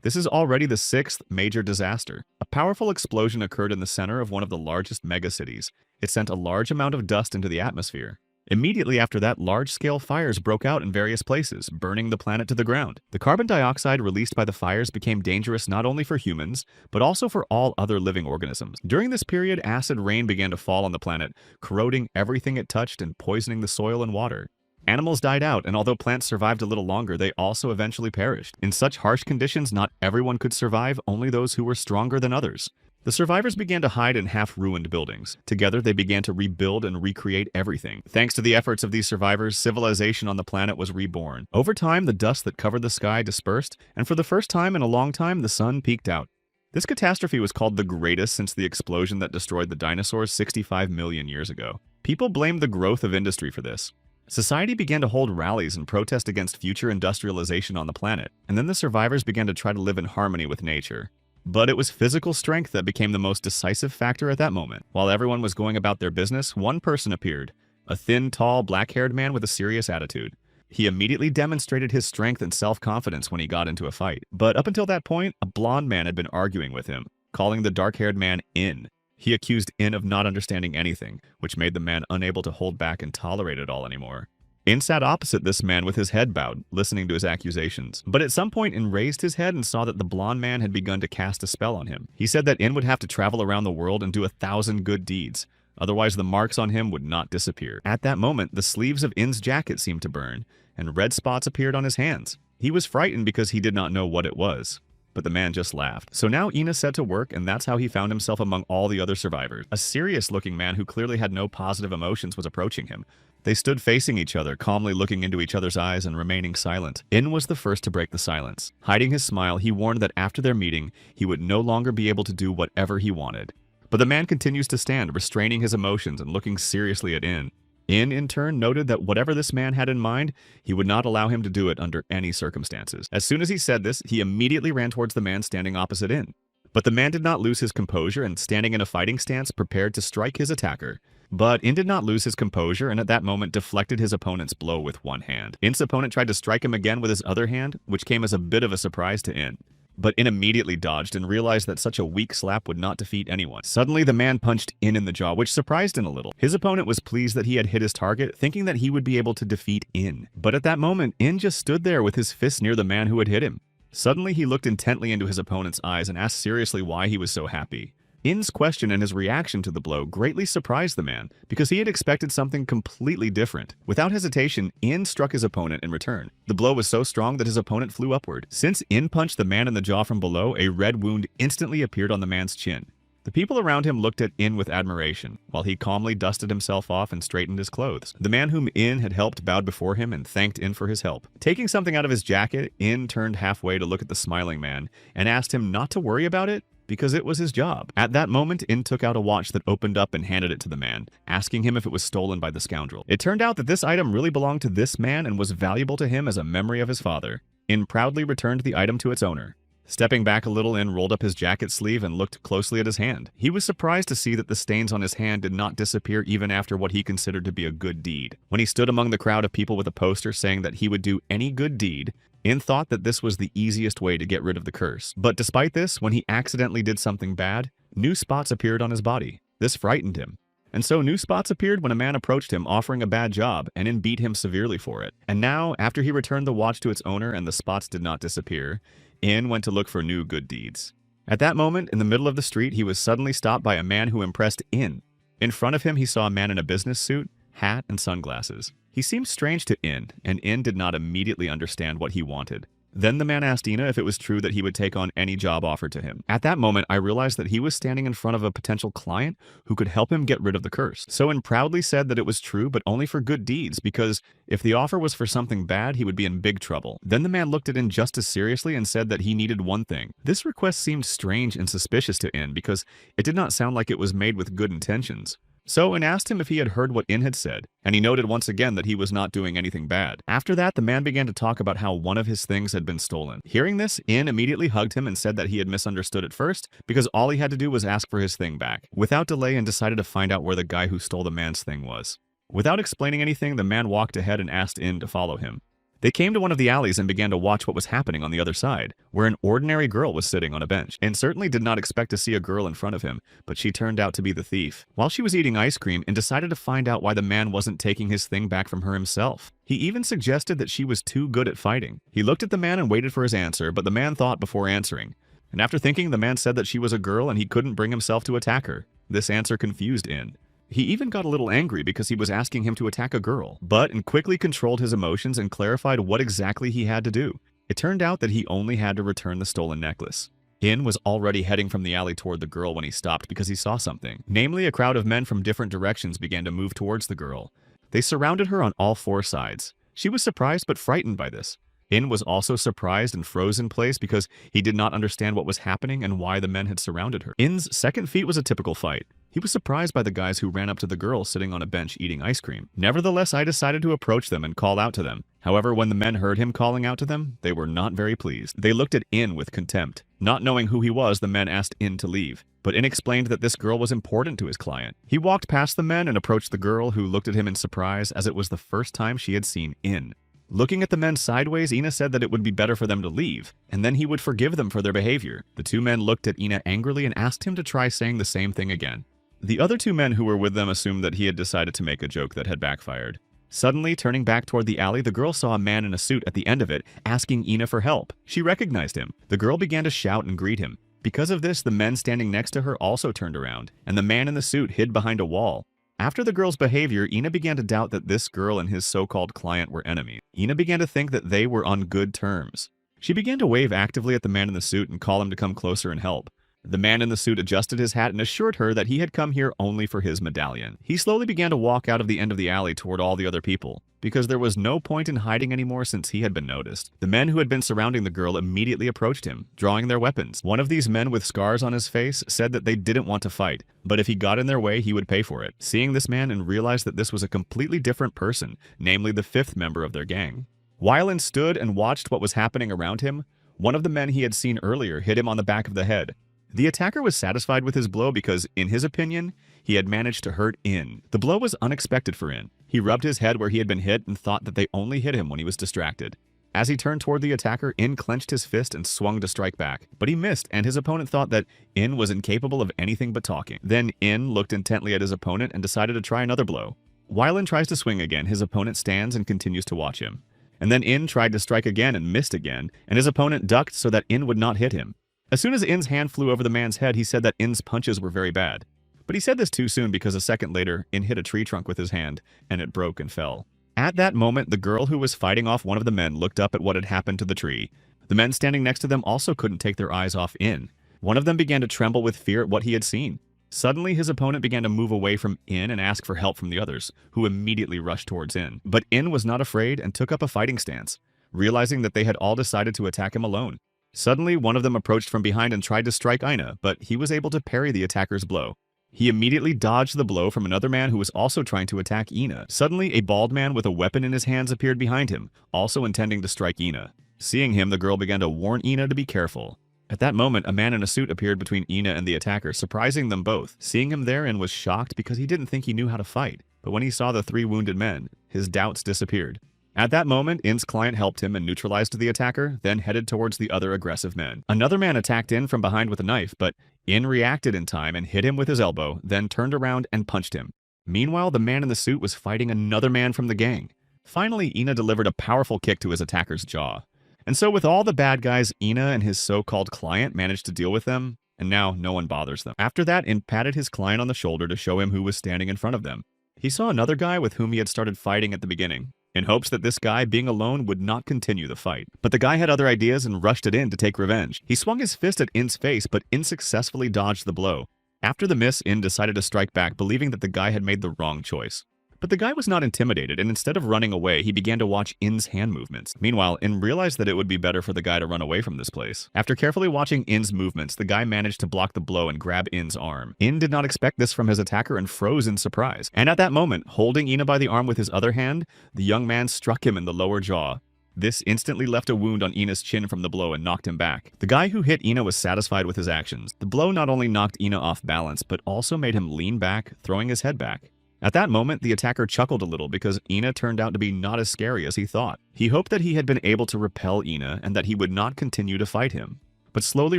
This is already the sixth major disaster. A powerful explosion occurred in the center of one of the largest megacities. It sent a large amount of dust into the atmosphere. Immediately after that, large-scale fires broke out in various places, burning the planet to the ground. The carbon dioxide released by the fires became dangerous not only for humans, but also for all other living organisms. During this period, acid rain began to fall on the planet, corroding everything it touched and poisoning the soil and water. Animals died out, and although plants survived a little longer, they also eventually perished. In such harsh conditions, not everyone could survive, only those who were stronger than others. The survivors began to hide in half-ruined buildings. Together, they began to rebuild and recreate everything. Thanks to the efforts of these survivors, civilization on the planet was reborn. Over time, the dust that covered the sky dispersed, and for the first time in a long time, the sun peaked out. This catastrophe was called the greatest since the explosion that destroyed the dinosaurs 65 million years ago. People blamed the growth of industry for this. Society began to hold rallies and protest against future industrialization on the planet, and then the survivors began to try to live in harmony with nature. But it was physical strength that became the most decisive factor at that moment. While everyone was going about their business, one person appeared. A thin, tall, black-haired man with a serious attitude. He immediately demonstrated his strength and self-confidence when he got into a fight. But up until that point, a blonde man had been arguing with him, calling the dark-haired man In. He accused In of not understanding anything, which made the man unable to hold back and tolerate it all anymore. In sat opposite this man with his head bowed, listening to his accusations. But at some point, In raised his head and saw that the blonde man had begun to cast a spell on him. He said that In would have to travel around the world and do 1,000 good deeds. Otherwise, the marks on him would not disappear. At that moment, the sleeves of In's jacket seemed to burn, and red spots appeared on his hands. He was frightened because he did not know what it was. But the man just laughed. So now Ina set to work, and that's how he found himself among all the other survivors. A serious-looking man who clearly had no positive emotions was approaching him. They stood facing each other, calmly looking into each other's eyes and remaining silent. In was the first to break the silence. Hiding his smile, he warned that after their meeting, he would no longer be able to do whatever he wanted. But the man continues to stand, restraining his emotions and looking seriously at In. In turn, noted that whatever this man had in mind, he would not allow him to do it under any circumstances. As soon as he said this, he immediately ran towards the man standing opposite In. But the man did not lose his composure and, standing in a fighting stance, prepared to strike his attacker. But In did not lose his composure and at that moment deflected his opponent's blow with one hand. In's opponent tried to strike him again with his other hand, which came as a bit of a surprise to In. But In immediately dodged and realized that such a weak slap would not defeat anyone. Suddenly, the man punched In the jaw, which surprised In a little. His opponent was pleased that he had hit his target, thinking that he would be able to defeat In. But at that moment, In just stood there with his fist near the man who had hit him. Suddenly, he looked intently into his opponent's eyes and asked seriously why he was so happy. In's question and his reaction to the blow greatly surprised the man, because he had expected something completely different. Without hesitation, In struck his opponent in return. The blow was so strong that his opponent flew upward. Since In punched the man in the jaw from below, a red wound instantly appeared on the man's chin. The people around him looked at In with admiration, while he calmly dusted himself off and straightened his clothes. The man whom In had helped bowed before him and thanked In for his help. Taking something out of his jacket, In turned halfway to look at the smiling man and asked him not to worry about it, because it was his job. At that moment, In took out a watch that opened up and handed it to the man, asking him if it was stolen by the scoundrel. It turned out that this item really belonged to this man and was valuable to him as a memory of his father. In proudly returned the item to its owner. Stepping back a little, In rolled up his jacket sleeve and looked closely at his hand. He was surprised to see that the stains on his hand did not disappear even after what he considered to be a good deed. When he stood among the crowd of people with a poster saying that he would do any good deed, In thought that this was the easiest way to get rid of the curse. But despite this, when he accidentally did something bad, new spots appeared on his body. This frightened him. And so new spots appeared when a man approached him offering a bad job, and In beat him severely for it. And now, after he returned the watch to its owner and the spots did not disappear, In went to look for new good deeds. At that moment, in the middle of the street, he was suddenly stopped by a man who impressed In. In front of him, he saw a man in a business suit, hat, and sunglasses. He seemed strange to In, and In did not immediately understand what he wanted. Then the man asked Ina if it was true that he would take on any job offered to him. At that moment, I realized that he was standing in front of a potential client who could help him get rid of the curse. So In proudly said that it was true, but only for good deeds, because if the offer was for something bad, he would be in big trouble. Then the man looked at In just as seriously and said that he needed one thing. This request seemed strange and suspicious to In because it did not sound like it was made with good intentions. So In asked him if he had heard what In had said, and he noted once again that he was not doing anything bad. After that, the man began to talk about how one of his things had been stolen. Hearing this, In immediately hugged him and said that he had misunderstood at first, because all he had to do was ask for his thing back. Without delay, In decided to find out where the guy who stole the man's thing was. Without explaining anything, the man walked ahead and asked In to follow him. They came to one of the alleys and began to watch what was happening on the other side, where an ordinary girl was sitting on a bench, and certainly did not expect to see a girl in front of him, but she turned out to be the thief. While she was eating ice cream, and decided to find out why the man wasn't taking his thing back from her himself. He even suggested that she was too good at fighting. He looked at the man and waited for his answer, but the man thought before answering. And after thinking, the man said that she was a girl and he couldn't bring himself to attack her. This answer confused In. He even got a little angry because he was asking him to attack a girl, but quickly controlled his emotions and clarified what exactly he had to do. It turned out that he only had to return the stolen necklace. In was already heading from the alley toward the girl when he stopped because he saw something. Namely, a crowd of men from different directions began to move towards the girl. They surrounded her on all four sides. She was surprised but frightened by this. In was also surprised and froze in place because he did not understand what was happening and why the men had surrounded her. In's second feat was a typical fight. He was surprised by the guys who ran up to the girl sitting on a bench eating ice cream. Nevertheless, I decided to approach them and call out to them. However, when the men heard him calling out to them, they were not very pleased. They looked at In with contempt. Not knowing who he was, the men asked In to leave. But In explained that this girl was important to his client. He walked past the men and approached the girl, who looked at him in surprise as it was the first time she had seen In. Looking at the men sideways, Ina said that it would be better for them to leave, and then he would forgive them for their behavior. The two men looked at Ina angrily and asked him to try saying the same thing again. The other two men who were with them assumed that he had decided to make a joke that had backfired. Suddenly, turning back toward the alley, the girl saw a man in a suit at the end of it, asking Ina for help. She recognized him. The girl began to shout and greet him. Because of this, the men standing next to her also turned around, and the man in the suit hid behind a wall. After the girl's behavior, Ina began to doubt that this girl and his so-called client were enemies. Ina began to think that they were on good terms. She began to wave actively at the man in the suit and call him to come closer and help. The man in the suit adjusted his hat and assured her that he had come here only for his medallion. He slowly began to walk out of the end of the alley toward all the other people, because there was no point in hiding anymore since he had been noticed. The men who had been surrounding the girl immediately approached him, drawing their weapons. One of these men with scars on his face said that they didn't want to fight, but if he got in their way, he would pay for it. Seeing this man and realized that this was a completely different person, namely the fifth member of their gang. Wylan stood and watched what was happening around him. One of the men he had seen earlier hit him on the back of the head. The attacker was satisfied with his blow because, in his opinion, he had managed to hurt In. The blow was unexpected for In. He rubbed his head where he had been hit and thought that they only hit him when he was distracted. As he turned toward the attacker, In clenched his fist and swung to strike back. But he missed, and his opponent thought that In was incapable of anything but talking. Then In looked intently at his opponent and decided to try another blow. Wylan tries to swing again. His opponent stands and continues to watch him. And then In tried to strike again and missed again, and his opponent ducked so that In would not hit him. As soon as In's hand flew over the man's head, he said that In's punches were very bad. But he said this too soon because a second later, In hit a tree trunk with his hand, and it broke and fell. At that moment, the girl who was fighting off one of the men looked up at what had happened to the tree. The men standing next to them also couldn't take their eyes off In. One of them began to tremble with fear at what he had seen. Suddenly, his opponent began to move away from In and ask for help from the others, who immediately rushed towards In. But In was not afraid and took up a fighting stance, realizing that they had all decided to attack him alone. Suddenly, one of them approached from behind and tried to strike Ina, but he was able to parry the attacker's blow. He immediately dodged the blow from another man who was also trying to attack Ina. Suddenly, a bald man with a weapon in his hands appeared behind him, also intending to strike Ina. Seeing him, the girl began to warn Ina to be careful. At that moment, a man in a suit appeared between Ina and the attacker, surprising them both. Seeing him there, In was shocked because he didn't think he knew how to fight. But when he saw the three wounded men, his doubts disappeared. At that moment, In's client helped him and neutralized the attacker, then headed towards the other aggressive men. Another man attacked In from behind with a knife, but In reacted in time and hit him with his elbow, then turned around and punched him. Meanwhile, the man in the suit was fighting another man from the gang. Finally, Ina delivered a powerful kick to his attacker's jaw. And so with all the bad guys, Ina and his so-called client managed to deal with them, and now no one bothers them. After that, In patted his client on the shoulder to show him who was standing in front of them. He saw another guy with whom he had started fighting at the beginning, in hopes that this guy, being alone, would not continue the fight. But the guy had other ideas and rushed at In to take revenge. He swung his fist at In's face, but In successfully dodged the blow. After the miss, In decided to strike back, believing that the guy had made the wrong choice. But the guy was not intimidated, and instead of running away, he began to watch In's hand movements. Meanwhile, In realized that it would be better for the guy to run away from this place. After carefully watching In's movements, the guy managed to block the blow and grab In's arm. In did not expect this from his attacker and froze in surprise. And at that moment, holding Ina by the arm with his other hand, the young man struck him in the lower jaw. This instantly left a wound on Ina's chin from the blow and knocked him back. The guy who hit Ina was satisfied with his actions. The blow not only knocked Ina off balance, but also made him lean back, throwing his head back. At that moment, the attacker chuckled a little because Ina turned out to be not as scary as he thought. He hoped that he had been able to repel Ina and that he would not continue to fight him. But slowly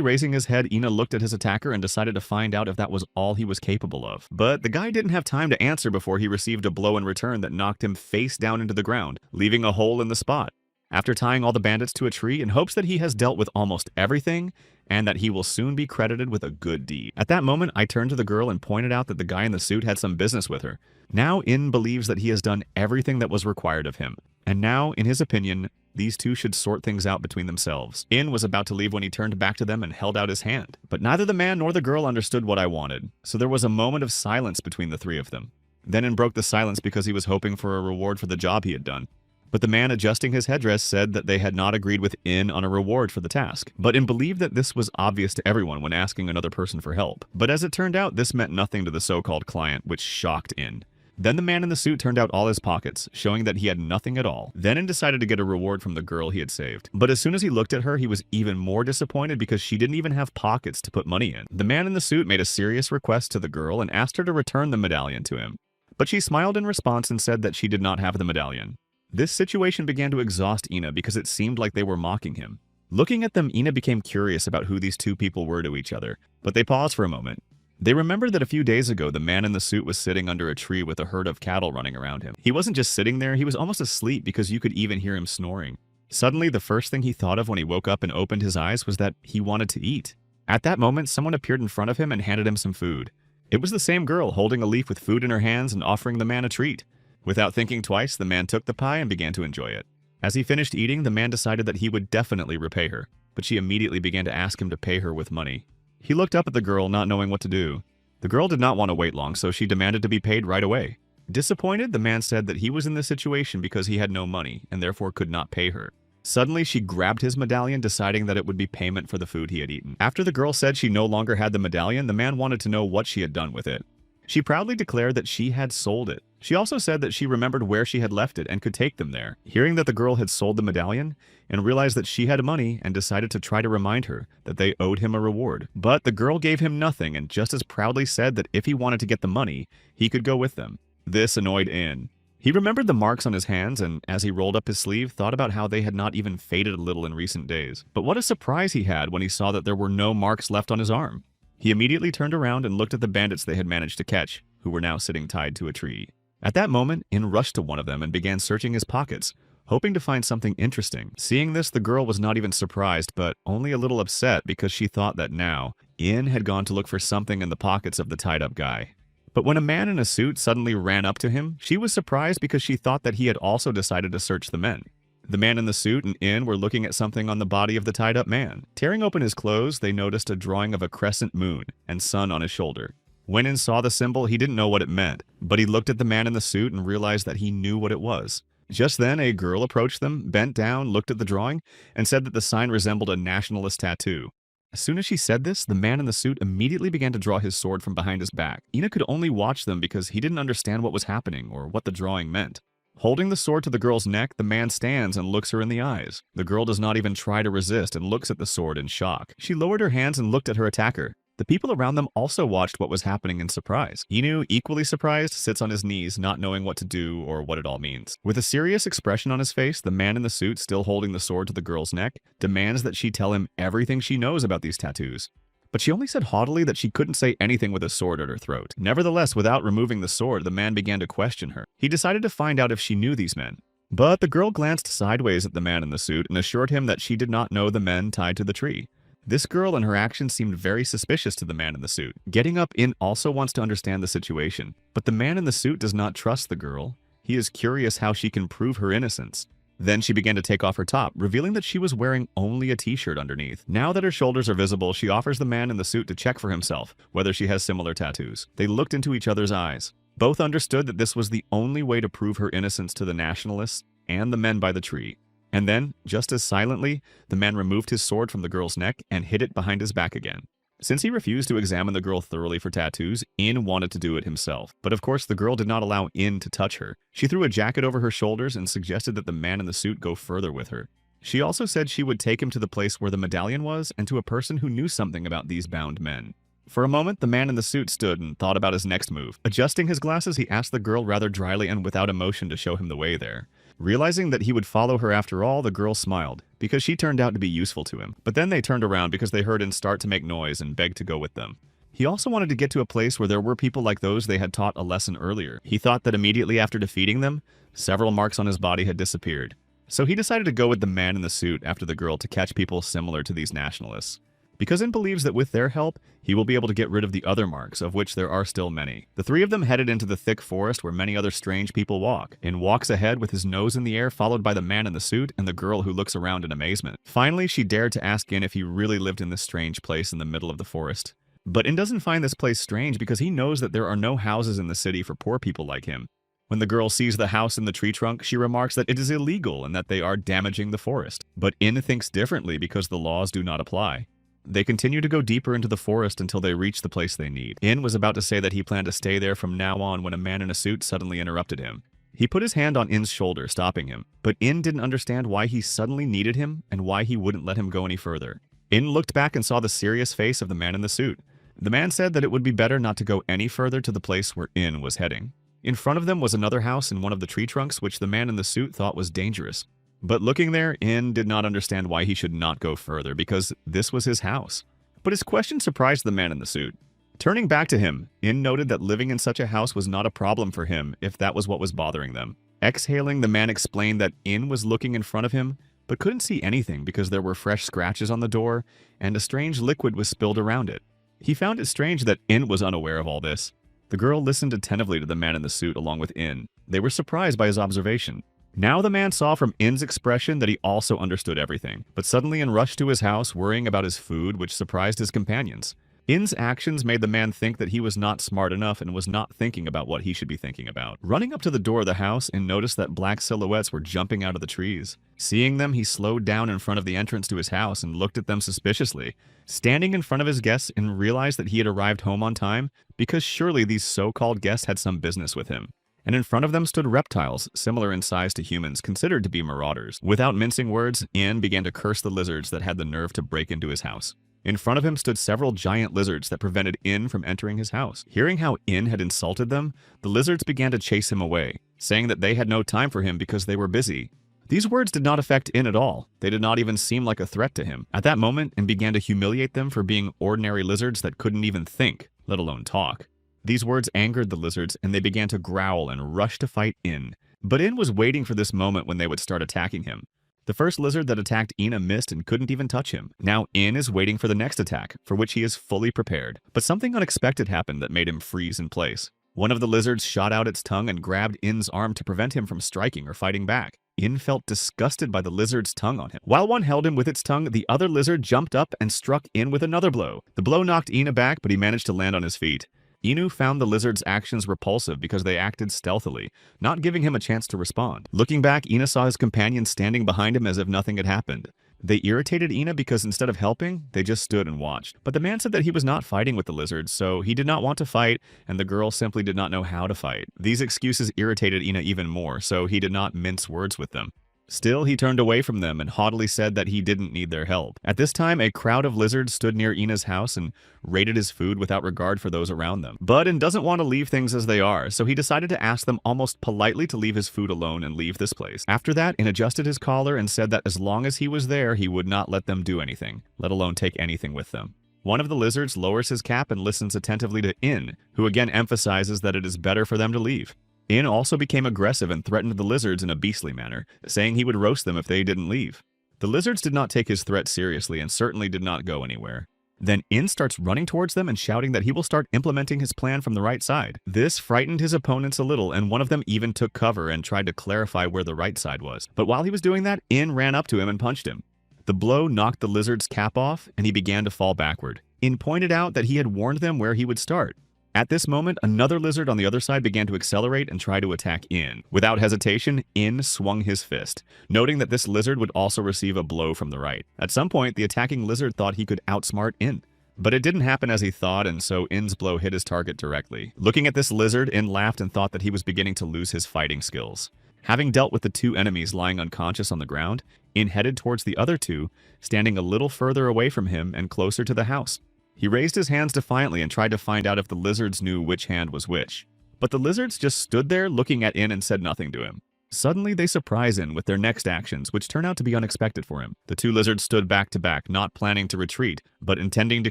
raising his head, Ina looked at his attacker and decided to find out if that was all he was capable of. But the guy didn't have time to answer before he received a blow in return that knocked him face down into the ground, leaving a hole in the spot. After tying all the bandits to a tree in hopes that he has dealt with almost everything and that he will soon be credited with a good deed. At that moment, I turned to the girl and pointed out that the guy in the suit had some business with her. Now In believes that he has done everything that was required of him. And now, in his opinion, these two should sort things out between themselves. In was about to leave when he turned back to them and held out his hand. But neither the man nor the girl understood what I wanted, so there was a moment of silence between the three of them. Then In broke the silence because he was hoping for a reward for the job he had done. But the man adjusting his headdress said that they had not agreed with In on a reward for the task. But In believed that this was obvious to everyone when asking another person for help. But as it turned out, this meant nothing to the so-called client, which shocked In. Then the man in the suit turned out all his pockets, showing that he had nothing at all. Then In decided to get a reward from the girl he had saved. But as soon as he looked at her, he was even more disappointed because she didn't even have pockets to put money in. The man in the suit made a serious request to the girl and asked her to return the medallion to him. But she smiled in response and said that she did not have the medallion. This situation began to exhaust Ina because it seemed like they were mocking him. Looking at them, Ina became curious about who these two people were to each other, but they paused for a moment. They remembered that a few days ago, the man in the suit was sitting under a tree with a herd of cattle running around him. He wasn't just sitting there, he was almost asleep because you could even hear him snoring. Suddenly, the first thing he thought of when he woke up and opened his eyes was that he wanted to eat. At that moment, someone appeared in front of him and handed him some food. It was the same girl holding a leaf with food in her hands and offering the man a treat. Without thinking twice, the man took the pie and began to enjoy it. As he finished eating, the man decided that he would definitely repay her, but she immediately began to ask him to pay her with money. He looked up at the girl, not knowing what to do. The girl did not want to wait long, so she demanded to be paid right away. Disappointed, the man said that he was in this situation because he had no money and therefore could not pay her. Suddenly, she grabbed his medallion, deciding that it would be payment for the food he had eaten. After the girl said she no longer had the medallion, the man wanted to know what she had done with it. She proudly declared that she had sold it. She also said that she remembered where she had left it and could take them there. Hearing that the girl had sold the medallion, and realized that she had money and decided to try to remind her that they owed him a reward. But the girl gave him nothing and just as proudly said that if he wanted to get the money, he could go with them. This annoyed In. He remembered the marks on his hands and, as he rolled up his sleeve, thought about how they had not even faded a little in recent days. But what a surprise he had when he saw that there were no marks left on his arm. He immediately turned around and looked at the bandits they had managed to catch, who were now sitting tied to a tree. At that moment, In rushed to one of them and began searching his pockets, hoping to find something interesting. Seeing this, the girl was not even surprised, but only a little upset because she thought that now, In had gone to look for something in the pockets of the tied-up guy. But when a man in a suit suddenly ran up to him, she was surprised because she thought that he had also decided to search the men. The man in the suit and In were looking at something on the body of the tied-up man. Tearing open his clothes, they noticed a drawing of a crescent moon and sun on his shoulder. When In saw the symbol, he didn't know what it meant, but he looked at the man in the suit and realized that he knew what it was. Just then, a girl approached them, bent down, looked at the drawing, and said that the sign resembled a nationalist tattoo. As soon as she said this, the man in the suit immediately began to draw his sword from behind his back. Ina could only watch them because he didn't understand what was happening or what the drawing meant. Holding the sword to the girl's neck, the man stands and looks her in the eyes. The girl does not even try to resist and looks at the sword in shock. She lowered her hands and looked at her attacker. The people around them also watched what was happening in surprise. Inu, equally surprised, sits on his knees, not knowing what to do or what it all means. With a serious expression on his face, the man in the suit, still holding the sword to the girl's neck, demands that she tell him everything she knows about these tattoos. But she only said haughtily that she couldn't say anything with a sword at her throat. Nevertheless, without removing the sword, the man began to question her. He decided to find out if she knew these men. But the girl glanced sideways at the man in the suit and assured him that she did not know the men tied to the tree. This girl and her actions seemed very suspicious to the man in the suit. Getting up, In also wants to understand the situation, but the man in the suit does not trust the girl. He is curious how she can prove her innocence. Then she began to take off her top, revealing that she was wearing only a t-shirt underneath. Now that her shoulders are visible, she offers the man in the suit to check for himself whether she has similar tattoos. They looked into each other's eyes. Both understood that this was the only way to prove her innocence to the nationalists and the men by the tree. And then, just as silently, the man removed his sword from the girl's neck and hid it behind his back again. Since he refused to examine the girl thoroughly for tattoos, In wanted to do it himself. But of course, the girl did not allow In to touch her. She threw a jacket over her shoulders and suggested that the man in the suit go further with her. She also said she would take him to the place where the medallion was and to a person who knew something about these bound men. For a moment, the man in the suit stood and thought about his next move. Adjusting his glasses, he asked the girl rather dryly and without emotion to show him the way there. Realizing that he would follow her after all, the girl smiled, because she turned out to be useful to him. But then they turned around because they heard In start to make noise and begged to go with them. He also wanted to get to a place where there were people like those they had taught a lesson earlier. He thought that immediately after defeating them, several marks on his body had disappeared. So he decided to go with the man in the suit after the girl to catch people similar to these nationalists. Because In believes that with their help, he will be able to get rid of the other marks, of which there are still many. The three of them headed into the thick forest where many other strange people walk. In walks ahead with his nose in the air, followed by the man in the suit and the girl who looks around in amazement. Finally, she dared to ask In if he really lived in this strange place in the middle of the forest. But In doesn't find this place strange because he knows that there are no houses in the city for poor people like him. When the girl sees the house in the tree trunk, she remarks that it is illegal and that they are damaging the forest. But In thinks differently because the laws do not apply. They continue to go deeper into the forest until they reach the place they need. In was about to say that he planned to stay there from now on when a man in a suit suddenly interrupted him. He put his hand on In's shoulder, stopping him, but In didn't understand why he suddenly needed him and why he wouldn't let him go any further. In looked back and saw the serious face of the man in the suit. The man said that it would be better not to go any further to the place where In was heading. In front of them was another house in one of the tree trunks which the man in the suit thought was dangerous. But looking there, In did not understand why he should not go further, because this was his house. But his question surprised the man in the suit. Turning back to him, In noted that living in such a house was not a problem for him if that was what was bothering them. Exhaling, the man explained that In was looking in front of him, but couldn't see anything because there were fresh scratches on the door, and a strange liquid was spilled around it. He found it strange that In was unaware of all this. The girl listened attentively to the man in the suit along with In. They were surprised by his observation. Now the man saw from In's expression that he also understood everything, but suddenly In rushed to his house, worrying about his food, which surprised his companions. In's actions made the man think that he was not smart enough and was not thinking about what he should be thinking about. Running up to the door of the house, In noticed that black silhouettes were jumping out of the trees. Seeing them, he slowed down in front of the entrance to his house and looked at them suspiciously. Standing in front of his guests, In realized that he had arrived home on time, because surely these so-called guests had some business with him. And in front of them stood reptiles, similar in size to humans, considered to be marauders. Without mincing words, In began to curse the lizards that had the nerve to break into his house. In front of him stood several giant lizards that prevented In from entering his house. Hearing how In had insulted them, the lizards began to chase him away, saying that they had no time for him because they were busy. These words did not affect In at all. They did not even seem like a threat to him. At that moment, In began to humiliate them for being ordinary lizards that couldn't even think, let alone talk. These words angered the lizards, and they began to growl and rush to fight In. But In was waiting for this moment when they would start attacking him. The first lizard that attacked Ina missed and couldn't even touch him. Now In is waiting for the next attack, for which he is fully prepared. But something unexpected happened that made him freeze in place. One of the lizards shot out its tongue and grabbed In's arm to prevent him from striking or fighting back. In felt disgusted by the lizard's tongue on him. While one held him with its tongue, the other lizard jumped up and struck In with another blow. The blow knocked Ina back, but he managed to land on his feet. Inu found the lizard's actions repulsive because they acted stealthily, not giving him a chance to respond. Looking back, Ina saw his companions standing behind him as if nothing had happened. They irritated Ina because instead of helping, they just stood and watched. But the man said that he was not fighting with the lizards, so he did not want to fight, and the girl simply did not know how to fight. These excuses irritated Ina even more, so he did not mince words with them. Still, he turned away from them and haughtily said that he didn't need their help. At this time, a crowd of lizards stood near Ina's house and raided his food without regard for those around them. But In doesn't want to leave things as they are, so he decided to ask them almost politely to leave his food alone and leave this place. After that, In adjusted his collar and said that as long as he was there, he would not let them do anything, let alone take anything with them. One of the lizards lowers his cap and listens attentively to In, who again emphasizes that it is better for them to leave. In also became aggressive and threatened the lizards in a beastly manner, saying he would roast them if they didn't leave. The lizards did not take his threat seriously and certainly did not go anywhere. Then In starts running towards them and shouting that he will start implementing his plan from the right side. This frightened his opponents a little, and one of them even took cover and tried to clarify where the right side was. But while he was doing that, In ran up to him and punched him. The blow knocked the lizard's cap off, and he began to fall backward. In pointed out that he had warned them where he would start. At this moment, another lizard on the other side began to accelerate and try to attack In. Without hesitation, In swung his fist, noting that this lizard would also receive a blow from the right. At some point, the attacking lizard thought he could outsmart In. But it didn't happen as he thought, and so In's blow hit his target directly. Looking at this lizard, In laughed and thought that he was beginning to lose his fighting skills. Having dealt with the two enemies lying unconscious on the ground, In headed towards the other two, standing a little further away from him and closer to the house. He raised his hands defiantly and tried to find out if the lizards knew which hand was which. But the lizards just stood there looking at In and said nothing to him. Suddenly, they surprise In with their next actions, which turn out to be unexpected for him. The two lizards stood back to back, not planning to retreat, but intending to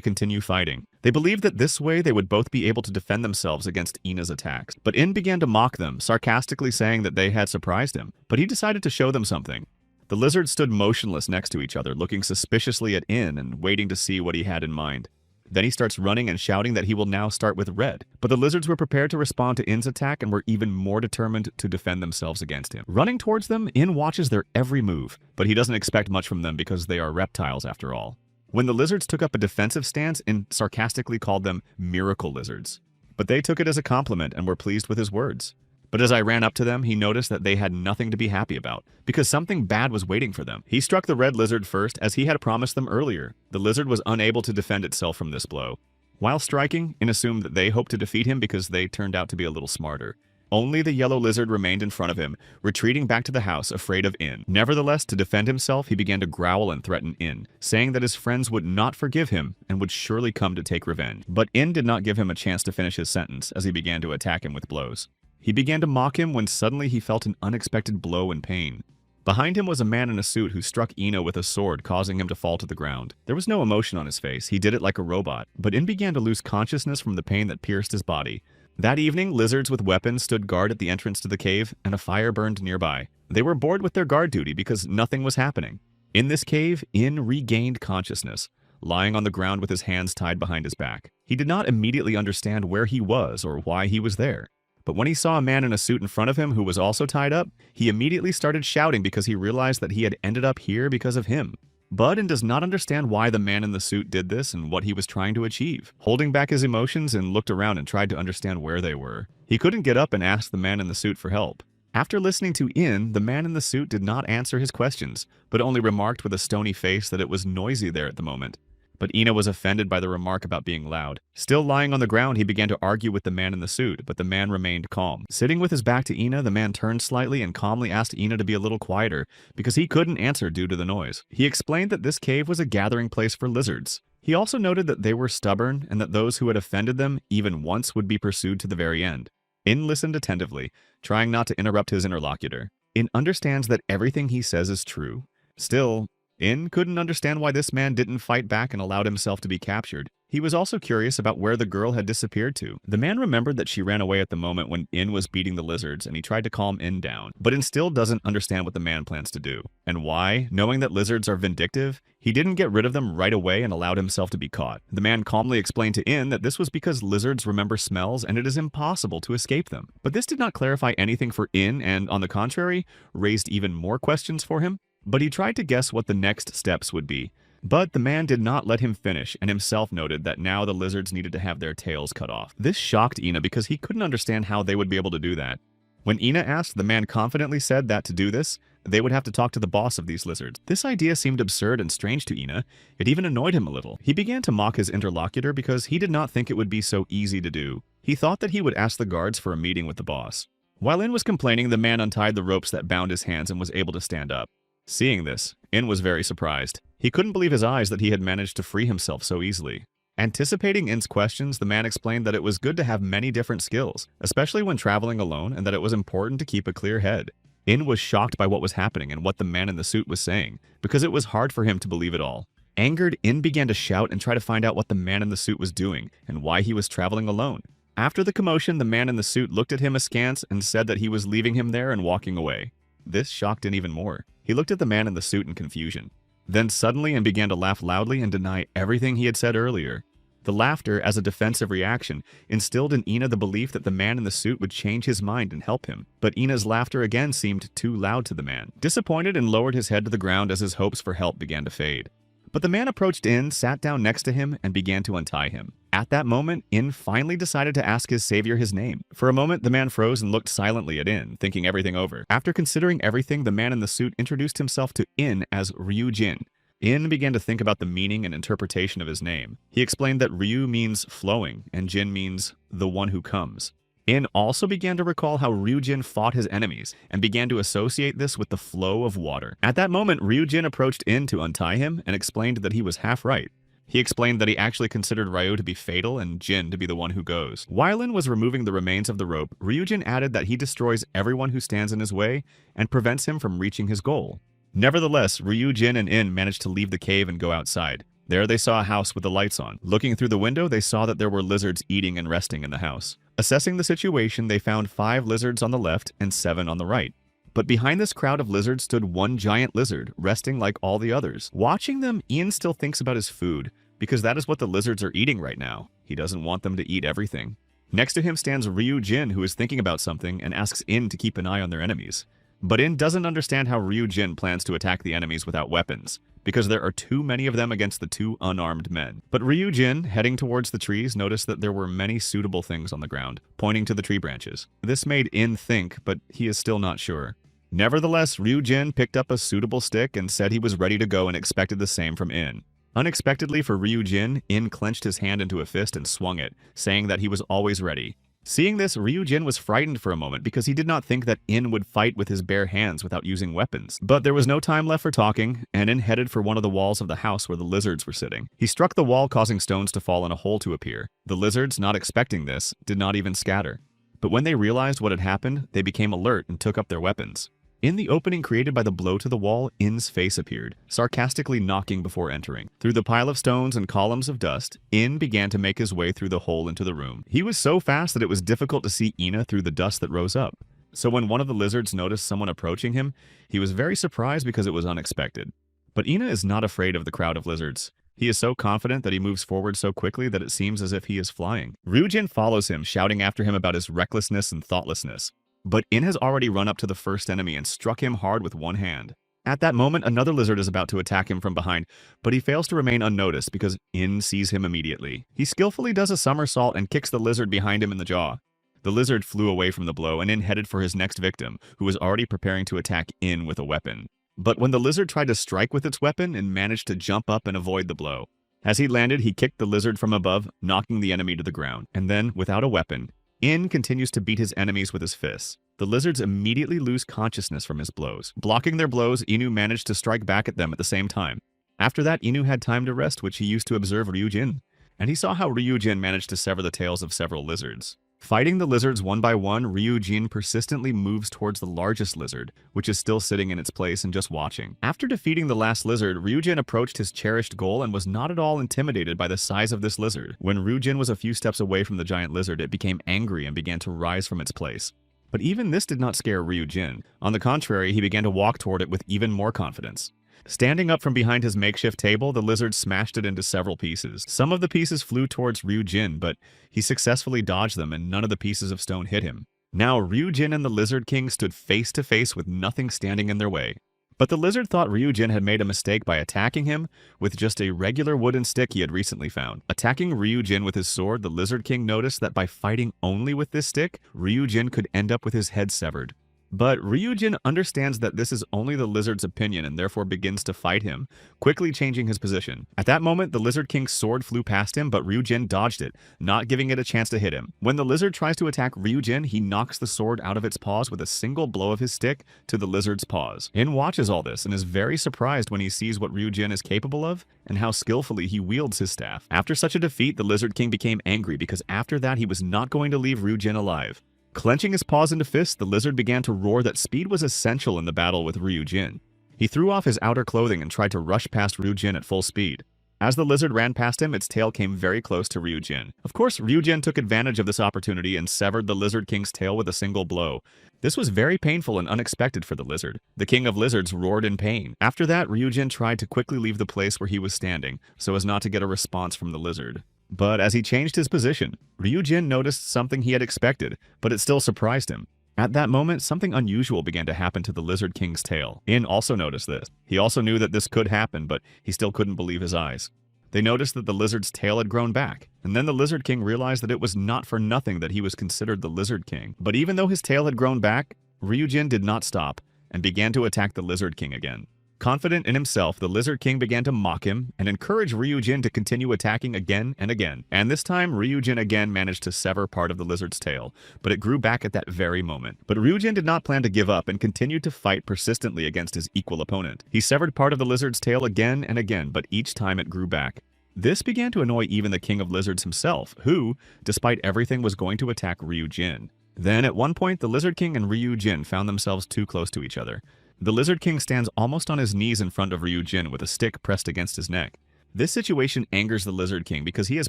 continue fighting. They believed that this way they would both be able to defend themselves against Ina's attacks. But In began to mock them, sarcastically saying that they had surprised him. But he decided to show them something. The lizards stood motionless next to each other, looking suspiciously at In and waiting to see what he had in mind. Then he starts running and shouting that he will now start with red. But the lizards were prepared to respond to In's attack and were even more determined to defend themselves against him. Running towards them, In watches their every move, but he doesn't expect much from them because they are reptiles after all. When the lizards took up a defensive stance, In sarcastically called them miracle lizards. But they took it as a compliment and were pleased with his words. But as I ran up to them, he noticed that they had nothing to be happy about, because something bad was waiting for them. He struck the red lizard first, as he had promised them earlier. The lizard was unable to defend itself from this blow. While striking, In assumed that they hoped to defeat him because they turned out to be a little smarter. Only the yellow lizard remained in front of him, retreating back to the house, afraid of In. Nevertheless, to defend himself, he began to growl and threaten In, saying that his friends would not forgive him and would surely come to take revenge. But In did not give him a chance to finish his sentence, as he began to attack him with blows. He began to mock him when suddenly he felt an unexpected blow in pain. Behind him was a man in a suit who struck Ina with a sword, causing him to fall to the ground. There was no emotion on his face, he did it like a robot, but In began to lose consciousness from the pain that pierced his body. That evening, lizards with weapons stood guard at the entrance to the cave, and a fire burned nearby. They were bored with their guard duty because nothing was happening. In this cave, In regained consciousness, lying on the ground with his hands tied behind his back. He did not immediately understand where he was or why he was there. But when he saw a man in a suit in front of him who was also tied up, he immediately started shouting because he realized that he had ended up here because of him. Budden does not understand why the man in the suit did this and what he was trying to achieve. Holding back his emotions and looked around and tried to understand where they were. He couldn't get up and ask the man in the suit for help. After listening to In, the man in the suit did not answer his questions, but only remarked with a stony face that it was noisy there at the moment. But Ina was offended by the remark about being loud. Still lying on the ground, he began to argue with the man in the suit, but the man remained calm. Sitting with his back to Ina, the man turned slightly and calmly asked Ina to be a little quieter, because he couldn't answer due to the noise. He explained that this cave was a gathering place for lizards. He also noted that they were stubborn and that those who had offended them, even once, would be pursued to the very end. In listened attentively, trying not to interrupt his interlocutor. In understands that everything he says is true. Still, In couldn't understand why this man didn't fight back and allowed himself to be captured. He was also curious about where the girl had disappeared to. The man remembered that she ran away at the moment when In was beating the lizards, and he tried to calm In down. But In still doesn't understand what the man plans to do. And why, knowing that lizards are vindictive, he didn't get rid of them right away and allowed himself to be caught. The man calmly explained to In that this was because lizards remember smells and it is impossible to escape them. But this did not clarify anything for In and, on the contrary, raised even more questions for him. But he tried to guess what the next steps would be. But the man did not let him finish, and himself noted that now the lizards needed to have their tails cut off. This shocked Ina because he couldn't understand how they would be able to do that. When Ina asked, the man confidently said that to do this, they would have to talk to the boss of these lizards. This idea seemed absurd and strange to Ina. It even annoyed him a little. He began to mock his interlocutor because he did not think it would be so easy to do. He thought that he would ask the guards for a meeting with the boss. While In was complaining, the man untied the ropes that bound his hands and was able to stand up. Seeing this, In was very surprised. He couldn't believe his eyes that he had managed to free himself so easily. Anticipating In's questions, the man explained that it was good to have many different skills, especially when traveling alone, and that it was important to keep a clear head. In was shocked by what was happening and what the man in the suit was saying, because it was hard for him to believe it all. Angered, In began to shout and try to find out what the man in the suit was doing and why he was traveling alone. After the commotion, the man in the suit looked at him askance and said that he was leaving him there and walking away. This shocked In even more. He looked at the man in the suit in confusion. Then suddenly In began to laugh loudly and deny everything he had said earlier. The laughter, as a defensive reaction, instilled in Ina the belief that the man in the suit would change his mind and help him. But Ina's laughter again seemed too loud to the man. Disappointed, and lowered his head to the ground as his hopes for help began to fade. But the man approached In, sat down next to him, and began to untie him. At that moment, In finally decided to ask his savior his name. For a moment, the man froze and looked silently at In, thinking everything over. After considering everything, the man in the suit introduced himself to In as Ryu Jin. In began to think about the meaning and interpretation of his name. He explained that Ryu means flowing, and Jin means the one who comes. In also began to recall how Ryujin fought his enemies, and began to associate this with the flow of water. At that moment, Ryujin approached In to untie him, and explained that he was half right. He explained that he actually considered Ryu to be fatal and Jin to be the one who goes. While In was removing the remains of the rope, Ryujin added that he destroys everyone who stands in his way and prevents him from reaching his goal. Nevertheless, Ryujin and In managed to leave the cave and go outside. There they saw a house with the lights on. Looking through the window, they saw that there were lizards eating and resting in the house. Assessing the situation, they found 5 lizards on the left and 7 on the right. But behind this crowd of lizards stood one giant lizard, resting like all the others. Watching them, Ian still thinks about his food, because that is what the lizards are eating right now. He doesn't want them to eat everything. Next to him stands Ryujin, who is thinking about something and asks In to keep an eye on their enemies. But In doesn't understand how Ryujin plans to attack the enemies without weapons, because there are too many of them against the 2 unarmed men. But Ryujin, heading towards the trees, noticed that there were many suitable things on the ground, pointing to the tree branches. This made In think, but he is still not sure. Nevertheless, Ryujin picked up a suitable stick and said he was ready to go and expected the same from In. Unexpectedly for Ryujin, In clenched his hand into a fist and swung it, saying that he was always ready. Seeing this, Ryujin was frightened for a moment because he did not think that In would fight with his bare hands without using weapons. But there was no time left for talking, and In headed for one of the walls of the house where the lizards were sitting. He struck the wall, causing stones to fall and a hole to appear. The lizards, not expecting this, did not even scatter. But when they realized what had happened, they became alert and took up their weapons. In the opening created by the blow to the wall, In's face appeared, sarcastically knocking before entering. Through the pile of stones and columns of dust, In began to make his way through the hole into the room. He was so fast that it was difficult to see Ina through the dust that rose up. So when one of the lizards noticed someone approaching him, he was very surprised because it was unexpected. But Ina is not afraid of the crowd of lizards. He is so confident that he moves forward so quickly that it seems as if he is flying. Ryujin follows him, shouting after him about his recklessness and thoughtlessness. But In has already run up to the first enemy and struck him hard with one hand. At that moment, another lizard is about to attack him from behind, but he fails to remain unnoticed because In sees him immediately. He skillfully does a somersault and kicks the lizard behind him in the jaw. The lizard flew away from the blow and In headed for his next victim, who was already preparing to attack In with a weapon. But when the lizard tried to strike with its weapon and managed to jump up and avoid the blow. As he landed, he kicked the lizard from above, knocking the enemy to the ground. And then, without a weapon, In continues to beat his enemies with his fists. The lizards immediately lose consciousness from his blows. Blocking their blows, Inu managed to strike back at them at the same time. After that, Inu had time to rest, which he used to observe Ryujin. And he saw how Ryujin managed to sever the tails of several lizards. Fighting the lizards one by one, Ryujin persistently moves towards the largest lizard, which is still sitting in its place and just watching. After defeating the last lizard, Ryujin approached his cherished goal and was not at all intimidated by the size of this lizard. When Ryujin was a few steps away from the giant lizard, it became angry and began to rise from its place. But even this did not scare Ryujin. On the contrary, he began to walk toward it with even more confidence. Standing up from behind his makeshift table, the lizard smashed it into several pieces. Some of the pieces flew towards Ryujin, but he successfully dodged them and none of the pieces of stone hit him. Now Ryujin and the Lizard King stood face to face with nothing standing in their way. But the lizard thought Ryujin had made a mistake by attacking him with just a regular wooden stick he had recently found. Attacking Ryujin with his sword, the Lizard King noticed that by fighting only with this stick, Ryujin could end up with his head severed. But Ryujin understands that this is only the lizard's opinion and therefore begins to fight him, quickly changing his position. At that moment, the Lizard King's sword flew past him, but Ryujin dodged it, not giving it a chance to hit him. When the lizard tries to attack Ryujin, he knocks the sword out of its paws with a single blow of his stick to the lizard's paws. In watches all this and is very surprised when he sees what Ryujin is capable of and how skillfully he wields his staff. After such a defeat, the Lizard King became angry because after that he was not going to leave Ryujin alive. Clenching his paws into fists, the lizard began to roar that speed was essential in the battle with Ryujin. He threw off his outer clothing and tried to rush past Ryujin at full speed. As the lizard ran past him, its tail came very close to Ryujin. Of course, Ryujin took advantage of this opportunity and severed the Lizard King's tail with a single blow. This was very painful and unexpected for the lizard. The King of Lizards roared in pain. After that, Ryujin tried to quickly leave the place where he was standing, so as not to get a response from the lizard. But as he changed his position, Ryujin noticed something he had expected, but it still surprised him. At that moment, something unusual began to happen to the Lizard King's tail. In also noticed this. He also knew that this could happen, but he still couldn't believe his eyes. They noticed that the lizard's tail had grown back, and then the Lizard King realized that it was not for nothing that he was considered the Lizard King. But even though his tail had grown back, Ryujin did not stop, and began to attack the Lizard King again. Confident in himself, the Lizard King began to mock him and encourage Ryujin to continue attacking again and again. And this time, Ryujin again managed to sever part of the lizard's tail, but it grew back at that very moment. But Ryujin did not plan to give up and continued to fight persistently against his equal opponent. He severed part of the lizard's tail again and again, but each time it grew back. This began to annoy even the king of lizards himself, who, despite everything, was going to attack Ryu Jin. Then, at one point, the Lizard King and Ryu Jin found themselves too close to each other. The Lizard King stands almost on his knees in front of Ryu Jin with a stick pressed against his neck. This situation angers the Lizard King because he has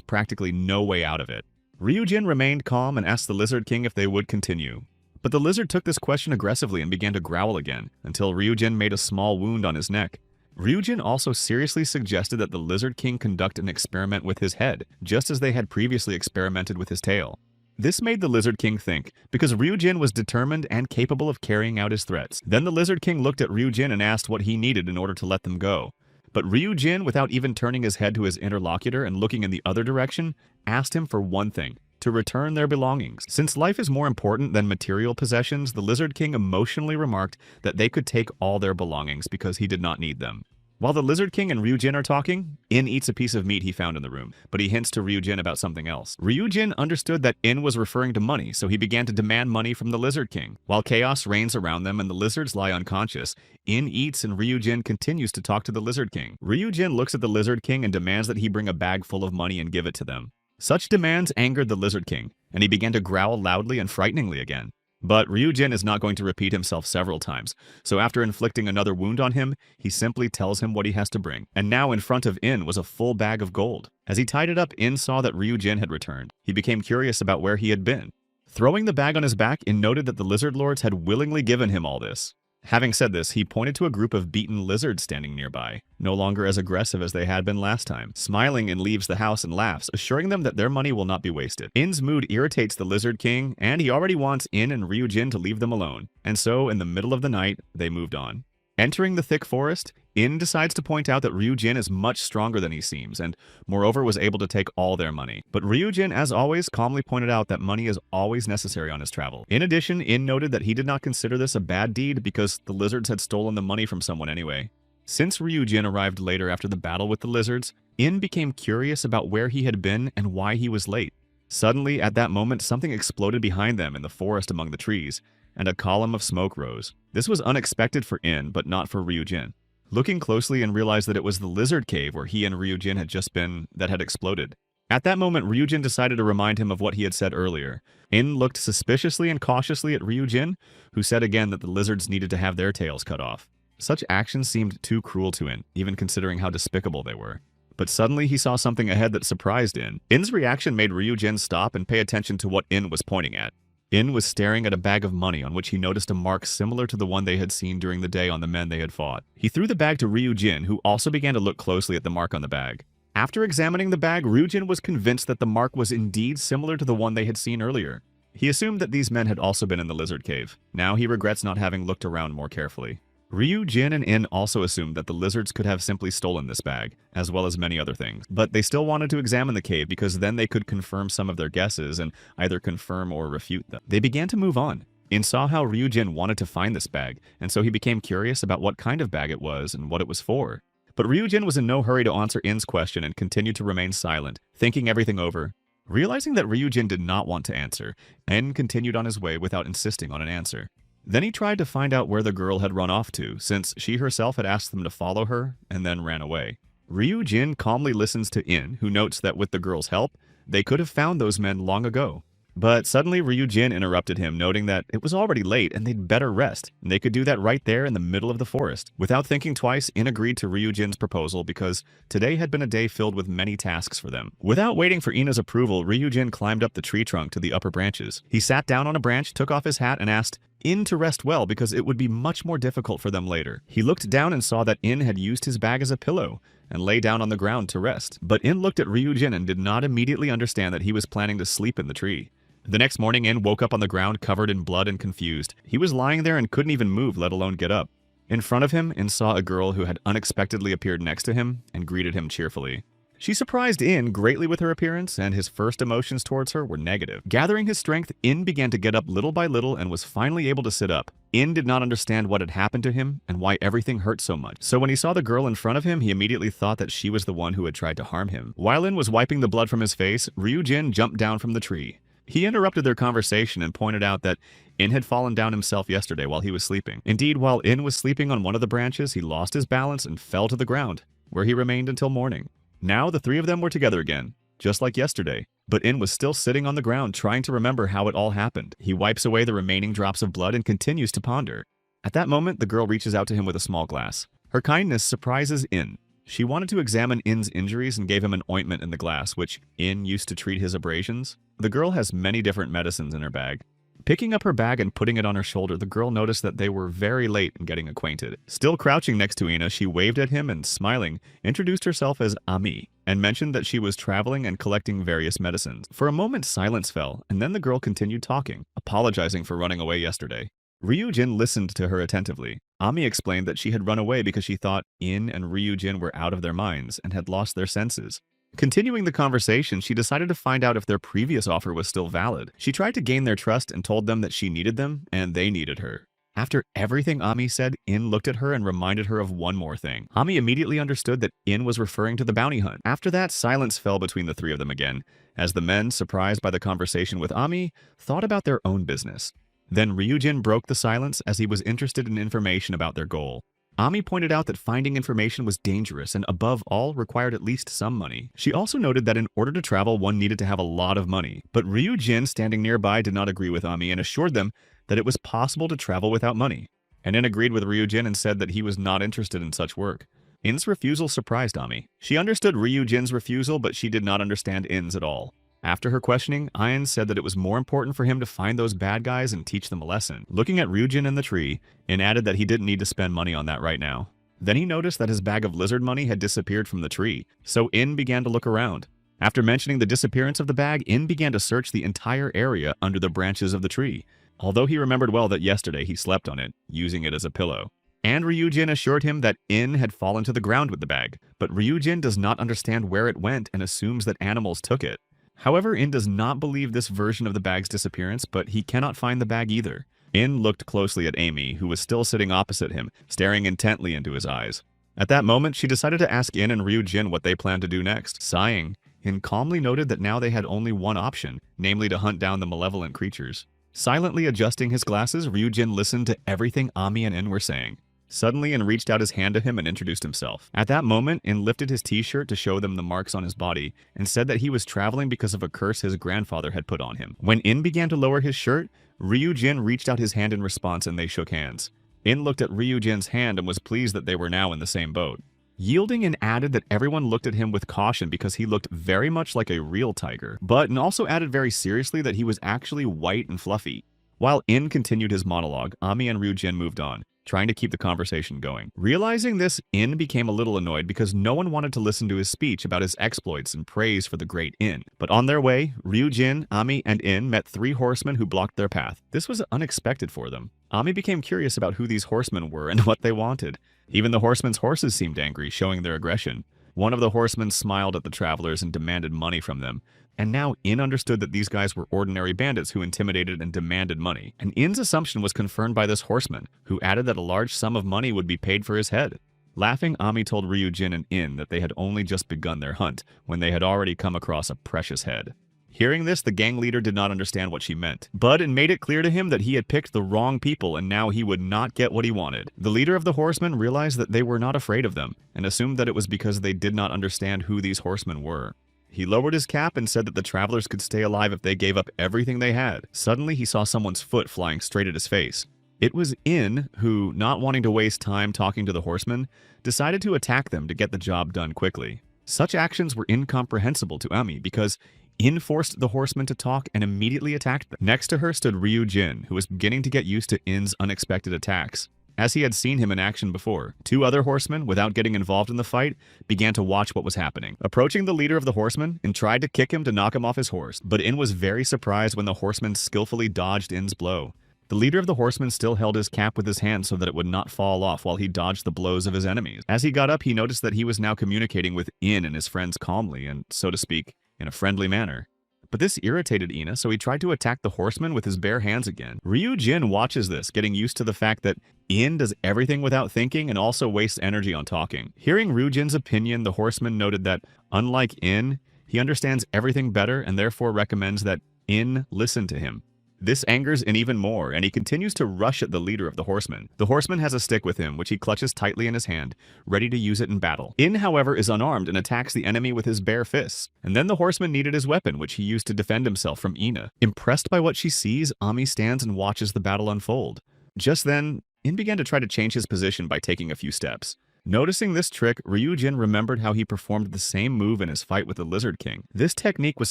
practically no way out of it. Ryu Jin remained calm and asked the Lizard King if they would continue. But the lizard took this question aggressively and began to growl again, until Ryu Jin made a small wound on his neck. Ryu Jin also seriously suggested that the Lizard King conduct an experiment with his head, just as they had previously experimented with his tail. This made the Lizard King think, because Ryu Jin was determined and capable of carrying out his threats. Then the Lizard King looked at Ryu Jin and asked what he needed in order to let them go. But Ryu Jin, without even turning his head to his interlocutor and looking in the other direction, asked him for one thing: to return their belongings. Since life is more important than material possessions, the Lizard King emotionally remarked that they could take all their belongings because he did not need them. While the Lizard King and Ryu Jin are talking, In eats a piece of meat he found in the room, but he hints to Ryu Jin about something else. Ryu Jin understood that In was referring to money, so he began to demand money from the Lizard King. While chaos reigns around them and the lizards lie unconscious, In eats and Ryu Jin continues to talk to the Lizard King. Ryu Jin looks at the Lizard King and demands that he bring a bag full of money and give it to them. Such demands angered the Lizard King, and he began to growl loudly and frighteningly again. But Ryu Jin is not going to repeat himself several times, so after inflicting another wound on him, he simply tells him what he has to bring. And now in front of In was a full bag of gold. As he tied it up, In saw that Ryu Jin had returned. He became curious about where he had been. Throwing the bag on his back, In noted that the lizard lords had willingly given him all this. Having said this, he pointed to a group of beaten lizards standing nearby, no longer as aggressive as they had been last time. Smiling, In leaves the house and laughs, assuring them that their money will not be wasted. In's mood irritates the Lizard King, and he already wants In and Ryu Jin to leave them alone. And so, in the middle of the night, they moved on. Entering the thick forest, In decides to point out that Ryu Jin is much stronger than he seems, and moreover was able to take all their money. But Ryu Jin, as always, calmly pointed out that money is always necessary on his travel. In addition, In noted that he did not consider this a bad deed because the lizards had stolen the money from someone anyway. Since Ryu Jin arrived later after the battle with the lizards, In became curious about where he had been and why he was late. Suddenly, at that moment, something exploded behind them in the forest among the trees, and a column of smoke rose. This was unexpected for In, but not for Ryu Jin. Looking closely and realized that it was the lizard cave where he and Ryu Jin had just been that had exploded. At that moment, Ryu Jin decided to remind him of what he had said earlier. In looked suspiciously and cautiously at Ryu Jin, who said again that the lizards needed to have their tails cut off. Such actions seemed too cruel to In, even considering how despicable they were. But suddenly he saw something ahead that surprised In. In's reaction made Ryu Jin stop and pay attention to what In was pointing at. In was staring at a bag of money on which he noticed a mark similar to the one they had seen during the day on the men they had fought. He threw the bag to Ryu Jin, who also began to look closely at the mark on the bag. After examining the bag, Ryu Jin was convinced that the mark was indeed similar to the one they had seen earlier. He assumed that these men had also been in the lizard cave. Now he regrets not having looked around more carefully. Ryu Jin and In also assumed that the lizards could have simply stolen this bag, as well as many other things. But they still wanted to examine the cave because then they could confirm some of their guesses and either confirm or refute them. They began to move on. In saw how Ryu Jin wanted to find this bag, and so he became curious about what kind of bag it was and what it was for. But Ryu Jin was in no hurry to answer In's question and continued to remain silent, thinking everything over. Realizing that Ryu Jin did not want to answer, In continued on his way without insisting on an answer. Then he tried to find out where the girl had run off to, since she herself had asked them to follow her, and then ran away. Ryu Jin calmly listens to In, who notes that with the girl's help, they could have found those men long ago. But suddenly Ryu Jin interrupted him, noting that it was already late and they'd better rest, and they could do that right there in the middle of the forest. Without thinking twice, In agreed to Ryu Jin's proposal because today had been a day filled with many tasks for them. Without waiting for Ina's approval, Ryu Jin climbed up the tree trunk to the upper branches. He sat down on a branch, took off his hat, and asked In to rest well because it would be much more difficult for them later. He looked down and saw that In had used his bag as a pillow and lay down on the ground to rest. But In looked at Ryu Jin and did not immediately understand that he was planning to sleep in the tree. The next morning, In woke up on the ground covered in blood and confused. He was lying there and couldn't even move, let alone get up. In front of him, In saw a girl who had unexpectedly appeared next to him and greeted him cheerfully. She surprised In greatly with her appearance, and his first emotions towards her were negative. Gathering his strength, In began to get up little by little and was finally able to sit up. In did not understand what had happened to him and why everything hurt so much. So when he saw the girl in front of him, he immediately thought that she was the one who had tried to harm him. While In was wiping the blood from his face, Ryu Jin jumped down from the tree. He interrupted their conversation and pointed out that In had fallen down himself yesterday while he was sleeping. Indeed, while In was sleeping on one of the branches, he lost his balance and fell to the ground, where he remained until morning. Now the three of them were together again, just like yesterday. But In was still sitting on the ground trying to remember how it all happened. He wipes away the remaining drops of blood and continues to ponder. At that moment, the girl reaches out to him with a small glass. Her kindness surprises In. She wanted to examine In's injuries and gave him an ointment in the glass, which In used to treat his abrasions. The girl has many different medicines in her bag. Picking up her bag and putting it on her shoulder, the girl noticed that they were very late in getting acquainted. Still crouching next to Ina, she waved at him and, smiling, introduced herself as Ami, and mentioned that she was traveling and collecting various medicines. For a moment, silence fell, and then the girl continued talking, apologizing for running away yesterday. Ryujin listened to her attentively. Ami explained that she had run away because she thought In and Ryujin were out of their minds and had lost their senses. Continuing the conversation, she decided to find out if their previous offer was still valid. She tried to gain their trust and told them that she needed them and they needed her. After everything Ami said, In looked at her and reminded her of one more thing. Ami immediately understood that In was referring to the bounty hunt. After that, silence fell between the three of them again, as the men, surprised by the conversation with Ami, thought about their own business. Then Ryujin broke the silence as he was interested in information about their goal. Ami pointed out that finding information was dangerous and above all required at least some money. She also noted that in order to travel one needed to have a lot of money, but Ryujin standing nearby did not agree with Ami and assured them that it was possible to travel without money. And In agreed with Ryujin and said that he was not interested in such work. In's refusal surprised Ami. She understood Ryujin's refusal, but she did not understand In's at all. After her questioning, Ayan said that it was more important for him to find those bad guys and teach them a lesson. Looking at Ryujin and the tree, In added that he didn't need to spend money on that right now. Then he noticed that his bag of lizard money had disappeared from the tree, so In began to look around. After mentioning the disappearance of the bag, In began to search the entire area under the branches of the tree, although he remembered well that yesterday he slept on it, using it as a pillow. And Ryujin assured him that In had fallen to the ground with the bag, but Ryujin does not understand where it went and assumes that animals took it. However, In does not believe this version of the bag's disappearance, but he cannot find the bag either. In looked closely at Amy, who was still sitting opposite him, staring intently into his eyes. At that moment, she decided to ask In and Ryujin what they planned to do next. Sighing, In calmly noted that now they had only one option, namely to hunt down the malevolent creatures. Silently adjusting his glasses, Ryujin listened to everything Ami and In were saying. Suddenly, In reached out his hand to him and introduced himself. At that moment, In lifted his t-shirt to show them the marks on his body and said that he was traveling because of a curse his grandfather had put on him. When In began to lower his shirt, Ryujin reached out his hand in response and they shook hands. In looked at Ryujin's hand and was pleased that they were now in the same boat. Yielding, In added that everyone looked at him with caution because he looked very much like a real tiger, but In also added very seriously that he was actually white and fluffy. While In continued his monologue, Ami and Ryujin moved on, trying to keep the conversation going. Realizing this, In became a little annoyed because no one wanted to listen to his speech about his exploits and praise for the great In. But on their way, Ryujin, Ami, and In met 3 horsemen who blocked their path. This was unexpected for them. Ami became curious about who these horsemen were and what they wanted. Even the horsemen's horses seemed angry, showing their aggression. One of the horsemen smiled at the travelers and demanded money from them. And now In understood that these guys were ordinary bandits who intimidated and demanded money. And In's assumption was confirmed by this horseman, who added that a large sum of money would be paid for his head. Laughing, Ami told Ryujin and In that they had only just begun their hunt, when they had already come across a precious head. Hearing this, the gang leader did not understand what she meant, but it made it clear to him that he had picked the wrong people and now he would not get what he wanted. The leader of the horsemen realized that they were not afraid of them, and assumed that it was because they did not understand who these horsemen were. He lowered his cap and said that the travelers could stay alive if they gave up everything they had. Suddenly, he saw someone's foot flying straight at his face. It was In who, not wanting to waste time talking to the horsemen, decided to attack them to get the job done quickly. Such actions were incomprehensible to Ami because In forced the horsemen to talk and immediately attacked them. Next to her stood Ryujin, who was beginning to get used to In's unexpected attacks, as he had seen him in action before. 2 other horsemen, without getting involved in the fight, began to watch what was happening. Approaching the leader of the horsemen, In tried to kick him to knock him off his horse, but In was very surprised when the horseman skillfully dodged In's blow. The leader of the horsemen still held his cap with his hand so that it would not fall off while he dodged the blows of his enemies. As he got up, he noticed that he was now communicating with In and his friends calmly and, so to speak, in a friendly manner. But this irritated Ina, so he tried to attack the horseman with his bare hands again. Ryujin watches this, getting used to the fact that In does everything without thinking and also wastes energy on talking. Hearing Ryujin's opinion, the horseman noted that, unlike In, he understands everything better and therefore recommends that In listen to him. This angers In even more, and he continues to rush at the leader of the horsemen. The horseman has a stick with him, which he clutches tightly in his hand, ready to use it in battle. In, however, is unarmed and attacks the enemy with his bare fists. And then the horseman needed his weapon, which he used to defend himself from Ina. Impressed by what she sees, Ami stands and watches the battle unfold. Just then, In began to try to change his position by taking a few steps. Noticing this trick, Ryujin remembered how he performed the same move in his fight with the Lizard King. This technique was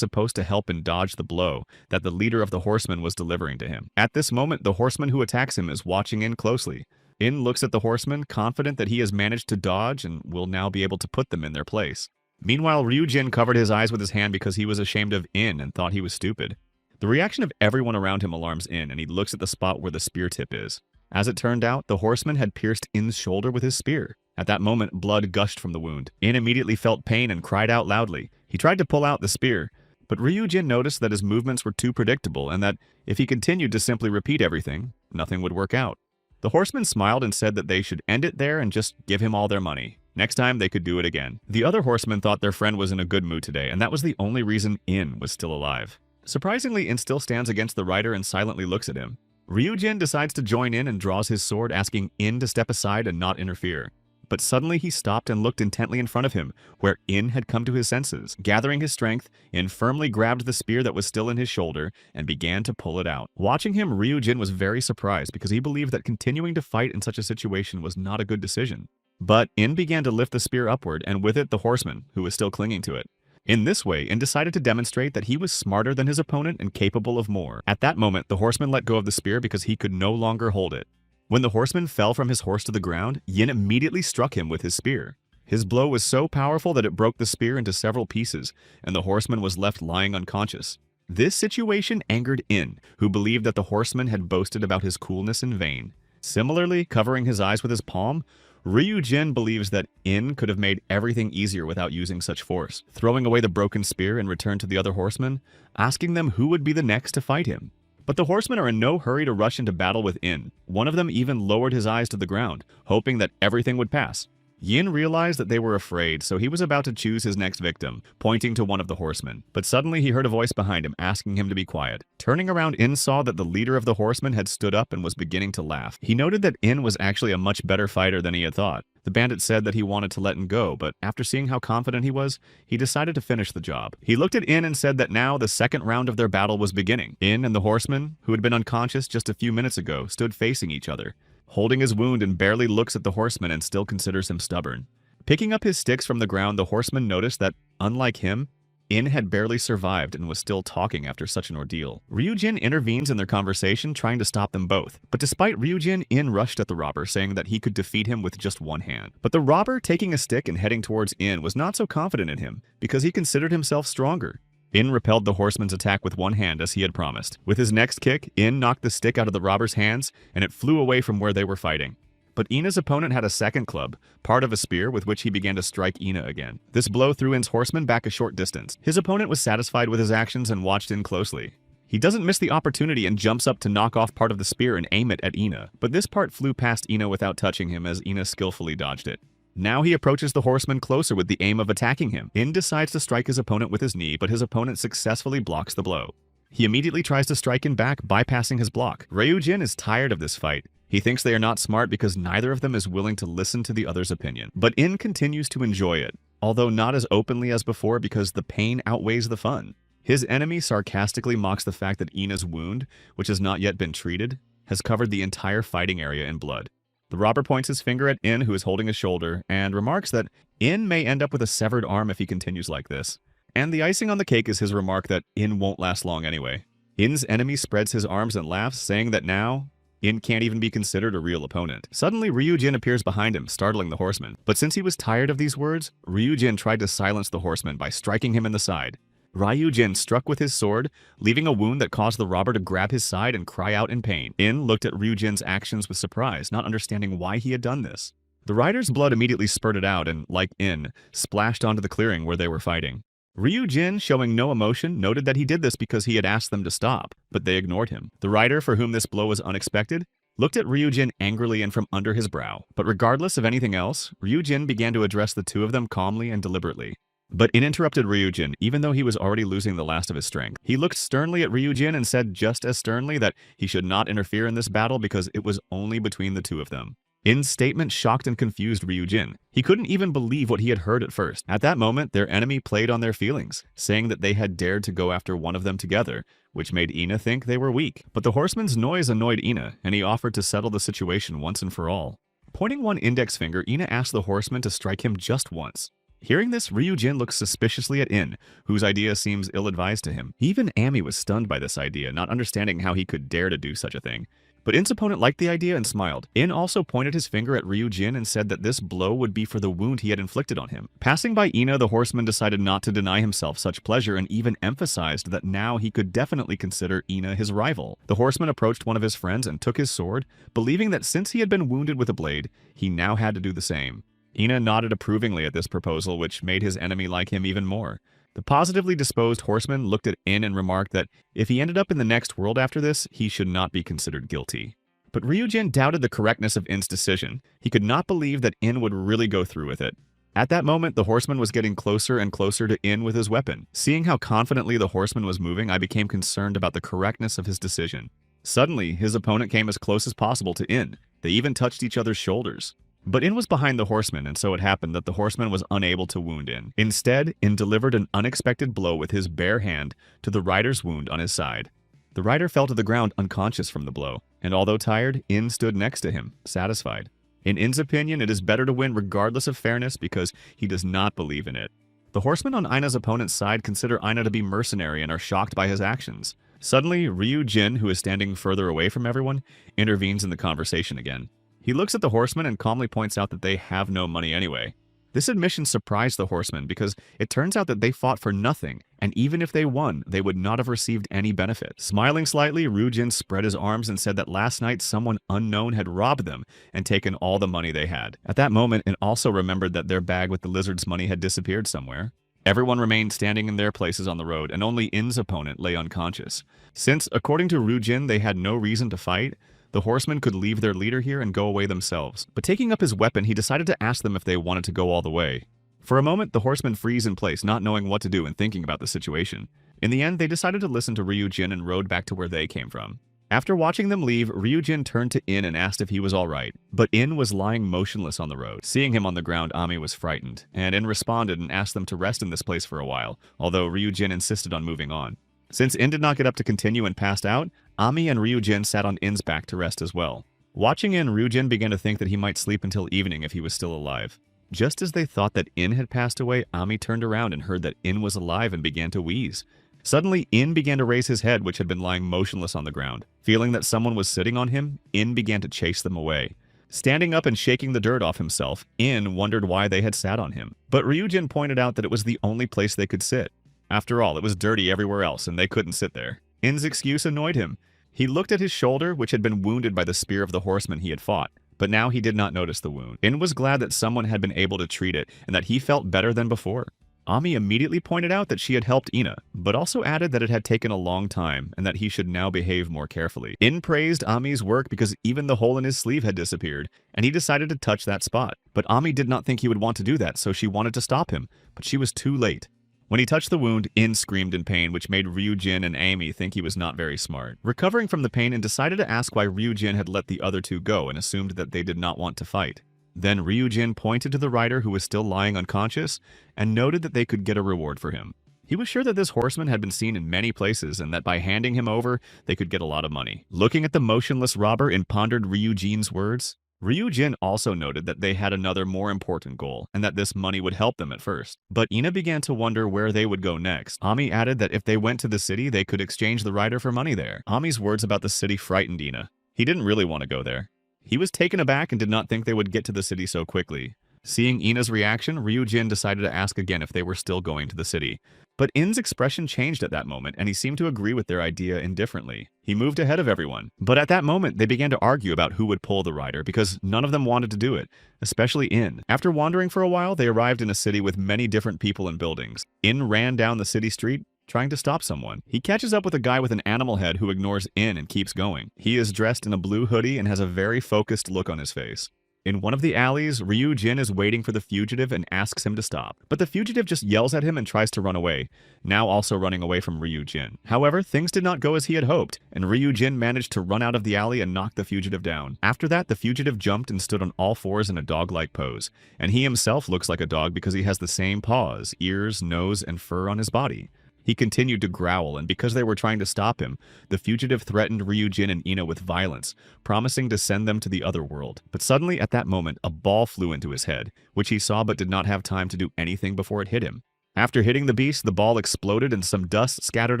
supposed to help In dodge the blow that the leader of the horsemen was delivering to him. At this moment, the horseman who attacks him is watching In closely. In looks at the horseman, confident that he has managed to dodge and will now be able to put them in their place. Meanwhile, Ryujin covered his eyes with his hand because he was ashamed of In and thought he was stupid. The reaction of everyone around him alarms In, and he looks at the spot where the spear tip is. As it turned out, the horseman had pierced In's shoulder with his spear. At that moment, blood gushed from the wound. In immediately felt pain and cried out loudly. He tried to pull out the spear, but Ryujin noticed that his movements were too predictable and that if he continued to simply repeat everything, nothing would work out. The horseman smiled and said that they should end it there and just give him all their money. Next time, they could do it again. The other horsemen thought their friend was in a good mood today, and that was the only reason In was still alive. Surprisingly, In still stands against the rider and silently looks at him. Ryujin decides to join in and draws his sword, asking In to step aside and not interfere. But suddenly he stopped and looked intently in front of him, where In had come to his senses. Gathering his strength, In firmly grabbed the spear that was still in his shoulder and began to pull it out. Watching him, Ryujin was very surprised because he believed that continuing to fight in such a situation was not a good decision. But In began to lift the spear upward, and with it the horseman, who was still clinging to it. In this way, In decided to demonstrate that he was smarter than his opponent and capable of more. At that moment, the horseman let go of the spear because he could no longer hold it. When the horseman fell from his horse to the ground, Yin immediately struck him with his spear. His blow was so powerful that it broke the spear into several pieces, and the horseman was left lying unconscious. This situation angered In, who believed that the horseman had boasted about his coolness in vain. Similarly, covering his eyes with his palm, Ryujin believes that In could have made everything easier without using such force, throwing away the broken spear in return to the other horsemen, asking them who would be the next to fight him. But the horsemen are in no hurry to rush into battle with In. One of them even lowered his eyes to the ground, hoping that everything would pass. Yin realized that they were afraid, so he was about to choose his next victim, pointing to one of the horsemen. But suddenly he heard a voice behind him asking him to be quiet. Turning around, In saw that the leader of the horsemen had stood up and was beginning to laugh. He noted that In was actually a much better fighter than he had thought. The bandit said that he wanted to let him go, but after seeing how confident he was, he decided to finish the job. He looked at In and said that now the second round of their battle was beginning. In and the horseman, who had been unconscious just a few minutes ago, stood facing each other. Holding his wound, and barely looks at the horseman and still considers him stubborn. Picking up his sticks from the ground, the horseman noticed that, unlike him, In had barely survived and was still talking after such an ordeal. Ryujin intervenes in their conversation, trying to stop them both. But despite Ryujin, In rushed at the robber, saying that he could defeat him with just one hand. But the robber, taking a stick and heading towards In, was not so confident in him, because he considered himself stronger. In repelled the horseman's attack with one hand as he had promised. With his next kick, In knocked the stick out of the robber's hands, and it flew away from where they were fighting. But Ina's opponent had a second club, part of a spear with which he began to strike Ina again. This blow threw In's horseman back a short distance. His opponent was satisfied with his actions and watched In closely. He doesn't miss the opportunity and jumps up to knock off part of the spear and aim it at Ina. But this part flew past Ina without touching him as Ina skillfully dodged it. Now he approaches the horseman closer with the aim of attacking him. In decides to strike his opponent with his knee, but his opponent successfully blocks the blow. He immediately tries to strike In back, bypassing his block. Ryujin is tired of this fight. He thinks they are not smart because neither of them is willing to listen to the other's opinion. But In continues to enjoy it, although not as openly as before because the pain outweighs the fun. His enemy sarcastically mocks the fact that Ina's wound, which has not yet been treated, has covered the entire fighting area in blood. The robber points his finger at In, who is holding his shoulder, and remarks that In may end up with a severed arm if he continues like this. And the icing on the cake is his remark that In won't last long anyway. In's enemy spreads his arms and laughs, saying that now, In can't even be considered a real opponent. Suddenly, Ryujin appears behind him, startling the horseman. But since he was tired of these words, Ryujin tried to silence the horseman by striking him in the side. Ryujin struck with his sword, leaving a wound that caused the robber to grab his side and cry out in pain. In looked at Ryujin's actions with surprise, not understanding why he had done this. The rider's blood immediately spurted out and, like In, splashed onto the clearing where they were fighting. Ryujin, showing no emotion, noted that he did this because he had asked them to stop, but they ignored him. The rider, for whom this blow was unexpected, looked at Ryujin angrily and from under his brow. But regardless of anything else, Ryujin began to address the two of them calmly and deliberately. But In interrupted Ryujin, even though he was already losing the last of his strength. He looked sternly at Ryujin and said just as sternly that he should not interfere in this battle because it was only between the two of them. In's statement shocked and confused Ryujin. He couldn't even believe what he had heard at first. At that moment, their enemy played on their feelings, saying that they had dared to go after one of them together, which made Ina think they were weak. But the horseman's noise annoyed Ina, and he offered to settle the situation once and for all. Pointing one index finger, Ina asked the horseman to strike him just once. Hearing this, Ryujin looks suspiciously at In, whose idea seems ill-advised to him. Even Ami was stunned by this idea, not understanding how he could dare to do such a thing. But In's opponent liked the idea and smiled. In also pointed his finger at Ryujin and said that this blow would be for the wound he had inflicted on him. Passing by Ina, the horseman decided not to deny himself such pleasure and even emphasized that now he could definitely consider Ina his rival. The horseman approached one of his friends and took his sword, believing that since he had been wounded with a blade, he now had to do the same. Ina nodded approvingly at this proposal, which made his enemy like him even more. The positively disposed horseman looked at In and remarked that if he ended up in the next world after this, he should not be considered guilty. But Ryujin doubted the correctness of In's decision. He could not believe that In would really go through with it. At that moment, the horseman was getting closer and closer to In with his weapon. Seeing how confidently the horseman was moving, I became concerned about the correctness of his decision. Suddenly, his opponent came as close as possible to In. They even touched each other's shoulders. But In was behind the horseman, and so it happened that the horseman was unable to wound In. Instead, In delivered an unexpected blow with his bare hand to the rider's wound on his side. The rider fell to the ground unconscious from the blow, and although tired, In stood next to him, satisfied. In In's opinion, it is better to win regardless of fairness because he does not believe in it. The horsemen on Ina's opponent's side consider Ina to be mercenary and are shocked by his actions. Suddenly, Ryujin, who is standing further away from everyone, intervenes in the conversation again. He looks at the horseman and calmly points out that they have no money anyway. This admission surprised the horsemen because it turns out that they fought for nothing, and even if they won, they would not have received any benefit. Smiling slightly, Ryujin spread his arms and said that last night someone unknown had robbed them and taken all the money they had. At that moment, it also remembered that their bag with the lizard's money had disappeared somewhere. Everyone remained standing in their places on the road, and only In's opponent lay unconscious. Since, according to Ryujin, they had no reason to fight, the horsemen could leave their leader here and go away themselves. But taking up his weapon, he decided to ask them if they wanted to go all the way. For a moment, the horsemen freeze in place, not knowing what to do and thinking about the situation. In the end, they decided to listen to Ryujin and rode back to where they came from. After watching them leave, Ryujin turned to In and asked if he was alright, but In was lying motionless on the road. Seeing him on the ground, Ami was frightened, and In responded and asked them to rest in this place for a while, although Ryujin insisted on moving on. Since In did not get up to continue and passed out, Ami and Ryujin sat on In's back to rest as well. Watching In, Ryujin began to think that he might sleep until evening if he was still alive. Just as they thought that In had passed away, Ami turned around and heard that In was alive and began to wheeze. Suddenly, In began to raise his head, which had been lying motionless on the ground. Feeling that someone was sitting on him, In began to chase them away. Standing up and shaking the dirt off himself, In wondered why they had sat on him. But Ryujin pointed out that it was the only place they could sit. After all, it was dirty everywhere else, and they couldn't sit there. In's excuse annoyed him. He looked at his shoulder, which had been wounded by the spear of the horseman he had fought, but now he did not notice the wound. In was glad that someone had been able to treat it, and that he felt better than before. Ami immediately pointed out that she had helped Ina, but also added that it had taken a long time, and that he should now behave more carefully. In praised Ami's work because even the hole in his sleeve had disappeared, and he decided to touch that spot. But Ami did not think he would want to do that, so she wanted to stop him, but she was too late. When he touched the wound, In screamed in pain, which made Ryujin and Ami think he was not very smart. Recovering from the pain, In decided to ask why Ryujin had let the other two go and assumed that they did not want to fight. Then Ryujin pointed to the rider who was still lying unconscious and noted that they could get a reward for him. He was sure that this horseman had been seen in many places and that by handing him over, they could get a lot of money. Looking at the motionless robber, In pondered Ryujin's words. Ryujin also noted that they had another more important goal, and that this money would help them at first. But Ina began to wonder where they would go next. Ami added that if they went to the city, they could exchange the rider for money there. Ami's words about the city frightened Ina. He didn't really want to go there. He was taken aback and did not think they would get to the city so quickly. Seeing Ina's reaction, Ryujin decided to ask again if they were still going to the city. But In's expression changed at that moment, and he seemed to agree with their idea indifferently. He moved ahead of everyone. But at that moment, they began to argue about who would pull the rider, because none of them wanted to do it, especially In. After wandering for a while, they arrived in a city with many different people and buildings. In ran down the city street, trying to stop someone. He catches up with a guy with an animal head who ignores In and keeps going. He is dressed in a blue hoodie and has a very focused look on his face. In one of the alleys, Ryu Jin is waiting for the fugitive and asks him to stop. But the fugitive just yells at him and tries to run away, now also running away from Ryu Jin. However, things did not go as he had hoped, and Ryu Jin managed to run out of the alley and knock the fugitive down. After that, the fugitive jumped and stood on all fours in a dog-like pose, and he himself looks like a dog because he has the same paws, ears, nose, and fur on his body. He continued to growl, and because they were trying to stop him, the fugitive threatened Ryujin and Ina with violence, promising to send them to the other world. But suddenly, at that moment, a ball flew into his head, which he saw but did not have time to do anything before it hit him. After hitting the beast, the ball exploded and some dust scattered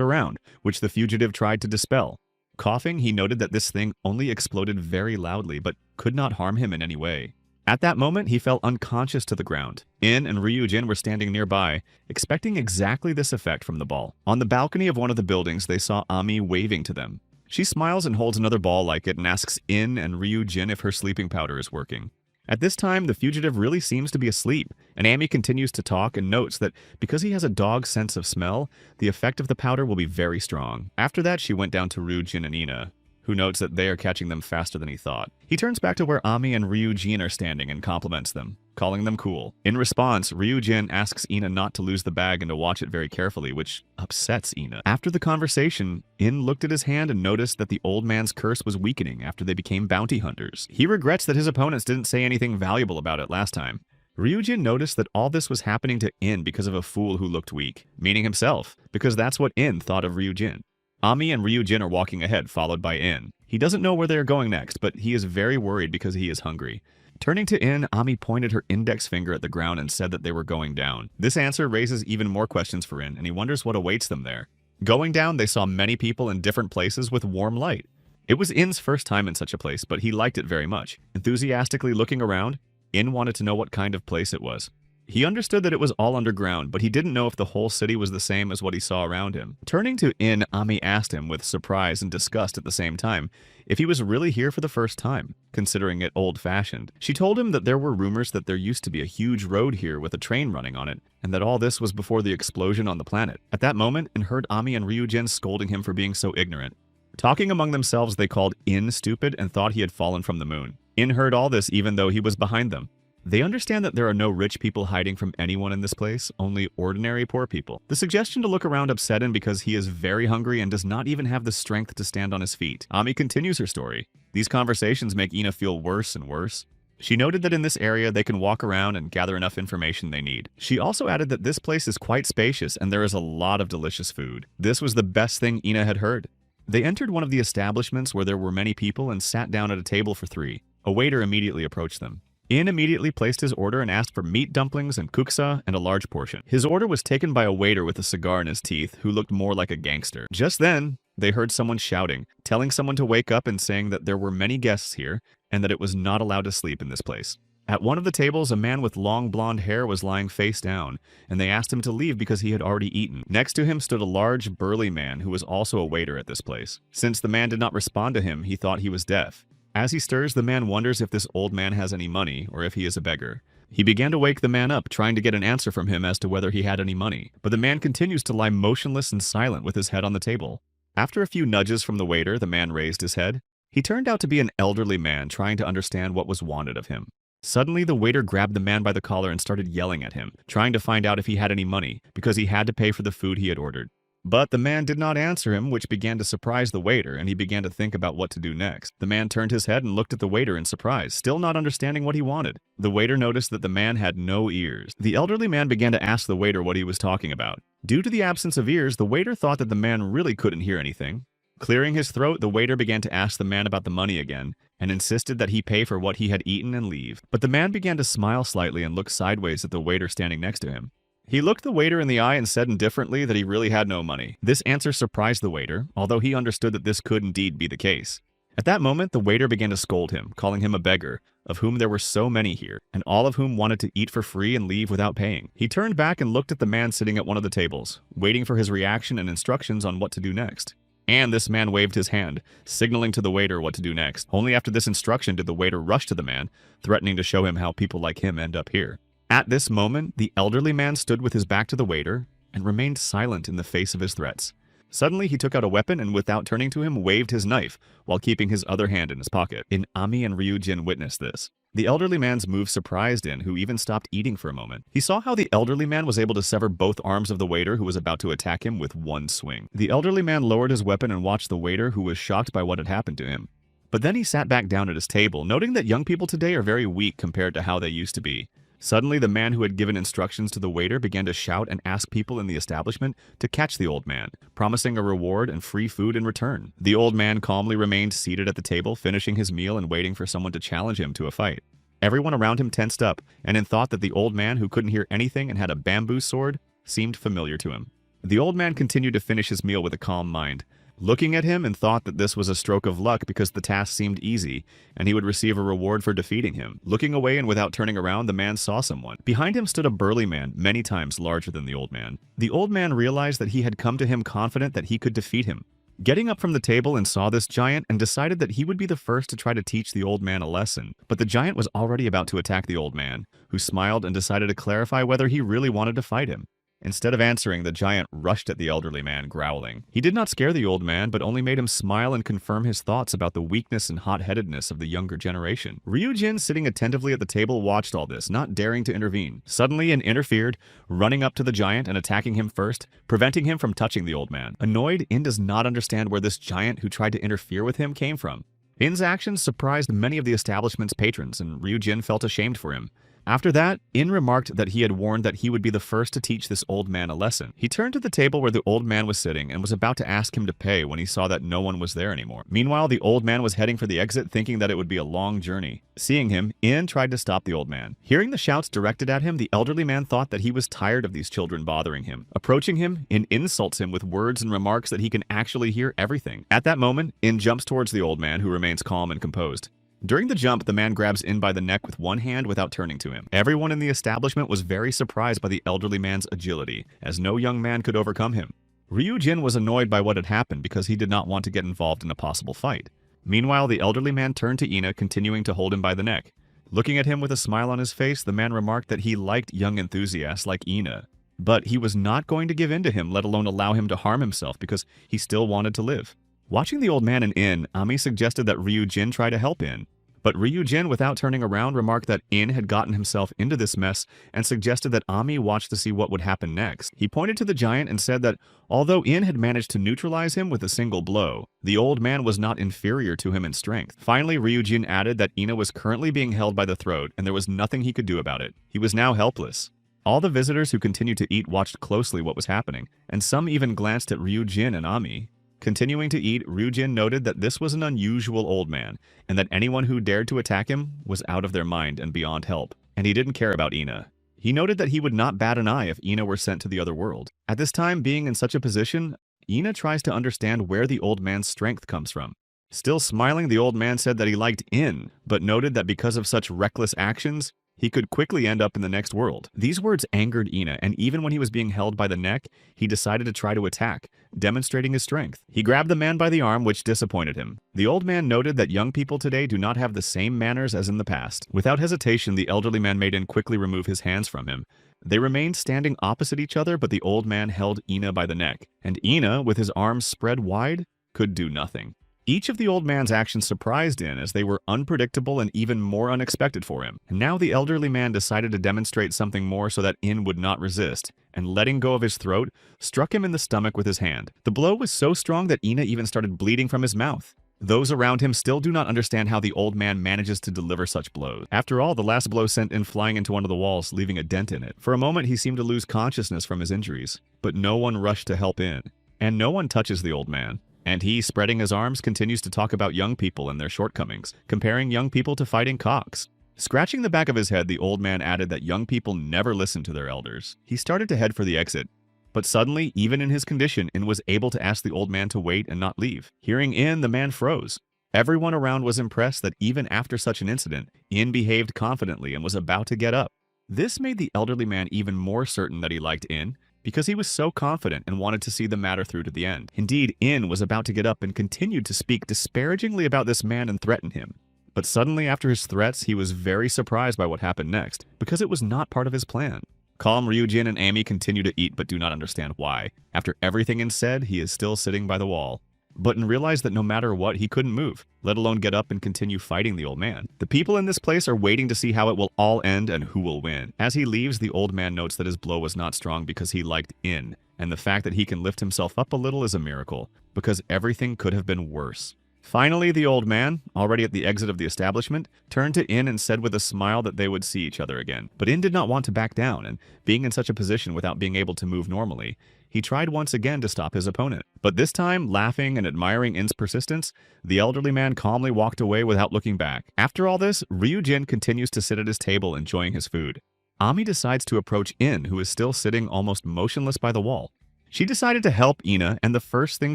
around, which the fugitive tried to dispel. Coughing, he noted that this thing only exploded very loudly, but could not harm him in any way. At that moment, he fell unconscious to the ground. In and Ryujin were standing nearby, expecting exactly this effect from the ball. On the balcony of one of the buildings, they saw Ami waving to them. She smiles and holds another ball like it and asks In and Ryujin if her sleeping powder is working. At this time, the fugitive really seems to be asleep, and Ami continues to talk and notes that because he has a dog's sense of smell, the effect of the powder will be very strong. After that, she went down to Ryujin and Ina, who notes that they are catching them faster than he thought. He turns back to where Ami and Ryujin are standing and compliments them, calling them cool. In response, Ryujin asks Ina not to lose the bag and to watch it very carefully, which upsets Ina. After the conversation, In looked at his hand and noticed that the old man's curse was weakening after they became bounty hunters. He regrets that his opponents didn't say anything valuable about it last time. Ryujin noticed that all this was happening to In because of a fool who looked weak, meaning himself, because that's what In thought of Ryujin. Ami and Ryujin are walking ahead, followed by In. He doesn't know where they are going next, but he is very worried because he is hungry. Turning to In, Ami pointed her index finger at the ground and said that they were going down. This answer raises even more questions for In, and he wonders what awaits them there. Going down, they saw many people in different places with warm light. It was In's first time in such a place, but he liked it very much. Enthusiastically looking around, In wanted to know what kind of place it was. He understood that it was all underground, but he didn't know if the whole city was the same as what he saw around him. Turning to In, Ami asked him, with surprise and disgust at the same time, if he was really here for the first time, considering it old-fashioned. She told him that there were rumors that there used to be a huge road here with a train running on it, and that all this was before the explosion on the planet. At that moment, In heard Ami and Ryujin scolding him for being so ignorant. Talking among themselves, they called In stupid and thought he had fallen from the moon. In heard all this even though he was behind them. They understand that there are no rich people hiding from anyone in this place, only ordinary poor people. The suggestion to look around upset him because he is very hungry and does not even have the strength to stand on his feet. Ami continues her story. These conversations make Ina feel worse and worse. She noted that in this area they can walk around and gather enough information they need. She also added that this place is quite spacious and there is a lot of delicious food. This was the best thing Ina had heard. They entered one of the establishments where there were many people and sat down at a table for three. A waiter immediately approached them. In immediately placed his order and asked for meat dumplings and kuksa and a large portion. His order was taken by a waiter with a cigar in his teeth who looked more like a gangster. Just then, they heard someone shouting, telling someone to wake up and saying that there were many guests here and that it was not allowed to sleep in this place. At one of the tables, a man with long blonde hair was lying face down, and they asked him to leave because he had already eaten. Next to him stood a large, burly man who was also a waiter at this place. Since the man did not respond to him, he thought he was deaf. As he stirs, the man wonders if this old man has any money or if he is a beggar. He began to wake the man up, trying to get an answer from him as to whether he had any money. But the man continues to lie motionless and silent with his head on the table. After a few nudges from the waiter, the man raised his head. He turned out to be an elderly man trying to understand what was wanted of him. Suddenly, the waiter grabbed the man by the collar and started yelling at him, trying to find out if he had any money, because he had to pay for the food he had ordered. But the man did not answer him, which began to surprise the waiter, and he began to think about what to do next. The man turned his head and looked at the waiter in surprise, still not understanding what he wanted. The waiter noticed that the man had no ears. The elderly man began to ask the waiter what he was talking about. Due to the absence of ears, the waiter thought that the man really couldn't hear anything. Clearing his throat, the waiter began to ask the man about the money again, and insisted that he pay for what he had eaten and leave. But the man began to smile slightly and look sideways at the waiter standing next to him. He looked the waiter in the eye and said indifferently that he really had no money. This answer surprised the waiter, although he understood that this could indeed be the case. At that moment, the waiter began to scold him, calling him a beggar, of whom there were so many here, and all of whom wanted to eat for free and leave without paying. He turned back and looked at the man sitting at one of the tables, waiting for his reaction and instructions on what to do next. And this man waved his hand, signaling to the waiter what to do next. Only after this instruction did the waiter rush to the man, threatening to show him how people like him end up here. At this moment, the elderly man stood with his back to the waiter and remained silent in the face of his threats. Suddenly, he took out a weapon and without turning to him, waved his knife, while keeping his other hand in his pocket. Ami and Ryujin witnessed this. The elderly man's move surprised In, who even stopped eating for a moment. He saw how the elderly man was able to sever both arms of the waiter who was about to attack him with one swing. The elderly man lowered his weapon and watched the waiter, who was shocked by what had happened to him. But then he sat back down at his table, noting that young people today are very weak compared to how they used to be. Suddenly, the man who had given instructions to the waiter began to shout and ask people in the establishment to catch the old man, promising a reward and free food in return. The old man calmly remained seated at the table, finishing his meal and waiting for someone to challenge him to a fight. Everyone around him tensed up, and in thought that the old man, who couldn't hear anything and had a bamboo sword, seemed familiar to him. The old man continued to finish his meal with a calm mind, looking at him and thought that this was a stroke of luck because the task seemed easy, and he would receive a reward for defeating him. Looking away and without turning around, the man saw someone. Behind him stood a burly man, many times larger than the old man. The old man realized that he had come to him confident that he could defeat him. Getting up from the table and saw this giant and decided that he would be the first to try to teach the old man a lesson. But the giant was already about to attack the old man, who smiled and decided to clarify whether he really wanted to fight him. Instead of answering, the giant rushed at the elderly man, growling. He did not scare the old man, but only made him smile and confirm his thoughts about the weakness and hot-headedness of the younger generation. Ryujin, sitting attentively at the table, watched all this, not daring to intervene. Suddenly, In interfered, running up to the giant and attacking him first, preventing him from touching the old man. Annoyed, In does not understand where this giant who tried to interfere with him came from. In's actions surprised many of the establishment's patrons, and Ryujin felt ashamed for him. After that, In remarked that he had warned that he would be the first to teach this old man a lesson. He turned to the table where the old man was sitting and was about to ask him to pay when he saw that no one was there anymore. Meanwhile, the old man was heading for the exit, thinking that it would be a long journey. Seeing him, In tried to stop the old man. Hearing the shouts directed at him, the elderly man thought that he was tired of these children bothering him. Approaching him, In insults him with words and remarks that he can actually hear everything. At that moment, In jumps towards the old man, who remains calm and composed. During the jump, the man grabs In by the neck with one hand without turning to him. Everyone in the establishment was very surprised by the elderly man's agility, as no young man could overcome him. Ryujin was annoyed by what had happened because he did not want to get involved in a possible fight. Meanwhile, the elderly man turned to Ina, continuing to hold him by the neck. Looking at him with a smile on his face, the man remarked that he liked young enthusiasts like Ina, but he was not going to give in to him, let alone allow him to harm himself, because he still wanted to live. Watching the old man and In, Ami suggested that Ryujin try to help In. But Ryujin, without turning around, remarked that In had gotten himself into this mess and suggested that Ami watch to see what would happen next. He pointed to the giant and said that although In had managed to neutralize him with a single blow, the old man was not inferior to him in strength. Finally, Ryujin added that Ina was currently being held by the throat and there was nothing he could do about it. He was now helpless. All the visitors who continued to eat watched closely what was happening, and some even glanced at Ryujin and Ami. Continuing to eat, Ryujin noted that this was an unusual old man, and that anyone who dared to attack him was out of their mind and beyond help. And he didn't care about Ina. He noted that he would not bat an eye if Ina were sent to the other world. At this time, being in such a position, Ina tries to understand where the old man's strength comes from. Still smiling, the old man said that he liked In, but noted that because of such reckless actions, he could quickly end up in the next world. These words angered Ina, and even when he was being held by the neck, he decided to try to attack, demonstrating his strength. He grabbed the man by the arm, which disappointed him. The old man noted that young people today do not have the same manners as in the past. Without hesitation, the elderly man made In quickly remove his hands from him. They remained standing opposite each other, but the old man held Ina by the neck, and Ina, with his arms spread wide, could do nothing. Each of the old man's actions surprised In, as they were unpredictable and even more unexpected for him. And now the elderly man decided to demonstrate something more so that In would not resist, and letting go of his throat, struck him in the stomach with his hand. The blow was so strong that Ina even started bleeding from his mouth. Those around him still do not understand how the old man manages to deliver such blows. After all, the last blow sent In flying into one of the walls, leaving a dent in it. For a moment, he seemed to lose consciousness from his injuries, but no one rushed to help In, and no one touches the old man. And he, spreading his arms, continues to talk about young people and their shortcomings, comparing young people to fighting cocks. Scratching the back of his head, the old man added that young people never listen to their elders. He started to head for the exit, but suddenly, even in his condition, In was able to ask the old man to wait and not leave. Hearing In, the man froze. Everyone around was impressed that even after such an incident, In behaved confidently and was about to get up. This made the elderly man even more certain that he liked In, because he was so confident and wanted to see the matter through to the end. Indeed, In was about to get up and continued to speak disparagingly about this man and threaten him. But suddenly, after his threats, he was very surprised by what happened next, because it was not part of his plan. Calm Ryujin and Ami continue to eat but do not understand why. After everything is said, he is still sitting by the wall. Button realized that no matter what, he couldn't move, let alone get up and continue fighting the old man. The people in this place are waiting to see how it will all end and who will win. As he leaves, the old man notes that his blow was not strong because he liked In, and the fact that he can lift himself up a little is a miracle, because everything could have been worse. Finally, the old man, already at the exit of the establishment, turned to In and said with a smile that they would see each other again. But In did not want to back down, and being in such a position without being able to move normally, he tried once again to stop his opponent. But this time, laughing and admiring In's persistence, the elderly man calmly walked away without looking back. After all this, Ryujin continues to sit at his table enjoying his food. Ami decides to approach In, who is still sitting almost motionless by the wall. She decided to help Ina, and the first thing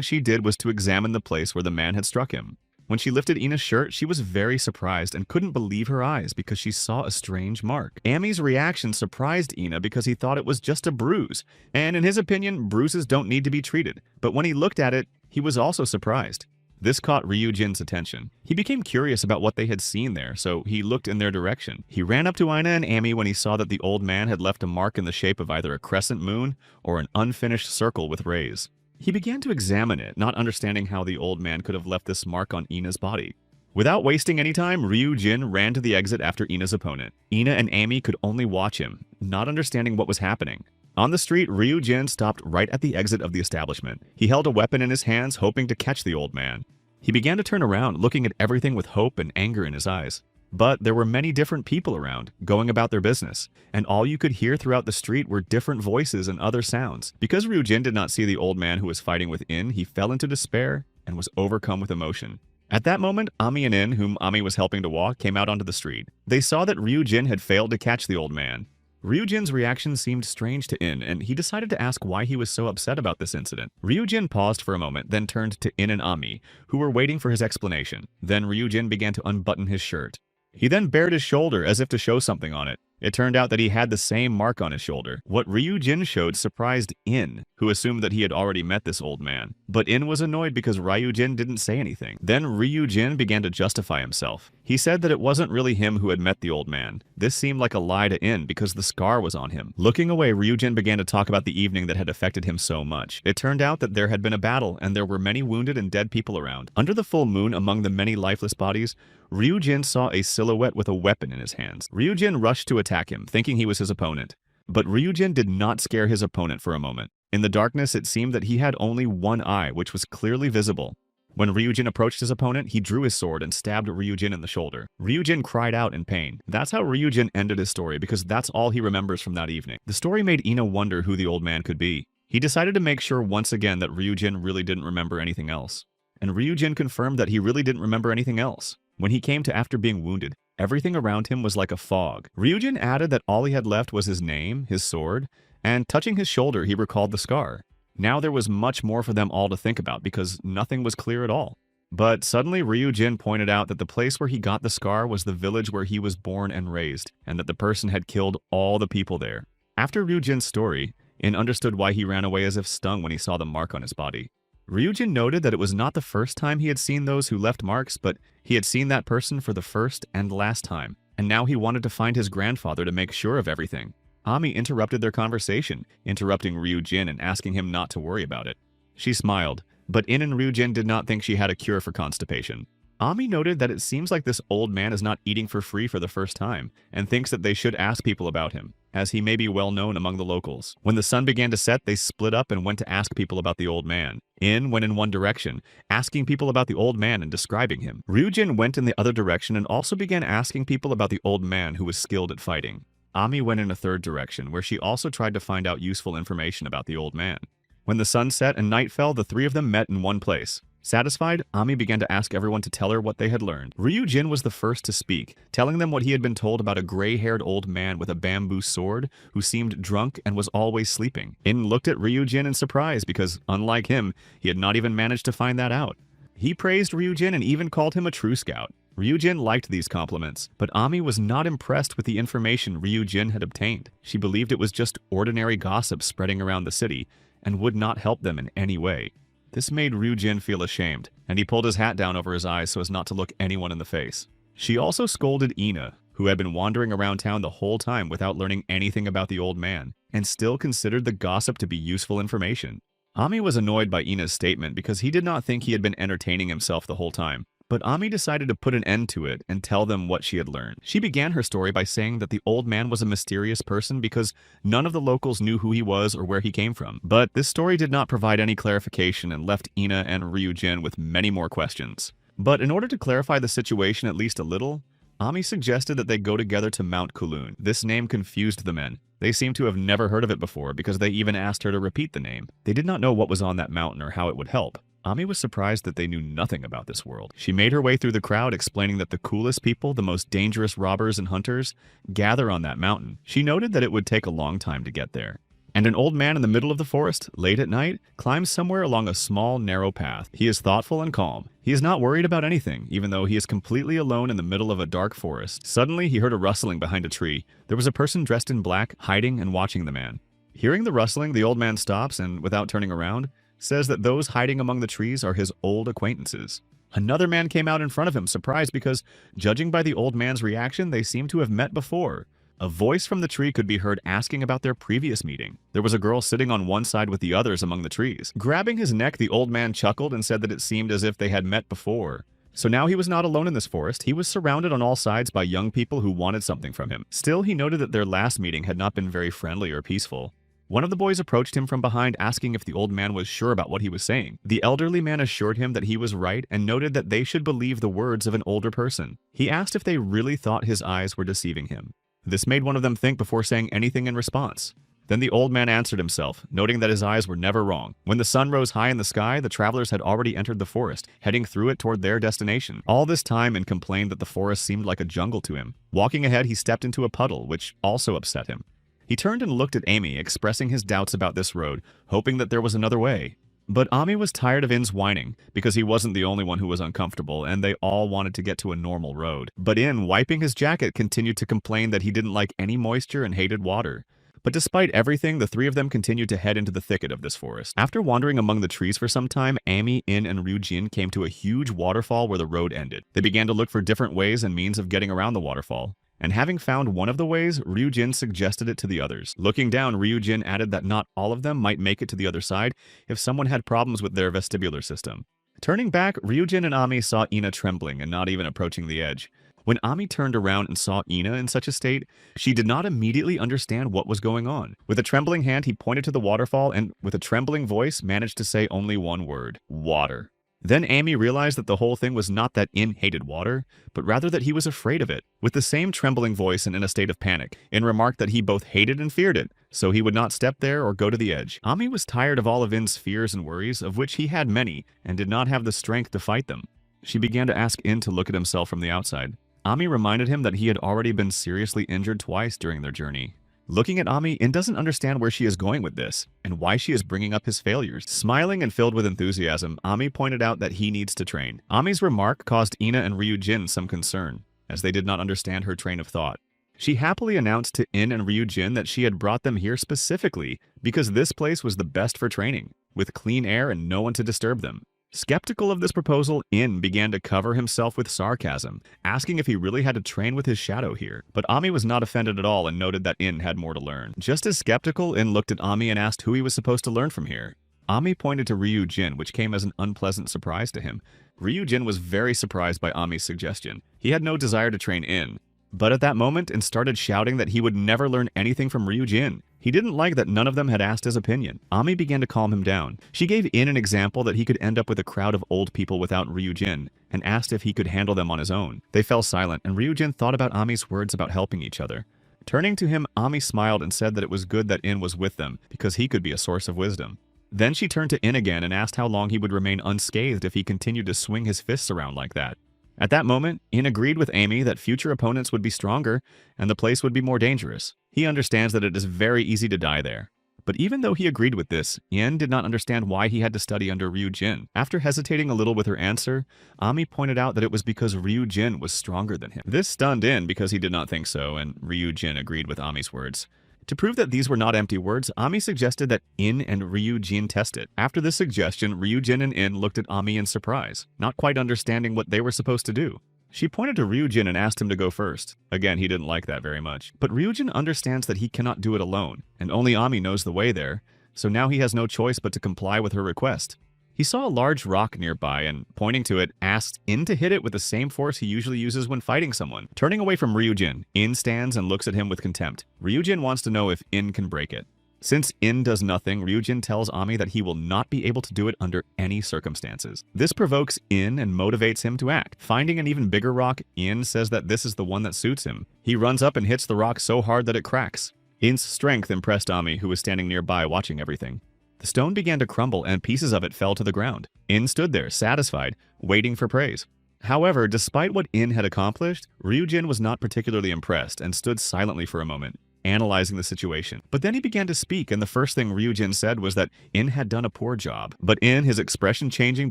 she did was to examine the place where the man had struck him. When she lifted Ina's shirt, she was very surprised and couldn't believe her eyes because she saw a strange mark. Ami's reaction surprised Ina because he thought it was just a bruise, and in his opinion, bruises don't need to be treated. But when he looked at it, he was also surprised. This caught Ryujin's attention. He became curious about what they had seen there, so he looked in their direction. He ran up to Ina and Ami when he saw that the old man had left a mark in the shape of either a crescent moon or an unfinished circle with rays. He began to examine it, not understanding how the old man could have left this mark on Ina's body. Without wasting any time, Ryujin ran to the exit after Ina's opponent. Ina and Ami could only watch him, not understanding what was happening. On the street, Ryujin stopped right at the exit of the establishment. He held a weapon in his hands, hoping to catch the old man. He began to turn around, looking at everything with hope and anger in his eyes. But there were many different people around, going about their business, and all you could hear throughout the street were different voices and other sounds. Because Ryujin did not see the old man who was fighting with In, he fell into despair and was overcome with emotion. At that moment, Ami and In, whom Ami was helping to walk, came out onto the street. They saw that Ryujin had failed to catch the old man. Ryujin's reaction seemed strange to In, and he decided to ask why he was so upset about this incident. Ryujin paused for a moment, then turned to In and Ami, who were waiting for his explanation. Then Ryujin began to unbutton his shirt. He then bared his shoulder as if to show something on it. It turned out that he had the same mark on his shoulder. What Ryujin showed surprised In, who assumed that he had already met this old man. But In was annoyed because Ryujin didn't say anything. Then Ryujin began to justify himself. He said that it wasn't really him who had met the old man. This seemed like a lie to In because the scar was on him. Looking away, Ryujin began to talk about the evening that had affected him so much. It turned out that there had been a battle, and there were many wounded and dead people around. Under the full moon, among the many lifeless bodies, Ryujin saw a silhouette with a weapon in his hands. Ryujin rushed to attack him, thinking he was his opponent. But Ryujin did not scare his opponent for a moment. In the darkness, it seemed that he had only one eye, which was clearly visible. When Ryujin approached his opponent, he drew his sword and stabbed Ryujin in the shoulder. Ryujin cried out in pain. That's how Ryujin ended his story, because that's all he remembers from that evening. The story made Ina wonder who the old man could be. He decided to make sure once again that Ryujin really didn't remember anything else. And Ryujin confirmed that he really didn't remember anything else. When he came to after being wounded, everything around him was like a fog. Ryujin added that all he had left was his name, his sword, and touching his shoulder, he recalled the scar. Now there was much more for them all to think about because nothing was clear at all. But suddenly Ryujin pointed out that the place where he got the scar was the village where he was born and raised, and that the person had killed all the people there. After Ryujin's story, In understood why he ran away as if stung when he saw the mark on his body. Ryujin noted that it was not the first time he had seen those who left marks, but he had seen that person for the first and last time, and now he wanted to find his grandfather to make sure of everything. Ami interrupted their conversation, interrupting Ryujin and asking him not to worry about it. She smiled, but In and Ryujin did not think she had a cure for constipation. Ami noted that it seems like this old man is not eating for free for the first time, and thinks that they should ask people about him, as he may be well known among the locals. When the sun began to set, they split up and went to ask people about the old man. In went in one direction, asking people about the old man and describing him. Ryujin went in the other direction and also began asking people about the old man who was skilled at fighting. Ami went in a third direction, where she also tried to find out useful information about the old man. When the sun set and night fell, the three of them met in one place. Satisfied, Ami began to ask everyone to tell her what they had learned. Ryujin was the first to speak, telling them what he had been told about a gray-haired old man with a bamboo sword who seemed drunk and was always sleeping. In looked at Ryujin in surprise because, unlike him, he had not even managed to find that out. He praised Ryujin and even called him a true scout. Ryujin liked these compliments, but Ami was not impressed with the information Ryujin had obtained. She believed it was just ordinary gossip spreading around the city and would not help them in any way. This made Ryujin feel ashamed, and he pulled his hat down over his eyes so as not to look anyone in the face. She also scolded Ina, who had been wandering around town the whole time without learning anything about the old man, and still considered the gossip to be useful information. Ami was annoyed by Ina's statement because he did not think he had been entertaining himself the whole time. But Ami decided to put an end to it and tell them what she had learned. She began her story by saying that the old man was a mysterious person because none of the locals knew who he was or where he came from. But this story did not provide any clarification and left Ina and Ryujin with many more questions. But in order to clarify the situation at least a little, Ami suggested that they go together to Mount Kulun. This name confused the men. They seemed to have never heard of it before because they even asked her to repeat the name. They did not know what was on that mountain or how it would help. Ami was surprised that they knew nothing about this world. She made her way through the crowd explaining that the coolest people, the most dangerous robbers and hunters, gather on that mountain. She noted that it would take a long time to get there. And an old man in the middle of the forest, late at night, climbs somewhere along a small, narrow path. He is thoughtful and calm. He is not worried about anything, even though he is completely alone in the middle of a dark forest. Suddenly, he heard a rustling behind a tree. There was a person dressed in black, hiding and watching the man. Hearing the rustling, the old man stops and, without turning around, says that those hiding among the trees are his old acquaintances. Another man came out in front of him, surprised because, judging by the old man's reaction, they seemed to have met before. A voice from the tree could be heard asking about their previous meeting. There was a girl sitting on one side with the others among the trees. Grabbing his neck, the old man chuckled and said that it seemed as if they had met before. So now he was not alone in this forest. He was surrounded on all sides by young people who wanted something from him. Still, he noted that their last meeting had not been very friendly or peaceful. One of the boys approached him from behind, asking if the old man was sure about what he was saying. The elderly man assured him that he was right and noted that they should believe the words of an older person. He asked if they really thought his eyes were deceiving him. This made one of them think before saying anything in response. Then the old man answered himself, noting that his eyes were never wrong. When the sun rose high in the sky, the travelers had already entered the forest, heading through it toward their destination. All this time, and complained that the forest seemed like a jungle to him. Walking ahead, he stepped into a puddle, which also upset him. He turned and looked at Amy, expressing his doubts about this road, hoping that there was another way. But Ami was tired of In's whining, because he wasn't the only one who was uncomfortable, and they all wanted to get to a normal road. But In, wiping his jacket, continued to complain that he didn't like any moisture and hated water. But despite everything, the three of them continued to head into the thicket of this forest. After wandering among the trees for some time, Amy, In, and Ryujin came to a huge waterfall where the road ended. They began to look for different ways and means of getting around the waterfall. And having found one of the ways, Ryujin suggested it to the others. Looking down, Ryujin added that not all of them might make it to the other side if someone had problems with their vestibular system. Turning back, Ryujin and Ami saw Ina trembling and not even approaching the edge. When Ami turned around and saw Ina in such a state, she did not immediately understand what was going on. With a trembling hand, he pointed to the waterfall and, with a trembling voice, managed to say only one word: water. Then Amy realized that the whole thing was not that In hated water, but rather that he was afraid of it. With the same trembling voice and in a state of panic, In remarked that he both hated and feared it, so he would not step there or go to the edge. Ami was tired of all of In's fears and worries, of which he had many, and did not have the strength to fight them. She began to ask In to look at himself from the outside. Ami reminded him that he had already been seriously injured twice during their journey. Looking at Ami, In doesn't understand where she is going with this, and why she is bringing up his failures. Smiling and filled with enthusiasm, Ami pointed out that he needs to train. Ami's remark caused Ina and Ryujin some concern, as they did not understand her train of thought. She happily announced to In and Ryujin that she had brought them here specifically because this place was the best for training, with clean air and no one to disturb them. Skeptical of this proposal, In began to cover himself with sarcasm, asking if he really had to train with his shadow here. But Ami was not offended at all and noted that In had more to learn. Just as skeptical, In looked at Ami and asked who he was supposed to learn from here. Ami pointed to Ryujin, which came as an unpleasant surprise to him. Ryujin was very surprised by Ami's suggestion. He had no desire to train In. But at that moment, In started shouting that he would never learn anything from Ryujin. He didn't like that none of them had asked his opinion. Ami began to calm him down. She gave In an example that he could end up with a crowd of old people without Ryujin, and asked if he could handle them on his own. They fell silent, and Ryujin thought about Ami's words about helping each other. Turning to him, Ami smiled and said that it was good that In was with them, because he could be a source of wisdom. Then she turned to In again and asked how long he would remain unscathed if he continued to swing his fists around like that. At that moment, In agreed with Amy that future opponents would be stronger and the place would be more dangerous. He understands that it is very easy to die there. But even though he agreed with this, In did not understand why he had to study under Ryujin. After hesitating a little with her answer, Ami pointed out that it was because Ryujin was stronger than him. This stunned In because he did not think so, and Ryujin agreed with Ami's words. To prove that these were not empty words, Ami suggested that In and Ryujin test it. After this suggestion, Ryujin and In looked at Ami in surprise, not quite understanding what they were supposed to do. She pointed to Ryujin and asked him to go first. Again, he didn't like that very much. But Ryujin understands that he cannot do it alone, and only Ami knows the way there, so now he has no choice but to comply with her request. He saw a large rock nearby and, pointing to it, asked In to hit it with the same force he usually uses when fighting someone. Turning away from Ryujin, In stands and looks at him with contempt. Ryujin wants to know if In can break it. Since In does nothing, Ryujin tells Ami that he will not be able to do it under any circumstances. This provokes In and motivates him to act. Finding an even bigger rock, In says that this is the one that suits him. He runs up and hits the rock so hard that it cracks. In's strength impressed Ami, who was standing nearby watching everything. The stone began to crumble and pieces of it fell to the ground. In stood there, satisfied, waiting for praise. However, despite what In had accomplished, Ryujin was not particularly impressed and stood silently for a moment, analyzing the situation. But then he began to speak, and the first thing Ryujin said was that In had done a poor job. But In, his expression changing,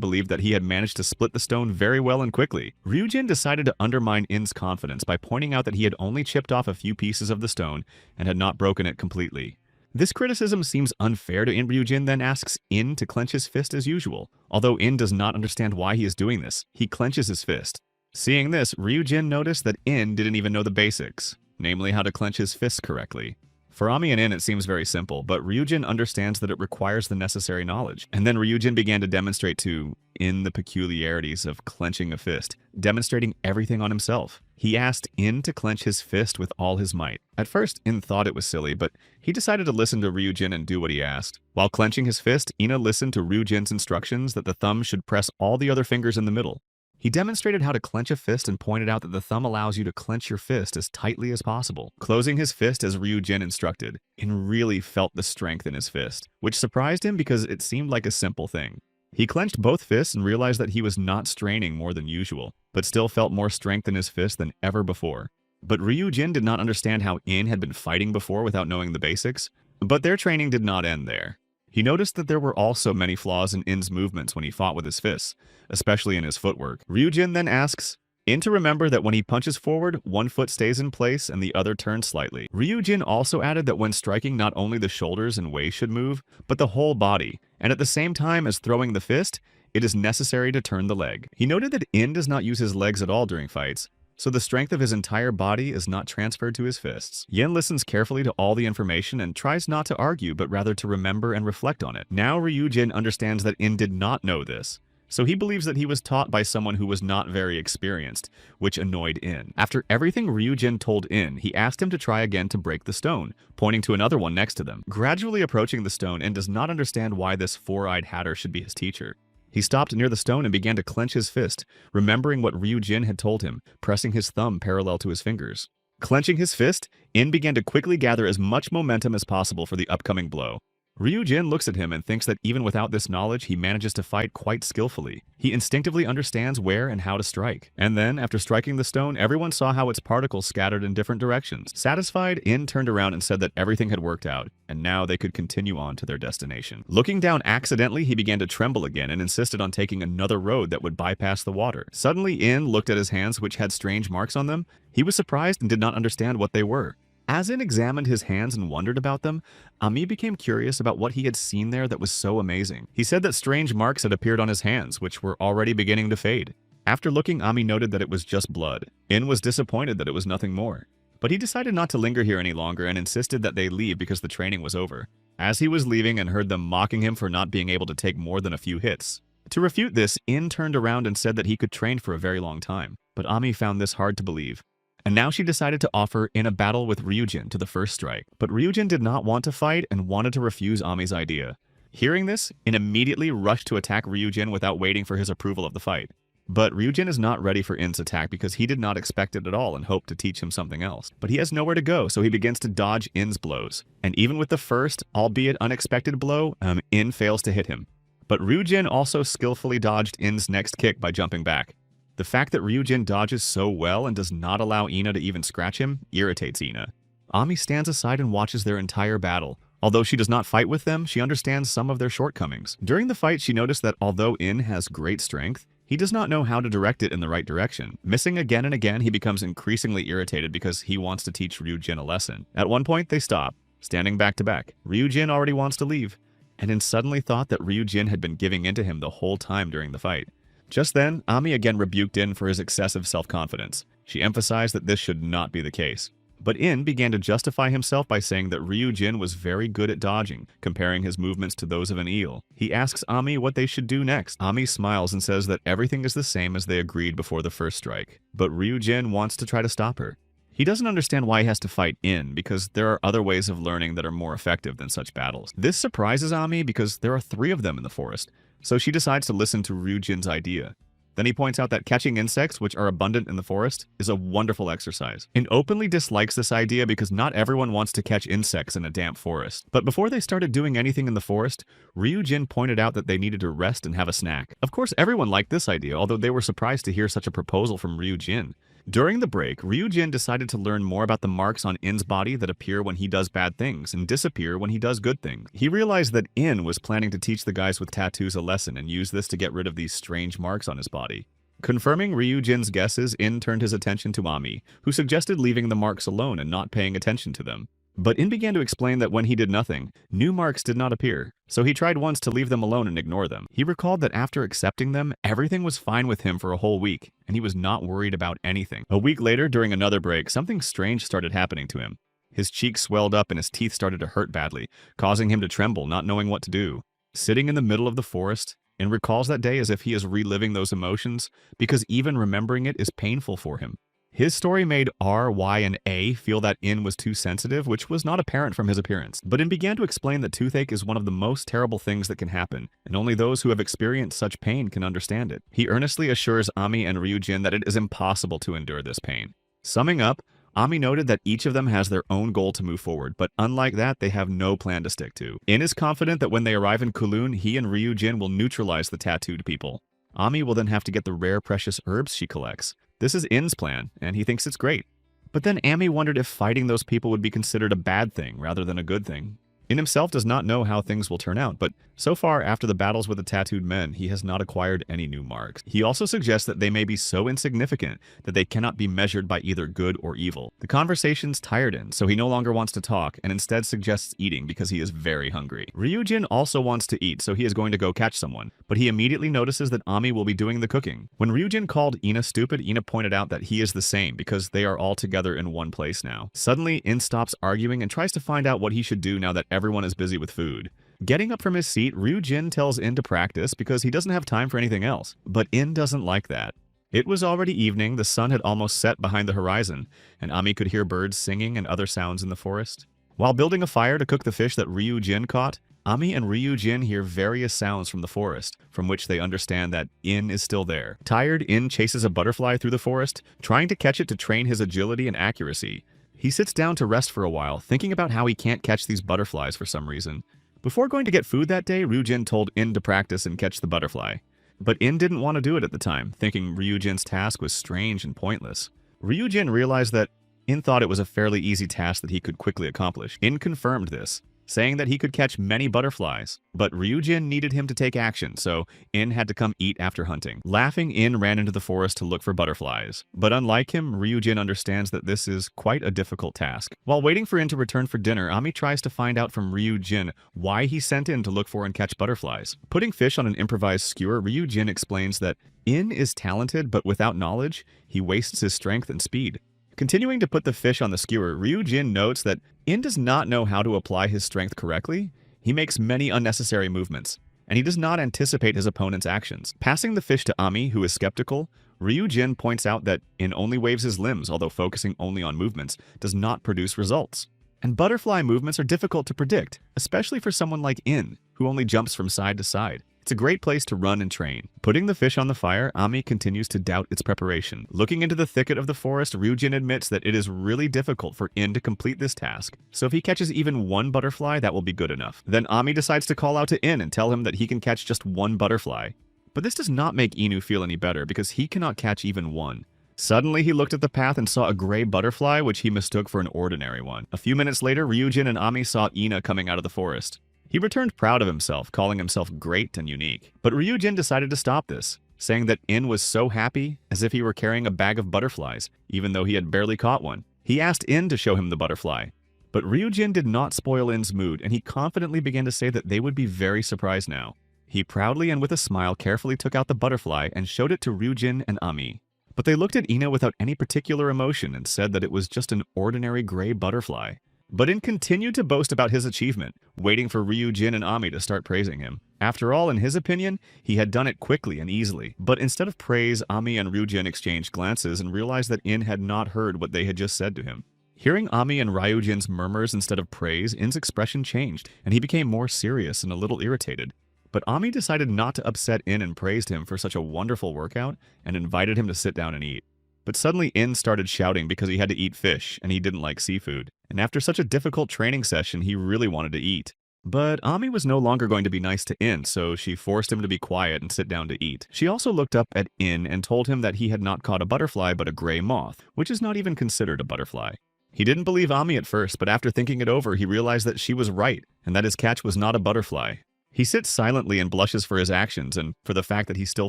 believed that he had managed to split the stone very well and quickly. Ryujin decided to undermine In's confidence by pointing out that he had only chipped off a few pieces of the stone and had not broken it completely. This criticism seems unfair to In. Ryujin then asks In to clench his fist as usual. Although In does not understand why he is doing this, he clenches his fist. Seeing this, Ryujin noticed that In didn't even know the basics, namely how to clench his fist correctly. For Ami and In, it seems very simple, but Ryujin understands that it requires the necessary knowledge. And then Ryujin began to demonstrate to In the peculiarities of clenching a fist, demonstrating everything on himself. He asked In to clench his fist with all his might. At first, In thought it was silly, but he decided to listen to Ryujin and do what he asked. While clenching his fist, Ina listened to Ryujin's instructions that the thumb should press all the other fingers in the middle. He demonstrated how to clench a fist and pointed out that the thumb allows you to clench your fist as tightly as possible. Closing his fist as Ryujin instructed, In really felt the strength in his fist, which surprised him because it seemed like a simple thing. He clenched both fists and realized that he was not straining more than usual, but still felt more strength in his fist than ever before. But Ryujin did not understand how In had been fighting before without knowing the basics, but their training did not end there. He noticed that there were also many flaws in In's movements when he fought with his fists, especially in his footwork. Ryujin then asks In to remember that when he punches forward, one foot stays in place and the other turns slightly. Ryujin also added that when striking, not only the shoulders and waist should move, but the whole body, and at the same time as throwing the fist, it is necessary to turn the leg. He noted that In does not use his legs at all during fights, so the strength of his entire body is not transferred to his fists. Yin listens carefully to all the information and tries not to argue but rather to remember and reflect on it. Now Ryujin understands that In did not know this, so he believes that he was taught by someone who was not very experienced, which annoyed In. After everything Ryujin told In, he asked him to try again to break the stone, pointing to another one next to them. Gradually approaching the stone, In does not understand why this four-eyed hatter should be his teacher. He stopped near the stone and began to clench his fist, remembering what Ryujin had told him, pressing his thumb parallel to his fingers. Clenching his fist, In began to quickly gather as much momentum as possible for the upcoming blow. Ryujin looks at him and thinks that even without this knowledge, he manages to fight quite skillfully. He instinctively understands where and how to strike. And then, after striking the stone, everyone saw how its particles scattered in different directions. Satisfied, In turned around and said that everything had worked out, and now they could continue on to their destination. Looking down accidentally, he began to tremble again and insisted on taking another road that would bypass the water. Suddenly, In looked at his hands, which had strange marks on them. He was surprised and did not understand what they were. As In examined his hands and wondered about them, Ami became curious about what he had seen there that was so amazing. He said that strange marks had appeared on his hands, which were already beginning to fade. After looking, Ami noted that it was just blood. In was disappointed that it was nothing more. But he decided not to linger here any longer and insisted that they leave because the training was over. As he was leaving and heard them mocking him for not being able to take more than a few hits. To refute this, In turned around and said that he could train for a very long time. But Ami found this hard to believe. And now she decided to offer In a battle with Ryujin to the first strike. But Ryujin did not want to fight and wanted to refuse Ami's idea. Hearing this, In immediately rushed to attack Ryujin without waiting for his approval of the fight. But Ryujin is not ready for In's attack because he did not expect it at all and hoped to teach him something else. But he has nowhere to go, so he begins to dodge In's blows. And even with the first, albeit unexpected blow, In fails to hit him. But Ryujin also skillfully dodged In's next kick by jumping back. The fact that Ryujin dodges so well and does not allow Ina to even scratch him irritates Ina. Ami stands aside and watches their entire battle. Although she does not fight with them, she understands some of their shortcomings. During the fight, she noticed that although In has great strength, he does not know how to direct it in the right direction. Missing again and again, he becomes increasingly irritated because he wants to teach Ryujin a lesson. At one point, they stop, standing back to back. Ryujin already wants to leave, and In suddenly thought that Ryujin had been giving in to him the whole time during the fight. Just then, Ami again rebuked In for his excessive self-confidence. She emphasized that this should not be the case. But In began to justify himself by saying that Ryujin was very good at dodging, comparing his movements to those of an eel. He asks Ami what they should do next. Ami smiles and says that everything is the same as they agreed before the first strike. But Ryujin wants to try to stop her. He doesn't understand why he has to fight In, because there are other ways of learning that are more effective than such battles. This surprises Ami because there are 3 of them in the forest, so she decides to listen to Ryujin's idea. Then he points out that catching insects, which are abundant in the forest, is a wonderful exercise. In openly dislikes this idea because not everyone wants to catch insects in a damp forest. But before they started doing anything in the forest, Ryujin pointed out that they needed to rest and have a snack. Of course, everyone liked this idea, although they were surprised to hear such a proposal from Ryujin. During the break, Ryujin decided to learn more about the marks on In's body that appear when he does bad things and disappear when he does good things. He realized that In was planning to teach the guys with tattoos a lesson and use this to get rid of these strange marks on his body. Confirming Ryujin's guesses, In turned his attention to Ami, who suggested leaving the marks alone and not paying attention to them. But In began to explain that when he did nothing, new marks did not appear, so he tried once to leave them alone and ignore them. He recalled that after accepting them, everything was fine with him for a whole week, and he was not worried about anything. A week later, during another break, something strange started happening to him. His cheeks swelled up and his teeth started to hurt badly, causing him to tremble, not knowing what to do. Sitting in the middle of the forest, In recalls that day as if he is reliving those emotions, because even remembering it is painful for him. His story made R, Y, and A feel that In was too sensitive, which was not apparent from his appearance. But In began to explain that toothache is one of the most terrible things that can happen, and only those who have experienced such pain can understand it. He earnestly assures Ami and Ryujin that it is impossible to endure this pain. Summing up, Ami noted that each of them has their own goal to move forward, but unlike that, they have no plan to stick to. In is confident that when they arrive in Kowloon, he and Ryujin will neutralize the tattooed people. Ami will then have to get the rare precious herbs she collects. This is In's plan, and he thinks it's great. But then Ami wondered if fighting those people would be considered a bad thing rather than a good thing. In himself does not know how things will turn out, but so far after the battles with the tattooed men, he has not acquired any new marks. He also suggests that they may be so insignificant that they cannot be measured by either good or evil. The conversations tired In, so he no longer wants to talk and instead suggests eating because he is very hungry. Ryujin also wants to eat, so he is going to go catch someone, but he immediately notices that Ami will be doing the cooking. When Ryujin called Ina stupid, Ina pointed out that he is the same because they are all together in one place now. Suddenly, In stops arguing and tries to find out what he should do now that everyone is busy with food. Getting up from his seat, Ryujin tells In to practice because he doesn't have time for anything else. But In doesn't like that. It was already evening, the sun had almost set behind the horizon, and Ami could hear birds singing and other sounds in the forest. While building a fire to cook the fish that Ryujin caught, Ami and Ryujin hear various sounds from the forest, from which they understand that In is still there. Tired, In chases a butterfly through the forest, trying to catch it to train his agility and accuracy. He sits down to rest for a while, thinking about how he can't catch these butterflies for some reason. Before going to get food that day, Ryujin told In to practice and catch the butterfly. But In didn't want to do it at the time, thinking Ryujin's task was strange and pointless. Ryujin realized that In thought it was a fairly easy task that he could quickly accomplish. In confirmed this, saying that he could catch many butterflies, but Ryujin needed him to take action, so In had to come eat after hunting. Laughing, In ran into the forest to look for butterflies, but unlike him, Ryujin understands that this is quite a difficult task. While waiting for In to return for dinner, Ami tries to find out from Ryujin why he sent In to look for and catch butterflies. Putting fish on an improvised skewer, Ryujin explains that In is talented, but without knowledge, he wastes his strength and speed. Continuing to put the fish on the skewer, Ryujin notes that In does not know how to apply his strength correctly. He makes many unnecessary movements, and he does not anticipate his opponent's actions. Passing the fish to Ami, who is skeptical, Ryujin points out that In only waves his limbs, although focusing only on movements does not produce results. And butterfly movements are difficult to predict, especially for someone like In, who only jumps from side to side. It's a great place to run and train. Putting the fish on the fire, Ami continues to doubt its preparation. Looking into the thicket of the forest, Ryujin admits that it is really difficult for In to complete this task, so if he catches even one butterfly, that will be good enough. Then Ami decides to call out to In and tell him that he can catch just one butterfly. But this does not make Inu feel any better because he cannot catch even one. Suddenly, he looked at the path and saw a gray butterfly, which he mistook for an ordinary one. A few minutes later, Ryujin and Ami saw Ina coming out of the forest. He returned proud of himself, calling himself great and unique. But Ryujin decided to stop this, saying that In was so happy as if he were carrying a bag of butterflies, even though he had barely caught one. He asked In to show him the butterfly. But Ryujin did not spoil In's mood, and he confidently began to say that they would be very surprised now. He proudly and with a smile carefully took out the butterfly and showed it to Ryujin and Ami. But they looked at Ina without any particular emotion and said that it was just an ordinary gray butterfly. But In continued to boast about his achievement, waiting for Ryujin and Ami to start praising him. After all, in his opinion, he had done it quickly and easily. But instead of praise, Ami and Ryujin exchanged glances and realized that In had not heard what they had just said to him. Hearing Ami and Ryujin's murmurs instead of praise, In's expression changed, and he became more serious and a little irritated. But Ami decided not to upset In and praised him for such a wonderful workout and invited him to sit down and eat. But suddenly In started shouting because he had to eat fish and he didn't like seafood. And after such a difficult training session, he really wanted to eat. But Ami was no longer going to be nice to In, so she forced him to be quiet and sit down to eat. She also looked up at In and told him that he had not caught a butterfly but a gray moth, which is not even considered a butterfly. He didn't believe Ami at first, but after thinking it over, he realized that she was right, and that his catch was not a butterfly. He sits silently and blushes for his actions and for the fact that he still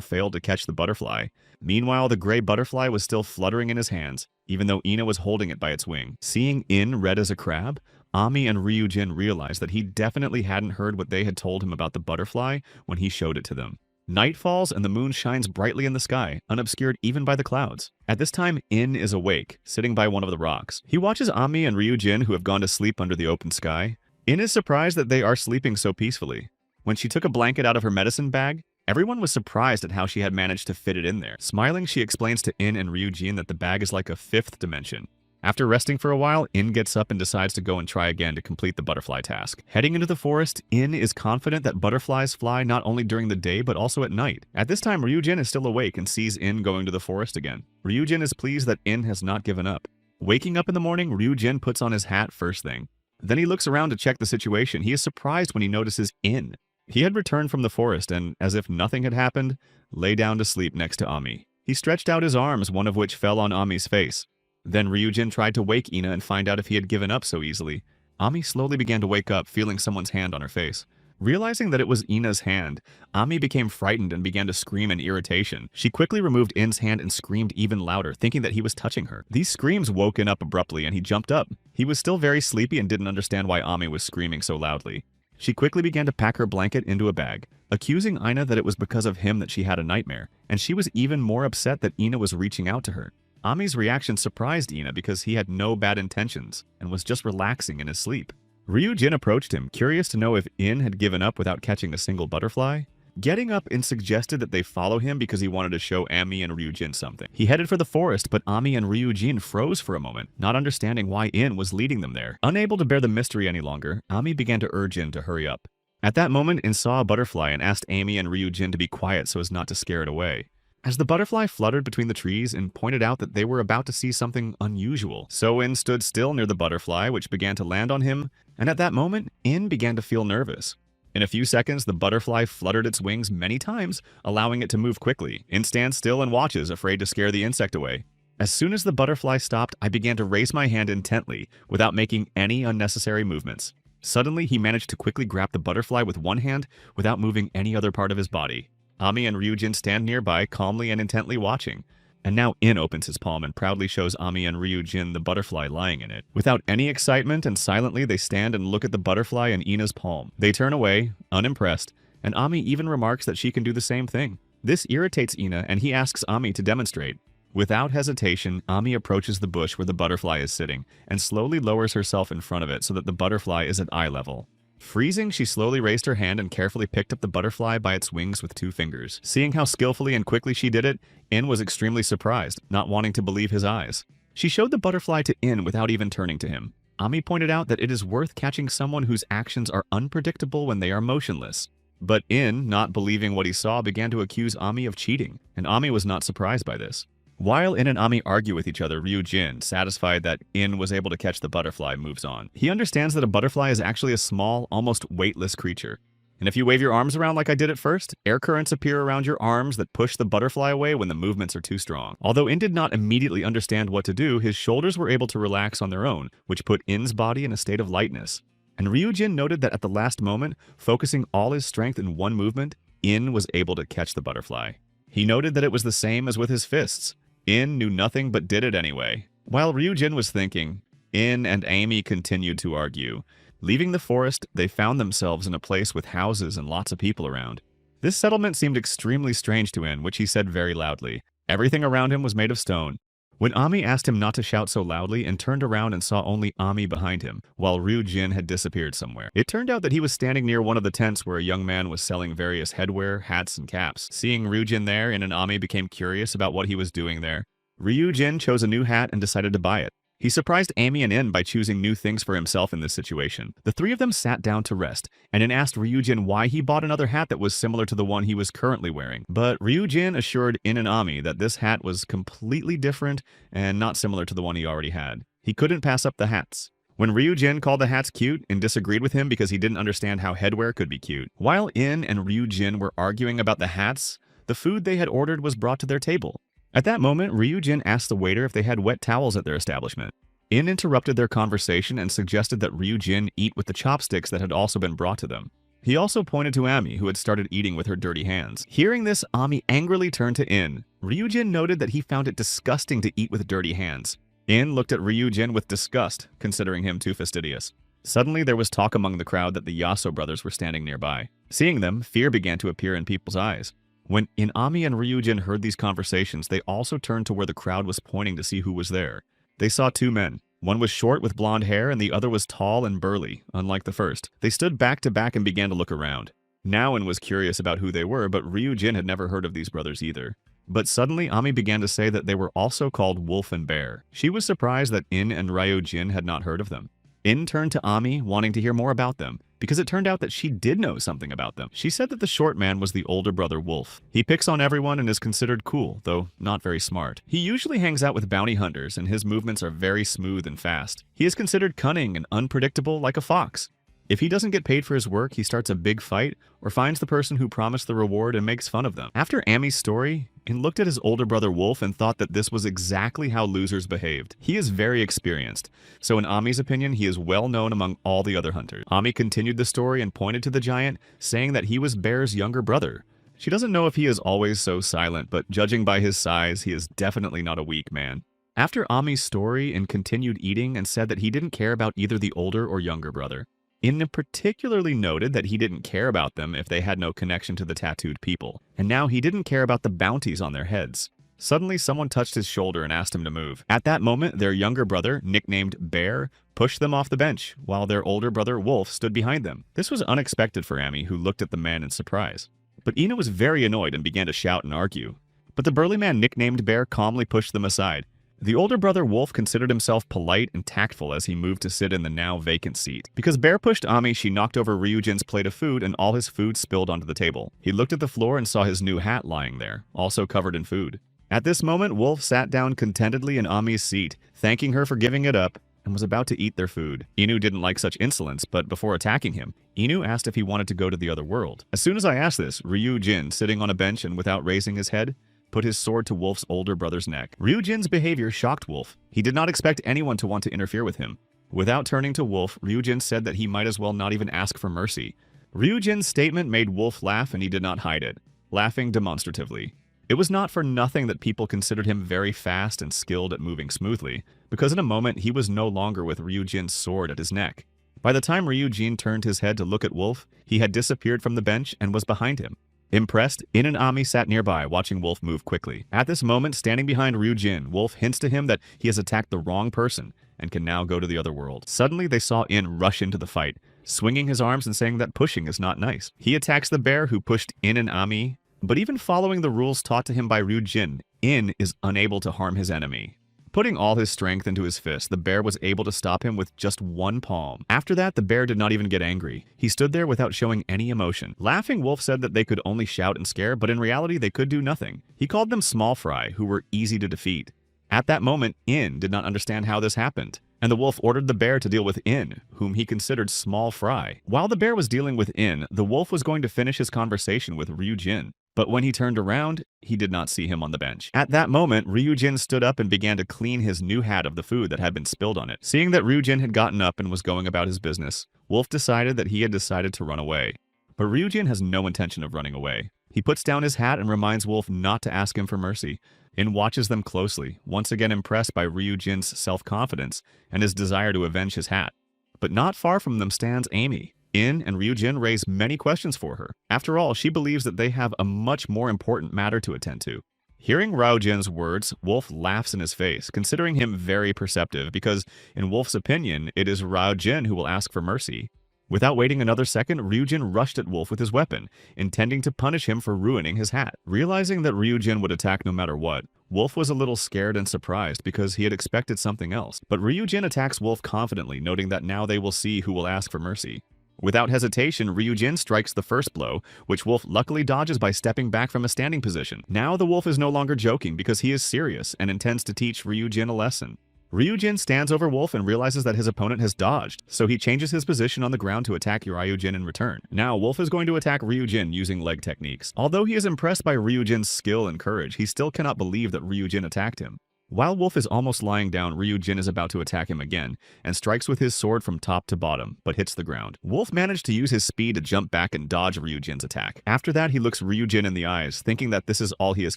failed to catch the butterfly. Meanwhile, the gray butterfly was still fluttering in his hands, even though Ina was holding it by its wing. Seeing In red as a crab, Ami and Ryujin realized that he definitely hadn't heard what they had told him about the butterfly when he showed it to them. Night falls and the moon shines brightly in the sky, unobscured even by the clouds. At this time, In is awake, sitting by one of the rocks. He watches Ami and Ryujin, who have gone to sleep under the open sky. In is surprised that they are sleeping so peacefully. When she took a blanket out of her medicine bag, everyone was surprised at how she had managed to fit it in there. Smiling, she explains to In and Ryujin that the bag is like a fifth dimension. After resting for a while, In gets up and decides to go and try again to complete the butterfly task. Heading into the forest, In is confident that butterflies fly not only during the day but also at night. At this time, Ryujin is still awake and sees In going to the forest again. Ryujin is pleased that In has not given up. Waking up in the morning, Ryujin puts on his hat first thing. Then he looks around to check the situation. He is surprised when he notices In. He had returned from the forest and, as if nothing had happened, lay down to sleep next to Ami. He stretched out his arms, one of which fell on Ami's face. Then Ryujin tried to wake Ina and find out if he had given up so easily. Ami slowly began to wake up, feeling someone's hand on her face. Realizing that it was Ina's hand, Ami became frightened and began to scream in irritation. She quickly removed In's hand and screamed even louder, thinking that he was touching her. These screams woke In up abruptly and he jumped up. He was still very sleepy and didn't understand why Ami was screaming so loudly. She quickly began to pack her blanket into a bag, accusing Ina that it was because of him that she had a nightmare, and she was even more upset that Ina was reaching out to her. Ami's reaction surprised Ina because he had no bad intentions and was just relaxing in his sleep. Ryujin approached him, curious to know if In had given up without catching a single butterfly. Getting up, In suggested that they follow him because he wanted to show Ami and Ryujin something. He headed for the forest, but Ami and Ryujin froze for a moment, not understanding why In was leading them there. Unable to bear the mystery any longer, Ami began to urge In to hurry up. At that moment, In saw a butterfly and asked Ami and Ryujin to be quiet so as not to scare it away. As the butterfly fluttered between the trees, In pointed out that they were about to see something unusual. So In stood still near the butterfly, which began to land on him, and at that moment, In began to feel nervous. In a few seconds, the butterfly fluttered its wings many times, allowing it to move quickly. In stands still and watches, afraid to scare the insect away. As soon as the butterfly stopped, I began to raise my hand intently, without making any unnecessary movements. Suddenly, he managed to quickly grab the butterfly with one hand, without moving any other part of his body. Ami and Ryujin stand nearby, calmly and intently watching. And now In opens his palm and proudly shows Ami and Ryujin the butterfly lying in it. Without any excitement and silently, they stand and look at the butterfly in Ina's palm. They turn away, unimpressed, and Ami even remarks that she can do the same thing. This irritates Ina, and he asks Ami to demonstrate. Without hesitation, Ami approaches the bush where the butterfly is sitting, and slowly lowers herself in front of it so that the butterfly is at eye level. Freezing, she slowly raised her hand and carefully picked up the butterfly by its wings with 2 fingers. Seeing how skillfully and quickly she did it, In was extremely surprised, not wanting to believe his eyes. She showed the butterfly to In without even turning to him. Ami pointed out that it is worth catching someone whose actions are unpredictable when they are motionless. But In, not believing what he saw, began to accuse Ami of cheating, and Ami was not surprised by this. While In and Ami argue with each other, Ryujin, satisfied that In was able to catch the butterfly, moves on. He understands that a butterfly is actually a small, almost weightless creature. And if you wave your arms around like I did at first, air currents appear around your arms that push the butterfly away when the movements are too strong. Although In did not immediately understand what to do, his shoulders were able to relax on their own, which put In's body in a state of lightness. And Ryujin noted that at the last moment, focusing all his strength in one movement, In was able to catch the butterfly. He noted that it was the same as with his fists. In knew nothing but did it anyway. While Ryujin was thinking, In and Ami continued to argue. Leaving the forest, they found themselves in a place with houses and lots of people around. This settlement seemed extremely strange to In, which he said very loudly. Everything around him was made of stone. When Ami asked him not to shout so loudly and turned around and saw only Ami behind him, while Ryu Jin had disappeared somewhere. It turned out that he was standing near one of the tents where a young man was selling various headwear, hats, and caps. Seeing Ryu Jin there, In and Ami became curious about what he was doing there. Ryu Jin chose a new hat and decided to buy it. He surprised Ami and In by choosing new things for himself in this situation. The three of them sat down to rest, and In asked Ryujin why he bought another hat that was similar to the one he was currently wearing. But Ryujin assured In and Ami that this hat was completely different and not similar to the one he already had. He couldn't pass up the hats. When Ryujin called the hats cute and disagreed with him because he didn't understand how headwear could be cute. While In and Ryujin were arguing about the hats, the food they had ordered was brought to their table. At that moment, Ryujin asked the waiter if they had wet towels at their establishment. In interrupted their conversation and suggested that Ryujin eat with the chopsticks that had also been brought to them. He also pointed to Ami, who had started eating with her dirty hands. Hearing this, Ami angrily turned to In. Ryujin noted that he found it disgusting to eat with dirty hands. In looked at Ryujin with disgust, considering him too fastidious. Suddenly, there was talk among the crowd that the Yaso brothers were standing nearby. Seeing them, fear began to appear in people's eyes. When Inami and Ryujin heard these conversations, they also turned to where the crowd was pointing to see who was there. They saw two men. One was short with blonde hair and the other was tall and burly, unlike the first. They stood back to back and began to look around. Now In was curious about who they were, but Ryujin had never heard of these brothers either. But suddenly, Ami began to say that they were also called Wolf and Bear. She was surprised that In and Ryujin had not heard of them. In turned to Ami, wanting to hear more about them, because it turned out that she did know something about them. She said that the short man was the older brother Wolf. He picks on everyone and is considered cool, though not very smart. He usually hangs out with bounty hunters, and his movements are very smooth and fast. He is considered cunning and unpredictable like a fox. If he doesn't get paid for his work, he starts a big fight or finds the person who promised the reward and makes fun of them. After Ami's story, In looked at his older brother Wolf and thought that this was exactly how losers behaved. He is very experienced, so in Ami's opinion, he is well known among all the other hunters. Ami continued the story and pointed to the giant, saying that he was Bear's younger brother. She doesn't know if he is always so silent, but judging by his size, he is definitely not a weak man. After Ami's story, In continued eating and said that he didn't care about either the older or younger brother. In particularly noted that he didn't care about them if they had no connection to the tattooed people, and now he didn't care about the bounties on their heads. Suddenly, someone touched his shoulder and asked him to move. At that moment, their younger brother, nicknamed Bear, pushed them off the bench, while their older brother Wolf stood behind them. This was unexpected for Ami, who looked at the man in surprise. But Ina was very annoyed and began to shout and argue. But the burly man nicknamed Bear calmly pushed them aside. The older brother Wolf considered himself polite and tactful as he moved to sit in the now vacant seat. Because Bear pushed Ami, she knocked over Ryujin's plate of food and all his food spilled onto the table. He looked at the floor and saw his new hat lying there, also covered in food. At this moment, Wolf sat down contentedly in Ami's seat, thanking her for giving it up, and was about to eat their food. Inu didn't like such insolence, but before attacking him, Inu asked if he wanted to go to the other world. As soon as I asked this, Ryujin, sitting on a bench and without raising his head, put his sword to Wolf's older brother's neck. Ryujin's behavior shocked Wolf. He did not expect anyone to want to interfere with him. Without turning to Wolf, Ryujin said that he might as well not even ask for mercy. Ryujin's statement made Wolf laugh and he did not hide it, laughing demonstratively. It was not for nothing that people considered him very fast and skilled at moving smoothly, because in a moment he was no longer with Ryujin's sword at his neck. By the time Ryujin turned his head to look at Wolf, he had disappeared from the bench and was behind him. Impressed, In and Ami sat nearby, watching Wolf move quickly. At this moment, standing behind Ryujin, Wolf hints to him that he has attacked the wrong person and can now go to the other world. Suddenly, they saw In rush into the fight, swinging his arms and saying that pushing is not nice. He attacks the bear who pushed In and Ami, but even following the rules taught to him by Ryujin, In is unable to harm his enemy. Putting all his strength into his fist, the bear was able to stop him with just one palm. After that, the bear did not even get angry. He stood there without showing any emotion. Laughing, Wolf said that they could only shout and scare, but in reality, they could do nothing. He called them small fry, who were easy to defeat. At that moment, In did not understand how this happened, and the wolf ordered the bear to deal with In, whom he considered small fry. While the bear was dealing with In, the wolf was going to finish his conversation with Ryujin. But when he turned around, he did not see him on the bench. At that moment, Ryujin stood up and began to clean his new hat of the food that had been spilled on it. Seeing that Ryujin had gotten up and was going about his business, Wolf decided that he had decided to run away. But Ryujin has no intention of running away. He puts down his hat and reminds Wolf not to ask him for mercy. In watches them closely, once again impressed by Ryujin's self-confidence and his desire to avenge his hat. But not far from them stands Amy. In and Ryujin raise many questions for her. After all, she believes that they have a much more important matter to attend to. Hearing Ryujin's words, Wolf laughs in his face, considering him very perceptive because, in Wolf's opinion, it is Ryujin who will ask for mercy. Without waiting another second, Ryujin rushed at Wolf with his weapon, intending to punish him for ruining his hat. Realizing that Ryujin would attack no matter what, Wolf was a little scared and surprised because he had expected something else. But Ryujin attacks Wolf confidently, noting that now they will see who will ask for mercy. Without hesitation, Ryujin strikes the first blow, which Wolf luckily dodges by stepping back from a standing position. Now the Wolf is no longer joking because he is serious and intends to teach Ryujin a lesson. Ryujin stands over Wolf and realizes that his opponent has dodged, so he changes his position on the ground to attack Ryujin in return. Now, Wolf is going to attack Ryujin using leg techniques. Although he is impressed by Ryujin's skill and courage, he still cannot believe that Ryujin attacked him. While Wolf is almost lying down, Ryujin is about to attack him again, and strikes with his sword from top to bottom, but hits the ground. Wolf managed to use his speed to jump back and dodge Ryujin's attack. After that, he looks Ryujin in the eyes, thinking that this is all he is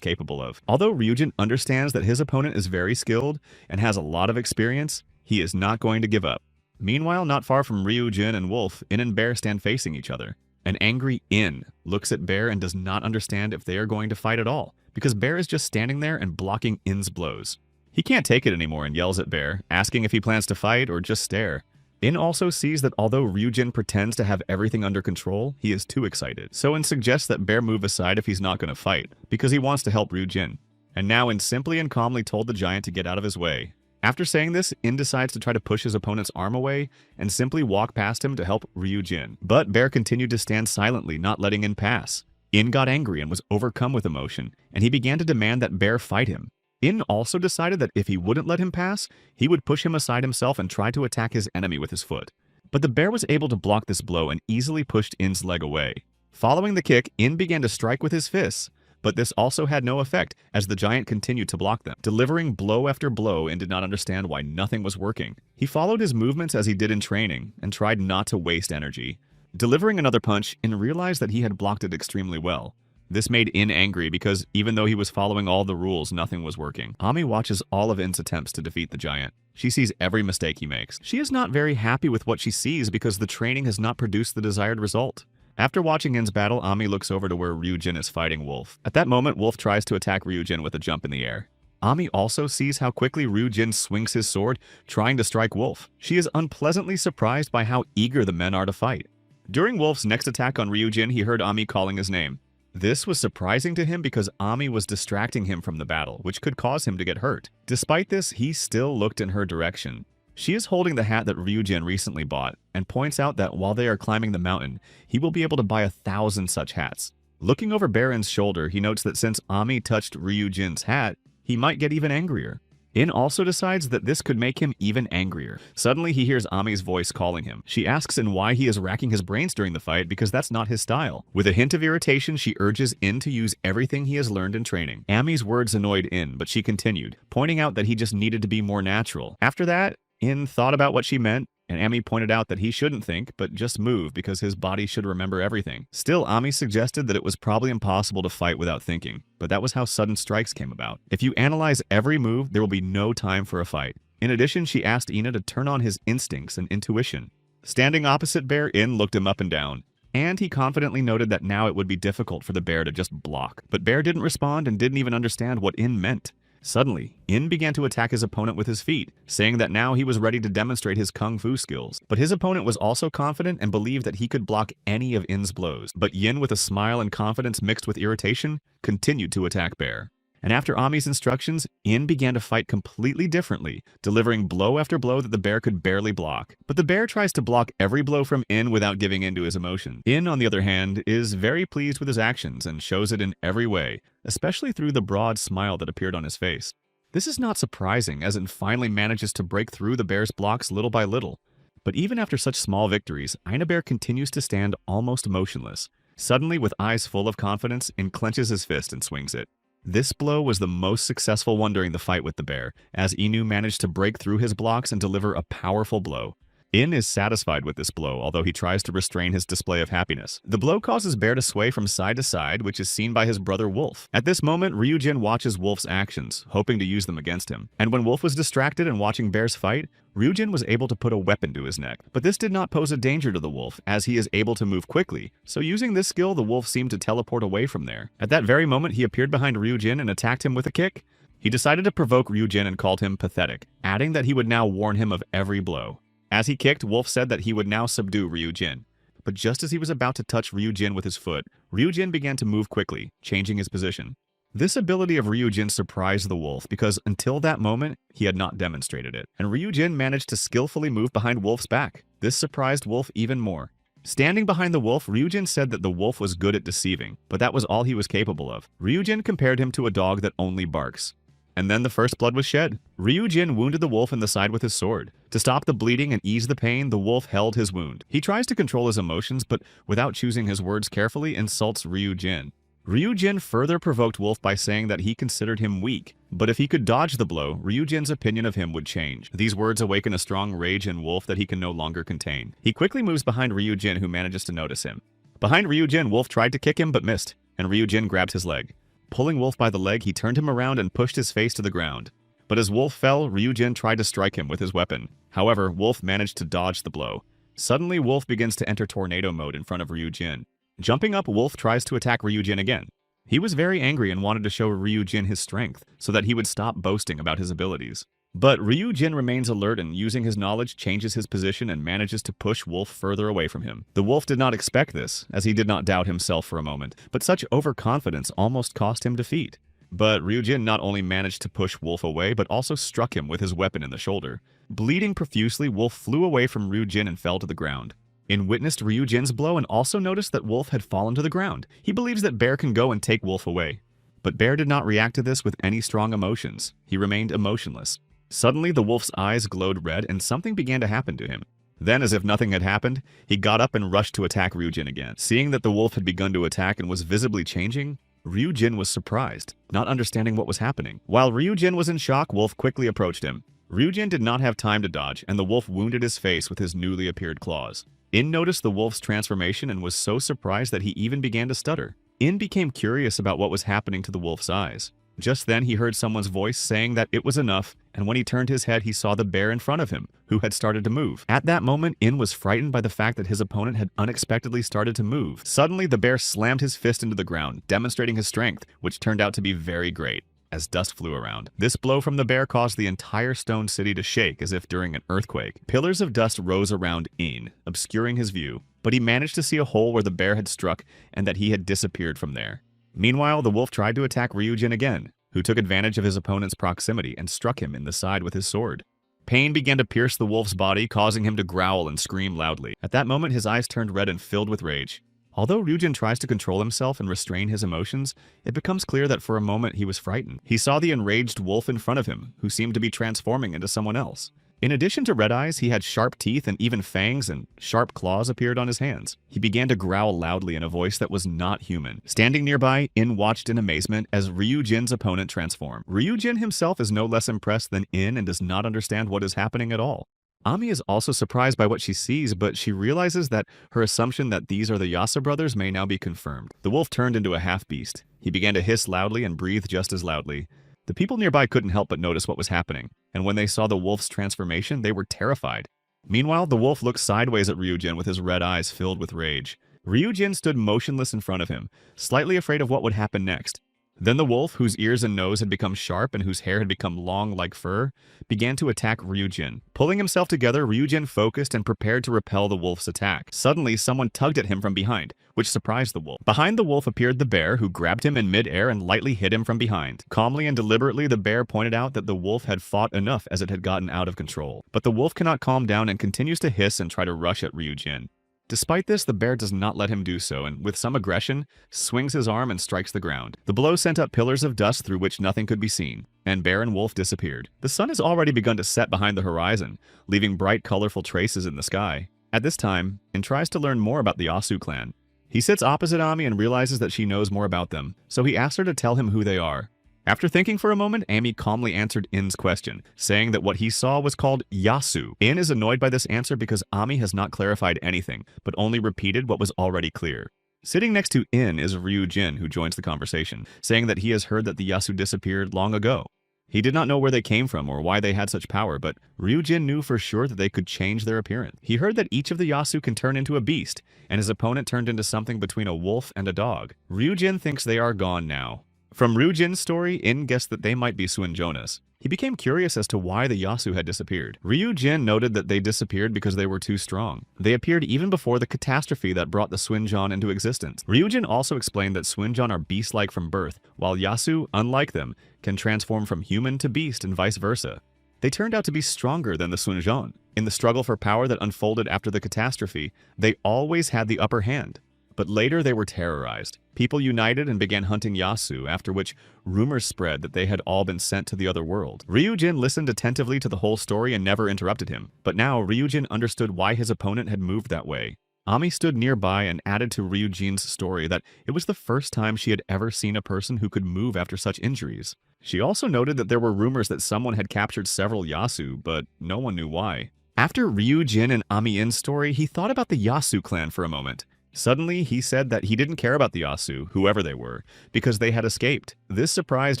capable of. Although Ryujin understands that his opponent is very skilled and has a lot of experience, he is not going to give up. Meanwhile, not far from Ryujin and Wolf, In and Bear stand facing each other. An angry In looks at Bear and does not understand if they are going to fight at all, because Bear is just standing there and blocking In's blows. He can't take it anymore and yells at Bear, asking if he plans to fight or just stare. In also sees that although Ryujin pretends to have everything under control, he is too excited. So In suggests that Bear move aside if he's not going to fight, because he wants to help Ryujin. And now In simply and calmly told the giant to get out of his way. After saying this, In decides to try to push his opponent's arm away and simply walk past him to help Ryujin. But Bear continued to stand silently, not letting In pass. In got angry and was overcome with emotion, and he began to demand that Bear fight him. In also decided that if he wouldn't let him pass, he would push him aside himself and try to attack his enemy with his foot. But the bear was able to block this blow and easily pushed In's leg away. Following the kick, In began to strike with his fists, but this also had no effect as the giant continued to block them, delivering blow after blow and did not understand why nothing was working. He followed his movements as he did in training and tried not to waste energy. Delivering another punch, In realized that he had blocked it extremely well. This made In angry because even though he was following all the rules, nothing was working. Ami watches all of In's attempts to defeat the giant. She sees every mistake he makes. She is not very happy with what she sees because the training has not produced the desired result. After watching In's battle, Ami looks over to where Ryujin is fighting Wolf. At that moment, Wolf tries to attack Ryujin with a jump in the air. Ami also sees how quickly Ryujin swings his sword, trying to strike Wolf. She is unpleasantly surprised by how eager the men are to fight. During Wolf's next attack on Ryujin, he heard Ami calling his name. This was surprising to him because Ami was distracting him from the battle, which could cause him to get hurt. Despite this, he still looked in her direction. She is holding the hat that Ryujin recently bought, and points out that while they are climbing the mountain, he will be able to buy 1,000 such hats. Looking over Baron's shoulder, he notes that since Ami touched Ryujin's hat, he might get even angrier. In also decides that this could make him even angrier. Suddenly, he hears Ami's voice calling him. She asks In why he is racking his brains during the fight because that's not his style. With a hint of irritation, she urges In to use everything he has learned in training. Ami's words annoyed In, but she continued, pointing out that he just needed to be more natural. After that, In thought about what she meant, and Ami pointed out that he shouldn't think, but just move because his body should remember everything. Still, Ami suggested that it was probably impossible to fight without thinking, but that was how sudden strikes came about. If you analyze every move, there will be no time for a fight. In addition, she asked Ina to turn on his instincts and intuition. Standing opposite Bear, In looked him up and down, and he confidently noted that now it would be difficult for the bear to just block. But Bear didn't respond and didn't even understand what In meant. Suddenly, In began to attack his opponent with his feet, saying that now he was ready to demonstrate his kung fu skills. But his opponent was also confident and believed that he could block any of In's blows. But Yin, with a smile and confidence mixed with irritation, continued to attack Bear. And after Ami's instructions, In began to fight completely differently, delivering blow after blow that the bear could barely block. But the bear tries to block every blow from In without giving in to his emotion. In, on the other hand, is very pleased with his actions and shows it in every way, especially through the broad smile that appeared on his face. This is not surprising, as it finally manages to break through the bear's blocks little by little. But even after such small victories, Ina Bear continues to stand almost motionless. Suddenly, with eyes full of confidence, In clenches his fist and swings it. This blow was the most successful one during the fight with the bear, as Inu managed to break through his blocks and deliver a powerful blow. In is satisfied with this blow, although he tries to restrain his display of happiness. The blow causes Bear to sway from side to side, which is seen by his brother Wolf. At this moment, Ryujin watches Wolf's actions, hoping to use them against him. And when Wolf was distracted and watching Bear's fight, Ryujin was able to put a weapon to his neck. But this did not pose a danger to the wolf, as he is able to move quickly, so using this skill, the wolf seemed to teleport away from there. At that very moment, he appeared behind Ryujin and attacked him with a kick. He decided to provoke Ryujin and called him pathetic, adding that he would now warn him of every blow. As he kicked, Wolf said that he would now subdue Ryujin. But just as he was about to touch Ryujin with his foot, Ryujin began to move quickly, changing his position. This ability of Ryujin surprised the wolf because until that moment, he had not demonstrated it, and Ryujin managed to skillfully move behind Wolf's back. This surprised Wolf even more. Standing behind the wolf, Ryujin said that the wolf was good at deceiving, but that was all he was capable of. Ryujin compared him to a dog that only barks. And then the first blood was shed. Ryujin wounded the wolf in the side with his sword. To stop the bleeding and ease the pain, the wolf held his wound. He tries to control his emotions, but without choosing his words carefully, insults Ryujin. Ryujin further provoked Wolf by saying that he considered him weak, but if he could dodge the blow, Ryujin's opinion of him would change. These words awaken a strong rage in Wolf that he can no longer contain. He quickly moves behind Ryujin, who manages to notice him. Behind Ryujin, Wolf tried to kick him but missed, and Ryujin grabbed his leg. Pulling Wolf by the leg, he turned him around and pushed his face to the ground. But as Wolf fell, Ryujin tried to strike him with his weapon. However, Wolf managed to dodge the blow. Suddenly, Wolf begins to enter tornado mode in front of Ryujin. Jumping up, Wolf tries to attack Ryujin again. He was very angry and wanted to show Ryujin his strength, so that he would stop boasting about his abilities. But Ryujin remains alert and using his knowledge changes his position and manages to push Wolf further away from him. The wolf did not expect this, as he did not doubt himself for a moment, but such overconfidence almost cost him defeat. But Ryujin not only managed to push Wolf away, but also struck him with his weapon in the shoulder. Bleeding profusely, Wolf flew away from Ryujin and fell to the ground. In witnessed Ryujin's blow and also noticed that Wolf had fallen to the ground. He believes that Bear can go and take Wolf away. But Bear did not react to this with any strong emotions. He remained emotionless. Suddenly, the wolf's eyes glowed red and something began to happen to him. Then, as if nothing had happened, he got up and rushed to attack Ryujin again. Seeing that the wolf had begun to attack and was visibly changing, Ryujin was surprised, not understanding what was happening. While Ryujin was in shock, Wolf quickly approached him. Ryujin did not have time to dodge, and the wolf wounded his face with his newly appeared claws. In noticed the wolf's transformation and was so surprised that he even began to stutter. In became curious about what was happening to the wolf's eyes. Just then, he heard someone's voice saying that it was enough, and when he turned his head, he saw the bear in front of him, who had started to move. At that moment, In was frightened by the fact that his opponent had unexpectedly started to move. Suddenly, the bear slammed his fist into the ground, demonstrating his strength, which turned out to be very great, as dust flew around. This blow from the bear caused the entire stone city to shake as if during an earthquake. Pillars of dust rose around In, obscuring his view, but he managed to see a hole where the bear had struck and that he had disappeared from there. Meanwhile, the wolf tried to attack Ryujin again, who took advantage of his opponent's proximity and struck him in the side with his sword. Pain began to pierce the wolf's body, causing him to growl and scream loudly. At that moment, his eyes turned red and filled with rage. Although Ryujin tries to control himself and restrain his emotions, it becomes clear that for a moment he was frightened. He saw the enraged wolf in front of him, who seemed to be transforming into someone else. In addition to red eyes, he had sharp teeth and even fangs, and sharp claws appeared on his hands. He began to growl loudly in a voice that was not human. Standing nearby, In watched in amazement as Ryujin's opponent transformed. Ryujin himself is no less impressed than In and does not understand what is happening at all. Ami is also surprised by what she sees, but she realizes that her assumption that these are the Yasa brothers may now be confirmed. The wolf turned into a half-beast. He began to hiss loudly and breathe just as loudly. The people nearby couldn't help but notice what was happening, and when they saw the wolf's transformation, they were terrified. Meanwhile, the wolf looked sideways at Ryujin with his red eyes filled with rage. Ryujin stood motionless in front of him, slightly afraid of what would happen next. Then the wolf, whose ears and nose had become sharp and whose hair had become long like fur, began to attack Ryujin. Pulling himself together, Ryujin focused and prepared to repel the wolf's attack. Suddenly, someone tugged at him from behind, which surprised the wolf. Behind the wolf appeared the bear, who grabbed him in mid-air and lightly hit him from behind. Calmly and deliberately, the bear pointed out that the wolf had fought enough as it had gotten out of control. But the wolf cannot calm down and continues to hiss and try to rush at Ryujin. Despite this, the bear does not let him do so, and with some aggression, swings his arm and strikes the ground. The blow sent up pillars of dust through which nothing could be seen, and bear and wolf disappeared. The sun has already begun to set behind the horizon, leaving bright, colorful traces in the sky. At this time, In tries to learn more about the Asu clan. He sits opposite Ami and realizes that she knows more about them, so he asks her to tell him who they are. After thinking for a moment, Amy calmly answered In's question, saying that what he saw was called Yasu. In is annoyed by this answer because Ami has not clarified anything, but only repeated what was already clear. Sitting next to In is Ryu Jin, who joins the conversation, saying that he has heard that the Yasu disappeared long ago. He did not know where they came from or why they had such power, but Ryu Jin knew for sure that they could change their appearance. He heard that each of the Yasu can turn into a beast, and his opponent turned into something between a wolf and a dog. Ryu Jin thinks they are gone now. From Ryu Jin's story, In guessed that they might be Swin Jonas. He became curious as to why the Yasu had disappeared. Ryu Jin noted that they disappeared because they were too strong. They appeared even before the catastrophe that brought the Swinjan into existence. Ryu Jin also explained that Swinjan are beast-like from birth, while Yasu, unlike them, can transform from human to beast and vice versa. They turned out to be stronger than the Swinjan. In the struggle for power that unfolded after the catastrophe, they always had the upper hand. But later they were terrorized. People united and began hunting Yasu, after which rumors spread that they had all been sent to the other world. Ryu Jin listened attentively to the whole story and never interrupted him. But now Ryu Jin understood why his opponent had moved that way. Ami stood nearby and added to Ryu Jin's story that it was the first time she had ever seen a person who could move after such injuries. She also noted that there were rumors that someone had captured several Yasu, but no one knew why. After Ryu Jin and Ami In's story, he thought about the Yasu clan for a moment. Suddenly, he said that he didn't care about the Yasu, whoever they were, because they had escaped. This surprised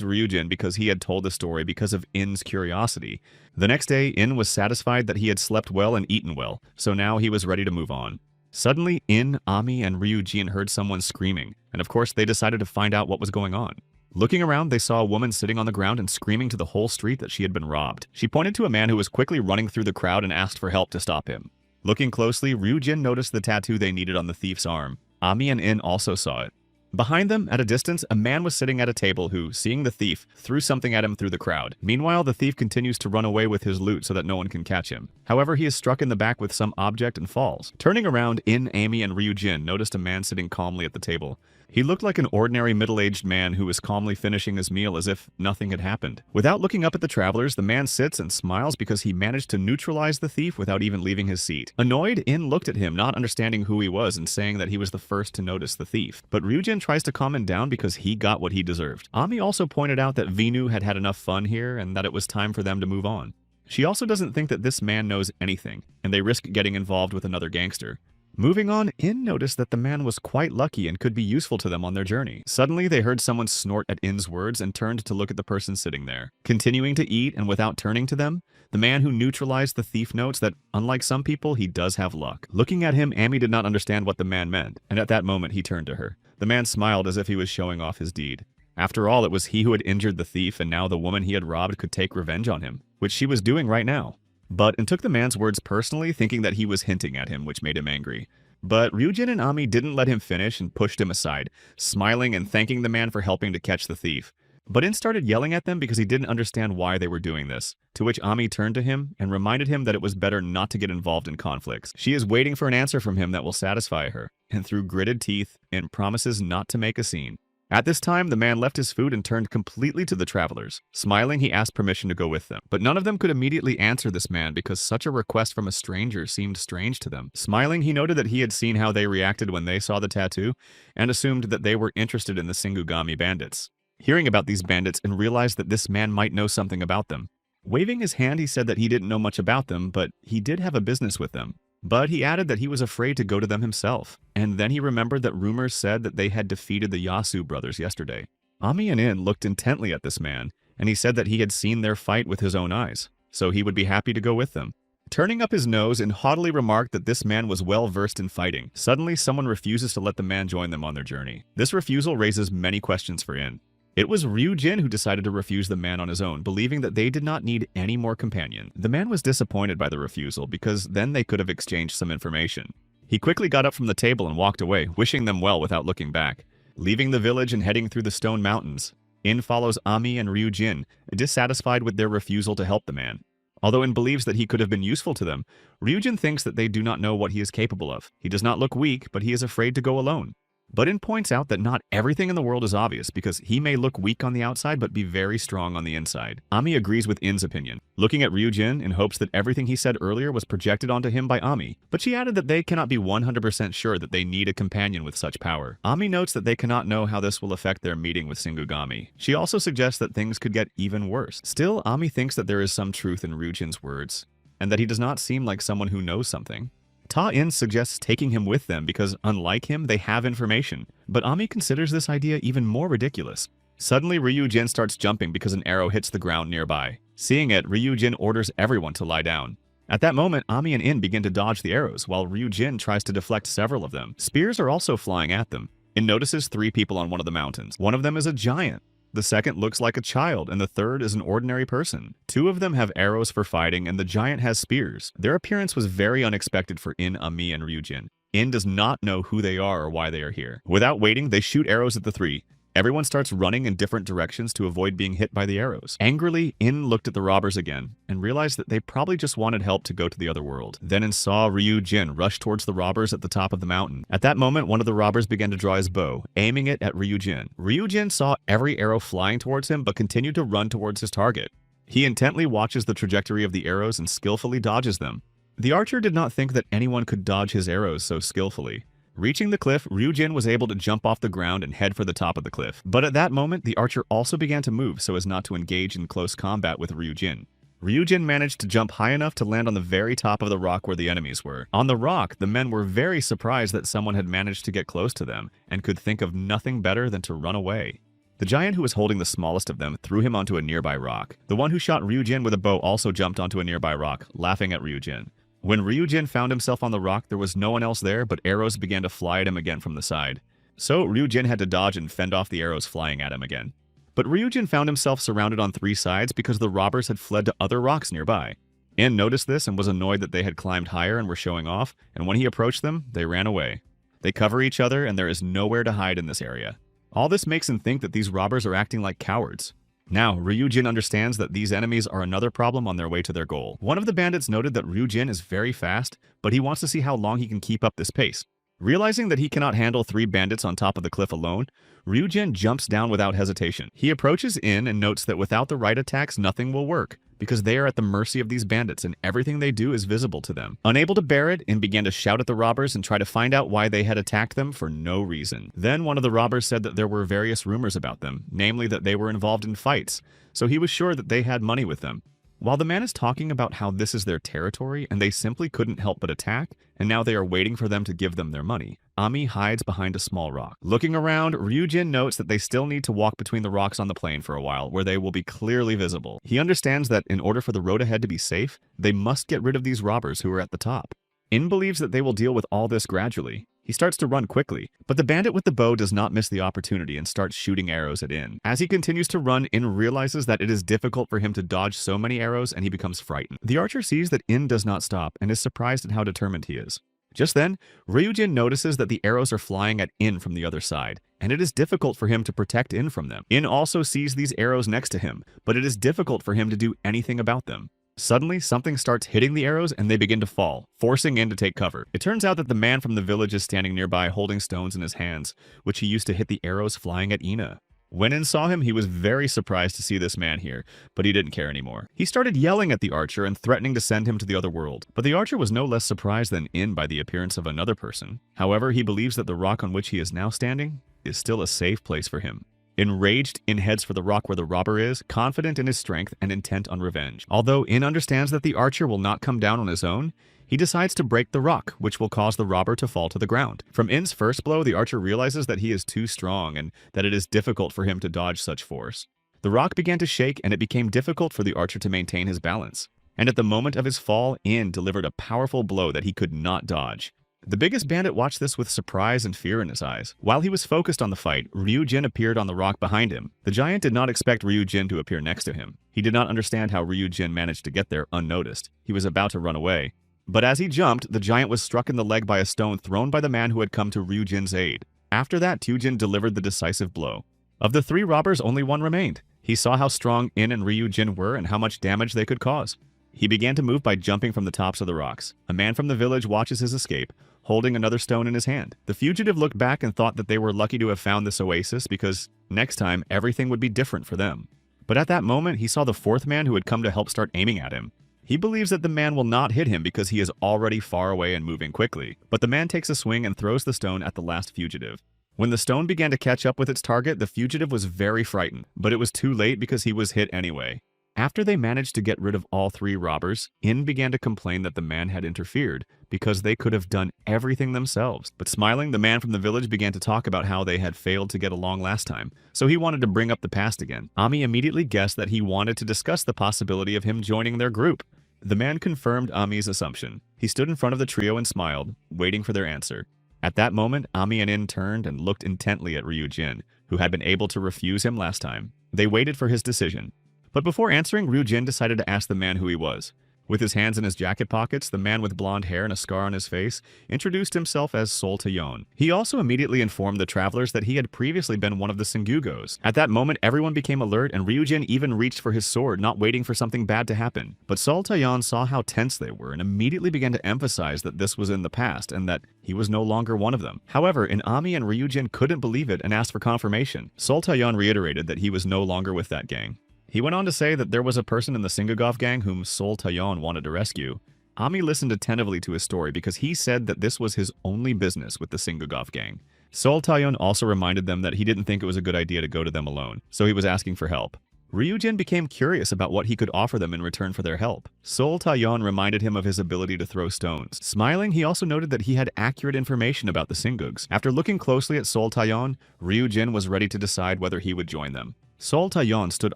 Ryujin because he had told the story because of In's curiosity. The next day, In was satisfied that he had slept well and eaten well, so now he was ready to move on. Suddenly, In, Ami, and Ryujin heard someone screaming, and of course they decided to find out what was going on. Looking around, they saw a woman sitting on the ground and screaming to the whole street that she had been robbed. She pointed to a man who was quickly running through the crowd and asked for help to stop him. Looking closely, Ryujin noticed the tattoo they needed on the thief's arm. Ami and In also saw it. Behind them, at a distance, a man was sitting at a table who, seeing the thief, threw something at him through the crowd. Meanwhile, the thief continues to run away with his loot so that no one can catch him. However, he is struck in the back with some object and falls. Turning around, In, Amy, and Ryujin noticed a man sitting calmly at the table. He looked like an ordinary middle-aged man who was calmly finishing his meal as if nothing had happened. Without looking up at the travelers, the man sits and smiles because he managed to neutralize the thief without even leaving his seat. Annoyed, In looked at him, not understanding who he was and saying that he was the first to notice the thief. But Ryujin tries to calm him down because he got what he deserved. Ami also pointed out that Vinu had had enough fun here and that it was time for them to move on. She also doesn't think that this man knows anything, and they risk getting involved with another gangster. Moving on, In noticed that the man was quite lucky and could be useful to them on their journey. Suddenly, they heard someone snort at In's words and turned to look at the person sitting there. Continuing to eat and without turning to them, the man who neutralized the thief notes that, unlike some people, he does have luck. Looking at him, Amy did not understand what the man meant, and at that moment he turned to her. The man smiled as if he was showing off his deed. After all, it was he who had injured the thief, and now the woman he had robbed could take revenge on him, which she was doing right now. But In took the man's words personally, thinking that he was hinting at him, which made him angry. But Ryujin and Ami didn't let him finish and pushed him aside, smiling and thanking the man for helping to catch the thief. But In started yelling at them because he didn't understand why they were doing this, to which Ami turned to him and reminded him that it was better not to get involved in conflicts. She is waiting for an answer from him that will satisfy her, and through gritted teeth, In promises not to make a scene. At this time, the man left his food and turned completely to the travelers. Smiling, he asked permission to go with them. But none of them could immediately answer this man because such a request from a stranger seemed strange to them. Smiling, he noted that he had seen how they reacted when they saw the tattoo and assumed that they were interested in the Singugami bandits. Hearing about these bandits and realized that this man might know something about them. Waving his hand, he said that he didn't know much about them, but he did have a business with them. But he added that he was afraid to go to them himself, and then he remembered that rumors said that they had defeated the Yasu brothers yesterday. Ami and In looked intently at this man, and he said that he had seen their fight with his own eyes, so he would be happy to go with them. Turning up his nose, In haughtily remarked that this man was well versed in fighting. Suddenly, someone refuses to let the man join them on their journey. This refusal raises many questions for In. It was Ryujin who decided to refuse the man on his own, believing that they did not need any more companion. The man was disappointed by the refusal because then they could have exchanged some information. He quickly got up from the table and walked away, wishing them well without looking back. Leaving the village and heading through the stone mountains, In follows Ami and Ryujin, dissatisfied with their refusal to help the man. Although In believes that he could have been useful to them, Ryujin thinks that they do not know what he is capable of. He does not look weak, but he is afraid to go alone. But In points out that not everything in the world is obvious because he may look weak on the outside but be very strong on the inside. Ami agrees with In's opinion, looking at Ryujin in hopes that everything he said earlier was projected onto him by Ami, but she added that they cannot be 100% sure that they need a companion with such power. Ami notes that they cannot know how this will affect their meeting with Shingugami. She also suggests that things could get even worse. Still, Ami thinks that there is some truth in Ryujin's words, and that he does not seem like someone who knows something. Ta-In suggests taking him with them because, unlike him, they have information, but Ami considers this idea even more ridiculous. Suddenly, Ryujin starts jumping because an arrow hits the ground nearby. Seeing it, Ryujin orders everyone to lie down. At that moment, Ami and In begin to dodge the arrows, while Ryujin tries to deflect several of them. Spears are also flying at them. In notices 3 people on one of the mountains. One of them is a giant. The second looks like a child, and the third is an ordinary person. 2 of them have arrows for fighting, and the giant has spears. Their appearance was very unexpected for In, Ami, and Ryujin. In does not know who they are or why they are here. Without waiting, they shoot arrows at the 3. Everyone starts running in different directions to avoid being hit by the arrows. Angrily, In looked at the robbers again and realized that they probably just wanted help to go to the other world. Then In saw Ryujin rush towards the robbers at the top of the mountain. At that moment, one of the robbers began to draw his bow, aiming it at Ryujin. Ryujin saw every arrow flying towards him but continued to run towards his target. He intently watches the trajectory of the arrows and skillfully dodges them. The archer did not think that anyone could dodge his arrows so skillfully. Reaching the cliff, Ryujin was able to jump off the ground and head for the top of the cliff. But at that moment, the archer also began to move so as not to engage in close combat with Ryujin. Ryujin managed to jump high enough to land on the very top of the rock where the enemies were. On the rock, the men were very surprised that someone had managed to get close to them and could think of nothing better than to run away. The giant who was holding the smallest of them threw him onto a nearby rock. The one who shot Ryujin with a bow also jumped onto a nearby rock, laughing at Ryujin. When Ryujin found himself on the rock, there was no one else there, but arrows began to fly at him again from the side. So Ryujin had to dodge and fend off the arrows flying at him again. But Ryujin found himself surrounded on 3 sides because the robbers had fled to other rocks nearby. In noticed this and was annoyed that they had climbed higher and were showing off, and when he approached them, they ran away. They cover each other, and there is nowhere to hide in this area. All this makes him think that these robbers are acting like cowards. Now, Ryujin understands that these enemies are another problem on their way to their goal. One of the bandits noted that Ryujin is very fast, but he wants to see how long he can keep up this pace. Realizing that he cannot handle 3 bandits on top of the cliff alone, Ryujin jumps down without hesitation. He approaches In and notes that without the right attacks, nothing will work, because they are at the mercy of these bandits and everything they do is visible to them. Unable to bear it, In began to shout at the robbers and try to find out why they had attacked them for no reason. Then one of the robbers said that there were various rumors about them, namely that they were involved in fights, so he was sure that they had money with them. While the man is talking about how this is their territory and they simply couldn't help but attack, and now they are waiting for them to give them their money, Ami hides behind a small rock. Looking around, Ryujin notes that they still need to walk between the rocks on the plain for a while, where they will be clearly visible. He understands that in order for the road ahead to be safe, they must get rid of these robbers who are at the top. In believes that they will deal with all this gradually. He starts to run quickly, but the bandit with the bow does not miss the opportunity and starts shooting arrows at In. As he continues to run, In realizes that it is difficult for him to dodge so many arrows and he becomes frightened. The archer sees that In does not stop and is surprised at how determined he is. Just then, Ryujin notices that the arrows are flying at In from the other side, and it is difficult for him to protect In from them. In also sees these arrows next to him, but it is difficult for him to do anything about them. Suddenly, something starts hitting the arrows and they begin to fall, forcing In to take cover. It turns out that the man from the village is standing nearby holding stones in his hands, which he used to hit the arrows flying at Ina. When In saw him, he was very surprised to see this man here, but he didn't care anymore. He started yelling at the archer and threatening to send him to the other world, but the archer was no less surprised than In by the appearance of another person. However, he believes that the rock on which he is now standing is still a safe place for him. Enraged, In heads for the rock where the robber is, confident in his strength and intent on revenge. Although In understands that the archer will not come down on his own, he decides to break the rock, which will cause the robber to fall to the ground. From In's first blow, the archer realizes that he is too strong and that it is difficult for him to dodge such force. The rock began to shake and it became difficult for the archer to maintain his balance. And at the moment of his fall, In delivered a powerful blow that he could not dodge. The biggest bandit watched this with surprise and fear in his eyes. While he was focused on the fight, Ryujin appeared on the rock behind him. The giant did not expect Ryujin to appear next to him. He did not understand how Ryujin managed to get there unnoticed. He was about to run away. But as he jumped, the giant was struck in the leg by a stone thrown by the man who had come to Ryujin's aid. After that, Ryujin delivered the decisive blow. Of the 3 robbers, only one remained. He saw how strong In and Ryujin were and how much damage they could cause. He began to move by jumping from the tops of the rocks. A man from the village watches his escape, holding another stone in his hand. The fugitive looked back and thought that they were lucky to have found this oasis because next time everything would be different for them. But at that moment, he saw the fourth man who had come to help start aiming at him. He believes that the man will not hit him because he is already far away and moving quickly. But the man takes a swing and throws the stone at the last fugitive. When the stone began to catch up with its target, the fugitive was very frightened, but it was too late because he was hit anyway. After they managed to get rid of all three robbers, In began to complain that the man had interfered because they could have done everything themselves. But smiling, the man from the village began to talk about how they had failed to get along last time, so he wanted to bring up the past again. Ami immediately guessed that he wanted to discuss the possibility of him joining their group. The man confirmed Ami's assumption. He stood in front of the trio and smiled, waiting for their answer. At that moment, Ami and In turned and looked intently at Ryujin, who had been able to refuse him last time. They waited for his decision. But before answering, Ryujin decided to ask the man who he was. With his hands in his jacket pockets, the man with blonde hair and a scar on his face introduced himself as Sol Taeyeon. He also immediately informed the travelers that he had previously been one of the Singugos. At that moment, everyone became alert and Ryujin even reached for his sword, not waiting for something bad to happen. But Sol Taeyeon saw how tense they were and immediately began to emphasize that this was in the past and that he was no longer one of them. However, Ami and Ryujin couldn't believe it and asked for confirmation. Sol Taeyeon reiterated that he was no longer with that gang. He went on to say that there was a person in the Singugov gang whom Sol Taeyeon wanted to rescue. Ami listened attentively to his story because he said that this was his only business with the Singugov gang. Sol Taeyeon also reminded them that he didn't think it was a good idea to go to them alone, so he was asking for help. Ryujin became curious about what he could offer them in return for their help. Sol Taeyeon reminded him of his ability to throw stones. Smiling, he also noted that he had accurate information about the Singugs. After looking closely at Sol Taeyeon, Ryujin was ready to decide whether he would join them. Sol Taeyeon stood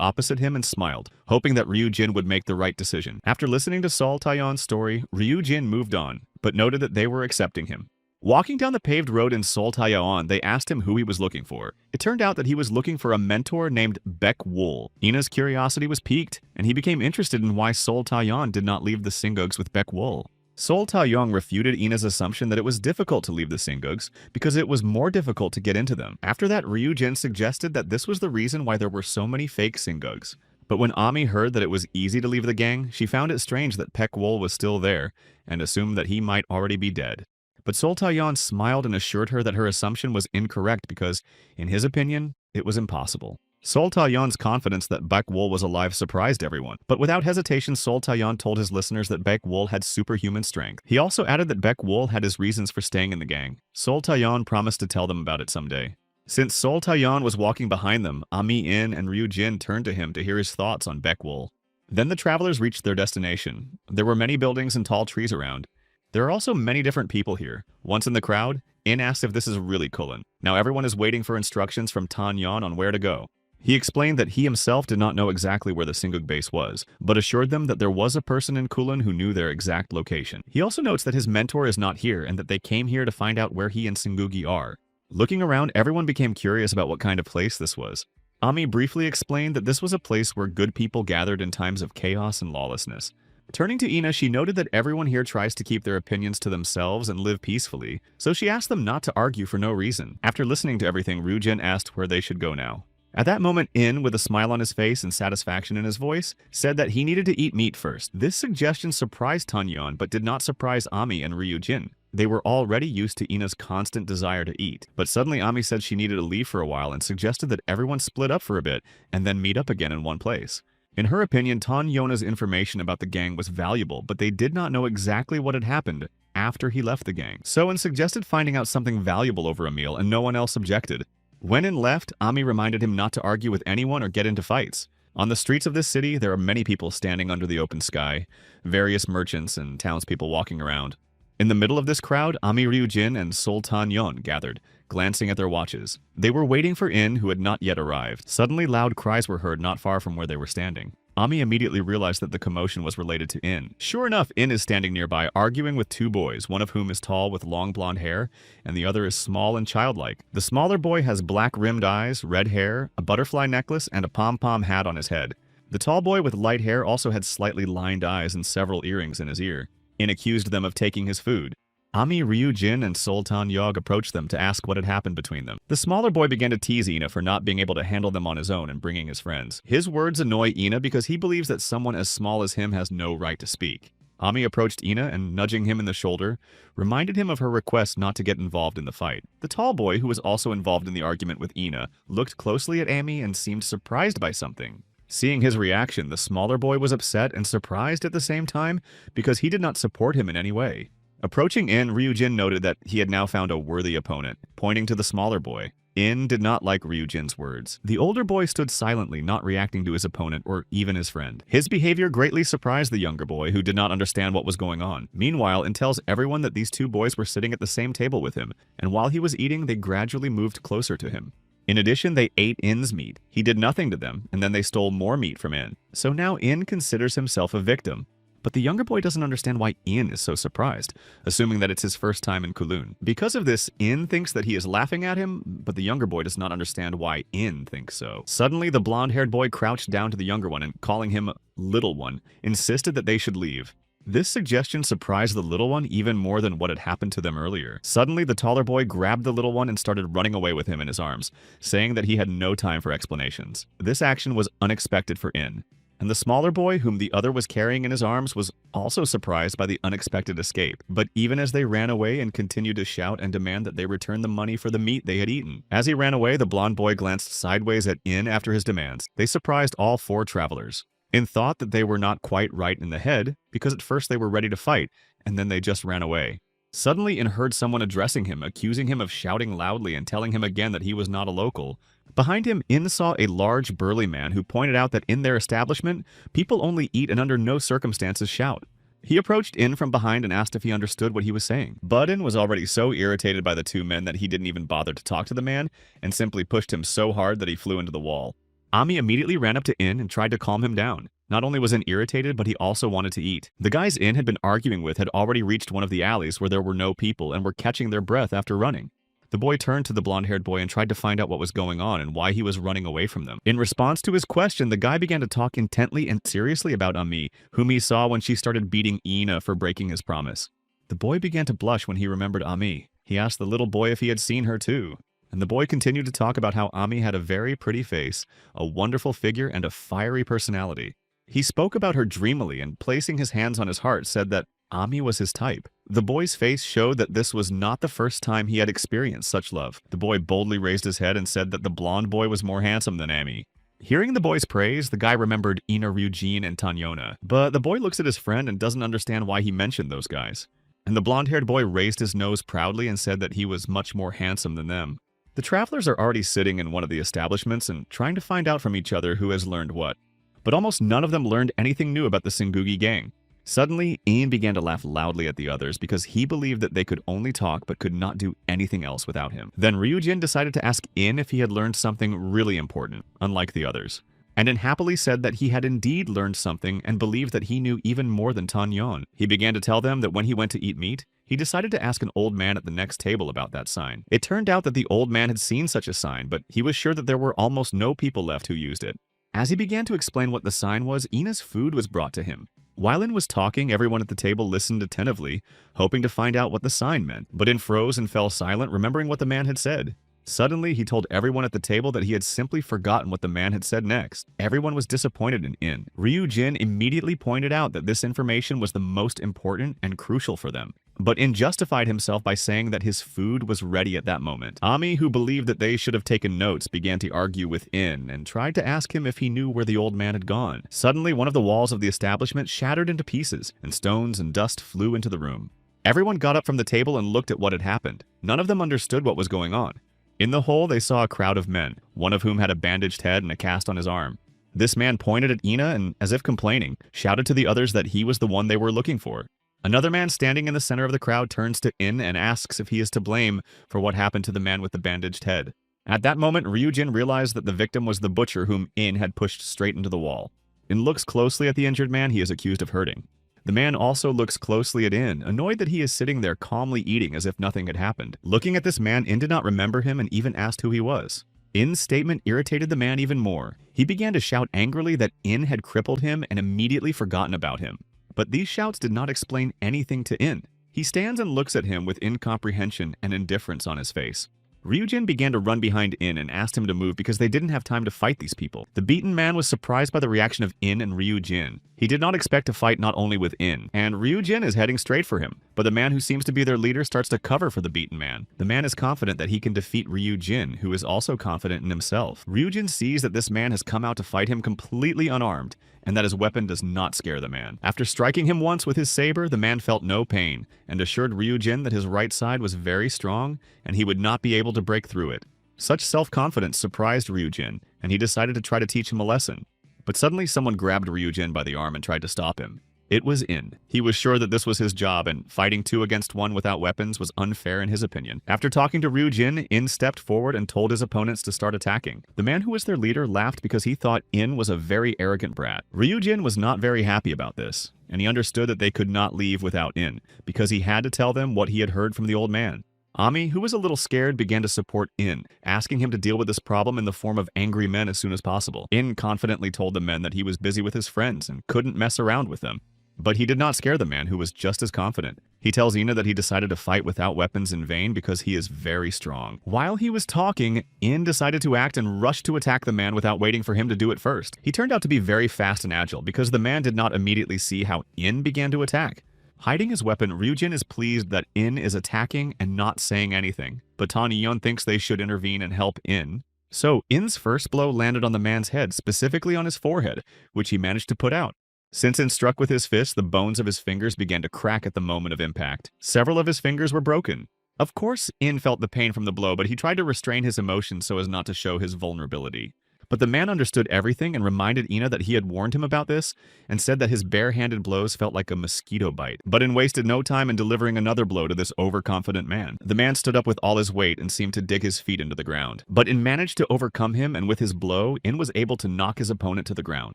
opposite him and smiled, hoping that Ryujin would make the right decision. After listening to Sol Taeyeon's story, Ryujin moved on, but noted that they were accepting him. Walking down the paved road in Sol Taeyeon, they asked him who he was looking for. It turned out that he was looking for a mentor named Baek Wool. Ina's curiosity was piqued, and he became interested in why Sol Taeyeon did not leave the Singugs with Baek Wool. Sol Taeyeon refuted Ina's assumption that it was difficult to leave the Singugs because it was more difficult to get into them. After that, Ryujin suggested that this was the reason why there were so many fake Singugs. But when Ami heard that it was easy to leave the gang, she found it strange that Baek Wool was still there and assumed that he might already be dead. But Sol Taeyeon smiled and assured her that her assumption was incorrect because, in his opinion, it was impossible. Sol Taeyeon's confidence that Baek Wool was alive surprised everyone, but without hesitation Sol Taeyeon told his listeners that Baek Wool had superhuman strength. He also added that Baek Wool had his reasons for staying in the gang. Sol Taeyeon promised to tell them about it someday. Since Sol Taeyeon was walking behind them, Ami In and Ryujin turned to him to hear his thoughts on Baek Wool. Then the travelers reached their destination. There were many buildings and tall trees around. There are also many different people here. Once in the crowd, In asked if this is really Kulin. Now everyone is waiting for instructions from Tan Yeon on where to go. He explained that he himself did not know exactly where the Singug base was, but assured them that there was a person in Kulin who knew their exact location. He also notes that his mentor is not here and that they came here to find out where he and Singugi are. Looking around, everyone became curious about what kind of place this was. Ami briefly explained that this was a place where good people gathered in times of chaos and lawlessness. Turning to Ina, she noted that everyone here tries to keep their opinions to themselves and live peacefully, so she asked them not to argue for no reason. After listening to everything, Ryujin asked where they should go now. At that moment, In, with a smile on his face and satisfaction in his voice, said that he needed to eat meat first. This suggestion surprised Tan Yeon, but did not surprise Ami and Ryujin. They were already used to Ina's constant desire to eat, but suddenly Ami said she needed to leave for a while and suggested that everyone split up for a bit and then meet up again in one place. In her opinion, Tan Yeon's information about the gang was valuable, but they did not know exactly what had happened after he left the gang. So-in suggested finding out something valuable over a meal, and no one else objected. When In left, Ami reminded him not to argue with anyone or get into fights. On the streets of this city, there are many people standing under the open sky, various merchants and townspeople walking around. In the middle of this crowd, Ami Ryujin and Sol Tan Yeon gathered, glancing at their watches. They were waiting for In, who had not yet arrived. Suddenly, loud cries were heard not far from where they were standing. Ami immediately realized that the commotion was related to In. Sure enough, In is standing nearby, arguing with two boys, one of whom is tall with long blonde hair, and the other is small and childlike. The smaller boy has black-rimmed eyes, red hair, a butterfly necklace, and a pom-pom hat on his head. The tall boy with light hair also had slightly lined eyes and several earrings in his ear. In accused them of taking his food. Ami, Ryujin, and Sultan Yog approached them to ask what had happened between them. The smaller boy began to tease Ina for not being able to handle them on his own and bringing his friends. His words annoy Ina because he believes that someone as small as him has no right to speak. Ami approached Ina and, nudging him in the shoulder, reminded him of her request not to get involved in the fight. The tall boy, who was also involved in the argument with Ina, looked closely at Ami and seemed surprised by something. Seeing his reaction, the smaller boy was upset and surprised at the same time because he did not support him in any way. Approaching In, Ryujin noted that he had now found a worthy opponent, pointing to the smaller boy. In did not like Ryujin's words. The older boy stood silently, not reacting to his opponent or even his friend. His behavior greatly surprised the younger boy, who did not understand what was going on. Meanwhile, In tells everyone that these two boys were sitting at the same table with him, and while he was eating, they gradually moved closer to him. In addition, they ate In's meat. He did nothing to them, and then they stole more meat from In. So now In considers himself a victim. But the younger boy doesn't understand why In is so surprised, assuming that it's his first time in Kowloon. Because of this, In thinks that he is laughing at him, but the younger boy does not understand why In thinks so. Suddenly, the blonde-haired boy crouched down to the younger one and, calling him Little One, insisted that they should leave. This suggestion surprised the little one even more than what had happened to them earlier. Suddenly, the taller boy grabbed the little one and started running away with him in his arms, saying that he had no time for explanations. This action was unexpected for In. And the smaller boy, whom the other was carrying in his arms, was also surprised by the unexpected escape. But even as they ran away and continued to shout and demand that they return the money for the meat they had eaten. As he ran away, the blonde boy glanced sideways at In after his demands. They surprised all four travelers. In thought that they were not quite right in the head, because at first they were ready to fight, and then they just ran away. Suddenly, In heard someone addressing him, accusing him of shouting loudly and telling him again that he was not a local. Behind him, In saw a large, burly man who pointed out that in their establishment, people only eat and under no circumstances shout. He approached In from behind and asked if he understood what he was saying. But In was already so irritated by the two men that he didn't even bother to talk to the man, and simply pushed him so hard that he flew into the wall. Ami immediately ran up to In and tried to calm him down. Not only was In irritated, but he also wanted to eat. The guys In had been arguing with had already reached one of the alleys where there were no people and were catching their breath after running. The boy turned to the blonde-haired boy and tried to find out what was going on and why he was running away from them. In response to his question, the guy began to talk intently and seriously about Ami, whom he saw when she started beating Ina for breaking his promise. The boy began to blush when he remembered Ami. He asked the little boy if he had seen her too. And the boy continued to talk about how Ami had a very pretty face, a wonderful figure, and a fiery personality. He spoke about her dreamily and, placing his hands on his heart, said that Ami was his type. The boy's face showed that this was not the first time he had experienced such love. The boy boldly raised his head and said that the blonde boy was more handsome than Ami. Hearing the boy's praise, the guy remembered Ina, Ryujin, and Tanyona. But the boy looks at his friend and doesn't understand why he mentioned those guys. And the blonde-haired boy raised his nose proudly and said that he was much more handsome than them. The travelers are already sitting in one of the establishments and trying to find out from each other who has learned what. But almost none of them learned anything new about the Sengugi gang. Suddenly, Ian began to laugh loudly at the others because he believed that they could only talk but could not do anything else without him. Then Ryujin decided to ask In if he had learned something really important, unlike the others. And In happily said that he had indeed learned something and believed that he knew even more than Tanyon. He began to tell them that when he went to eat meat, he decided to ask an old man at the next table about that sign. It turned out that the old man had seen such a sign, but he was sure that there were almost no people left who used it. As he began to explain what the sign was, Ina's food was brought to him. While In was talking, everyone at the table listened attentively, hoping to find out what the sign meant, but In froze and fell silent, remembering what the man had said. Suddenly, he told everyone at the table that he had simply forgotten what the man had said next. Everyone was disappointed in. Ryujin immediately pointed out that this information was the most important and crucial for them. But In justified himself by saying that his food was ready at that moment. Ami, who believed that they should have taken notes, began to argue with In and tried to ask him if he knew where the old man had gone. Suddenly, one of the walls of the establishment shattered into pieces, and stones and dust flew into the room. Everyone got up from the table and looked at what had happened. None of them understood what was going on. In the hole, they saw a crowd of men, one of whom had a bandaged head and a cast on his arm. This man pointed at Ina and, as if complaining, shouted to the others that he was the one they were looking for. Another man standing in the center of the crowd turns to In and asks if he is to blame for what happened to the man with the bandaged head. At that moment, Ryujin realized that the victim was the butcher whom In had pushed straight into the wall. In looks closely at the injured man he is accused of hurting. The man also looks closely at In, annoyed that he is sitting there calmly eating as if nothing had happened. Looking at this man, In did not remember him and even asked who he was. In's statement irritated the man even more. He began to shout angrily that In had crippled him and immediately forgotten about him. But these shouts did not explain anything to In. He stands and looks at him with incomprehension and indifference on his face. Ryujin began to run behind In and asked him to move because they didn't have time to fight these people. The beaten man was surprised by the reaction of In and Ryujin. He did not expect to fight not only with In, and Ryujin is heading straight for him, but the man who seems to be their leader starts to cover for the beaten man. The man is confident that he can defeat Ryujin, who is also confident in himself. Ryujin sees that this man has come out to fight him completely unarmed, and that his weapon does not scare the man. After striking him once with his saber, the man felt no pain, and assured Ryujin that his right side was very strong, and he would not be able to break through it. Such self-confidence surprised Ryujin, and he decided to try to teach him a lesson. But suddenly someone grabbed Ryujin by the arm and tried to stop him. It was In. He was sure that this was his job, and fighting 2 against 1 without weapons was unfair in his opinion. After talking to Ryujin, In stepped forward and told his opponents to start attacking. The man who was their leader laughed because he thought In was a very arrogant brat. Ryujin was not very happy about this, and he understood that they could not leave without In, because he had to tell them what he had heard from the old man. Ami, who was a little scared, began to support In, asking him to deal with this problem in the form of angry men as soon as possible. In confidently told the men that he was busy with his friends and couldn't mess around with them. But he did not scare the man, who was just as confident. He tells Ina that he decided to fight without weapons in vain because he is very strong. While he was talking, In decided to act and rushed to attack the man without waiting for him to do it first. He turned out to be very fast and agile because the man did not immediately see how In began to attack. Hiding his weapon, Ryujin is pleased that In is attacking and not saying anything, but Tan Yeon thinks they should intervene and help In. So, In's first blow landed on the man's head, specifically on his forehead, which he managed to put out. Since In struck with his fist, the bones of his fingers began to crack at the moment of impact. Several of his fingers were broken. Of course, In felt the pain from the blow, but he tried to restrain his emotions so as not to show his vulnerability. But the man understood everything and reminded Ina that he had warned him about this and said that his bare-handed blows felt like a mosquito bite. But In wasted no time in delivering another blow to this overconfident man. The man stood up with all his weight and seemed to dig his feet into the ground. But In managed to overcome him, and with his blow, In was able to knock his opponent to the ground.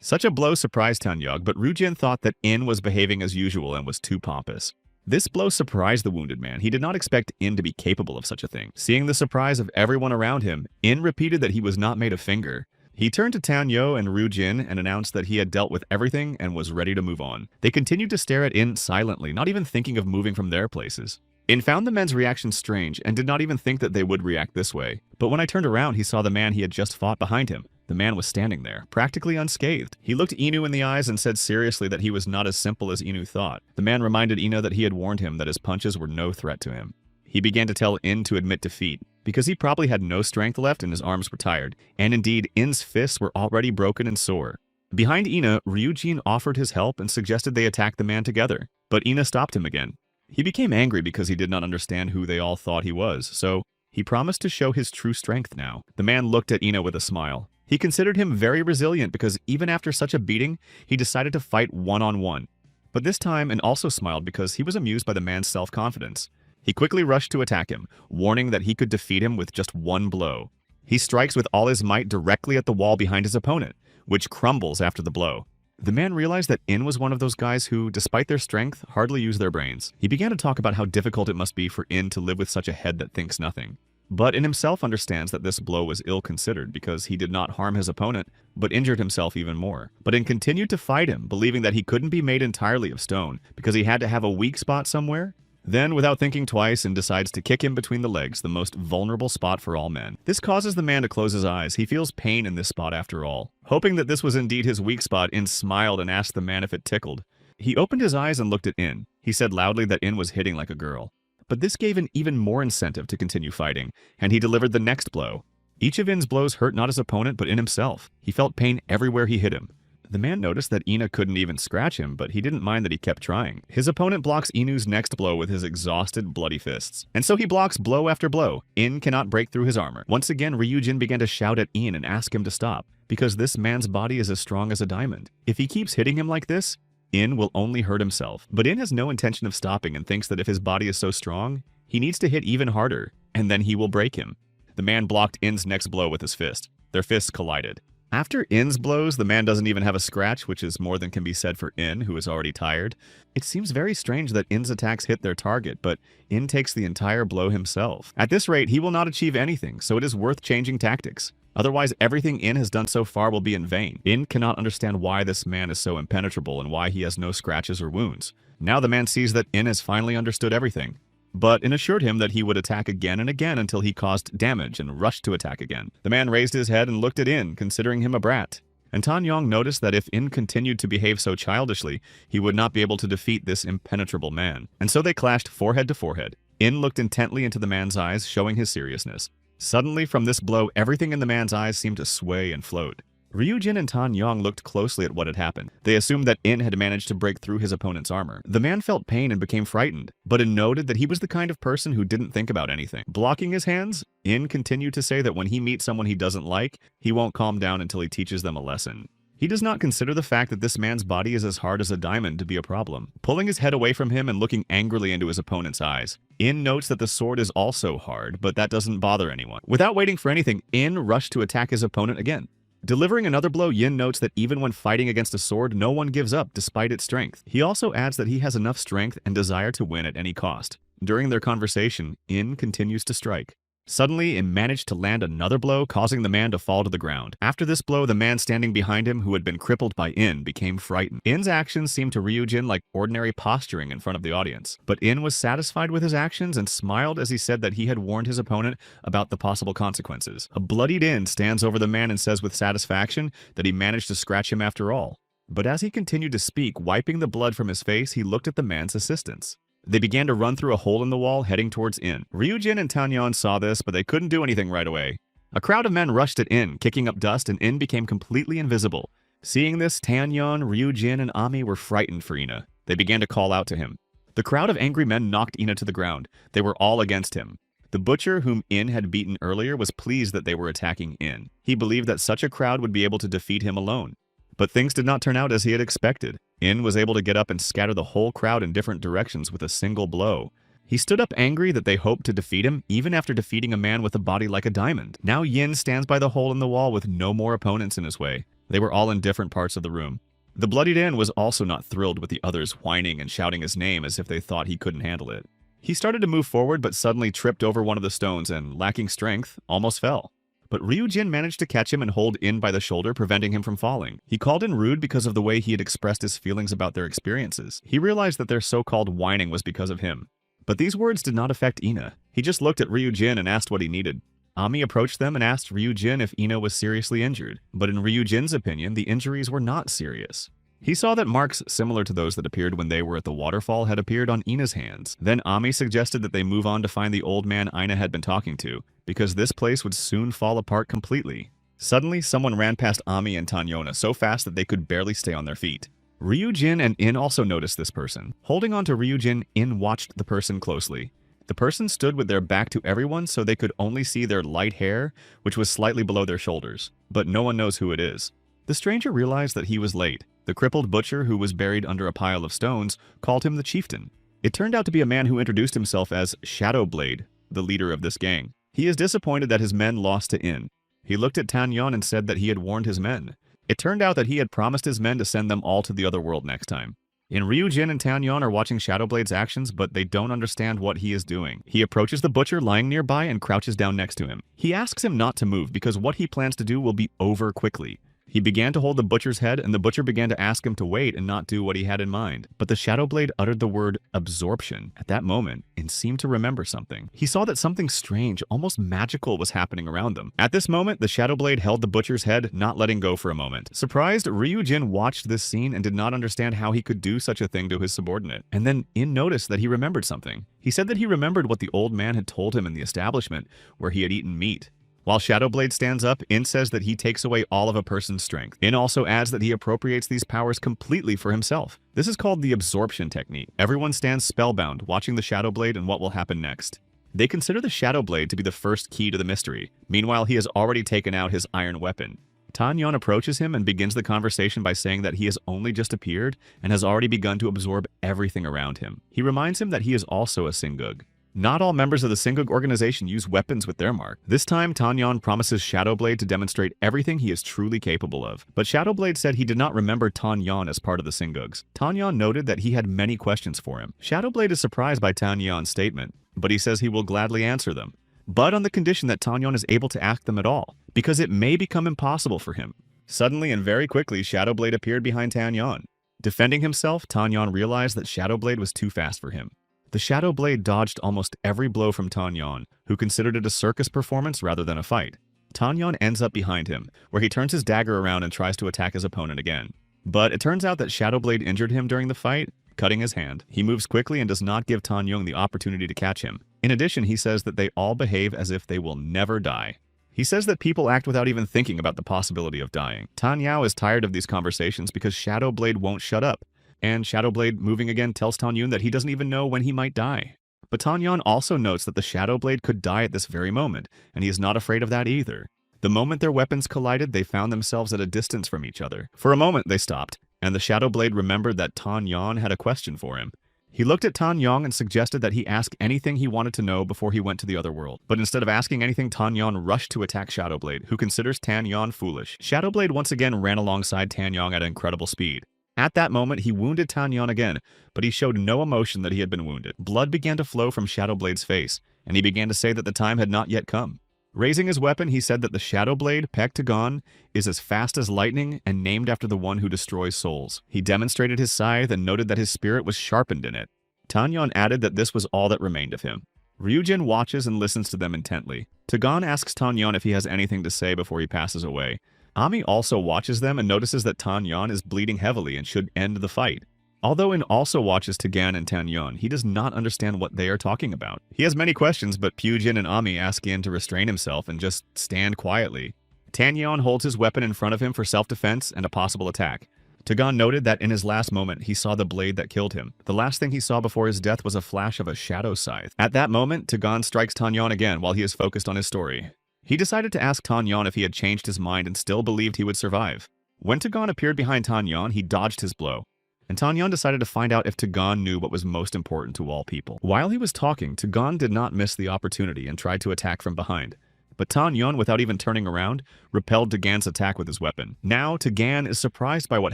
Such a blow surprised Tanyog, but Ryujin thought that In was behaving as usual and was too pompous. This blow surprised the wounded man. He did not expect In to be capable of such a thing. Seeing the surprise of everyone around him, In repeated that he was not made of finger. He turned to Tanyo and Ryujin and announced that he had dealt with everything and was ready to move on. They continued to stare at In silently, not even thinking of moving from their places. In found the men's reaction strange and did not even think that they would react this way. But when I turned around, he saw the man he had just fought behind him. The man was standing there, practically unscathed. He looked Inu in the eyes and said seriously that he was not as simple as Inu thought. The man reminded Ina that he had warned him that his punches were no threat to him. He began to tell In to admit defeat, because he probably had no strength left and his arms were tired, and indeed In's fists were already broken and sore. Behind Ina, Ryujin offered his help and suggested they attack the man together, but Ina stopped him again. He became angry because he did not understand who they all thought he was, so he promised to show his true strength now. The man looked at Ina with a smile. He considered him very resilient because even after such a beating, he decided to fight one-on-one. But this time, and also smiled because he was amused by the man's self-confidence. He quickly rushed to attack him, warning that he could defeat him with just one blow. He strikes with all his might directly at the wall behind his opponent, which crumbles after the blow. The man realized that In was one of those guys who, despite their strength, hardly use their brains. He began to talk about how difficult it must be for In to live with such a head that thinks nothing. But In himself understands that this blow was ill-considered because he did not harm his opponent, but injured himself even more. But In continued to fight him, believing that he couldn't be made entirely of stone because he had to have a weak spot somewhere. Then, without thinking twice, In decides to kick him between the legs, the most vulnerable spot for all men. This causes the man to close his eyes. He feels pain in this spot after all. Hoping that this was indeed his weak spot, In smiled and asked the man if it tickled. He opened his eyes and looked at In. He said loudly that In was hitting like a girl. But this gave In even more incentive to continue fighting, and he delivered the next blow. Each of In's blows hurt not his opponent, but In himself. He felt pain everywhere he hit him. The man noticed that Ina couldn't even scratch him, but he didn't mind that he kept trying. His opponent blocks Inu's next blow with his exhausted, bloody fists. And so he blocks blow after blow. In cannot break through his armor. Once again, Ryujin began to shout at In and ask him to stop, because this man's body is as strong as a diamond. If he keeps hitting him like this, In will only hurt himself. But In has no intention of stopping and thinks that if his body is so strong, he needs to hit even harder, and then he will break him. The man blocked In's next blow with his fist. Their fists collided. After In's blows, the man doesn't even have a scratch, which is more than can be said for In, who is already tired. It seems very strange that In's attacks hit their target, but In takes the entire blow himself. At this rate, he will not achieve anything, so it is worth changing tactics. Otherwise, everything In has done so far will be in vain. In cannot understand why this man is so impenetrable and why he has no scratches or wounds. Now the man sees that In has finally understood everything, but In assured him that he would attack again and again until he caused damage and rushed to attack again. The man raised his head and looked at In, considering him a brat. And Tan Yong noticed that if In continued to behave so childishly, he would not be able to defeat this impenetrable man. And so they clashed forehead to forehead. In looked intently into the man's eyes, showing his seriousness. Suddenly, from this blow, everything in the man's eyes seemed to sway and float. Ryujin and Tan Yong looked closely at what had happened. They assumed that In had managed to break through his opponent's armor. The man felt pain and became frightened, but In noted that he was the kind of person who didn't think about anything. Blocking his hands, In continued to say that when he meets someone he doesn't like, he won't calm down until he teaches them a lesson. He does not consider the fact that this man's body is as hard as a diamond to be a problem. Pulling his head away from him and looking angrily into his opponent's eyes, In notes that the sword is also hard, but that doesn't bother anyone. Without waiting for anything, In rushed to attack his opponent again. Delivering another blow, Yin notes that even when fighting against a sword, no one gives up despite its strength. He also adds that he has enough strength and desire to win at any cost. During their conversation, In continues to strike. Suddenly, it managed to land another blow, causing the man to fall to the ground. After this blow, the man standing behind him, who had been crippled by In, became frightened. In's actions seemed to Ryujin like ordinary posturing in front of the audience. But In was satisfied with his actions and smiled as he said that he had warned his opponent about the possible consequences. A bloodied In stands over the man and says with satisfaction that he managed to scratch him after all. But as he continued to speak, wiping the blood from his face, he looked at the man's assistants. They began to run through a hole in the wall, heading towards In. Ryujin and Tanyeon saw this, but they couldn't do anything right away. A crowd of men rushed at In, kicking up dust, and In became completely invisible. Seeing this, Tanyeon, Ryujin, and Ami were frightened for Ina. They began to call out to him. The crowd of angry men knocked Ina to the ground. They were all against him. The butcher, whom In had beaten earlier, was pleased that they were attacking In. He believed that such a crowd would be able to defeat him alone. But things did not turn out as he had expected. In was able to get up and scatter the whole crowd in different directions with a single blow. He stood up angry that they hoped to defeat him, even after defeating a man with a body like a diamond. Now Yin stands by the hole in the wall with no more opponents in his way. They were all in different parts of the room. The bloodied In was also not thrilled with the others whining and shouting his name as if they thought he couldn't handle it. He started to move forward but suddenly tripped over one of the stones and, lacking strength, almost fell. But Ryujin managed to catch him and hold In by the shoulder, preventing him from falling. He called In rude because of the way he had expressed his feelings about their experiences. He realized that their so-called whining was because of him. But these words did not affect Ina. He just looked at Ryujin and asked what he needed. Ami approached them and asked Ryujin if Ina was seriously injured. But in Ryujin's opinion, the injuries were not serious. He saw that marks similar to those that appeared when they were at the waterfall had appeared on Ina's hands. Then Ami suggested that they move on to find the old man Ina had been talking to, because this place would soon fall apart completely. Suddenly, someone ran past Ami and Tanyona so fast that they could barely stay on their feet. Ryujin and In also noticed this person. Holding on to Ryujin, In watched the person closely. The person stood with their back to everyone so they could only see their light hair, which was slightly below their shoulders. But no one knows who it is. The stranger realized that he was late. The crippled butcher, who was buried under a pile of stones, called him the chieftain. It turned out to be a man who introduced himself as Shadowblade, the leader of this gang. He is disappointed that his men lost to In. He looked at Tanyeon and said that he had warned his men. It turned out that he had promised his men to send them all to the other world next time. In Ryujin and Tanyeon are watching Shadowblade's actions, but they don't understand what he is doing. He approaches the butcher lying nearby and crouches down next to him. He asks him not to move because what he plans to do will be over quickly. He began to hold the butcher's head, and the butcher began to ask him to wait and not do what he had in mind. But the Shadowblade uttered the word absorption at that moment and seemed to remember something. He saw that something strange, almost magical, was happening around them. At this moment, the Shadowblade held the butcher's head, not letting go for a moment. Surprised, Ryujin watched this scene and did not understand how he could do such a thing to his subordinate. And then In noticed that he remembered something. He said that he remembered what the old man had told him in the establishment where he had eaten meat. While Shadowblade stands up, In says that he takes away all of a person's strength. In also adds that he appropriates these powers completely for himself. This is called the absorption technique. Everyone stands spellbound, watching the Shadowblade and what will happen next. They consider the Shadowblade to be the first key to the mystery. Meanwhile, he has already taken out his iron weapon. Tanyeon approaches him and begins the conversation by saying that he has only just appeared and has already begun to absorb everything around him. He reminds him that he is also a Singug. Not all members of the Singug organization use weapons with their mark. This time, Tanyeon promises Shadowblade to demonstrate everything he is truly capable of. But Shadowblade said he did not remember Tanyeon as part of the Singugs. Tanyeon noted that he had many questions for him. Shadowblade is surprised by Tanyeon's statement, but he says he will gladly answer them. But on the condition that Tanyeon is able to ask them at all, because it may become impossible for him. Suddenly and very quickly, Shadowblade appeared behind Tanyeon. Defending himself, Tanyan realized that Shadow Blade was too fast for him. The Shadow Blade dodged almost every blow from Tanyan, who considered it a circus performance rather than a fight. Tanyan ends up behind him, where he turns his dagger around and tries to attack his opponent again. But it turns out that Shadow Blade injured him during the fight, cutting his hand. He moves quickly and does not give Tanyan the opportunity to catch him. In addition, he says that they all behave as if they will never die. He says that people act without even thinking about the possibility of dying. Tan Yao is tired of these conversations because Shadow Blade won't shut up. And Shadow Blade, moving again, tells Tan Yun that he doesn't even know when he might die. But Tan Yan also notes that the Shadow Blade could die at this very moment, and he is not afraid of that either. The moment their weapons collided, they found themselves at a distance from each other. For a moment, they stopped, and the Shadow Blade remembered that Tan Yan had a question for him. He looked at Tan Yang and suggested that he ask anything he wanted to know before he went to the other world. But instead of asking anything, Tan Yan rushed to attack Shadow Blade, who considers Tan Yan foolish. Shadow Blade once again ran alongside Tan Yang at incredible speed. At that moment, he wounded Tan Yan again, but he showed no emotion that he had been wounded. Blood began to flow from Shadow Blade's face, and he began to say that the time had not yet come. Raising his weapon, he said that the Shadow Blade, Pek Tagon, is as fast as lightning and named after the one who destroys souls. He demonstrated his scythe and noted that his spirit was sharpened in it. Tanyan added that this was all that remained of him. Ryujin watches and listens to them intently. Tagon asks Tanyan if he has anything to say before he passes away. Ami also watches them and notices that Tanyan is bleeding heavily and should end the fight. Although In also watches Tagan and Tanyan, he does not understand what they are talking about. He has many questions, but Pyujin and Ami ask In to restrain himself and just stand quietly. Tanyan holds his weapon in front of him for self-defense and a possible attack. Tagan noted that in his last moment, he saw the blade that killed him. The last thing he saw before his death was a flash of a shadow scythe. At that moment, Tagan strikes Tanyan again while he is focused on his story. He decided to ask Tanyan if he had changed his mind and still believed he would survive. When Tagan appeared behind Tanyan, he dodged his blow. And Tanyan decided to find out if Tagan knew what was most important to all people. While he was talking, Tagan did not miss the opportunity and tried to attack from behind. But Tanyan, without even turning around, repelled Tagan's attack with his weapon. Now, Tagan is surprised by what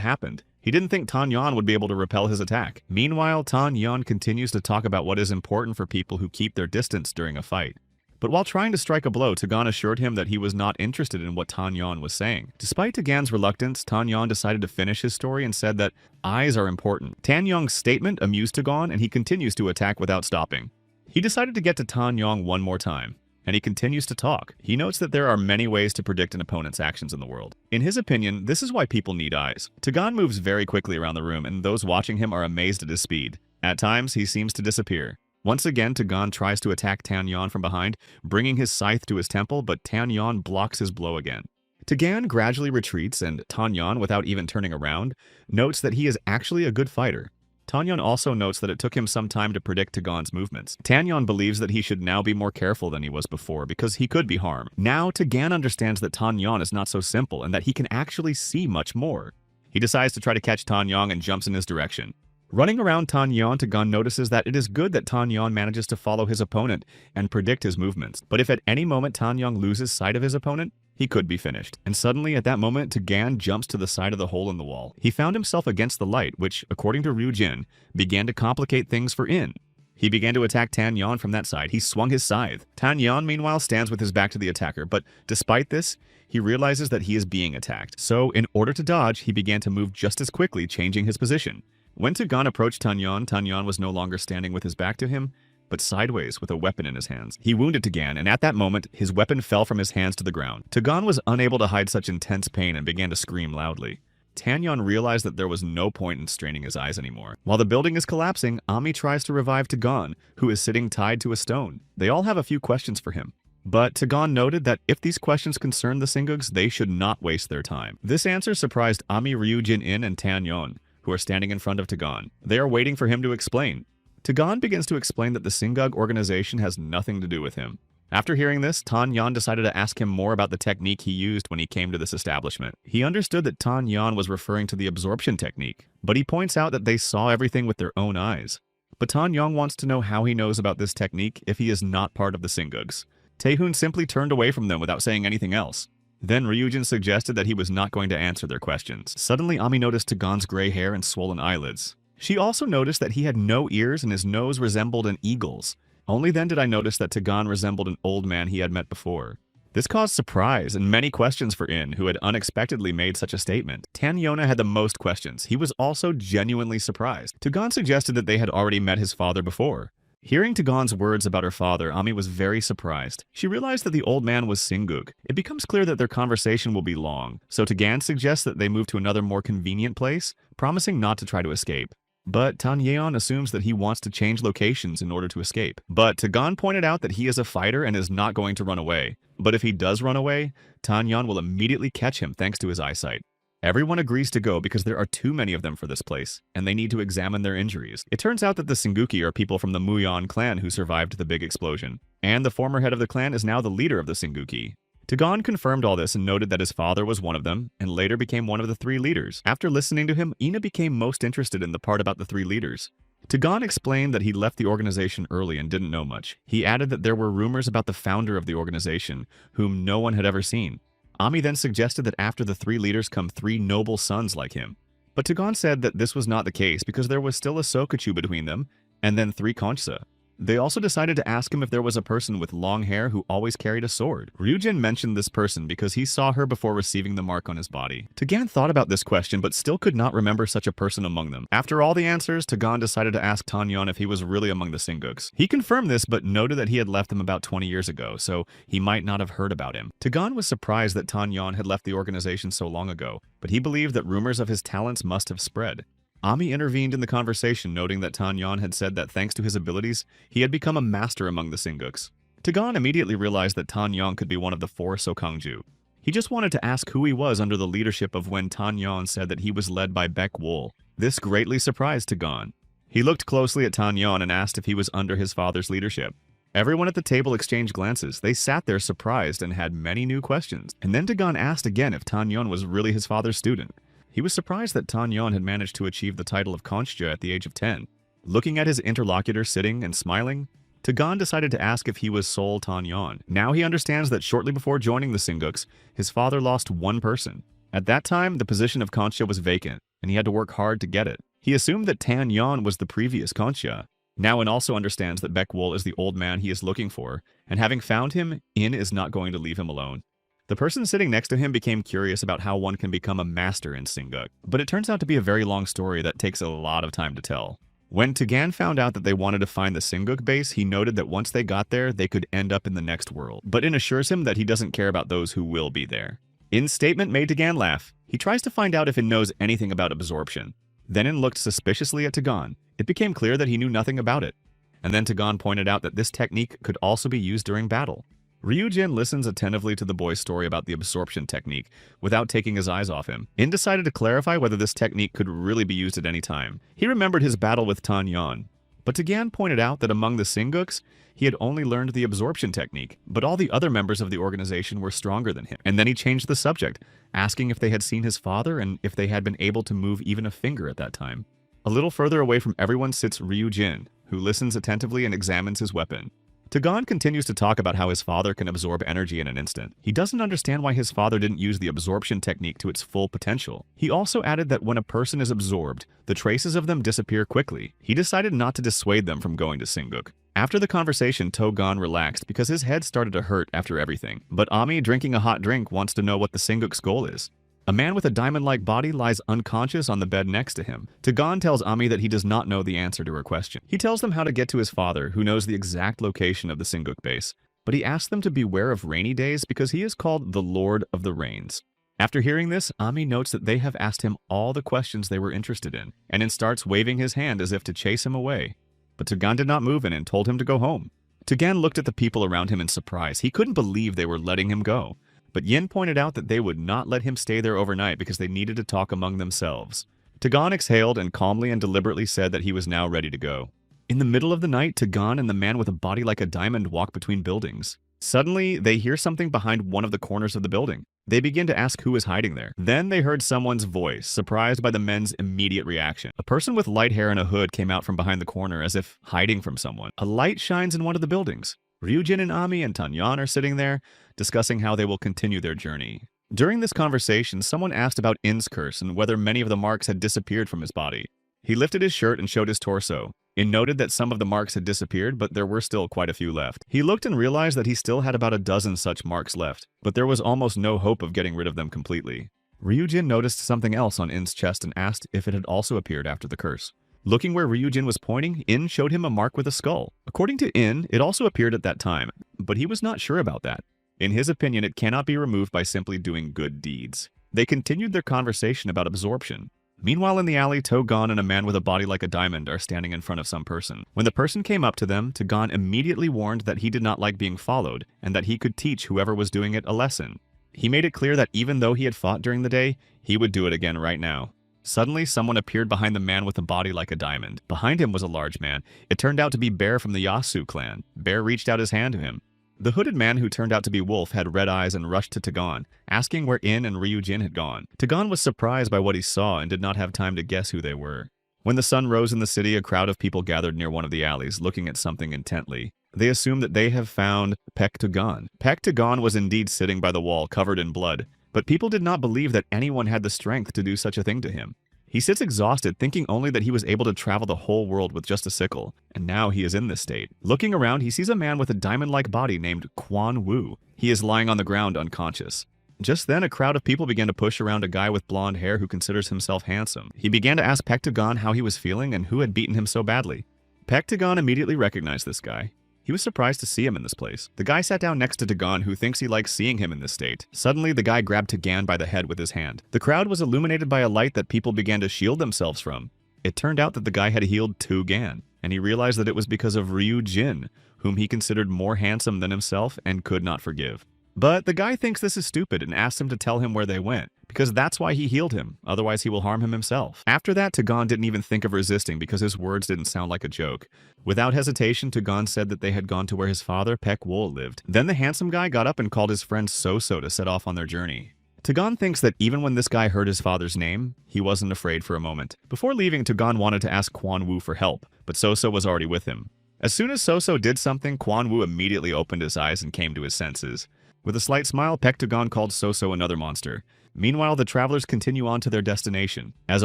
happened. He didn't think Tanyan would be able to repel his attack. Meanwhile, Tanyan continues to talk about what is important for people who keep their distance during a fight. But while trying to strike a blow, Tagan assured him that he was not interested in what Tanyan was saying. Despite Tagan's reluctance, Tanyan decided to finish his story and said that eyes are important. Tanyang's statement amused Tagan, and he continues to attack without stopping. He decided to get to Tanyang one more time, and he continues to talk. He notes that there are many ways to predict an opponent's actions in the world. In his opinion, this is why people need eyes. Tagan moves very quickly around the room, and those watching him are amazed at his speed. At times, he seems to disappear. Once again, Tagan tries to attack Tanyan from behind, bringing his scythe to his temple, but Tanyan blocks his blow again. Tagan gradually retreats, and Tanyan, without even turning around, notes that he is actually a good fighter. Tanyan also notes that it took him some time to predict Tagan's movements. Tanyan believes that he should now be more careful than he was before because he could be harmed. Now, Tagan understands that Tanyan is not so simple and that he can actually see much more. He decides to try to catch Tanyan and jumps in his direction. Running around Tanyan, Tagan notices that it is good that Tanyan manages to follow his opponent and predict his movements. But if at any moment Tanyan loses sight of his opponent, he could be finished. And suddenly, at that moment, Tagan jumps to the side of the hole in the wall. He found himself against the light, which, according to Ryujin, began to complicate things for In. He began to attack Tanyan from that side. He swung his scythe. Tanyan, meanwhile, stands with his back to the attacker, but despite this, he realizes that he is being attacked. So, in order to dodge, he began to move just as quickly, changing his position. When Tagan approached Tanyan, Tanyan was no longer standing with his back to him, but sideways with a weapon in his hands. He wounded Tagan, and at that moment, his weapon fell from his hands to the ground. Tagan was unable to hide such intense pain and began to scream loudly. Tanyan realized that there was no point in straining his eyes anymore. While the building is collapsing, Ami tries to revive Tagan, who is sitting tied to a stone. They all have a few questions for him. But Tagan noted that if these questions concern the Singugs, they should not waste their time. This answer surprised Ami, Ryujin, In, and Tanyan, who are standing in front of Tagan. They are waiting for him to explain. Tagan begins to explain that the Singug organization has nothing to do with him. After hearing this, Tanyan decided to ask him more about the technique he used when he came to this establishment. He understood that Tanyan was referring to the absorption technique, but he points out that they saw everything with their own eyes. But Tanyan wants to know how he knows about this technique if he is not part of the Singugs. Taehun simply turned away from them without saying anything else. Then Ryujin suggested that he was not going to answer their questions. Suddenly, Ami noticed Tagan's gray hair and swollen eyelids. She also noticed that he had no ears and his nose resembled an eagle's. Only then did I notice that Tagan resembled an old man he had met before. This caused surprise and many questions for In, who had unexpectedly made such a statement. Tanyona had the most questions. He was also genuinely surprised. Tagan suggested that they had already met his father before. Hearing Tagan's words about her father, Ami was very surprised. She realized that the old man was Singuk. It becomes clear that their conversation will be long, so Tagan suggests that they move to another more convenient place, promising not to try to escape. But Tanyeon assumes that he wants to change locations in order to escape. But Tagan pointed out that he is a fighter and is not going to run away. But if he does run away, Tanyeon will immediately catch him thanks to his eyesight. Everyone agrees to go because there are too many of them for this place, and they need to examine their injuries. It turns out that the Singuki are people from the Muyon clan who survived the big explosion, and the former head of the clan is now the leader of the Singuki. Tagan confirmed all this and noted that his father was one of them, and later became one of the 3 leaders. After listening to him, Ina became most interested in the part about the 3 leaders. Tagan explained that he left the organization early and didn't know much. He added that there were rumors about the founder of the organization, whom no one had ever seen. Ami then suggested that after the 3 leaders come 3 noble sons like him. But Tagan said that this was not the case because there was still a Sokachu between them, and then 3 Concha. They also decided to ask him if there was a person with long hair who always carried a sword. Ryujin mentioned this person because he saw her before receiving the mark on his body. Tagan thought about this question but still could not remember such a person among them. After all the answers, Tagan decided to ask Tanyeon if he was really among the Singuks. He confirmed this but noted that he had left them about 20 years ago, so he might not have heard about him. Tagan was surprised that Tanyeon had left the organization so long ago, but he believed that rumors of his talents must have spread. Ami intervened in the conversation, noting that Tanyeon had said that thanks to his abilities, he had become a master among the Singuks. Tagan immediately realized that Tanyeon could be one of the 4 Sokangju. He just wanted to ask who he was under the leadership of when Tanyeon said that he was led by Baek Wool. This greatly surprised Tagan. He looked closely at Tanyeon and asked if he was under his father's leadership. Everyone at the table exchanged glances. They sat there surprised and had many new questions. And then Tagan asked again if Tanyeon was really his father's student. He was surprised that Tanyeon had managed to achieve the title of Conchja at the age of 10. Looking at his interlocutor sitting and smiling, Tagan decided to ask if he was Sol Tanyeon. Now he understands that shortly before joining the Singuks, his father lost 1 person. At that time, the position of Conchja was vacant, and he had to work hard to get it. He assumed that Tanyeon was the previous Conchja. Now In also understands that Baek Wool is the old man he is looking for, and having found him, In is not going to leave him alone. The person sitting next to him became curious about how one can become a master in Singuk, but it turns out to be a very long story that takes a lot of time to tell. When Tagan found out that they wanted to find the Singuk base, he noted that once they got there, they could end up in the next world, but In assures him that he doesn't care about those who will be there. In's statement made Tagan laugh. He tries to find out if In knows anything about absorption. Then In looked suspiciously at Tagan. It became clear that he knew nothing about it. And then Tagan pointed out that this technique could also be used during battle. Ryujin listens attentively to the boy's story about the absorption technique without taking his eyes off him. In decided to clarify whether this technique could really be used at any time. He remembered his battle with Tanyeon, but Tagan pointed out that among the Singuks, he had only learned the absorption technique, but all the other members of the organization were stronger than him. And then he changed the subject, asking if they had seen his father and if they had been able to move even a finger at that time. A little further away from everyone sits Ryujin, who listens attentively and examines his weapon. Tagan continues to talk about how his father can absorb energy in an instant. He doesn't understand why his father didn't use the absorption technique to its full potential. He also added that when a person is absorbed, the traces of them disappear quickly. He decided not to dissuade them from going to Singuk. After the conversation, Togan relaxed because his head started to hurt after everything. But Ami, drinking a hot drink, wants to know what the Singuk's goal is. A man with a diamond-like body lies unconscious on the bed next to him. Tagan tells Ami that he does not know the answer to her question. He tells them how to get to his father, who knows the exact location of the Singuk base, but he asks them to beware of rainy days because he is called the Lord of the Rains. After hearing this, Ami notes that they have asked him all the questions they were interested in, and then starts waving his hand as if to chase him away. But Tagan did not move and told him to go home. Tagan looked at the people around him in surprise. He couldn't believe they were letting him go. But Yin pointed out that they would not let him stay there overnight because they needed to talk among themselves. Tagan exhaled and calmly and deliberately said that he was now ready to go. In the middle of the night, Tagan and the man with a body like a diamond walk between buildings. Suddenly, they hear something behind one of the corners of the building. They begin to ask who is hiding there. Then they heard someone's voice, surprised by the men's immediate reaction. A person with light hair and a hood came out from behind the corner as if hiding from someone. A light shines in one of the buildings. Ryujin and Ami and Tanyeon are sitting there, discussing how they will continue their journey. During this conversation, someone asked about In's curse and whether many of the marks had disappeared from his body. He lifted his shirt and showed his torso. In noted that some of the marks had disappeared, but there were still quite a few left. He looked and realized that he still had about a dozen such marks left, but there was almost no hope of getting rid of them completely. Ryujin noticed something else on In's chest and asked if it had also appeared after the curse. Looking where Ryujin was pointing, In showed him a mark with a skull. According to In, it also appeared at that time, but he was not sure about that. In his opinion, it cannot be removed by simply doing good deeds. They continued their conversation about absorption. Meanwhile, in the alley, Togon and a man with a body like a diamond are standing in front of some person. When the person came up to them, Togon immediately warned that he did not like being followed, and that he could teach whoever was doing it a lesson. He made it clear that even though he had fought during the day, he would do it again right now. Suddenly, someone appeared behind the man with a body like a diamond. Behind him was a large man. It turned out to be Bear from the Yasu clan. Bear reached out his hand to him. The hooded man, who turned out to be Wolf, had red eyes and rushed to Togon, asking where In and Ryujin had gone. Togon was surprised by what he saw and did not have time to guess who they were. When the sun rose in the city, a crowd of people gathered near one of the alleys, looking at something intently. They assumed that they have found Pek Togon. Pek Togon was indeed sitting by the wall, covered in blood, but people did not believe that anyone had the strength to do such a thing to him. He sits exhausted, thinking only that he was able to travel the whole world with just a sickle, and now he is in this state. Looking around, he sees a man with a diamond-like body named Quan Wu. He is lying on the ground unconscious. Just then, a crowd of people began to push around a guy with blonde hair who considers himself handsome. He began to ask Pektagon how he was feeling and who had beaten him so badly. Pektagon immediately recognized this guy. He was surprised to see him in this place. The guy sat down next to Dagon, who thinks he likes seeing him in this state. Suddenly, the guy grabbed Tagan by the head with his hand. The crowd was illuminated by a light that people began to shield themselves from. It turned out that the guy had healed Tugan, and he realized that it was because of Ryujin, whom he considered more handsome than himself and could not forgive. But the guy thinks this is stupid and asks him to tell him where they went, because that's why he healed him, otherwise he will harm him himself. After that, Tagan didn't even think of resisting because his words didn't sound like a joke. Without hesitation, Tagan said that they had gone to where his father, Pek Wool, lived. Then the handsome guy got up and called his friend Soso to set off on their journey. Tagan thinks that even when this guy heard his father's name, he wasn't afraid for a moment. Before leaving, Tagan wanted to ask Quan Wu for help, but Soso was already with him. As soon as Soso did something, Quan Wu immediately opened his eyes and came to his senses. With a slight smile, Pektagon called Soso another monster. Meanwhile, the travelers continue on to their destination. As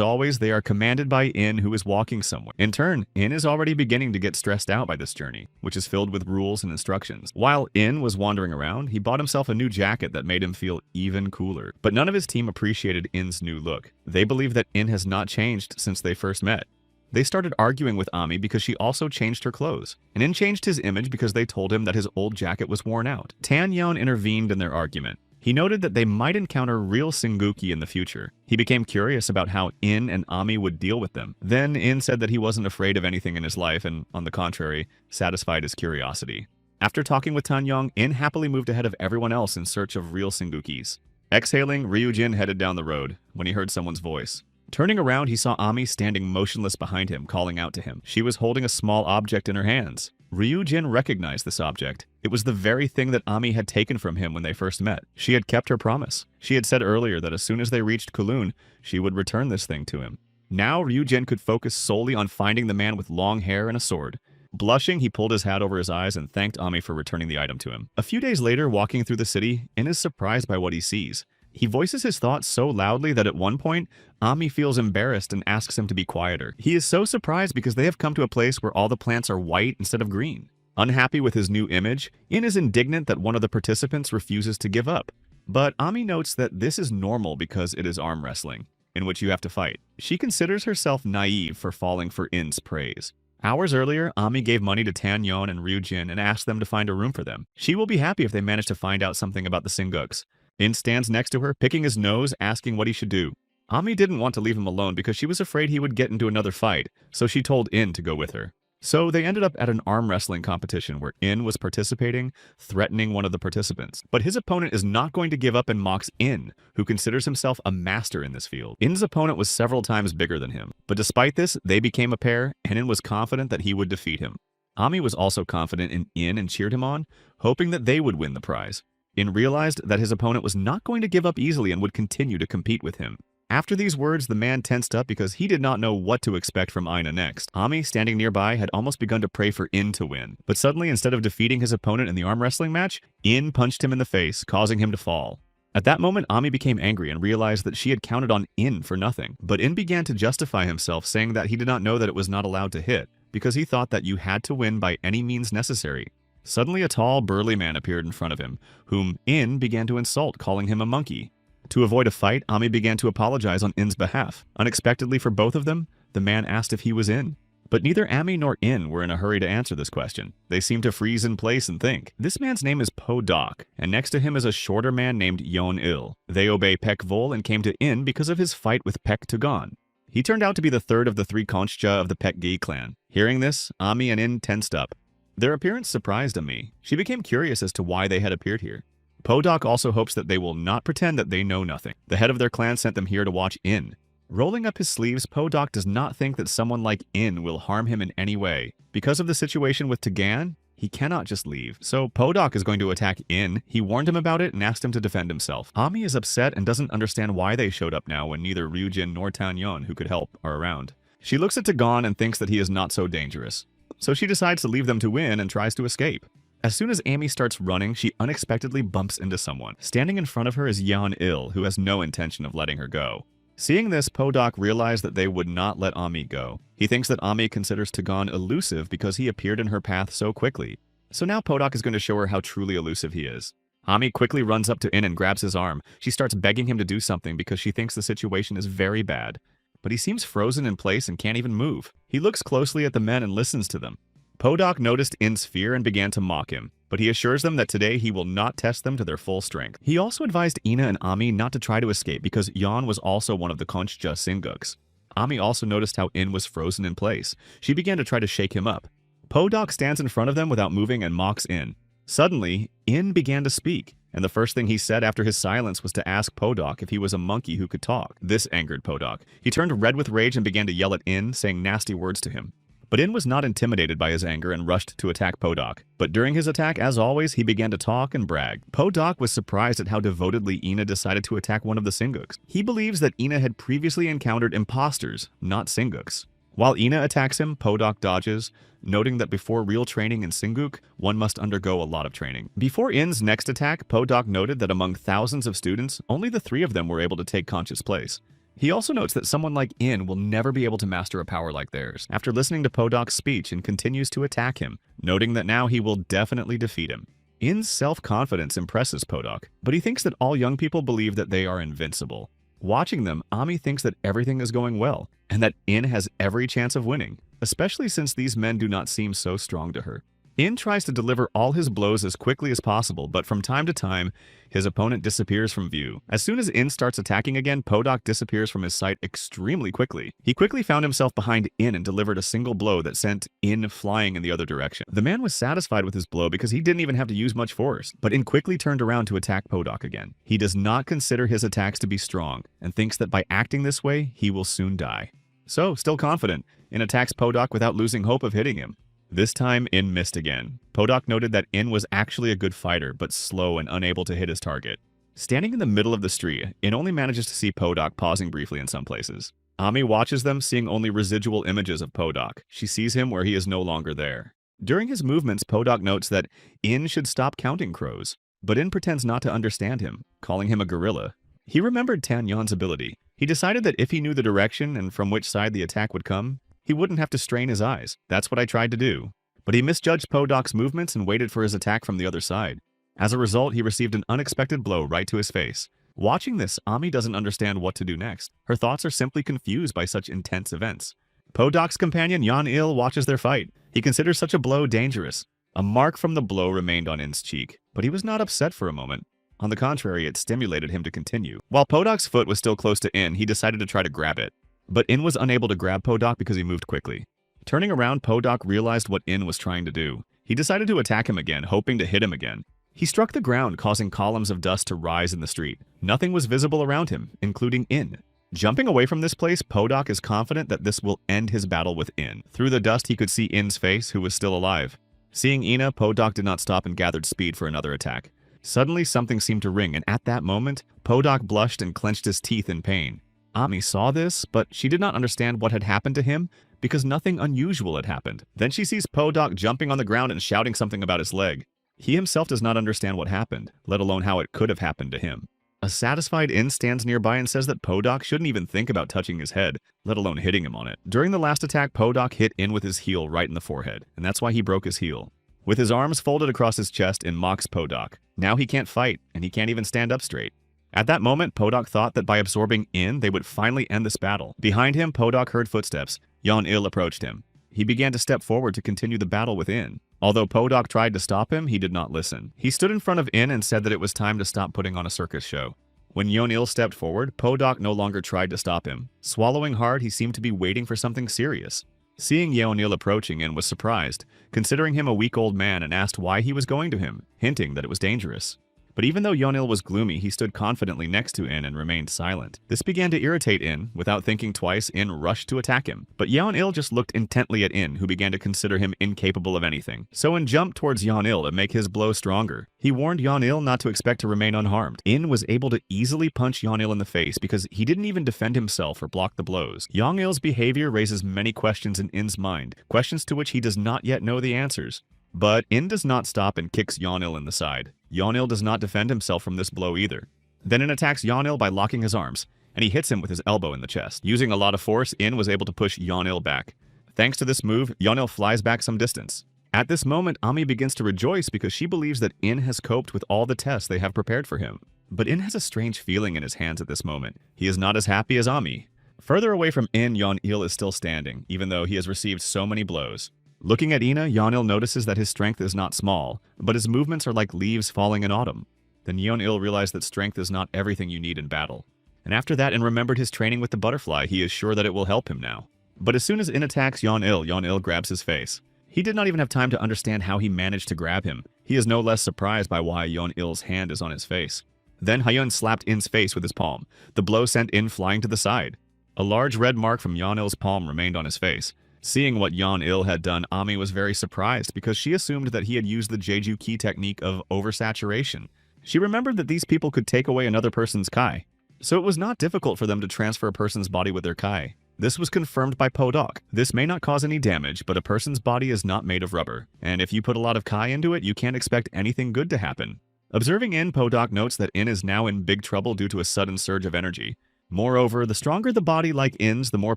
always, they are commanded by In, who is walking somewhere. In turn, In is already beginning to get stressed out by this journey, which is filled with rules and instructions. While In was wandering around, he bought himself a new jacket that made him feel even cooler. But none of his team appreciated In's new look. They believe that In has not changed since they first met. They started arguing with Ami because she also changed her clothes, and In changed his image because they told him that his old jacket was worn out. Tan Yeon intervened in their argument. He noted that they might encounter real Senguki in the future. He became curious about how In and Ami would deal with them. Then In said that he wasn't afraid of anything in his life and, on the contrary, satisfied his curiosity. After talking with Tan Yeon, In happily moved ahead of everyone else in search of real Sengukis. Exhaling, Ryujin headed down the road when he heard someone's voice. Turning around, he saw Ami standing motionless behind him, calling out to him. She was holding a small object in her hands. Ryujin recognized this object. It was the very thing that Ami had taken from him when they first met. She had kept her promise. She had said earlier that as soon as they reached Kowloon, she would return this thing to him. Now, Ryujin could focus solely on finding the man with long hair and a sword. Blushing, he pulled his hat over his eyes and thanked Ami for returning the item to him. A few days later, walking through the city, In is surprised by what he sees. He voices his thoughts so loudly that at one point, Ami feels embarrassed and asks him to be quieter. He is so surprised because they have come to a place where all the plants are white instead of green. Unhappy with his new image, In is indignant that one of the participants refuses to give up. But Ami notes that this is normal because it is arm wrestling, in which you have to fight. She considers herself naive for falling for In's praise. Hours earlier, Ami gave money to Tan Yeon and Ryujin and asked them to find a room for them. She will be happy if they manage to find out something about the Senguks. In stands next to her, picking his nose, asking what he should do. Ami didn't want to leave him alone because she was afraid he would get into another fight, so she told In to go with her. So they ended up at an arm wrestling competition where In was participating, threatening one of the participants. But his opponent is not going to give up and mocks In, who considers himself a master in this field. In's opponent was several times bigger than him, but despite this, they became a pair, and In was confident that he would defeat him. Ami was also confident in In and cheered him on, hoping that they would win the prize. In realized that his opponent was not going to give up easily and would continue to compete with him. After these words, the man tensed up because he did not know what to expect from Aina next. Ami, standing nearby, had almost begun to pray for In to win. But suddenly, instead of defeating his opponent in the arm wrestling match, In punched him in the face, causing him to fall. At that moment, Ami became angry and realized that she had counted on In for nothing. But In began to justify himself, saying that he did not know that it was not allowed to hit. because he thought that you had to win by any means necessary. Suddenly, a tall, burly man appeared in front of him, whom In began to insult, calling him a monkey. To avoid a fight, Ami began to apologize on In's behalf. Unexpectedly for both of them, the man asked if he was In. But neither Ami nor In were in a hurry to answer this question. They seemed to freeze in place and think. This man's name is Po-Dok, and next to him is a shorter man named Yon-Il. They obey Pek-Vol and came to In because of his fight with Pek-Tugon. He turned out to be the third of the 3 Conchja of the Pek-Gi clan. Hearing this, Ami and In tensed up. Their appearance surprised Ami. She became curious as to why they had appeared here. Po-Dok also hopes that they will not pretend that they know nothing. The head of their clan sent them here to watch In. Rolling up his sleeves, Po-Dok does not think that someone like In will harm him in any way. Because of the situation with Tugan, he cannot just leave. So Po-Dok is going to attack In. He warned him about it and asked him to defend himself. Ami is upset and doesn't understand why they showed up now when neither Ryujin nor Tanyeon, who could help, are around. She looks at Tugan and thinks that he is not so dangerous. So she decides to leave them to win and tries to escape. As soon as Ami starts running, she unexpectedly bumps into someone. Standing in front of her is Yon-Il, who has no intention of letting her go. Seeing this, Po-Dok realized that they would not let Ami go. He thinks that Ami considers Tugan elusive because he appeared in her path so quickly. So now Po-Dok is going to show her how truly elusive he is. Ami quickly runs up to In and grabs his arm. She starts begging him to do something because she thinks the situation is very bad. But he seems frozen in place and can't even move. He looks closely at the men and listens to them. Po-Dok noticed In's fear and began to mock him, but he assures them that today he will not test them to their full strength. He also advised Ina and Ami not to try to escape because Yon was also one of the Conchja Singuks. Ami also noticed how In was frozen in place. She began to try to shake him up. Po-Dok stands in front of them without moving and mocks In. Suddenly, In began to speak, and the first thing he said after his silence was to ask Po-Dok if he was a monkey who could talk. This angered Po-Dok. He turned red with rage and began to yell at In, saying nasty words to him. But In was not intimidated by his anger and rushed to attack Po-Dok. But during his attack, as always, he began to talk and brag. Po-Dok was surprised at how devotedly Ina decided to attack one of the Singuks. He believes that Ina had previously encountered imposters, not Singuks. While Ina attacks him, Po-Dok dodges, noting that before real training in Singuk, one must undergo a lot of training. Before In's next attack, Po-Dok noted that among thousands of students, only the 3 of them were able to take conscious place. He also notes that someone like In will never be able to master a power like theirs, after listening to Po-Dok's speech, and continues to attack him, noting that now he will definitely defeat him. In's self-confidence impresses Po-Dok, but he thinks that all young people believe that they are invincible. Watching them, Ami thinks that everything is going well, and that In has every chance of winning, especially since these men do not seem so strong to her. In tries to deliver all his blows as quickly as possible, but from time to time, his opponent disappears from view. As soon as In starts attacking again, Po-Dok disappears from his sight extremely quickly. He quickly found himself behind In and delivered a single blow that sent In flying in the other direction. The man was satisfied with his blow because he didn't even have to use much force, but In quickly turned around to attack Po-Dok again. He does not consider his attacks to be strong, and thinks that by acting this way, he will soon die. So, still confident, In attacks Po-Dok without losing hope of hitting him. This time, In missed again. Po-Dok noted that In was actually a good fighter, but slow and unable to hit his target. Standing in the middle of the street, In only manages to see Po-Dok pausing briefly in some places. Ami watches them, seeing only residual images of Po-Dok. She sees him where he is no longer there. During his movements, Po-Dok notes that In should stop counting crows, but In pretends not to understand him, calling him a gorilla. He remembered Tanyeon's ability. He decided that if he knew the direction and from which side the attack would come, he wouldn't have to strain his eyes. That's what I tried to do. But he misjudged Po-Dok's movements and waited for his attack from the other side. As a result, he received an unexpected blow right to his face. Watching this, Ami doesn't understand what to do next. Her thoughts are simply confused by such intense events. Po-Dok's companion Yon-Il watches their fight. He considers such a blow dangerous. A mark from the blow remained on In's cheek, but he was not upset for a moment. On the contrary, it stimulated him to continue. While Po-Dok's foot was still close to In, he decided to try to grab it. But In was unable to grab Po-Dok because he moved quickly. Turning around, Po-Dok realized what In was trying to do. He decided to attack him again, hoping to hit him again. He struck the ground, causing columns of dust to rise in the street. Nothing was visible around him, including In. Jumping away from this place, Po-Dok is confident that this will end his battle with In. Through the dust, he could see In's face, who was still alive. Seeing Ina, Po-Dok did not stop and gathered speed for another attack. Suddenly, something seemed to ring, and at that moment, Po-Dok blushed and clenched his teeth in pain. Ami saw this, but she did not understand what had happened to him because nothing unusual had happened. Then she sees Po-Dok jumping on the ground and shouting something about his leg. He himself does not understand what happened, let alone how it could have happened to him. A satisfied In stands nearby and says that Podok shouldn't even think about touching his head, let alone hitting him on it. During the last attack, Podok hit In with his heel right in the forehead, and that's why he broke his heel. With his arms folded across his chest, In mocks Podok. Now he can't fight, and he can't even stand up straight. At that moment, Podok thought that by absorbing In, they would finally end this battle. Behind him, Podok heard footsteps. Yeon-il approached him. He began to step forward to continue the battle with In. Although Podok tried to stop him, he did not listen. He stood in front of In and said that it was time to stop putting on a circus show. When Yeon-il stepped forward, Podok no longer tried to stop him. Swallowing hard, he seemed to be waiting for something serious. Seeing Yeon-il approaching In was surprised, considering him a weak old man, and asked why he was going to him, hinting that it was dangerous. But even though Yeon-il was gloomy, he stood confidently next to In and remained silent. This began to irritate In. Without thinking twice, In rushed to attack him. But Yeon-il just looked intently at In, who began to consider him incapable of anything. So In jumped towards Yeon-il to make his blow stronger. He warned Yeon-il not to expect to remain unharmed. In was able to easily punch Yeon-il in the face because he didn't even defend himself or block the blows. Yeon-il's behavior raises many questions in In's mind, questions to which he does not yet know the answers. But In does not stop and kicks Yeon-il in the side. Yeon-il does not defend himself from this blow either. Then In attacks Yeon-il by locking his arms, and he hits him with his elbow in the chest. Using a lot of force, In was able to push Yeon-il back. Thanks to this move, Yeon-il flies back some distance. At this moment, Ami begins to rejoice because she believes that In has coped with all the tests they have prepared for him. But In has a strange feeling in his hands at this moment. He is not as happy as Ami. Further away from In, Yeon-il is still standing, even though he has received so many blows. Looking at Ina, Yeon-il notices that his strength is not small, but his movements are like leaves falling in autumn. Then Yeon-il realized that strength is not everything you need in battle. And after that, and remembered his training with the butterfly, he is sure that it will help him now. But as soon as In attacks Yeon-il, Yeon-il grabs his face. He did not even have time to understand how he managed to grab him. He is no less surprised by why Yeon-il's hand is on his face. Then Hyun slapped In's face with his palm. The blow sent In flying to the side. A large red mark from Yeon-il's palm remained on his face. Seeing what Yeon-il had done, Ami was very surprised because she assumed that he had used the Jeju Ki technique of oversaturation. She remembered that these people could take away another person's kai, so it was not difficult for them to transfer a person's body with their kai. This was confirmed by Podok. This may not cause any damage, but a person's body is not made of rubber, and if you put a lot of kai into it, you can't expect anything good to happen. Observing In, Podok notes that In is now in big trouble due to a sudden surge of energy. Moreover, the stronger the body like In's, the more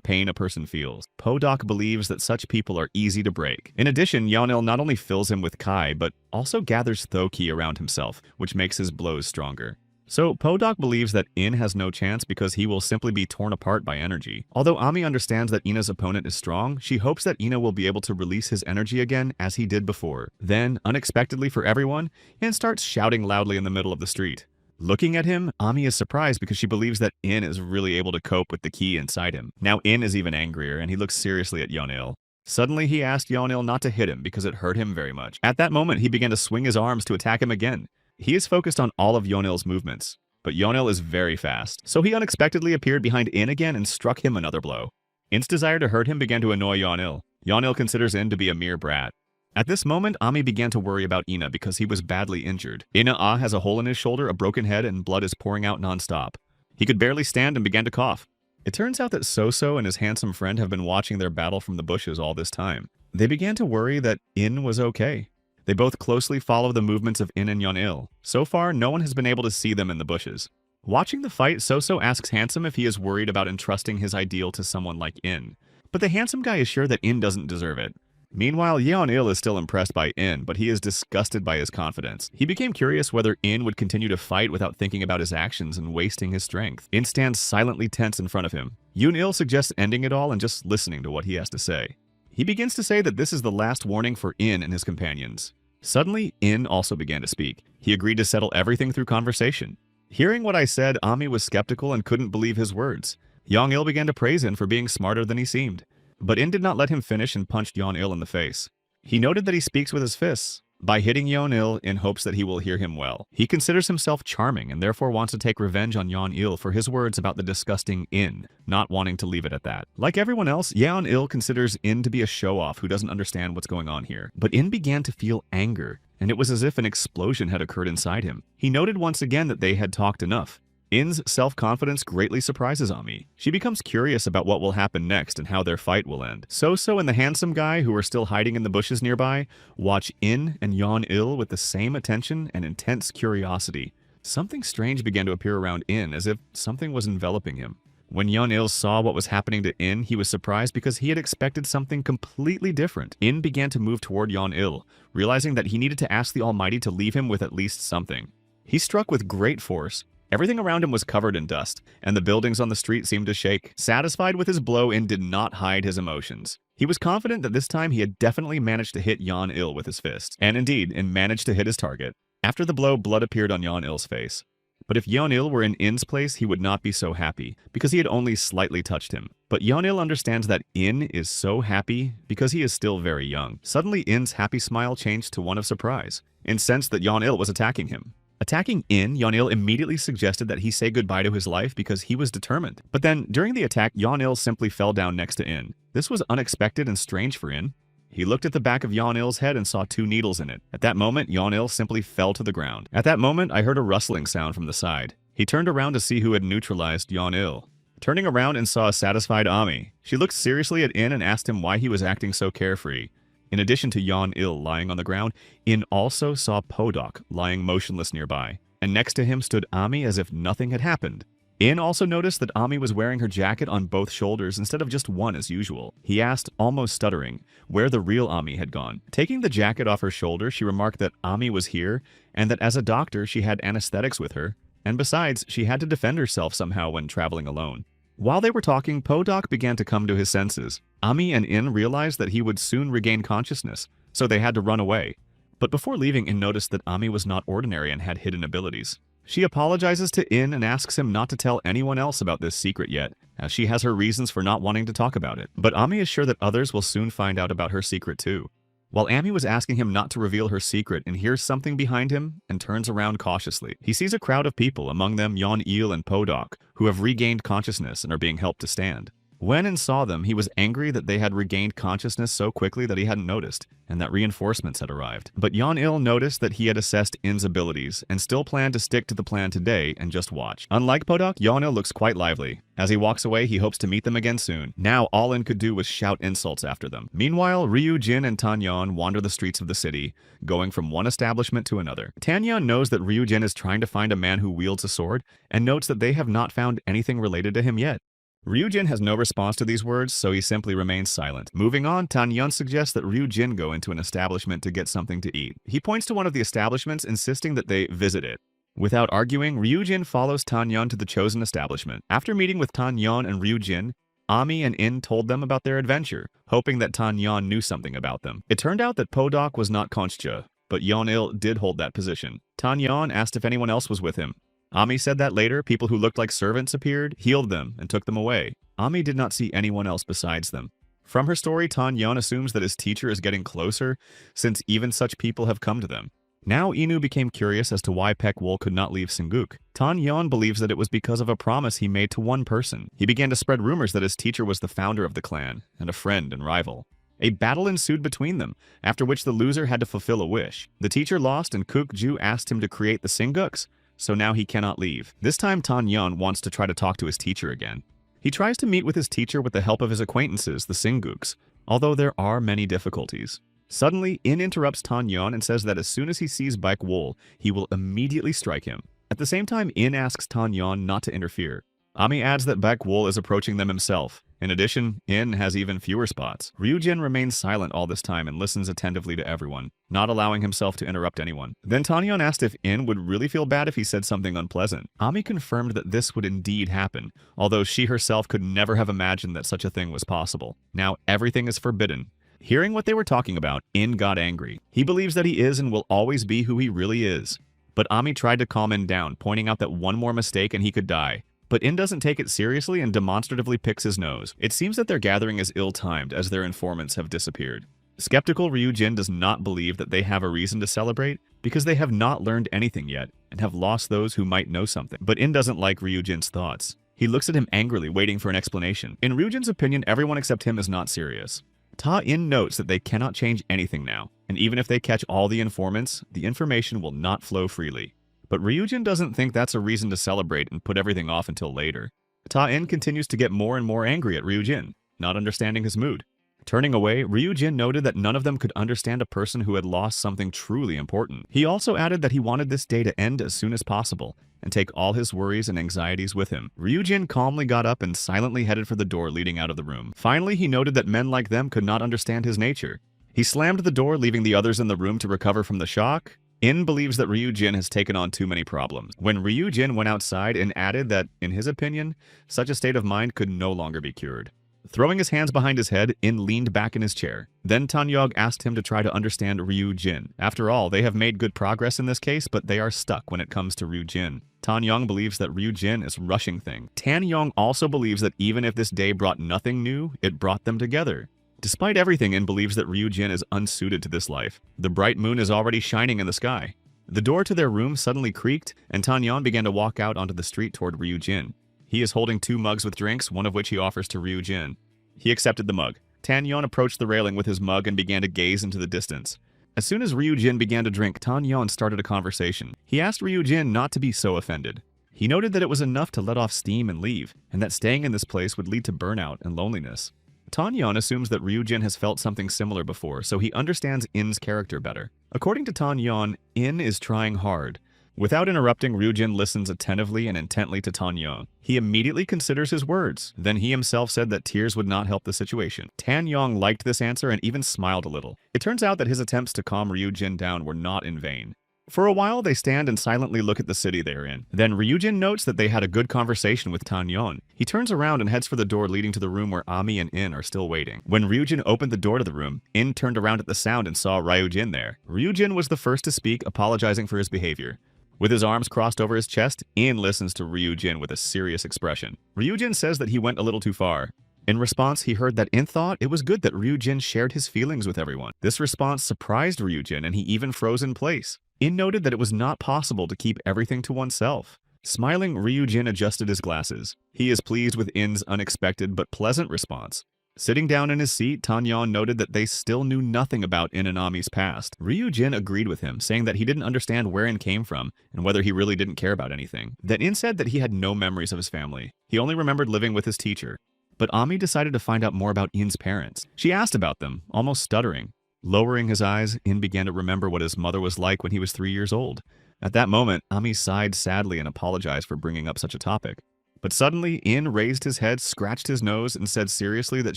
pain a person feels. Podok believes that such people are easy to break. In addition, Yeon-il not only fills him with kai, but also gathers Tho-ki around himself, which makes his blows stronger. So, Podok believes that In has no chance because he will simply be torn apart by energy. Although Ami understands that Ina's opponent is strong, she hopes that Ina will be able to release his energy again as he did before. Then, unexpectedly for everyone, In starts shouting loudly in the middle of the street. Looking at him, Ami is surprised because she believes that In is really able to cope with the ki inside him. Now In is even angrier, and he looks seriously at Yeon-il. Suddenly, he asked Yeon-il not to hit him because it hurt him very much. At that moment, he began to swing his arms to attack him again. He is focused on all of Yeon-il's movements, but Yeon-il is very fast, so he unexpectedly appeared behind In again and struck him another blow. In's desire to hurt him began to annoy Yeon-il. Yeon-il considers In to be a mere brat. At this moment, Ami began to worry about Ina because he was badly injured. Ina has a hole in his shoulder, a broken head, and blood is pouring out non-stop. He could barely stand and began to cough. It turns out that So-so and his handsome friend have been watching their battle from the bushes all this time. They began to worry that In was okay. They both closely follow the movements of In and Yeon-il. So far, no one has been able to see them in the bushes. Watching the fight, So-so asks Handsome if he is worried about entrusting his ideal to someone like In. But the handsome guy is sure that In doesn't deserve it. Meanwhile, Yeon-il is still impressed by In, but he is disgusted by his confidence. He became curious whether In would continue to fight without thinking about his actions and wasting his strength. In stands silently tense in front of him. Yeon-il suggests ending it all and just listening to what he has to say. He begins to say that this is the last warning for In and his companions. Suddenly, In also began to speak. He agreed to settle everything through conversation. Hearing what I said, Ami was skeptical and couldn't believe his words. Yeon-il began to praise In for being smarter than he seemed. But In did not let him finish and punched Yeon-il in the face. He noted that he speaks with his fists, by hitting Yeon-il in hopes that he will hear him well. He considers himself charming and therefore wants to take revenge on Yeon-il for his words about the disgusting In, not wanting to leave it at that. Like everyone else, Yeon-il considers In to be a show-off who doesn't understand what's going on here. But In began to feel anger, and it was as if an explosion had occurred inside him. He noted once again that they had talked enough. In's self-confidence greatly surprises Ami. She becomes curious about what will happen next and how their fight will end. So-so and the handsome guy, who are still hiding in the bushes nearby, watch In and Yeon-il with the same attention and intense curiosity. Something strange began to appear around In, as if something was enveloping him. When Yeon-il saw what was happening to In, he was surprised because he had expected something completely different. In began to move toward Yeon-il, realizing that he needed to ask the Almighty to leave him with at least something. He struck with great force. Everything around him was covered in dust, and the buildings on the street seemed to shake. Satisfied with his blow, In did not hide his emotions. He was confident that this time he had definitely managed to hit Yeon-il with his fist. And indeed, In managed to hit his target. After the blow, blood appeared on Yeon-il's face. But if Yeon-il were in In's place, he would not be so happy, because he had only slightly touched him. But Yeon-il understands that In is so happy because he is still very young. Suddenly, In's happy smile changed to one of surprise. In sensed that Yeon-il was attacking him. Attacking In, Yeon-il immediately suggested that he say goodbye to his life because he was determined. But then, during the attack, Yeon-il simply fell down next to In. This was unexpected and strange for In. He looked at the back of Yeon-il's head and saw 2 needles in it. At that moment, Yeon-il simply fell to the ground. At that moment, I heard a rustling sound from the side. He turned around to see who had neutralized Yeon-il. Turning around and saw a satisfied Ami. She looked seriously at In and asked him why he was acting so carefree. In addition to Yeon-il lying on the ground, In also saw Podok lying motionless nearby. And next to him stood Ami as if nothing had happened. In also noticed that Ami was wearing her jacket on both shoulders instead of just one as usual. He asked, almost stuttering, where the real Ami had gone. Taking the jacket off her shoulder, she remarked that Ami was here and that as a doctor she had anesthetics with her, and besides, she had to defend herself somehow when traveling alone. While they were talking, Podok began to come to his senses. Ami and In realized that he would soon regain consciousness, so they had to run away. But before leaving, In noticed that Ami was not ordinary and had hidden abilities. She apologizes to In and asks him not to tell anyone else about this secret yet, as she has her reasons for not wanting to talk about it. But Ami is sure that others will soon find out about her secret too. While Ami was asking him not to reveal her secret and hears something behind him and turns around cautiously, he sees a crowd of people, among them Yeon-il and Podok, who have regained consciousness and are being helped to stand. When In saw them, he was angry that they had regained consciousness so quickly that he hadn't noticed, and that reinforcements had arrived. But Yeon-il noticed that he had assessed In's abilities, and still planned to stick to the plan today and just watch. Unlike Podok, Yeon-il looks quite lively. As he walks away, he hopes to meet them again soon. Now, all In could do was shout insults after them. Meanwhile, Ryu-jin and Tan-yeon wander the streets of the city, going from one establishment to another. Tan-yeon knows that Ryu-jin is trying to find a man who wields a sword, and notes that they have not found anything related to him yet. Ryu-jin has no response to these words, so he simply remains silent. Moving on, Tan-yeon suggests that Ryu-jin go into an establishment to get something to eat. He points to one of the establishments, insisting that they visit it. Without arguing, Ryu-jin follows Tan-yeon to the chosen establishment. After meeting with Tan-yeon and Ryu-jin, Ami and In told them about their adventure, hoping that Tan-yeon knew something about them. It turned out that Podok was not Konchja, but Yeon-il did hold that position. Tan-yeon asked if anyone else was with him. Ami said that later, people who looked like servants appeared, healed them, and took them away. Ami did not see anyone else besides them. From her story, Tan-yeon assumes that his teacher is getting closer, since even such people have come to them. Now Inu became curious as to why Paek-wol could not leave Singuk. Tan-yeon believes that it was because of a promise he made to one person. He began to spread rumors that his teacher was the founder of the clan, and a friend and rival. A battle ensued between them, after which the loser had to fulfill a wish. The teacher lost, and Kuk-ju asked him to create the Singuks, so now he cannot leave. This time Tan-yeon wants to try to talk to his teacher again. He tries to meet with his teacher with the help of his acquaintances, the Singuks, although there are many difficulties. Suddenly, In interrupts Tan-yeon and says that as soon as he sees Paek-wol, he will immediately strike him. At the same time, In asks Tan-yeon not to interfere. Ami adds that Paek-wol is approaching them himself. In addition, In has even fewer spots. Ryu-jin remains silent all this time and listens attentively to everyone, not allowing himself to interrupt anyone. Then Tan-yeon asked if In would really feel bad if he said something unpleasant. Ami confirmed that this would indeed happen, although she herself could never have imagined that such a thing was possible. Now everything is forbidden. Hearing what they were talking about, In got angry. He believes that he is and will always be who he really is. But Ami tried to calm In down, pointing out that one more mistake and he could die. But In doesn't take it seriously and demonstratively picks his nose. It seems that their gathering is ill-timed as their informants have disappeared. Skeptical Ryu-jin does not believe that they have a reason to celebrate because they have not learned anything yet and have lost those who might know something. But In doesn't like Ryu-jin's thoughts. He looks at him angrily, waiting for an explanation. In Ryu-jin's opinion, everyone except him is not serious. Ta-in notes that they cannot change anything now, and even if they catch all the informants, the information will not flow freely. But Ryu-jin doesn't think that's a reason to celebrate and put everything off until later. Ta-in continues to get more and more angry at Ryu-jin, not understanding his mood. Turning away, Ryujin noted that none of them could understand a person who had lost something truly important. He also added that he wanted this day to end as soon as possible and take all his worries and anxieties with him. Ryujin calmly got up and silently headed for the door leading out of the room. Finally, he noted that men like them could not understand his nature. He slammed the door, leaving the others in the room to recover from the shock. In believes that Ryujin has taken on too many problems. When Ryujin went outside and added that, in his opinion, such a state of mind could no longer be cured. Throwing his hands behind his head, In leaned back in his chair. Then Tanyong asked him to try to understand Ryujin. After all, they have made good progress in this case, but they are stuck when it comes to Ryujin. Tanyong believes that Ryujin is rushing things. Tanyong also believes that even if this day brought nothing new, it brought them together. Despite everything, In believes that Ryujin is unsuited to this life. The bright moon is already shining in the sky. The door to their room suddenly creaked, and Tanyong began to walk out onto the street toward Ryujin. He is holding 2 mugs with drinks, one of which he offers to Ryujin. He accepted the mug. Tanyong approached the railing with his mug and began to gaze into the distance. As soon as Ryujin began to drink, Tanyong started a conversation. He asked Ryujin not to be so offended. He noted that it was enough to let off steam and leave, and that staying in this place would lead to burnout and loneliness. Tanyong assumes that Ryujin has felt something similar before, so he understands In's character better. According to Tanyong, In is trying hard. Without interrupting, Ryujin listens attentively and intently to Tanyong. He immediately considers his words. Then he himself said that tears would not help the situation. Tanyong liked this answer and even smiled a little. It turns out that his attempts to calm Ryujin down were not in vain. For a while, they stand and silently look at the city they are in. Then Ryujin notes that they had a good conversation with Tanyong. He turns around and heads for the door leading to the room where Ami and In are still waiting. When Ryujin opened the door to the room, In turned around at the sound and saw Ryujin there. Ryujin was the first to speak, apologizing for his behavior. With his arms crossed over his chest, In listens to Ryujin with a serious expression. Ryujin says that he went a little too far. In response, he heard that In thought it was good that Ryujin shared his feelings with everyone. This response surprised Ryujin and he even froze in place. In noted that it was not possible to keep everything to oneself. Smiling, Ryujin adjusted his glasses. He is pleased with In's unexpected but pleasant response. Sitting down in his seat, Tanyong noted that they still knew nothing about In and Ami's past. Ryujin agreed with him, saying that he didn't understand where In came from and whether he really didn't care about anything. Then In said that he had no memories of his family. He only remembered living with his teacher. But Ami decided to find out more about In's parents. She asked about them, almost stuttering. Lowering his eyes, In began to remember what his mother was like when he was 3 years old. At that moment, Ami sighed sadly and apologized for bringing up such a topic. But suddenly, In raised his head, scratched his nose, and said seriously that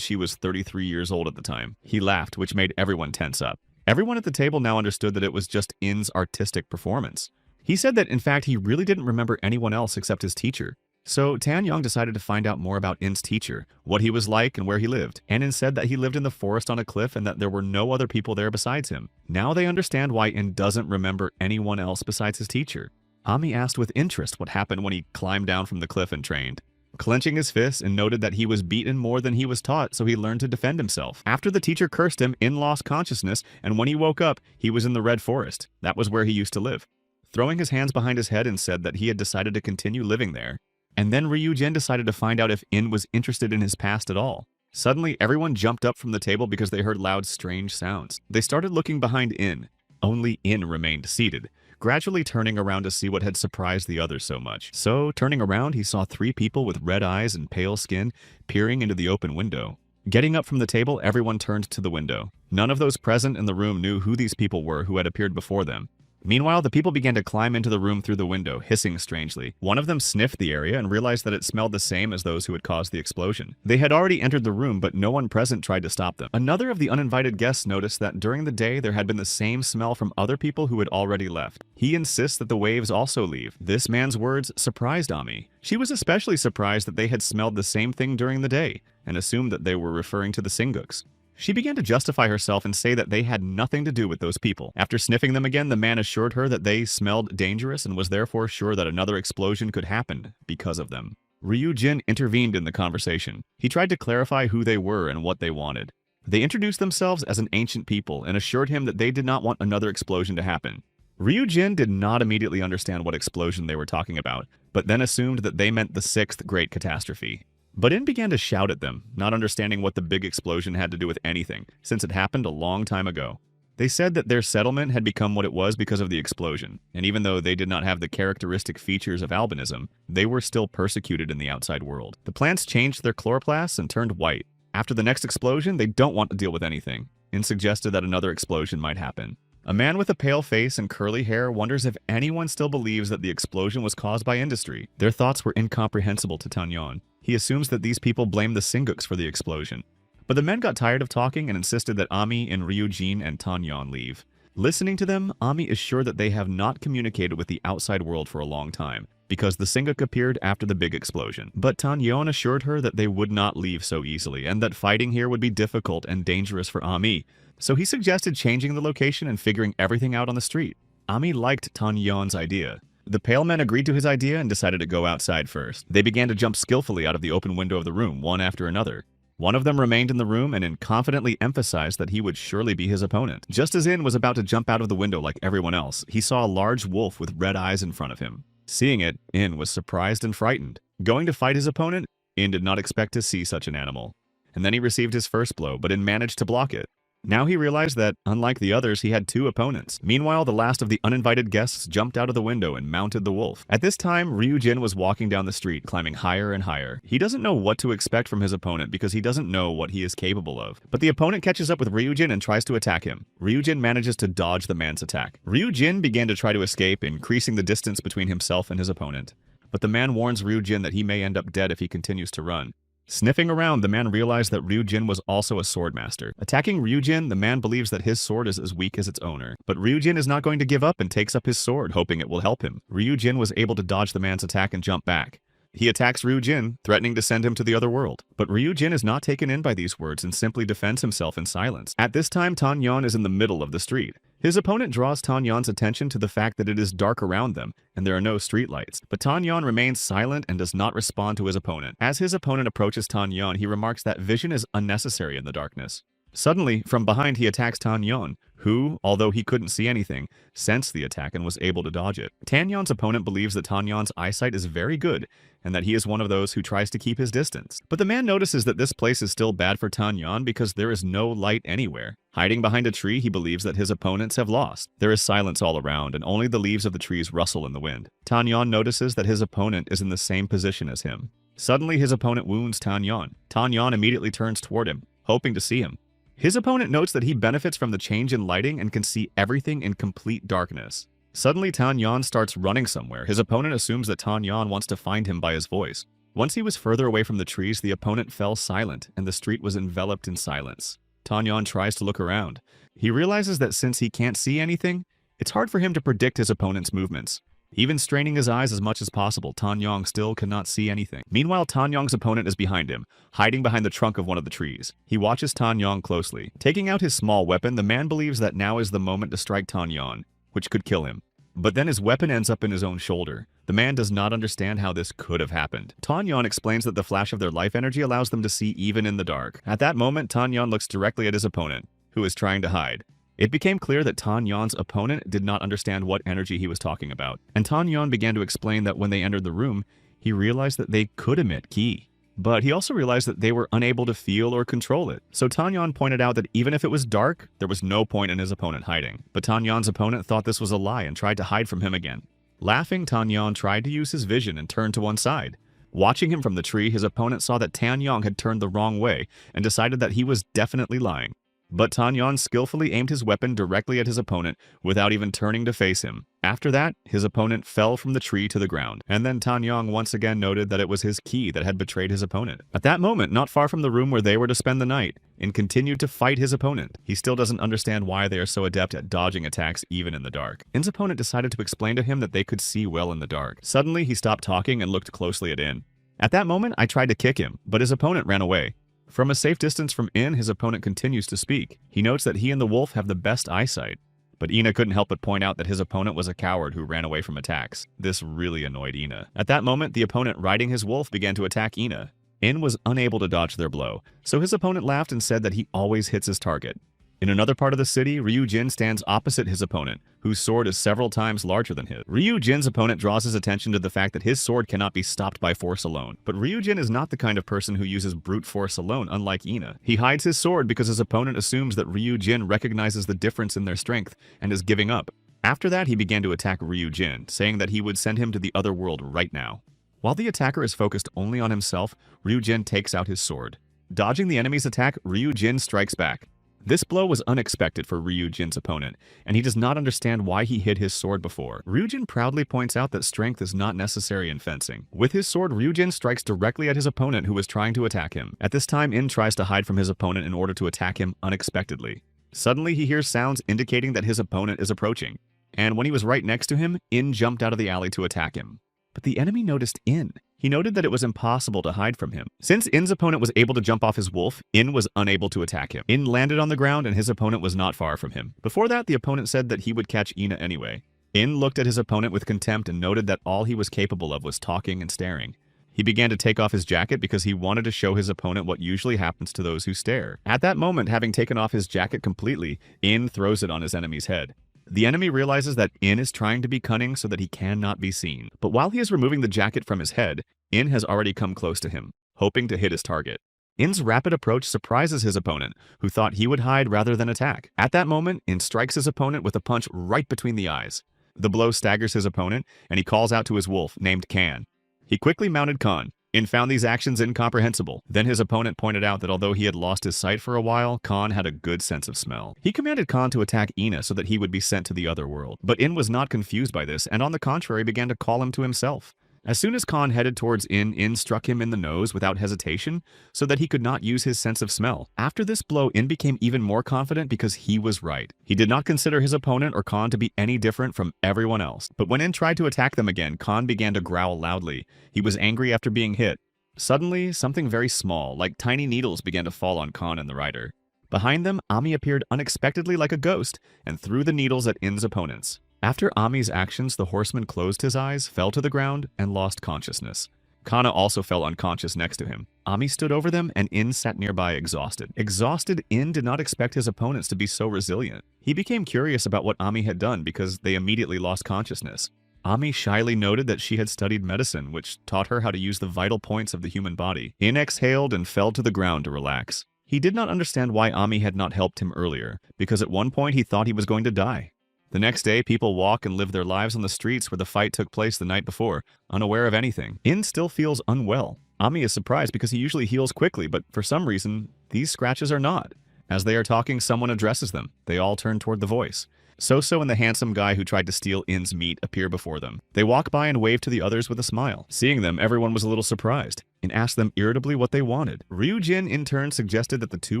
she was 33 years old at the time. He laughed, which made everyone tense up. Everyone at the table now understood that it was just In's artistic performance. He said that, in fact, he really didn't remember anyone else except his teacher. So Tanyong decided to find out more about In's teacher, what he was like and where he lived. And In said that he lived in the forest on a cliff and that there were no other people there besides him. Now they understand why In doesn't remember anyone else besides his teacher. Ami asked with interest what happened when he climbed down from the cliff and trained. Clenching his fists, and noted that he was beaten more than he was taught, so he learned to defend himself. After the teacher cursed him, In lost consciousness, and when he woke up, he was in the Red Forest. That was where he used to live. Throwing his hands behind his head, and said that he had decided to continue living there. And then Ryujin decided to find out if In was interested in his past at all. Suddenly, everyone jumped up from the table because they heard loud, strange sounds. They started looking behind In. Only In remained seated, gradually turning around to see what had surprised the others so much. So, turning around, he saw 3 people with red eyes and pale skin peering into the open window. Getting up from the table, everyone turned to the window. None of those present in the room knew who these people were who had appeared before them. Meanwhile, the people began to climb into the room through the window, hissing strangely. One of them sniffed the area and realized that it smelled the same as those who had caused the explosion. They had already entered the room, but no one present tried to stop them. Another of the uninvited guests noticed that during the day there had been the same smell from other people who had already left. He insists that the waves also leave. This man's words surprised Ami. She was especially surprised that they had smelled the same thing during the day, and assumed that they were referring to the Singuks. She began to justify herself and say that they had nothing to do with those people. After sniffing them again, the man assured her that they smelled dangerous and was therefore sure that another explosion could happen because of them. Ryujin intervened in the conversation. He tried to clarify who they were and what they wanted. They introduced themselves as an ancient people and assured him that they did not want another explosion to happen. Ryujin did not immediately understand what explosion they were talking about, but then assumed that they meant the 6th Great Catastrophe. But In began to shout at them, not understanding what the big explosion had to do with anything, since it happened a long time ago. They said that their settlement had become what it was because of the explosion, and even though they did not have the characteristic features of albinism, they were still persecuted in the outside world. The plants changed their chloroplasts and turned white. After the next explosion, they don't want to deal with anything. In suggested that another explosion might happen. A man with a pale face and curly hair wonders if anyone still believes that the explosion was caused by industry. Their thoughts were incomprehensible to Tanyon. He assumes that these people blame the Singuks for the explosion. But the men got tired of talking and insisted that Ami and Ryujin and Tanyon leave. Listening to them, Ami is sure that they have not communicated with the outside world for a long time, because the Singuk appeared after the big explosion. But Tanyon assured her that they would not leave so easily, and that fighting here would be difficult and dangerous for Ami. So he suggested changing the location and figuring everything out on the street. Ami liked Tanyon's idea. The pale men agreed to his idea and decided to go outside first. They began to jump skillfully out of the open window of the room, one after another. One of them remained in the room and confidently emphasized that he would surely be his opponent. Just as In was about to jump out of the window like everyone else, he saw a large wolf with red eyes in front of him. Seeing it, In was surprised and frightened. Going to fight his opponent, In did not expect to see such an animal. And then he received his first blow, but In managed to block it. Now he realized that, unlike the others, he had two opponents. Meanwhile, the last of the uninvited guests jumped out of the window and mounted the wolf. At this time, Ryujin was walking down the street, climbing higher and higher. He doesn't know what to expect from his opponent because he doesn't know what he is capable of. But the opponent catches up with Ryujin and tries to attack him. Ryujin manages to dodge the man's attack. Ryujin began to try to escape, increasing the distance between himself and his opponent. But the man warns Ryujin that he may end up dead if he continues to run. Sniffing around, the man realized that Ryujin was also a swordmaster. Attacking Ryujin, the man believes that his sword is as weak as its owner. But Ryujin is not going to give up and takes up his sword, hoping it will help him. Ryujin was able to dodge the man's attack and jump back. He attacks Ryujin, threatening to send him to the other world. But Ryujin is not taken in by these words and simply defends himself in silence. At this time, Tanyon is in the middle of the street. His opponent draws Tanyon's attention to the fact that it is dark around them, and there are no streetlights. But Tanyon remains silent and does not respond to his opponent. As his opponent approaches Tanyon, he remarks that vision is unnecessary in the darkness. Suddenly, from behind he attacks Tanyon, who, although he couldn't see anything, sensed the attack and was able to dodge it. Tanyon's opponent believes that Tanyon's eyesight is very good, and that he is one of those who tries to keep his distance. But the man notices that this place is still bad for Tanyon because there is no light anywhere. Hiding behind a tree, he believes that his opponents have lost. There is silence all around, and only the leaves of the trees rustle in the wind. Tanyon notices that his opponent is in the same position as him. Suddenly, his opponent wounds Tanyon. Tanyon immediately turns toward him, hoping to see him. His opponent notes that he benefits from the change in lighting and can see everything in complete darkness. Suddenly, Tanyon starts running somewhere. His opponent assumes that Tanyon wants to find him by his voice. Once he was further away from the trees, the opponent fell silent, and the street was enveloped in silence. Tanyon tries to look around. He realizes that since he can't see anything, it's hard for him to predict his opponent's movements. Even straining his eyes as much as possible, Tanyon still cannot see anything. Meanwhile, Tanyon's opponent is behind him, hiding behind the trunk of one of the trees. He watches Tanyon closely. Taking out his small weapon, the man believes that now is the moment to strike Tanyon, which could kill him. But then his weapon ends up in his own shoulder. The man does not understand how this could have happened. Tanyon explains that the flash of their life energy allows them to see even in the dark. At that moment, Tanyon looks directly at his opponent, who is trying to hide. It became clear that Tanyon's opponent did not understand what energy he was talking about, and Tanyon began to explain that when they entered the room, he realized that they could emit ki. But he also realized that they were unable to feel or control it. So Tanyon pointed out that even if it was dark, there was no point in his opponent hiding. But Tanyon's opponent thought this was a lie and tried to hide from him again. Laughing, Tanyon tried to use his vision and turned to one side. Watching him from the tree, his opponent saw that Tanyon had turned the wrong way and decided that he was definitely lying. But Tanyon skillfully aimed his weapon directly at his opponent without even turning to face him. After that, his opponent fell from the tree to the ground, and then Tanyon once again noted that it was his ki that had betrayed his opponent. At that moment, not far from the room where they were to spend the night, In continued to fight his opponent. He still doesn't understand why they are so adept at dodging attacks even in the dark. In's opponent decided to explain to him that they could see well in the dark. Suddenly, he stopped talking and looked closely at In. At that moment, I tried to kick him, but his opponent ran away. From a safe distance from In, his opponent continues to speak. He notes that he and the wolf have the best eyesight. But Ina couldn't help but point out that his opponent was a coward who ran away from attacks. This really annoyed Ina. At that moment, the opponent riding his wolf began to attack Ina. In was unable to dodge their blow, so his opponent laughed and said that he always hits his target. In another part of the city, Ryujin stands opposite his opponent, whose sword is several times larger than his. Ryujin's opponent draws his attention to the fact that his sword cannot be stopped by force alone. But Ryujin is not the kind of person who uses brute force alone, unlike Ina. He hides his sword because his opponent assumes that Ryujin recognizes the difference in their strength and is giving up. After that, he began to attack Ryujin, saying that he would send him to the other world right now. While the attacker is focused only on himself, Ryujin takes out his sword. Dodging the enemy's attack, Ryu Jin strikes back. This blow was unexpected for Ryu Jin's opponent, and he does not understand why he hid his sword before. Ryu Jin proudly points out that strength is not necessary in fencing. With his sword, Ryu Jin strikes directly at his opponent who was trying to attack him. At this time, In tries to hide from his opponent in order to attack him unexpectedly. Suddenly, he hears sounds indicating that his opponent is approaching, and when he was right next to him, In jumped out of the alley to attack him. But the enemy noticed In. He noted that it was impossible to hide from him. Since In's opponent was able to jump off his wolf, In was unable to attack him. In landed on the ground and his opponent was not far from him. Before that, the opponent said that he would catch Ina anyway. In looked at his opponent with contempt and noted that all he was capable of was talking and staring. He began to take off his jacket because he wanted to show his opponent what usually happens to those who stare. At that moment, having taken off his jacket completely, In throws it on his enemy's head. The enemy realizes that In is trying to be cunning so that he cannot be seen. But while he is removing the jacket from his head, In has already come close to him, hoping to hit his target. In's rapid approach surprises his opponent, who thought he would hide rather than attack. At that moment, In strikes his opponent with a punch right between the eyes. The blow staggers his opponent, and he calls out to his wolf, named Kan. He quickly mounted Kan. In found these actions incomprehensible. Then his opponent pointed out that although he had lost his sight for a while, Kan had a good sense of smell. He commanded Kan to attack Ina so that he would be sent to the other world. But In was not confused by this, and on the contrary began to call him to himself. As soon as Kan headed towards In struck him in the nose without hesitation, so that he could not use his sense of smell. After this blow, In became even more confident because he was right. He did not consider his opponent or Kan to be any different from everyone else. But when In tried to attack them again, Kan began to growl loudly. He was angry after being hit. Suddenly, something very small, like tiny needles, began to fall on Kan and the rider. Behind them, Ami appeared unexpectedly like a ghost and threw the needles at In's opponents. After Ami's actions, the horseman closed his eyes, fell to the ground, and lost consciousness. Kana also fell unconscious next to him. Ami stood over them, and In sat nearby exhausted. Exhausted, In did not expect his opponents to be so resilient. He became curious about what Ami had done because they immediately lost consciousness. Ami shyly noted that she had studied medicine, which taught her how to use the vital points of the human body. In exhaled and fell to the ground to relax. He did not understand why Ami had not helped him earlier, because at one point he thought he was going to die. The next day, people walk and live their lives on the streets where the fight took place the night before, unaware of anything. In still feels unwell. Ami is surprised because he usually heals quickly, but for some reason, these scratches are not. As they are talking, someone addresses them. They all turn toward the voice. So-So and the handsome guy who tried to steal In's meat appear before them. They walk by and wave to the others with a smile. Seeing them, everyone was a little surprised and asked them irritably what they wanted. Ryu Jin in turn suggested that the two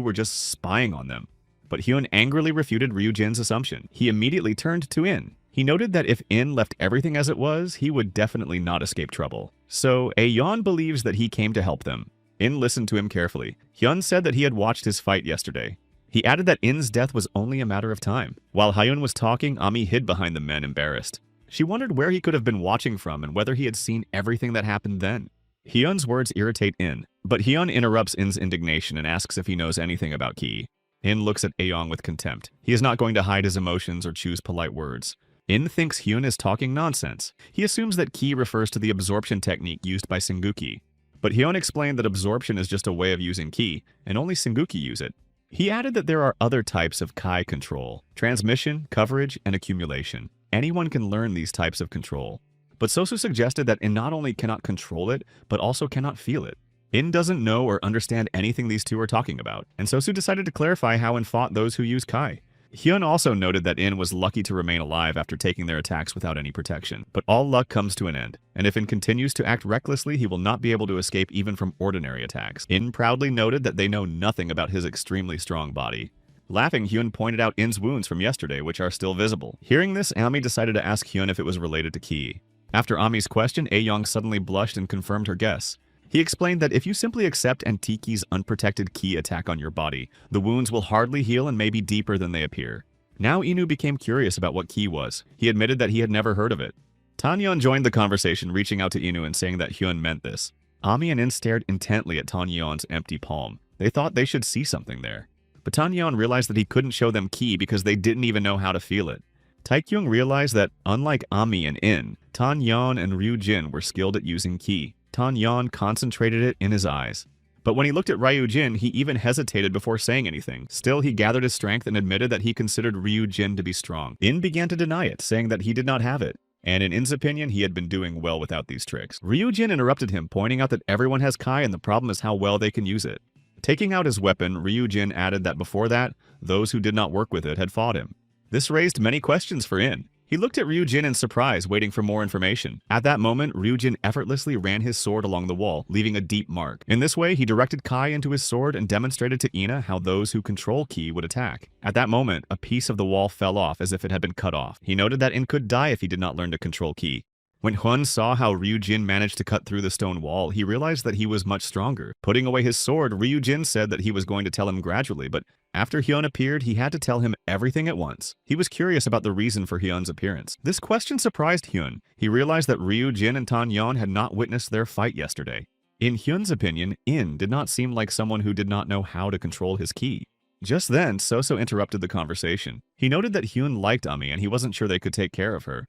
were just spying on them. But Hyun angrily refuted Ryu Jin's assumption. He immediately turned to In. He noted that if In left everything as it was, he would definitely not escape trouble. So, Aeon believes that he came to help them. In listened to him carefully. Hyun said that he had watched his fight yesterday. He added that In's death was only a matter of time. While Hyun was talking, Ami hid behind the men, embarrassed. She wondered where he could have been watching from and whether he had seen everything that happened then. Hyun's words irritate In, but Hyun interrupts In's indignation and asks if he knows anything about Ki. In looks at Aeon with contempt. He is not going to hide his emotions or choose polite words. In thinks Hyun is talking nonsense. He assumes that Ki refers to the absorption technique used by Senguki. But Hyun explained that absorption is just a way of using Ki, and only Senguki use it. He added that there are other types of Kai control: transmission, coverage, and accumulation. Anyone can learn these types of control. But So-So suggested that In not only cannot control it, but also cannot feel it. In doesn't know or understand anything these two are talking about, and So-So decided to clarify how In fought those who use Kai. Hyun also noted that In was lucky to remain alive after taking their attacks without any protection. But all luck comes to an end, and if In continues to act recklessly, he will not be able to escape even from ordinary attacks. In proudly noted that they know nothing about his extremely strong body. Laughing, Hyun pointed out In's wounds from yesterday, which are still visible. Hearing this, Ami decided to ask Hyun if it was related to Ki. After Ami's question, Aeyong suddenly blushed and confirmed her guess. He explained that if you simply accept Antiki's unprotected Ki attack on your body, the wounds will hardly heal and may be deeper than they appear. Now Inu became curious about what Ki was. He admitted that he had never heard of it. Tanyeon joined the conversation, reaching out to Inu and saying that Hyun meant this. Ami and In stared intently at Tanyeon's empty palm. They thought they should see something there. But Tanyeon realized that he couldn't show them Ki because they didn't even know how to feel it. Taekyung realized that, unlike Ami and In, Tanyeon and Ryu Jin were skilled at using Ki. Tanyeon concentrated it in his eyes. But when he looked at Ryu Jin, he even hesitated before saying anything. Still, he gathered his strength and admitted that he considered Ryu Jin to be strong. In began to deny it, saying that he did not have it. And in In's opinion, he had been doing well without these tricks. Ryu Jin interrupted him, pointing out that everyone has Kai and the problem is how well they can use it. Taking out his weapon, Ryujin added that before that, those who did not work with it had fought him. This raised many questions for In. He looked at Ryujin in surprise, waiting for more information. At that moment, Ryujin effortlessly ran his sword along the wall, leaving a deep mark. In this way, he directed Kai into his sword and demonstrated to Ina how those who control Ki would attack. At that moment, a piece of the wall fell off as if it had been cut off. He noted that In could die if he did not learn to control Ki. When Hyun saw how Ryujin managed to cut through the stone wall, he realized that he was much stronger. Putting away his sword, Ryujin said that he was going to tell him gradually, but after Hyun appeared, he had to tell him everything at once. He was curious about the reason for Hyun's appearance. This question surprised Hyun. He realized that Ryujin and Tanyeon had not witnessed their fight yesterday. In Hyun's opinion, In did not seem like someone who did not know how to control his ki. Just then, Soso interrupted the conversation. He noted that Hyun liked Ami and he wasn't sure they could take care of her.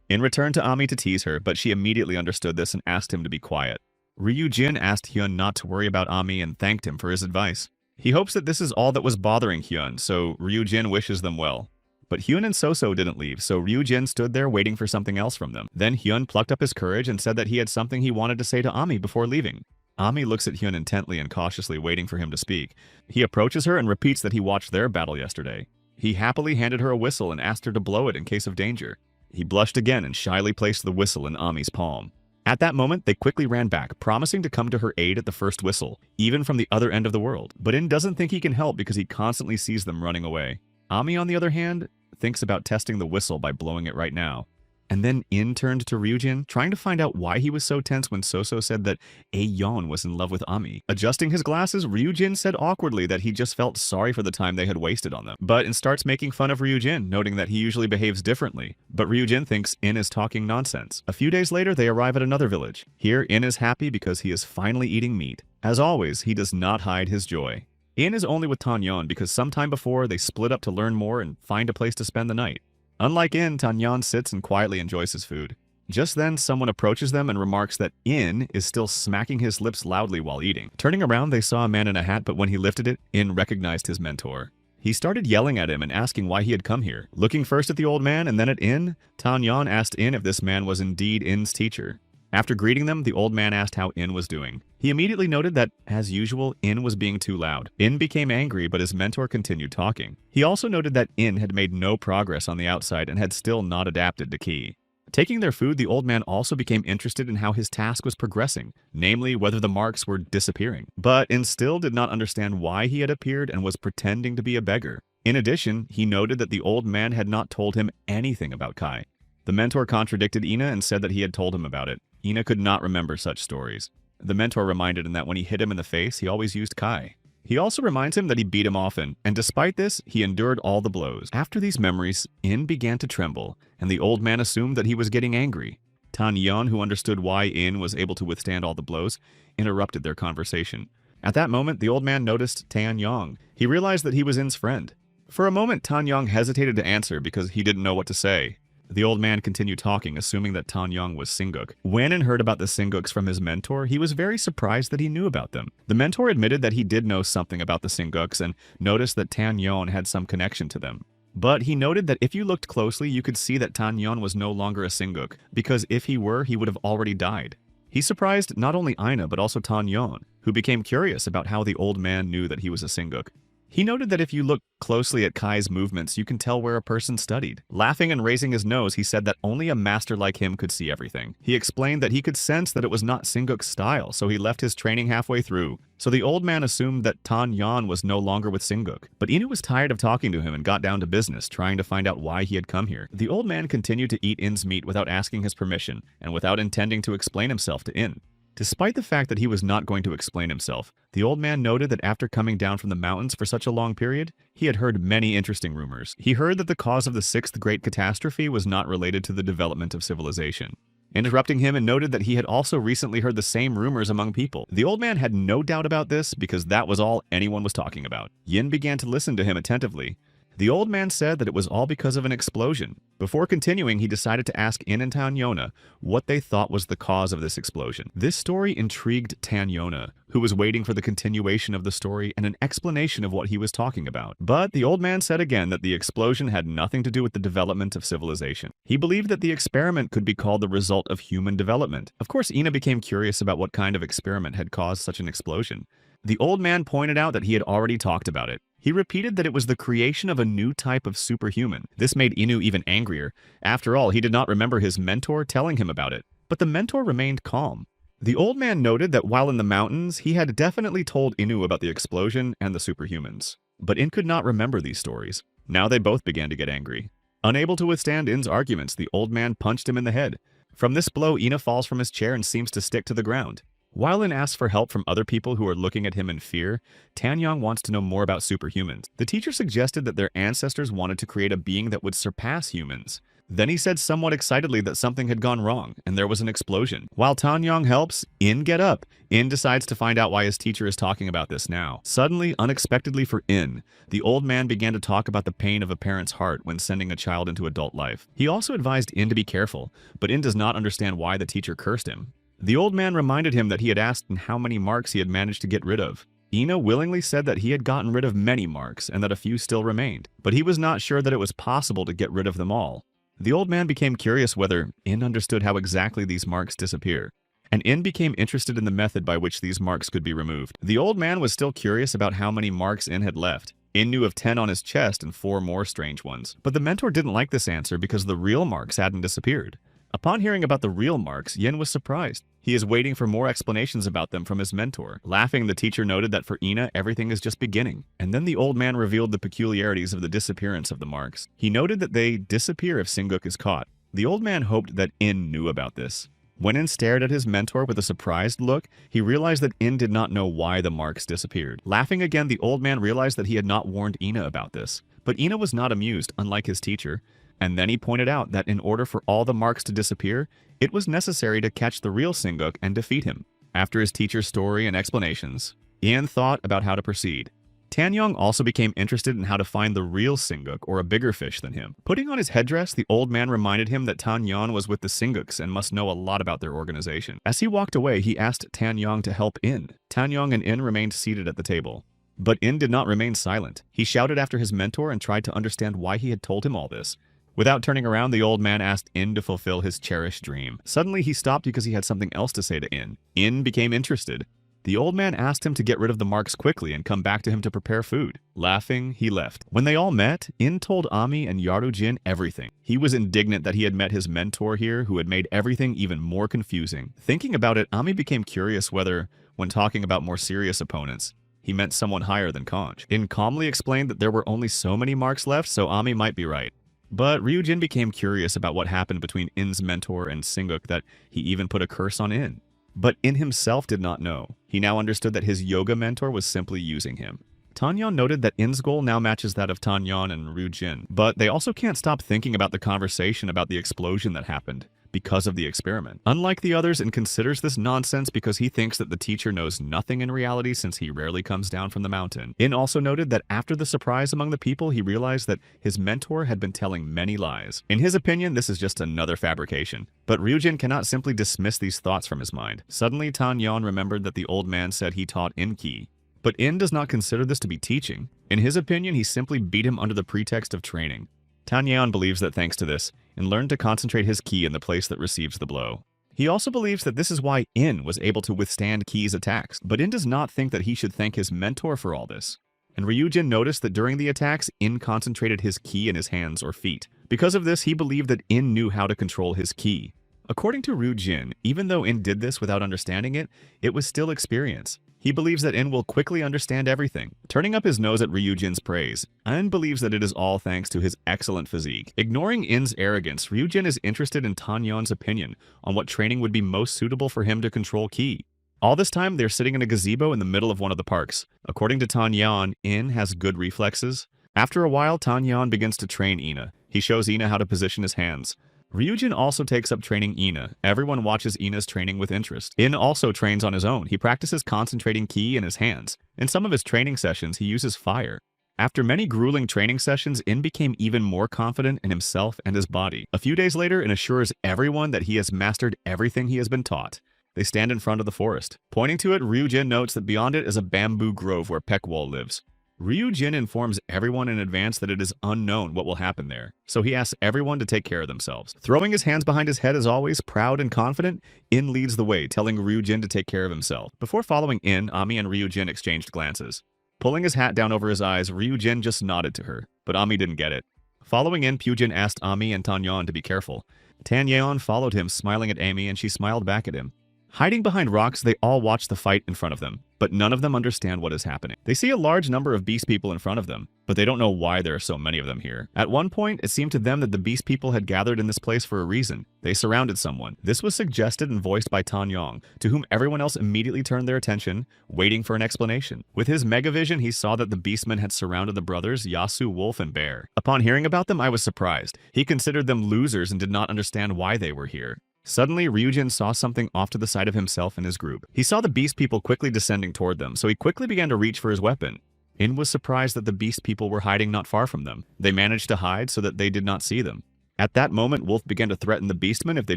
In returned to Ami to tease her, but she immediately understood this and asked him to be quiet. Ryujin asked Hyun not to worry about Ami and thanked him for his advice. He hopes that this is all that was bothering Hyun, so Ryujin wishes them well. But Hyun and Soso didn't leave, so Ryujin stood there waiting for something else from them. Then Hyun plucked up his courage and said that he had something he wanted to say to Ami before leaving. Ami looks at Hyun intently and cautiously waiting for him to speak. He approaches her and repeats that he watched their battle yesterday. He happily handed her a whistle and asked her to blow it in case of danger. He blushed again and shyly placed the whistle in Ami's palm. At that moment, they quickly ran back, promising to come to her aid at the first whistle, even from the other end of the world. But In doesn't think he can help because he constantly sees them running away. Ami, on the other hand, thinks about testing the whistle by blowing it right now. And then In turned to Ryujin, trying to find out why he was so tense when Soso said that Aeon was in love with Ami. Adjusting his glasses, Ryujin said awkwardly that he just felt sorry for the time they had wasted on them. But In starts making fun of Ryujin, noting that he usually behaves differently. But Ryujin thinks In is talking nonsense. A few days later, they arrive at another village. Here, In is happy because he is finally eating meat. As always, he does not hide his joy. In is only with Tanyeon because sometime before, they split up to learn more and find a place to spend the night. Unlike In, Tanyeon sits and quietly enjoys his food. Just then, someone approaches them and remarks that In is still smacking his lips loudly while eating. Turning around, they saw a man in a hat, but when he lifted it, In recognized his mentor. He started yelling at him and asking why he had come here. Looking first at the old man and then at In, Tanyeon asked In if this man was indeed In's teacher. After greeting them, the old man asked how In was doing. He immediately noted that, as usual, In was being too loud. In became angry, but his mentor continued talking. He also noted that In had made no progress on the outside and had still not adapted to Ki. Taking their food, the old man also became interested in how his task was progressing, namely whether the marks were disappearing. But In still did not understand why he had appeared and was pretending to be a beggar. In addition, he noted that the old man had not told him anything about Kai. The mentor contradicted Ina and said that he had told him about it. Ina could not remember such stories. The mentor reminded him that when he hit him in the face, he always used Kai. He also reminds him that he beat him often, and despite this, he endured all the blows. After these memories, In began to tremble, and the old man assumed that he was getting angry. Tanyeon, who understood why In was able to withstand all the blows, interrupted their conversation. At that moment, the old man noticed Tanyeon. He realized that he was In's friend. For a moment, Tanyeon hesitated to answer because he didn't know what to say. The old man continued talking, assuming that Tanyeon was Singguk. When In heard about the Singguks from his mentor, he was very surprised that he knew about them. The mentor admitted that he did know something about the Singguks and noticed that Tanyeon had some connection to them. But he noted that if you looked closely, you could see that Tanyeon was no longer a Singguk, because if he were, he would have already died. He surprised not only Ina, but also Tanyeon, who became curious about how the old man knew that he was a Singguk. He noted that if you look closely at Kai's movements, you can tell where a person studied. Laughing and raising his nose, he said that only a master like him could see everything. He explained that he could sense that it was not Singguk's style, so he left his training halfway through. So the old man assumed that Tanyeon was no longer with Singguk. But Ina was tired of talking to him and got down to business, trying to find out why he had come here. The old man continued to eat In's meat without asking his permission, and without intending to explain himself to In. Despite the fact that he was not going to explain himself, the old man noted that after coming down from the mountains for such a long period, he had heard many interesting rumors. He heard that the cause of the sixth great catastrophe was not related to the development of civilization. Interrupting him and noted that he had also recently heard the same rumors among people. The old man had no doubt about this because that was all anyone was talking about. Yin began to listen to him attentively. The old man said that it was all because of an explosion. Before continuing, he decided to ask In and Tanyona what they thought was the cause of this explosion. This story intrigued Tanyona, who was waiting for the continuation of the story and an explanation of what he was talking about. But the old man said again that the explosion had nothing to do with the development of civilization. He believed that the experiment could be called the result of human development. Of course, Ina became curious about what kind of experiment had caused such an explosion. The old man pointed out that he had already talked about it. He repeated that it was the creation of a new type of superhuman. This made Inu even angrier. After all, he did not remember his mentor telling him about it. But the mentor remained calm. The old man noted that while in the mountains, he had definitely told Inu about the explosion and the superhumans. But In could not remember these stories. Now they both began to get angry. Unable to withstand In's arguments, the old man punched him in the head. From this blow, Ina falls from his chair and seems to stick to the ground. While In asks for help from other people who are looking at him in fear, Tanyang wants to know more about superhumans. The teacher suggested that their ancestors wanted to create a being that would surpass humans. Then he said somewhat excitedly that something had gone wrong, and there was an explosion. While Tanyang helps In get up, In decides to find out why his teacher is talking about this now. Suddenly, unexpectedly for In, the old man began to talk about the pain of a parent's heart when sending a child into adult life. He also advised In to be careful, but In does not understand why the teacher cursed him. The old man reminded him that he had asked how many marks he had managed to get rid of. Ina willingly said that he had gotten rid of many marks and that a few still remained, but he was not sure that it was possible to get rid of them all. The old man became curious whether In understood how exactly these marks disappear, and In became interested in the method by which these marks could be removed. The old man was still curious about how many marks In had left. In knew of 10 on his chest and 4 more strange ones, but the mentor didn't like this answer because the real marks hadn't disappeared. Upon hearing about the real marks, Yin was surprised. He is waiting for more explanations about them from his mentor. Laughing, the teacher noted that for Ina, everything is just beginning. And then the old man revealed the peculiarities of the disappearance of the marks. He noted that they disappear if Singuk is caught. The old man hoped that In knew about this. When In stared at his mentor with a surprised look, he realized that In did not know why the marks disappeared. Laughing again, the old man realized that he had not warned Ina about this. But Ina was not amused, unlike his teacher. And then he pointed out that in order for all the marks to disappear, it was necessary to catch the real Singuk and defeat him. After his teacher's story and explanations, Ian thought about how to proceed. Tanyong also became interested in how to find the real Singuk, or a bigger fish than him. Putting on his headdress, the old man reminded him that Tanyong was with the Singuks and must know a lot about their organization. As he walked away, he asked Tanyong to help In. Tanyong and In remained seated at the table. But In did not remain silent. He shouted after his mentor and tried to understand why he had told him all this. Without turning around, the old man asked In to fulfill his cherished dream. Suddenly, he stopped because he had something else to say to In. In became interested. The old man asked him to get rid of the marks quickly and come back to him to prepare food. Laughing, he left. When they all met, In told Ami and Yarujin everything. He was indignant that he had met his mentor here, who had made everything even more confusing. Thinking about it, Ami became curious whether, when talking about more serious opponents, he meant someone higher than Conch. In calmly explained that there were only so many marks left, so Ami might be right. But Ryujin became curious about what happened between In's mentor and Singuk, that he even put a curse on In. But In himself did not know. He now understood that his yoga mentor was simply using him. Tanyan noted that In's goal now matches that of Tanyan and Ryujin, but they also can't stop thinking about the conversation about the explosion that happened because of the experiment. Unlike the others, In considers this nonsense because he thinks that the teacher knows nothing in reality since he rarely comes down from the mountain. In also noted that after the surprise among the people, he realized that his mentor had been telling many lies. In his opinion, this is just another fabrication. But Ryujin cannot simply dismiss these thoughts from his mind. Suddenly, Tanyan remembered that the old man said he taught In Ki. But In does not consider this to be teaching. In his opinion, he simply beat him under the pretext of training. Tanyan believes that thanks to this, In learned to concentrate his ki in the place that receives the blow. He also believes that this is why In was able to withstand Ki's attacks, but In does not think that he should thank his mentor for all this. And Ryujin noticed that during the attacks, In concentrated his ki in his hands or feet. Because of this, he believed that In knew how to control his ki. According to Ryujin, even though In did this without understanding it, it was still experience. He believes that In will quickly understand everything. Turning up his nose at Ryujin's praise, In believes that it is all thanks to his excellent physique. Ignoring In's arrogance, Ryujin is interested in Tanyan's opinion on what training would be most suitable for him to control ki. All this time, they're sitting in a gazebo in the middle of one of the parks. According to Tanyan, In has good reflexes. After a while, Tanyan begins to train Ina. He shows Ina how to position his hands. Ryujin also takes up training Ina. Everyone watches Ina's training with interest. In also trains on his own. He practices concentrating ki in his hands. In some of his training sessions, he uses fire. After many grueling training sessions, In became even more confident in himself and his body. A few days later, In assures everyone that he has mastered everything he has been taught. They stand in front of the forest. Pointing to it, Ryujin notes that beyond it is a bamboo grove where Pekwol lives. Ryujin informs everyone in advance that it is unknown what will happen there, so he asks everyone to take care of themselves. Throwing his hands behind his head as always, proud and confident, In leads the way, telling Ryujin to take care of himself. Before following In, Ami and Ryujin exchanged glances. Pulling his hat down over his eyes, Ryujin just nodded to her, but Ami didn't get it. Following in, Pyujin asked Ami and Tanyeon to be careful. Tanyeon followed him, smiling at Ami, and she smiled back at him. Hiding behind rocks, they all watch the fight in front of them, but none of them understand what is happening. They see a large number of beast people in front of them, but they don't know why there are so many of them here. At one point, it seemed to them that the beast people had gathered in this place for a reason. They surrounded someone. This was suggested and voiced by Tanyeong, to whom everyone else immediately turned their attention, waiting for an explanation. With his megavision, he saw that the beastmen had surrounded the brothers Yasu, Wolf, and Bear. Upon hearing about them, I was surprised. He considered them losers and did not understand why they were here. Suddenly, Ryujin saw something off to the side of himself and his group. He saw the beast people quickly descending toward them, so he quickly began to reach for his weapon. In was surprised that the beast people were hiding not far from them. They managed to hide so that they did not see them. At that moment, Wolf began to threaten the beastmen if they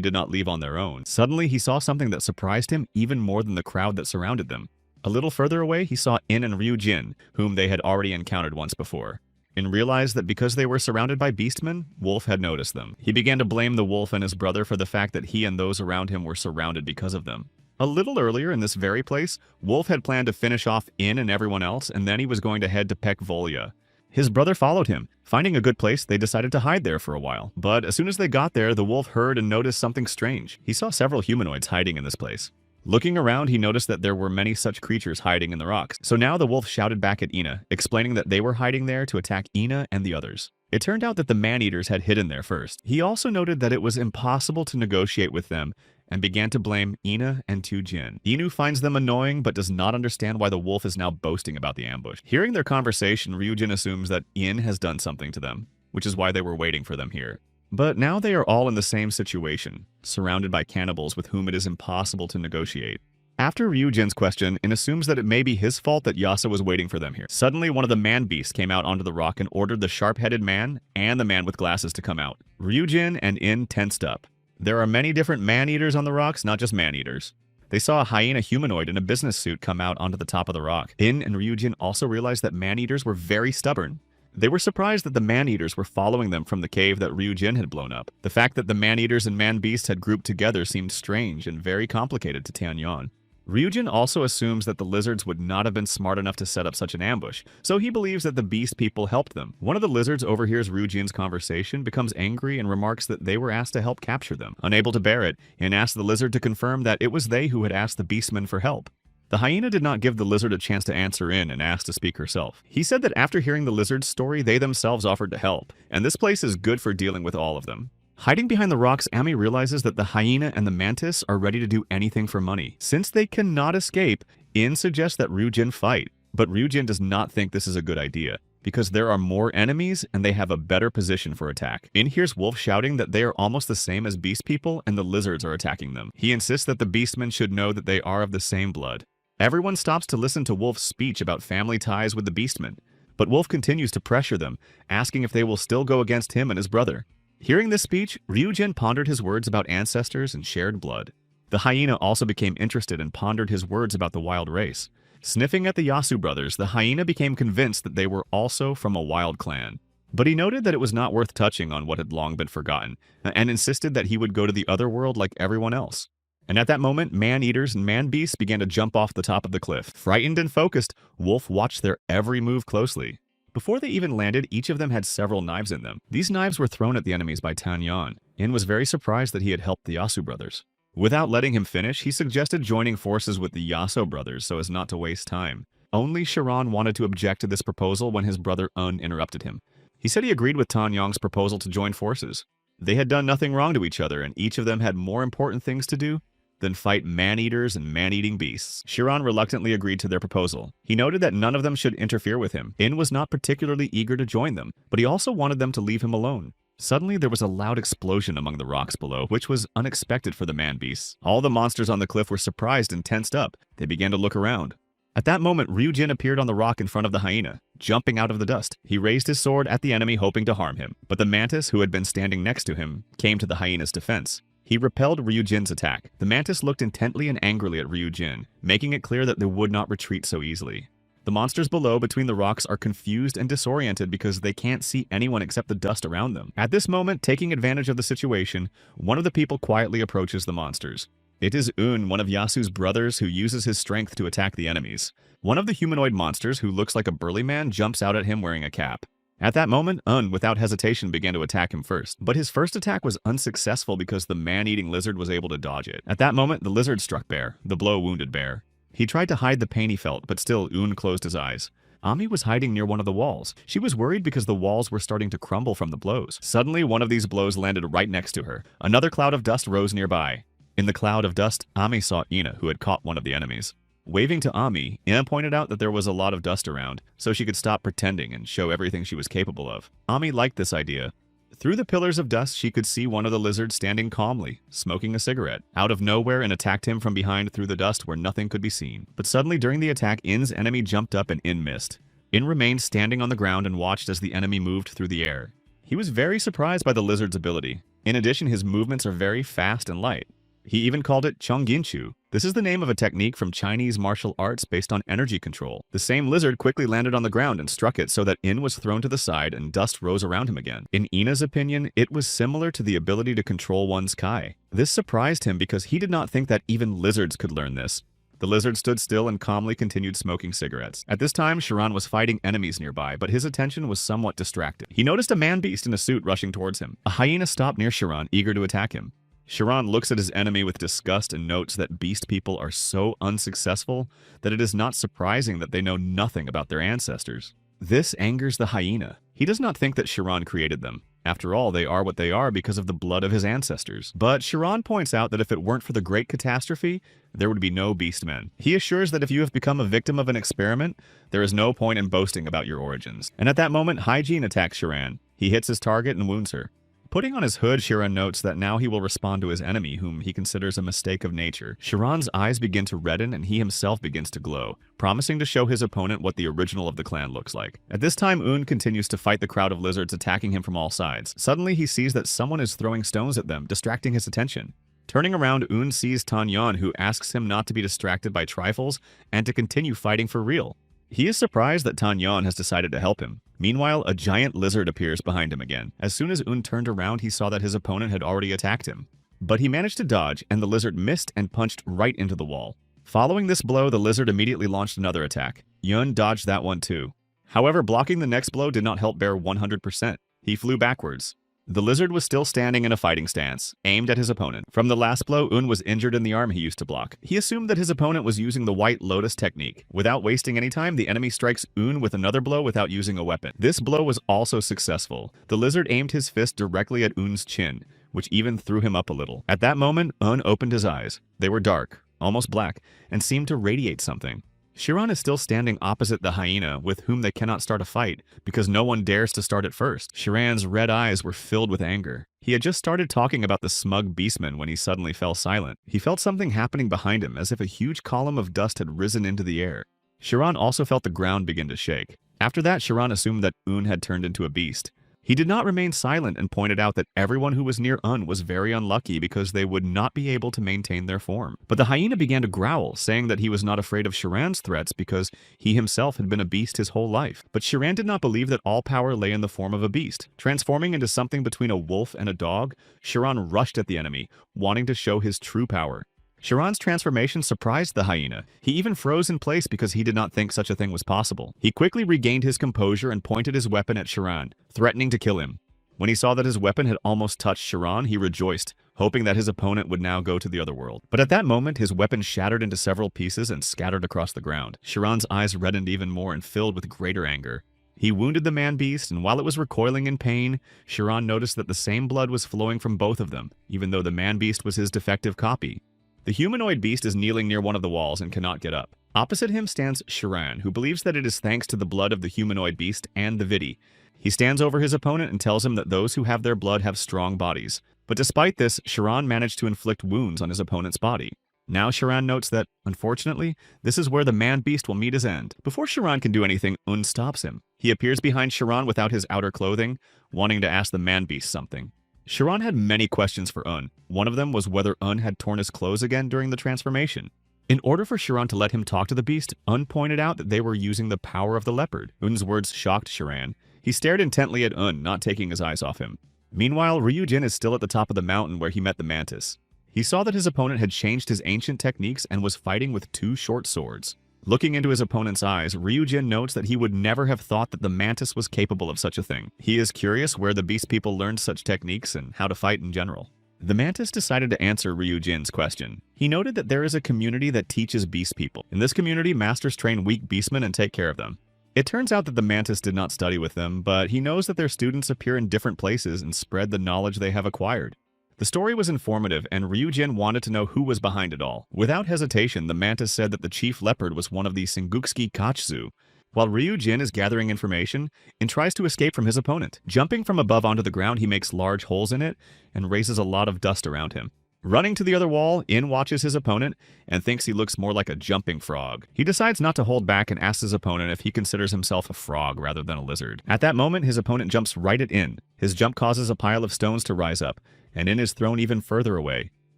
did not leave on their own. Suddenly, he saw something that surprised him even more than the crowd that surrounded them. A little further away, he saw In and Ryujin, whom they had already encountered once before. In realized that because they were surrounded by beastmen, Wolf had noticed them. He began to blame the wolf and his brother for the fact that he and those around him were surrounded because of them. A little earlier in this very place, Wolf had planned to finish off In and everyone else, and then he was going to head to Pekvolya. His brother followed him. Finding a good place, they decided to hide there for a while. But as soon as they got there, the wolf heard and noticed something strange. He saw several humanoids hiding in this place. Looking around, he noticed that there were many such creatures hiding in the rocks. So now the wolf shouted back at Ina, explaining that they were hiding there to attack Ina and the others. It turned out that the man-eaters had hidden there first. He also noted that it was impossible to negotiate with them and began to blame Ina and Tujin. Inu finds them annoying but does not understand why the wolf is now boasting about the ambush. Hearing their conversation, Ryujin assumes that In has done something to them, which is why they were waiting for them here. But now they are all in the same situation, surrounded by cannibals with whom it is impossible to negotiate. After Ryujin's question, In assumes that it may be his fault that Yasa was waiting for them here. Suddenly, one of the man-beasts came out onto the rock and ordered the sharp-headed man and the man with glasses to come out. Ryujin and In tensed up. There are many different man-eaters on the rocks, not just man-eaters. They saw a hyena humanoid in a business suit come out onto the top of the rock. In and Ryujin also realized that man-eaters were very stubborn. They were surprised that the man-eaters were following them from the cave that Ryujin had blown up. The fact that the man-eaters and man-beasts had grouped together seemed strange and very complicated to Tanyeon. Ryujin also assumes that the lizards would not have been smart enough to set up such an ambush, so he believes that the beast people helped them. One of the lizards overhears Ryujin's conversation, becomes angry, and remarks that they were asked to help capture them. Unable to bear it, and asks the lizard to confirm that it was they who had asked the beastmen for help. The hyena did not give the lizard a chance to answer in and asked to speak herself. He said that after hearing the lizard's story, they themselves offered to help, and this place is good for dealing with all of them. Hiding behind the rocks, Ami realizes that the hyena and the mantis are ready to do anything for money. Since they cannot escape, In suggests that Ryujin fight, but Ryujin does not think this is a good idea, because there are more enemies and they have a better position for attack. In hears Wolf shouting that they are almost the same as beast people and the lizards are attacking them. He insists that the beastmen should know that they are of the same blood. Everyone stops to listen to Wolf's speech about family ties with the beastmen, but Wolf continues to pressure them, asking if they will still go against him and his brother. Hearing this speech, Ryujin pondered his words about ancestors and shared blood. The hyena also became interested and pondered his words about the wild race. Sniffing at the Yasu brothers, the hyena became convinced that they were also from a wild clan. But he noted that it was not worth touching on what had long been forgotten, and insisted that he would go to the other world like everyone else. And at that moment, man-eaters and man-beasts began to jump off the top of the cliff. Frightened and focused, Wolf watched their every move closely. Before they even landed, each of them had several knives in them. These knives were thrown at the enemies by Tanyeon. In was very surprised that he had helped the Yasu brothers. Without letting him finish, he suggested joining forces with the Yaso brothers so as not to waste time. Only Sharon wanted to object to this proposal when his brother Un interrupted him. He said he agreed with Tanyeong's proposal to join forces. They had done nothing wrong to each other, and each of them had more important things to do than fight man-eaters and man-eating beasts. Chiron reluctantly agreed to their proposal. He noted that none of them should interfere with him. In was not particularly eager to join them, but he also wanted them to leave him alone. Suddenly, there was a loud explosion among the rocks below, which was unexpected for the man-beasts. All the monsters on the cliff were surprised and tensed up. They began to look around. At that moment, Ryujin appeared on the rock in front of the hyena, jumping out of the dust. He raised his sword at the enemy, hoping to harm him, but the mantis, who had been standing next to him, came to the hyena's defense. He repelled Ryujin's attack. The mantis looked intently and angrily at Ryujin, making it clear that they would not retreat so easily. The monsters below between the rocks are confused and disoriented because they can't see anyone except the dust around them. At this moment, taking advantage of the situation, one of the people quietly approaches the monsters. It is Un, one of Yasu's brothers, who uses his strength to attack the enemies. One of the humanoid monsters, who looks like a burly man, jumps out at him wearing a cap. At that moment, Un, without hesitation, began to attack him first. But his first attack was unsuccessful because the man-eating lizard was able to dodge it. At that moment, the lizard struck Bear. The blow wounded Bear. He tried to hide the pain he felt, but still, Un closed his eyes. Ami was hiding near one of the walls. She was worried because the walls were starting to crumble from the blows. Suddenly, one of these blows landed right next to her. Another cloud of dust rose nearby. In the cloud of dust, Ami saw Ina, who had caught one of the enemies. Waving to Ami, Ina pointed out that there was a lot of dust around, so she could stop pretending and show everything she was capable of. Ami liked this idea. Through the pillars of dust, she could see one of the lizards standing calmly, smoking a cigarette, out of nowhere and attacked him from behind through the dust where nothing could be seen. But suddenly during the attack, In's enemy jumped up and In missed. In remained standing on the ground and watched as the enemy moved through the air. He was very surprised by the lizard's ability. In addition, his movements are very fast and light. He even called it Chongginchu. This is the name of a technique from Chinese martial arts based on energy control. The same lizard quickly landed on the ground and struck it so that In was thrown to the side and dust rose around him again. In Ina's opinion, it was similar to the ability to control one's Kai. This surprised him because he did not think that even lizards could learn this. The lizard stood still and calmly continued smoking cigarettes. At this time, Chiron was fighting enemies nearby, but his attention was somewhat distracted. He noticed a man-beast in a suit rushing towards him. A hyena stopped near Chiron, eager to attack him. Chiron looks at his enemy with disgust and notes that beast people are so unsuccessful that it is not surprising that they know nothing about their ancestors. This angers the hyena. He does not think that Chiron created them. After all, they are what they are because of the blood of his ancestors. But Chiron points out that if it weren't for the great catastrophe, there would be no beastmen. He assures that if you have become a victim of an experiment, there is no point in boasting about your origins. And at that moment, Hygiene attacks Chiron. He hits his target and wounds her. Putting on his hood, Chiron notes that now he will respond to his enemy, whom he considers a mistake of nature. Chiron's eyes begin to redden and he himself begins to glow, promising to show his opponent what the original of the clan looks like. At this time, Un continues to fight the crowd of lizards attacking him from all sides. Suddenly, he sees that someone is throwing stones at them, distracting his attention. Turning around, Un sees Tan Yan, who asks him not to be distracted by trifles and to continue fighting for real. He is surprised that Tan Yan has decided to help him. Meanwhile, a giant lizard appears behind him again. As soon as Un turned around, he saw that his opponent had already attacked him. But he managed to dodge, and the lizard missed and punched right into the wall. Following this blow, the lizard immediately launched another attack. Yun dodged that one too. However, blocking the next blow did not help Bear 100%. He flew backwards. The lizard was still standing in a fighting stance, aimed at his opponent. From the last blow, Un was injured in the arm he used to block. He assumed that his opponent was using the White Lotus technique. Without wasting any time, the enemy strikes Un with another blow without using a weapon. This blow was also successful. The lizard aimed his fist directly at Un's chin, which even threw him up a little. At that moment, Un opened his eyes. They were dark, almost black, and seemed to radiate something. Chiron is still standing opposite the hyena, with whom they cannot start a fight, because no one dares to start it first. Chiron's red eyes were filled with anger. He had just started talking about the smug beastman when he suddenly fell silent. He felt something happening behind him, as if a huge column of dust had risen into the air. Chiron also felt the ground begin to shake. After that, Chiron assumed that Un had turned into a beast. He did not remain silent and pointed out that everyone who was near Un was very unlucky because they would not be able to maintain their form. But the hyena began to growl, saying that he was not afraid of Chiron's threats because he himself had been a beast his whole life. But Chiron did not believe that all power lay in the form of a beast. Transforming into something between a wolf and a dog, Chiron rushed at the enemy, wanting to show his true power. Chiron's transformation surprised the hyena. He even froze in place because he did not think such a thing was possible. He quickly regained his composure and pointed his weapon at Chiron, threatening to kill him. When he saw that his weapon had almost touched Chiron, he rejoiced, hoping that his opponent would now go to the other world. But at that moment, his weapon shattered into several pieces and scattered across the ground. Chiron's eyes reddened even more and filled with greater anger. He wounded the man-beast, and while it was recoiling in pain, Chiron noticed that the same blood was flowing from both of them, even though the man-beast was his defective copy. The humanoid beast is kneeling near one of the walls and cannot get up. Opposite him stands Chiron, who believes that it is thanks to the blood of the humanoid beast and the Vidi. He stands over his opponent and tells him that those who have their blood have strong bodies. But despite this, Chiron managed to inflict wounds on his opponent's body. Now Chiron notes that, unfortunately, this is where the man-beast will meet his end. Before Chiron can do anything, Un stops him. He appears behind Chiron without his outer clothing, wanting to ask the man-beast something. Chiron had many questions for Un. One of them was whether Un had torn his clothes again during the transformation. In order for Chiron to let him talk to the beast, Un pointed out that they were using the power of the leopard. Un's words shocked Chiron. He stared intently at Un, not taking his eyes off him. Meanwhile, Ryujin is still at the top of the mountain where he met the mantis. He saw that his opponent had changed his ancient techniques and was fighting with 2 short swords. Looking into his opponent's eyes, Ryujin notes that he would never have thought that the mantis was capable of such a thing. He is curious where the beast people learned such techniques and how to fight in general. The mantis decided to answer Ryujin's question. He noted that there is a community that teaches beast people. In this community, masters train weak beastmen and take care of them. It turns out that the mantis did not study with them, but he knows that their students appear in different places and spread the knowledge they have acquired. The story was informative, and Ryujin wanted to know who was behind it all. Without hesitation, the mantis said that the chief leopard was one of the Senguksuki Kachzu. While Ryujin is gathering information, In tries to escape from his opponent. Jumping from above onto the ground, he makes large holes in it and raises a lot of dust around him. Running to the other wall, In watches his opponent and thinks he looks more like a jumping frog. He decides not to hold back and asks his opponent if he considers himself a frog rather than a lizard. At that moment, his opponent jumps right at In. His jump causes a pile of stones to rise up, and In is thrown even further away.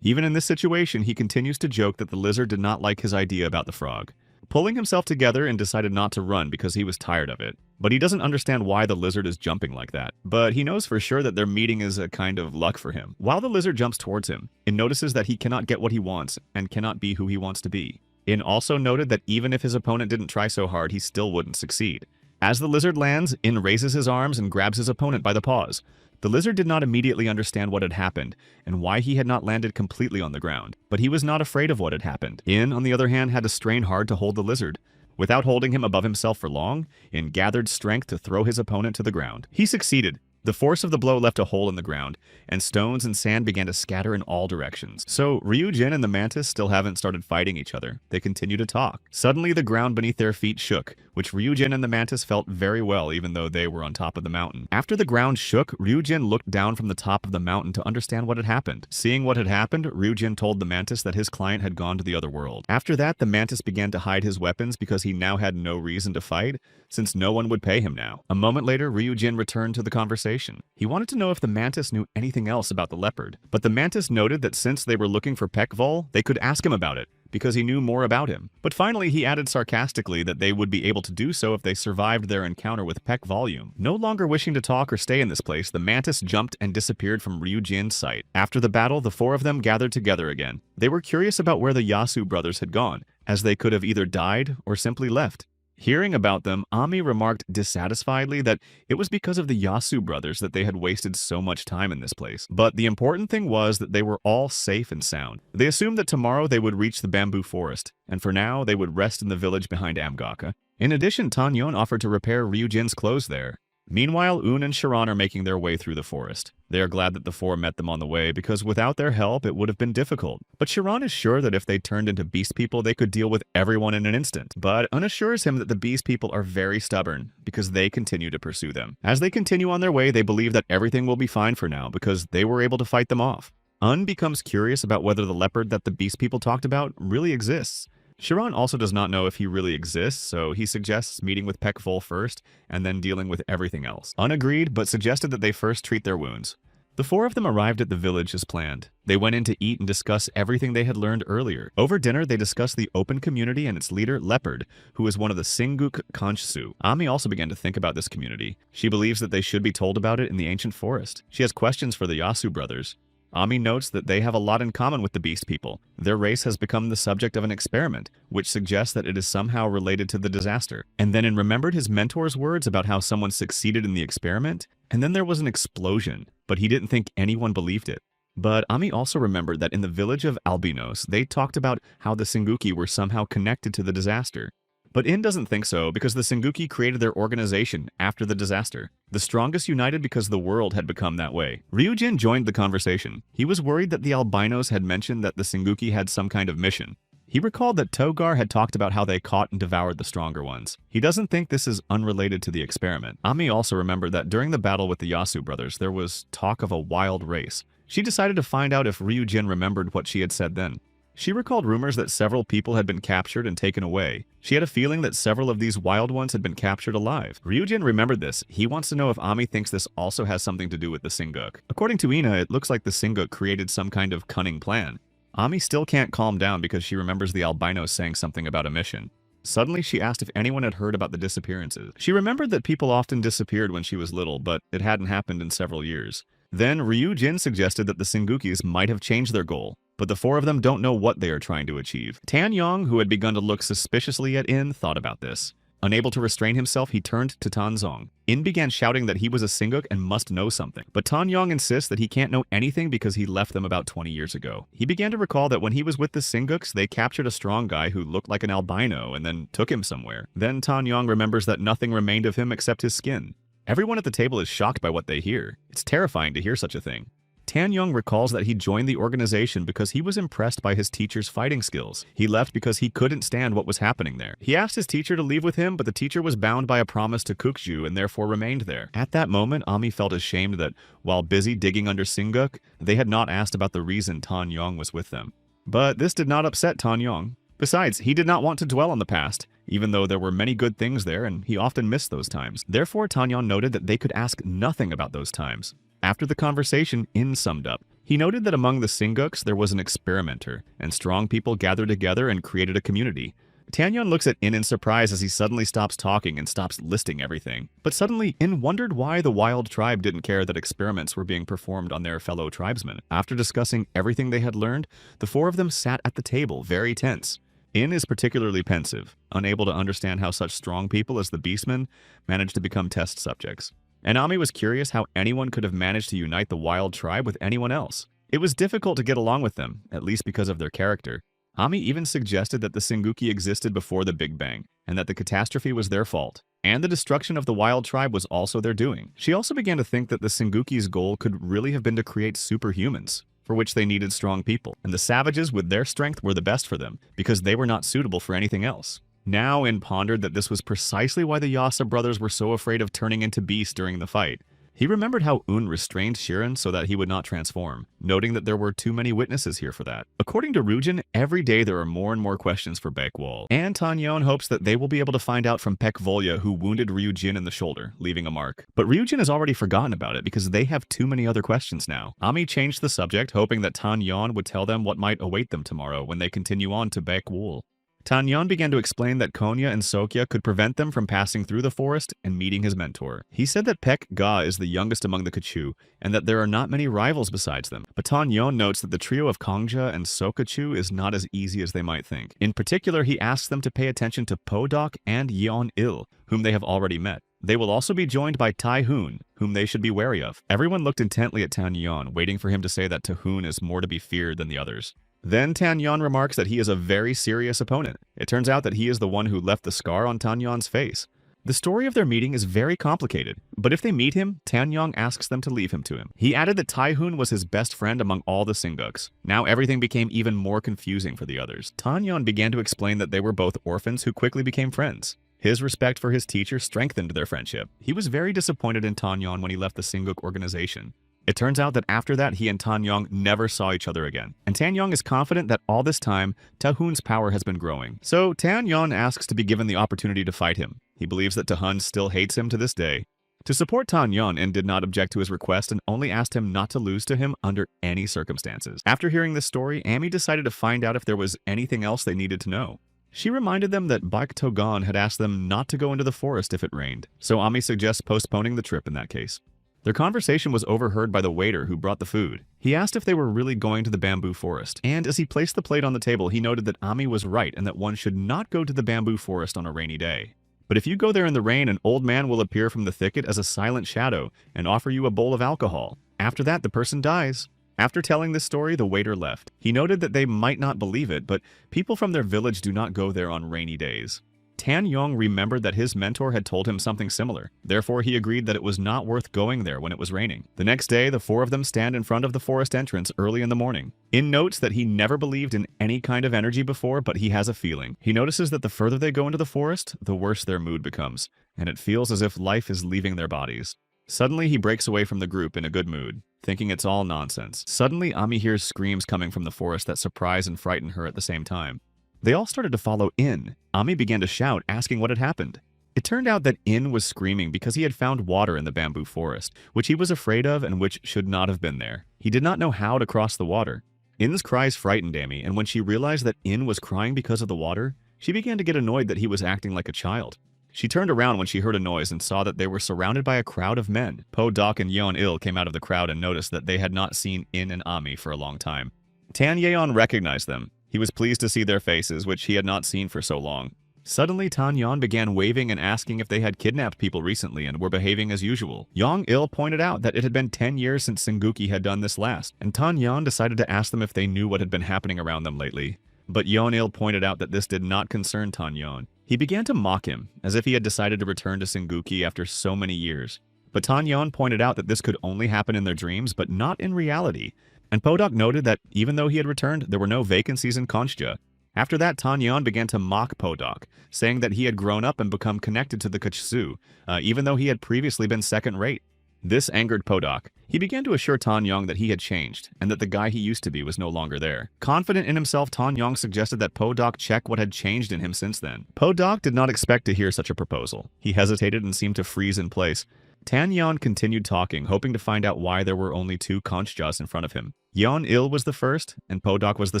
Even in this situation, he continues to joke that the lizard did not like his idea about the frog. Pulling himself together, and decided not to run because he was tired of it. But he doesn't understand why the lizard is jumping like that. But he knows for sure that their meeting is a kind of luck for him. While the lizard jumps towards him, In notices that he cannot get what he wants and cannot be who he wants to be. In also noted that even if his opponent didn't try so hard, he still wouldn't succeed. As the lizard lands, In raises his arms and grabs his opponent by the paws. The lizard did not immediately understand what had happened and why he had not landed completely on the ground, but he was not afraid of what had happened. In, on the other hand, had to strain hard to hold the lizard. Without holding him above himself for long, In gathered strength to throw his opponent to the ground. He succeeded. The force of the blow left a hole in the ground, and stones and sand began to scatter in all directions. So, Ryujin and the mantis still haven't started fighting each other. They continue to talk. Suddenly, the ground beneath their feet shook, which Ryujin and the mantis felt very well even though they were on top of the mountain. After the ground shook, Ryujin looked down from the top of the mountain to understand what had happened. Seeing what had happened, Ryujin told the mantis that his client had gone to the other world. After that, the mantis began to hide his weapons because he now had no reason to fight, since no one would pay him now. A moment later, Ryujin returned to the conversation. He wanted to know if the mantis knew anything else about the leopard, but the mantis noted that since they were looking for Pekvol, they could ask him about it, because he knew more about him. But finally, he added sarcastically that they would be able to do so if they survived their encounter with Pekvolume. No longer wishing to talk or stay in this place, the mantis jumped and disappeared from Ryujin's sight. After the battle, the 4 of them gathered together again. They were curious about where the Yasu brothers had gone, as they could have either died or simply left. Hearing about them, Ami remarked dissatisfiedly that it was because of the Yasu brothers that they had wasted so much time in this place. But the important thing was that they were all safe and sound. They assumed that tomorrow they would reach the bamboo forest, and for now they would rest in the village behind Amgaka. In addition, Tanyon offered to repair Ryujin's clothes there. Meanwhile, Un and Chiron are making their way through the forest. They are glad that the 4 met them on the way, because without their help, it would have been difficult. But Chiron is sure that if they turned into beast people, they could deal with everyone in an instant. But Un assures him that the beast people are very stubborn, because they continue to pursue them. As they continue on their way, they believe that everything will be fine for now, because they were able to fight them off. Un becomes curious about whether the leopard that the beast people talked about really exists. Chiron also does not know if he really exists, so he suggests meeting with Pekvol first, and then dealing with everything else. Un agreed, but suggested that they first treat their wounds. The 4 of them arrived at the village as planned. They went in to eat and discuss everything they had learned earlier. Over dinner, they discussed the open community and its leader, Leopard, who is one of the Senguk Kanshsu. Ami also began to think about this community. She believes that they should be told about it in the ancient forest. She has questions for the Yasu brothers. Ami notes that they have a lot in common with the beast people. Their race has become the subject of an experiment, which suggests that it is somehow related to the disaster. And then remembered his mentor's words about how someone succeeded in the experiment, and then there was an explosion, but he didn't think anyone believed it. But Ami also remembered that in the village of Albinos, they talked about how the Senguki were somehow connected to the disaster. But In doesn't think so because the Senguki created their organization after the disaster. The strongest united because the world had become that way. Ryujin joined the conversation. He was worried that the albinos had mentioned that the Senguki had some kind of mission. He recalled that Togar had talked about how they caught and devoured the stronger ones. He doesn't think this is unrelated to the experiment. Ami also remembered that during the battle with the Yasu brothers, there was talk of a wild race. She decided to find out if Ryujin remembered what she had said then. She recalled rumors that several people had been captured and taken away. She had a feeling that several of these wild ones had been captured alive. Ryujin remembered this. He wants to know if Ami thinks this also has something to do with the Senguk. According to Ina, it looks like the Senguk created some kind of cunning plan. Ami still can't calm down because she remembers the albinos saying something about a mission. Suddenly, she asked if anyone had heard about the disappearances. She remembered that people often disappeared when she was little, but it hadn't happened in several years. Then Ryu Jin suggested that the Sengukis might have changed their goal, but the four of them don't know what they are trying to achieve. Tan Yong, who had begun to look suspiciously at In, thought about this. Unable to restrain himself, he turned to Tan Zong. In began shouting that he was a Senguk and must know something, but Tan Yong insists that he can't know anything because he left them about 20 years ago. He began to recall that when he was with the Senguks, they captured a strong guy who looked like an albino and then took him somewhere. Then Tan Yong remembers that nothing remained of him except his skin. Everyone at the table is shocked by what they hear. It's terrifying to hear such a thing. Tan Yong recalls that he joined the organization because he was impressed by his teacher's fighting skills. He left because he couldn't stand what was happening there. He asked his teacher to leave with him, but the teacher was bound by a promise to Kukju and therefore remained there. At that moment, Ami felt ashamed that, while busy digging under Senguk, they had not asked about the reason Tan Yong was with them. But this did not upset Tan Yong. Besides, he did not want to dwell on the past, even though there were many good things there and he often missed those times. Therefore, Tan Yong noted that they could ask nothing about those times. After the conversation, In summed up. He noted that among the Senguks there was an experimenter, and strong people gathered together and created a community. Tan Yong looks at In surprise as he suddenly stops talking and stops listing everything. But suddenly, In wondered why the wild tribe didn't care that experiments were being performed on their fellow tribesmen. After discussing everything they had learned, the four of them sat at the table, very tense. In is particularly pensive, unable to understand how such strong people as the Beastmen managed to become test subjects. And Ami was curious how anyone could have managed to unite the wild tribe with anyone else. It was difficult to get along with them, at least because of their character. Ami even suggested that the Senguki existed before the Big Bang, and that the catastrophe was their fault. And the destruction of the wild tribe was also their doing. She also began to think that the Senguki's goal could really have been to create superhumans, for which they needed strong people. And the savages with their strength were the best for them, because they were not suitable for anything else. Now In pondered that this was precisely why the Yasa brothers were so afraid of turning into beasts during the fight. He remembered how Un restrained Shiren so that he would not transform, noting that there were too many witnesses here for that. According to Ryujin, every day there are more and more questions for Baekwol, and Tan Yong hopes that they will be able to find out from Pek Volya who wounded Ryujin in the shoulder, leaving a mark. But Ryujin has already forgotten about it because they have too many other questions now. Ami changed the subject, hoping that Tan Yong would tell them what might await them tomorrow when they continue on to Baekwol. Tan Yong began to explain that Konya and Sokya could prevent them from passing through the forest and meeting his mentor. He said that Pek Ga is the youngest among the Kachu, and that there are not many rivals besides them. But Tan Yong notes that the trio of Kongja and Sokachu is not as easy as they might think. In particular, he asks them to pay attention to Podok and Yeon Il, whom they have already met. They will also be joined by Tai Hoon, whom they should be wary of. Everyone looked intently at Tan Yong, waiting for him to say that Ta Hoon is more to be feared than the others. Then Tan Yong remarks that he is a very serious opponent. It turns out that he is the one who left the scar on Tan Yong's face. The story of their meeting is very complicated, but if they meet him, Tan Yong asks them to leave him to him. He added that Tai Hoon was his best friend among all the Senguks. Now everything became even more confusing for the others. Tan Yong began to explain that they were both orphans who quickly became friends. His respect for his teacher strengthened their friendship. He was very disappointed in Tan Yong when he left the Senguk organization. It turns out that after that, he and Tan Yong never saw each other again. And Tan Yong is confident that all this time, Ta Hoon's power has been growing. So Tan Yong asks to be given the opportunity to fight him. He believes that Ta Hoon still hates him to this day. To support Tan Yong, In did not object to his request and only asked him not to lose to him under any circumstances. After hearing this story, Ami decided to find out if there was anything else they needed to know. She reminded them that Baek Togan had asked them not to go into the forest if it rained, so Ami suggests postponing the trip in that case. Their conversation was overheard by the waiter who brought the food. He asked if they were really going to the bamboo forest, and as he placed the plate on the table, he noted that Ami was right and that one should not go to the bamboo forest on a rainy day. But if you go there in the rain, an old man will appear from the thicket as a silent shadow and offer you a bowl of alcohol. After that, the person dies. After telling this story, the waiter left. He noted that they might not believe it, but people from their village do not go there on rainy days. Tan Yong remembered that his mentor had told him something similar. Therefore, he agreed that it was not worth going there when it was raining. The next day, the four of them stand in front of the forest entrance early in the morning. In notes that he never believed in any kind of energy before, but he has a feeling. He notices that the further they go into the forest, the worse their mood becomes, and it feels as if life is leaving their bodies. Suddenly, he breaks away from the group in a good mood, thinking it's all nonsense. Suddenly, Ami hears screams coming from the forest that surprise and frighten her at the same time. They all started to follow In. Ami began to shout, asking what had happened. It turned out that In was screaming because he had found water in the bamboo forest, which he was afraid of and which should not have been there. He did not know how to cross the water. In's cries frightened Amy, and when she realized that In was crying because of the water, she began to get annoyed that he was acting like a child. She turned around when she heard a noise and saw that they were surrounded by a crowd of men. Po-Doc and Yeon-il came out of the crowd and noticed that they had not seen In and Ami for a long time. Tan Yeon recognized them. He was pleased to see their faces, which he had not seen for so long. Suddenly, Tan Yeon began waving and asking if they had kidnapped people recently and were behaving as usual. Yeon-il pointed out that it had been 10 years since Senguki had done this last, and Tan Yeon decided to ask them if they knew what had been happening around them lately. But Yeon-il pointed out that this did not concern Tan Yeon. He began to mock him, as if he had decided to return to Senguki after so many years. But Tan Yeon pointed out that this could only happen in their dreams, but not in reality. And Po-Doc noted that even though he had returned, there were no vacancies in Konchja. After that, Tan Yeon began to mock Po-Doc, saying that he had grown up and become connected to the Kachsu, even though he had previously been second-rate. This angered Po-Doc. He began to assure Tan Yeon that he had changed, and that the guy he used to be was no longer there. Confident in himself, Tan Yeon suggested that Po-Doc check what had changed in him since then. Po-Doc did not expect to hear such a proposal. He hesitated and seemed to freeze in place. Tan Yeon continued talking, hoping to find out why there were only 2 Konchjas in front of him. Yeon-il was the first, and Po-Doc was the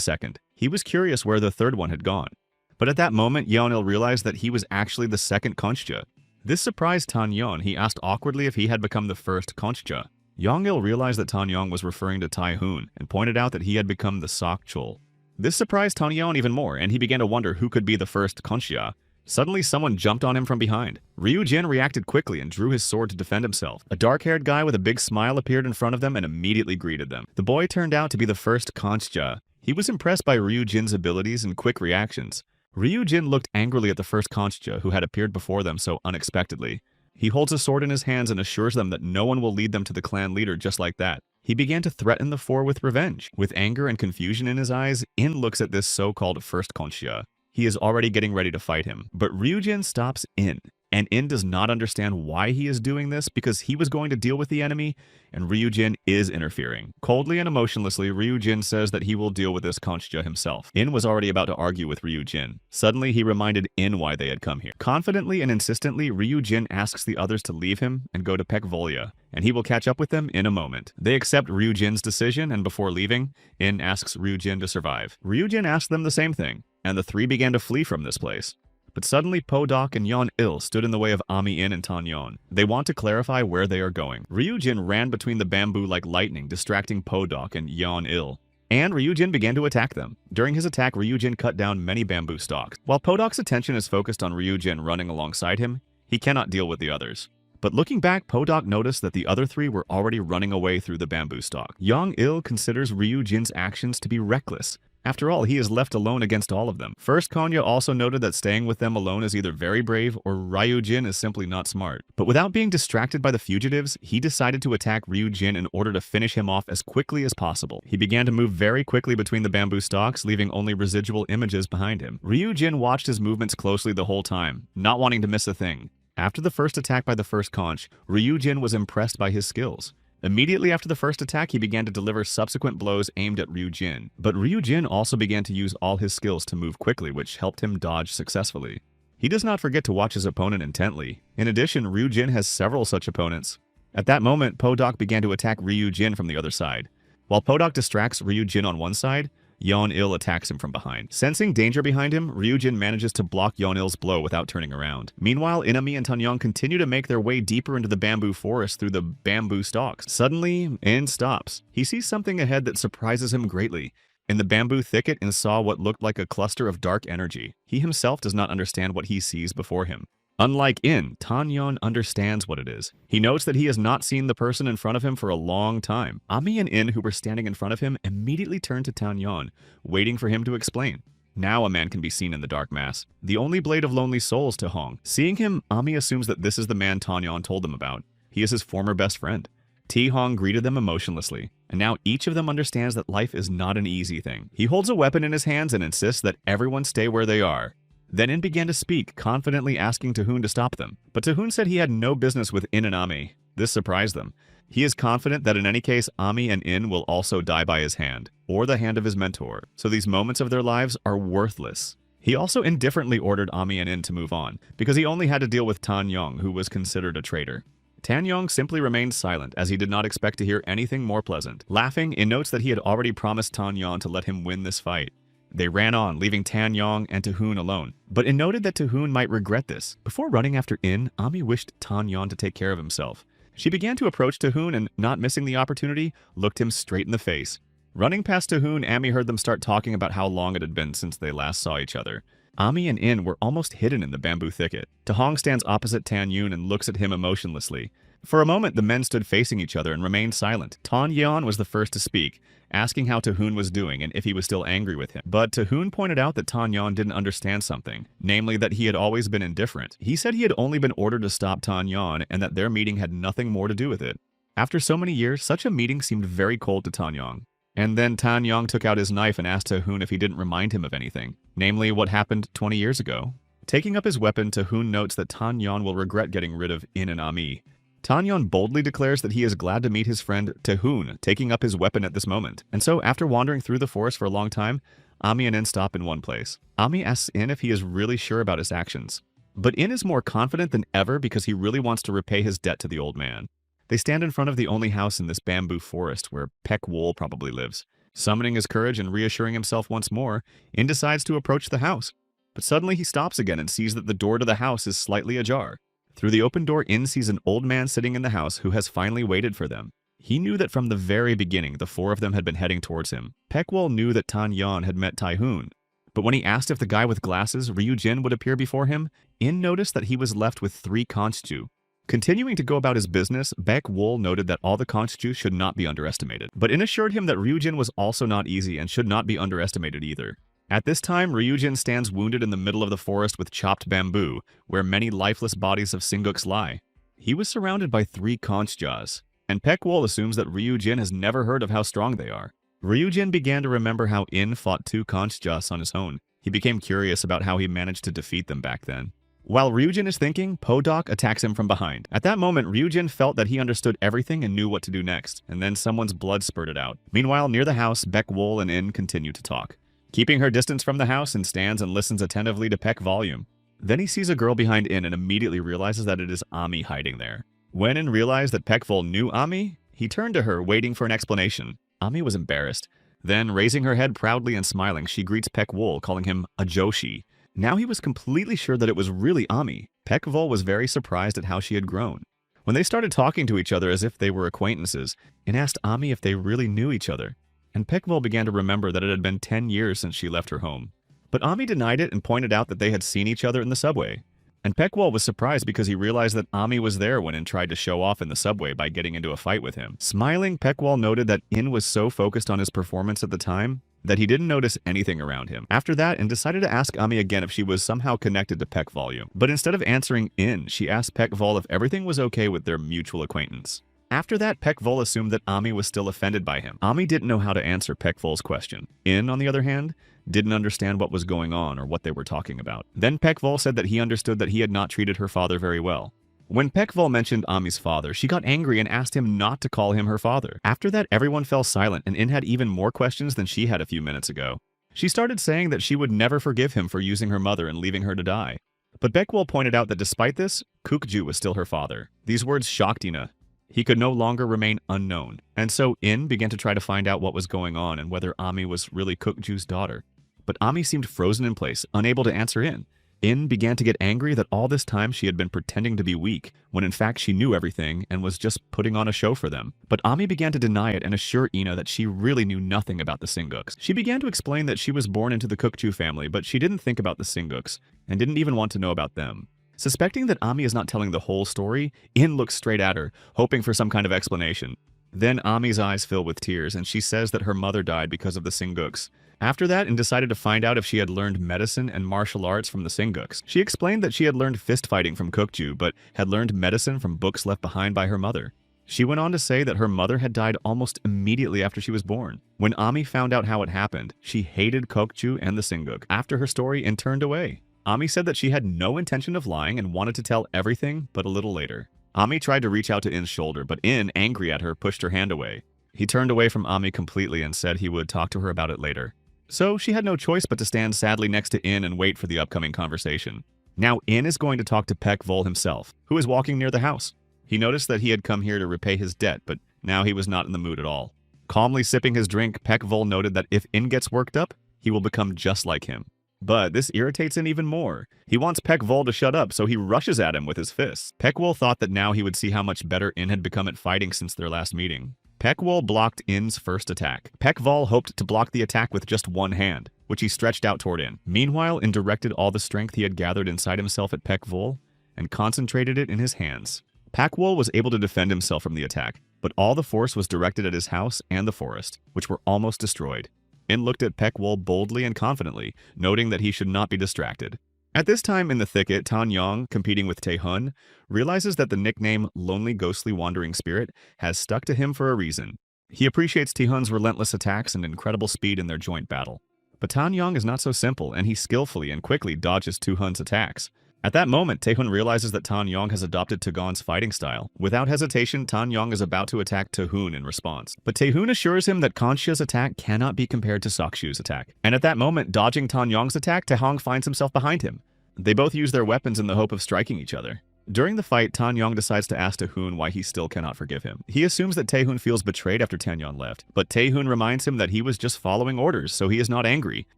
second. He was curious where the third one had gone. But at that moment, Yeon-il realized that he was actually the second Konchja. This surprised Tan Yeon. He asked awkwardly if he had become the first Konchja. Yeon-il realized that Tan Yeon was referring to Tai-hoon, and pointed out that he had become the Sok-chul. This surprised Tan Yeon even more, and he began to wonder who could be the first Konchja. Suddenly, someone jumped on him from behind. Ryu Jin reacted quickly and drew his sword to defend himself. A dark-haired guy with a big smile appeared in front of them and immediately greeted them. The boy turned out to be the first Konchja. He was impressed by Ryu Jin's abilities and quick reactions. Ryu Jin looked angrily at the first Konchja who had appeared before them so unexpectedly. He holds a sword in his hands and assures them that no one will lead them to the clan leader just like that. He began to threaten the four with revenge. With anger and confusion in his eyes, In looks at this so-called first Konchja. He is already getting ready to fight him, but Ryujin stops In, and In does not understand why he is doing this because he was going to deal with the enemy, and Ryujin is interfering. Coldly and emotionlessly, Ryujin says that he will deal with this Konchja himself. In was already about to argue with Ryujin. Suddenly, he reminded In why they had come here. Confidently and insistently, Ryujin asks the others to leave him and go to Pekvolya, and he will catch up with them in a moment. They accept Ryujin's decision, and before leaving, In asks Ryujin to survive. Ryujin asks them the same thing, and the three began to flee from this place. But suddenly Po-Doc and Yeon-il stood in the way of Ami In and Tan Yeon. They want to clarify where they are going. Ryujin ran between the bamboo like lightning, distracting Po-Doc and Yeon-il. And Ryujin began to attack them. During his attack, Ryujin cut down many bamboo stalks. While Po-Doc's attention is focused on Ryujin running alongside him, he cannot deal with the others. But looking back, Po-Doc noticed that the other three were already running away through the bamboo stalk. Yeon-il considers Ryujin's actions to be reckless. After all, he is left alone against all of them. First, Konya also noted that staying with them alone is either very brave or Ryujin is simply not smart. But without being distracted by the fugitives, he decided to attack Ryujin in order to finish him off as quickly as possible. He began to move very quickly between the bamboo stalks, leaving only residual images behind him. Ryujin watched his movements closely the whole time, not wanting to miss a thing. After the first attack by the first conch, Ryujin was impressed by his skills. Immediately after the first attack, he began to deliver subsequent blows aimed at Ryujin. But Ryujin also began to use all his skills to move quickly, which helped him dodge successfully. He does not forget to watch his opponent intently. In addition, Ryujin has several such opponents. At that moment, Po-Doc began to attack Ryujin from the other side. While Po-Doc distracts Ryujin on one side, Yeon-il attacks him from behind. Sensing danger behind him, Ryujin manages to block Yeon-il's blow without turning around. Meanwhile, Inami and Tan Yeon continue to make their way deeper into the bamboo forest through the bamboo stalks. Suddenly, In stops. He sees something ahead that surprises him greatly. In the bamboo thicket, In saw what looked like a cluster of dark energy. He himself does not understand what he sees before him. Unlike In, Tan Yeon understands what it is. He notes that he has not seen the person in front of him for a long time. Ami and In, who were standing in front of him, immediately turn to Tan Yeon, waiting for him to explain. Now a man can be seen in the dark mass. The only blade of lonely souls to Hong. Seeing him, Ami assumes that this is the man Tan Yeon told them about. He is his former best friend. Hong greeted them emotionlessly, and now each of them understands that life is not an easy thing. He holds a weapon in his hands and insists that everyone stay where they are. Then In began to speak, confidently asking Tahoon to stop them. But Tahoon said he had no business with In and Ami. This surprised them. He is confident that in any case, Ami and In will also die by his hand, or the hand of his mentor, so these moments of their lives are worthless. He also indifferently ordered Ami and In to move on, because he only had to deal with Tan Yeon, who was considered a traitor. Tan Yong simply remained silent, as he did not expect to hear anything more pleasant. Laughing, In notes that he had already promised Tan Yon to let him win this fight. They ran on, leaving Tan Yong and Tahoon alone. But In noted that Tahoon might regret this. Before running after In, Ami wished Tan Yon to take care of himself. She began to approach Tahoon and, not missing the opportunity, looked him straight in the face. Running past Tahoon, Ami heard them start talking about how long it had been since they last saw each other. Ami and In were almost hidden in the bamboo thicket. Tahong stands opposite Tan Yun and looks at him emotionlessly. For a moment, the men stood facing each other and remained silent. Tan Yeon was the first to speak, asking how Tahoon was doing and if he was still angry with him. But Tahoon pointed out that Tan Yeon didn't understand something, namely that he had always been indifferent. He said he had only been ordered to stop Tan Yeon and that their meeting had nothing more to do with it. After so many years, such a meeting seemed very cold to Tan Yeon. And then Tan Yeon took out his knife and asked Tahoon if he didn't remind him of anything, namely what happened 20 years ago. Taking up his weapon, Tahoon notes that Tan Yeon will regret getting rid of In and Ami. Tan Yeon boldly declares that he is glad to meet his friend Tahoon, taking up his weapon at this moment. And so, after wandering through the forest for a long time, Ami and In stop in one place. Ami asks In if he is really sure about his actions. But In is more confident than ever because he really wants to repay his debt to the old man. They stand in front of the only house in this bamboo forest where Pek Wol probably lives. Summoning his courage and reassuring himself once more, In decides to approach the house. But suddenly he stops again and sees that the door to the house is slightly ajar. Through the open door, In sees an old man sitting in the house who has finally waited for them. He knew that from the very beginning, the four of them had been heading towards him. Pek Wol knew that Tan Yeon had met Tahoon. But when he asked if the guy with glasses, Ryu Jin, would appear before him, In noticed that he was left with 3 conchju. Continuing to go about his business, Pek Wol noted that all the conchju should not be underestimated. But In assured him that Ryujin was also not easy and should not be underestimated either. At this time, Ryujin stands wounded in the middle of the forest with chopped bamboo, where many lifeless bodies of Singuks lie. He was surrounded by 3 conchjas, and Pek Wol assumes that Ryujin has never heard of how strong they are. Ryujin began to remember how In fought 2 conchjas on his own. He became curious about how he managed to defeat them back then. While Ryujin is thinking, Podok attacks him from behind. At that moment, Ryujin felt that he understood everything and knew what to do next, and then someone's blood spurted out. Meanwhile, near the house, Pek Wol and In continue to talk. Keeping her distance from the house, In stands and listens attentively to Pek Volume. Then he sees a girl behind In and immediately realizes that it is Ami hiding there. When In realized that Pek Wol knew Ami, he turned to her, waiting for an explanation. Ami was embarrassed. Then, raising her head proudly and smiling, she greets Pek Wol, calling him a Joshi. Now he was completely sure that it was really Ami. Pek Wol was very surprised at how she had grown. When they started talking to each other as if they were acquaintances, In asked Ami if they really knew each other. And Pek Wol began to remember that it had been 10 years since she left her home. But Ami denied it and pointed out that they had seen each other in the subway. And Pek Wol was surprised because he realized that Ami was there when In tried to show off in the subway by getting into a fight with him. Smiling, Pek Wol noted that In was so focused on his performance at the time that he didn't notice anything around him. After that, In decided to ask Ami again if she was somehow connected to Pek Volume. But instead of answering In, she asked Pek Vol if everything was okay with their mutual acquaintance. After that, Pek Vol assumed that Ami was still offended by him. Ami didn't know how to answer Pek Vol's question. In, on the other hand, didn't understand what was going on or what they were talking about. Then Pek Vol said that he understood that he had not treated her father very well. When Pek Vol mentioned Ami's father, she got angry and asked him not to call him her father. After that, everyone fell silent and In had even more questions than she had a few minutes ago. She started saying that she would never forgive him for using her mother and leaving her to die. But Pek Wol pointed out that despite this, Kukju was still her father. These words shocked Ina. He could no longer remain unknown. And so In began to try to find out what was going on and whether Ami was really Kukju's daughter. But Ami seemed frozen in place, unable to answer In. In began to get angry that all this time she had been pretending to be weak, when in fact she knew everything and was just putting on a show for them. But Ami began to deny it and assure Ina that she really knew nothing about the Singuks. She began to explain that she was born into the Kukju family, but she didn't think about the Singuks, and didn't even want to know about them. Suspecting that Ami is not telling the whole story, In looks straight at her, hoping for some kind of explanation. Then Ami's eyes fill with tears, and she says that her mother died because of the Singuks. After that, In decided to find out if she had learned medicine and martial arts from the Singuks. She explained that she had learned fist fighting from Kukju, but had learned medicine from books left behind by her mother. She went on to say that her mother had died almost immediately after she was born. When Ami found out how it happened, she hated Kukju and the Singuk. After her story, In turned away. Ami said that she had no intention of lying and wanted to tell everything, but a little later. Ami tried to reach out to In's shoulder, but In, angry at her, pushed her hand away. He turned away from Ami completely and said he would talk to her about it later. So she had no choice but to stand sadly next to In and wait for the upcoming conversation. Now In is going to talk to Pek Vol himself, who is walking near the house. He noticed that he had come here to repay his debt, but now he was not in the mood at all. Calmly sipping his drink, Pek Vol noted that if In gets worked up, he will become just like him. But this irritates In even more. He wants Pek Vol to shut up, so he rushes at him with his fists. Pek Vol thought that now he would see how much better In had become at fighting since their last meeting. Pek Vol blocked In's first attack. Pek Vol hoped to block the attack with just one hand, which he stretched out toward In. Meanwhile, In directed all the strength he had gathered inside himself at Pek Vol and concentrated it in his hands. Pek Vol was able to defend himself from the attack, but all the force was directed at his house and the forest, which were almost destroyed. In looked at Pek Vol boldly and confidently, noting that he should not be distracted. At this time in the thicket, Tan Yong, competing with Tae-hun, realizes that the nickname Lonely Ghostly Wandering Spirit has stuck to him for a reason. He appreciates Tae-hun's relentless attacks and incredible speed in their joint battle. But Tan Yong is not so simple, and he skillfully and quickly dodges Tae-hun's attacks. At that moment, Tae-hun realizes that Tan Yong has adopted Taegon's fighting style. Without hesitation, Tan Yong is about to attack Tae-hun in response. But Tae-hun assures him that Conchia's attack cannot be compared to Seok-shu's attack. And at that moment, dodging Tan Yong's attack, Tae-hong finds himself behind him. They both use their weapons in the hope of striking each other. During the fight, Tan Yong decides to ask Tae-hun why he still cannot forgive him. He assumes that Tae-hun feels betrayed after Tan Yong left, but Tae-hun reminds him that he was just following orders, so he is not angry,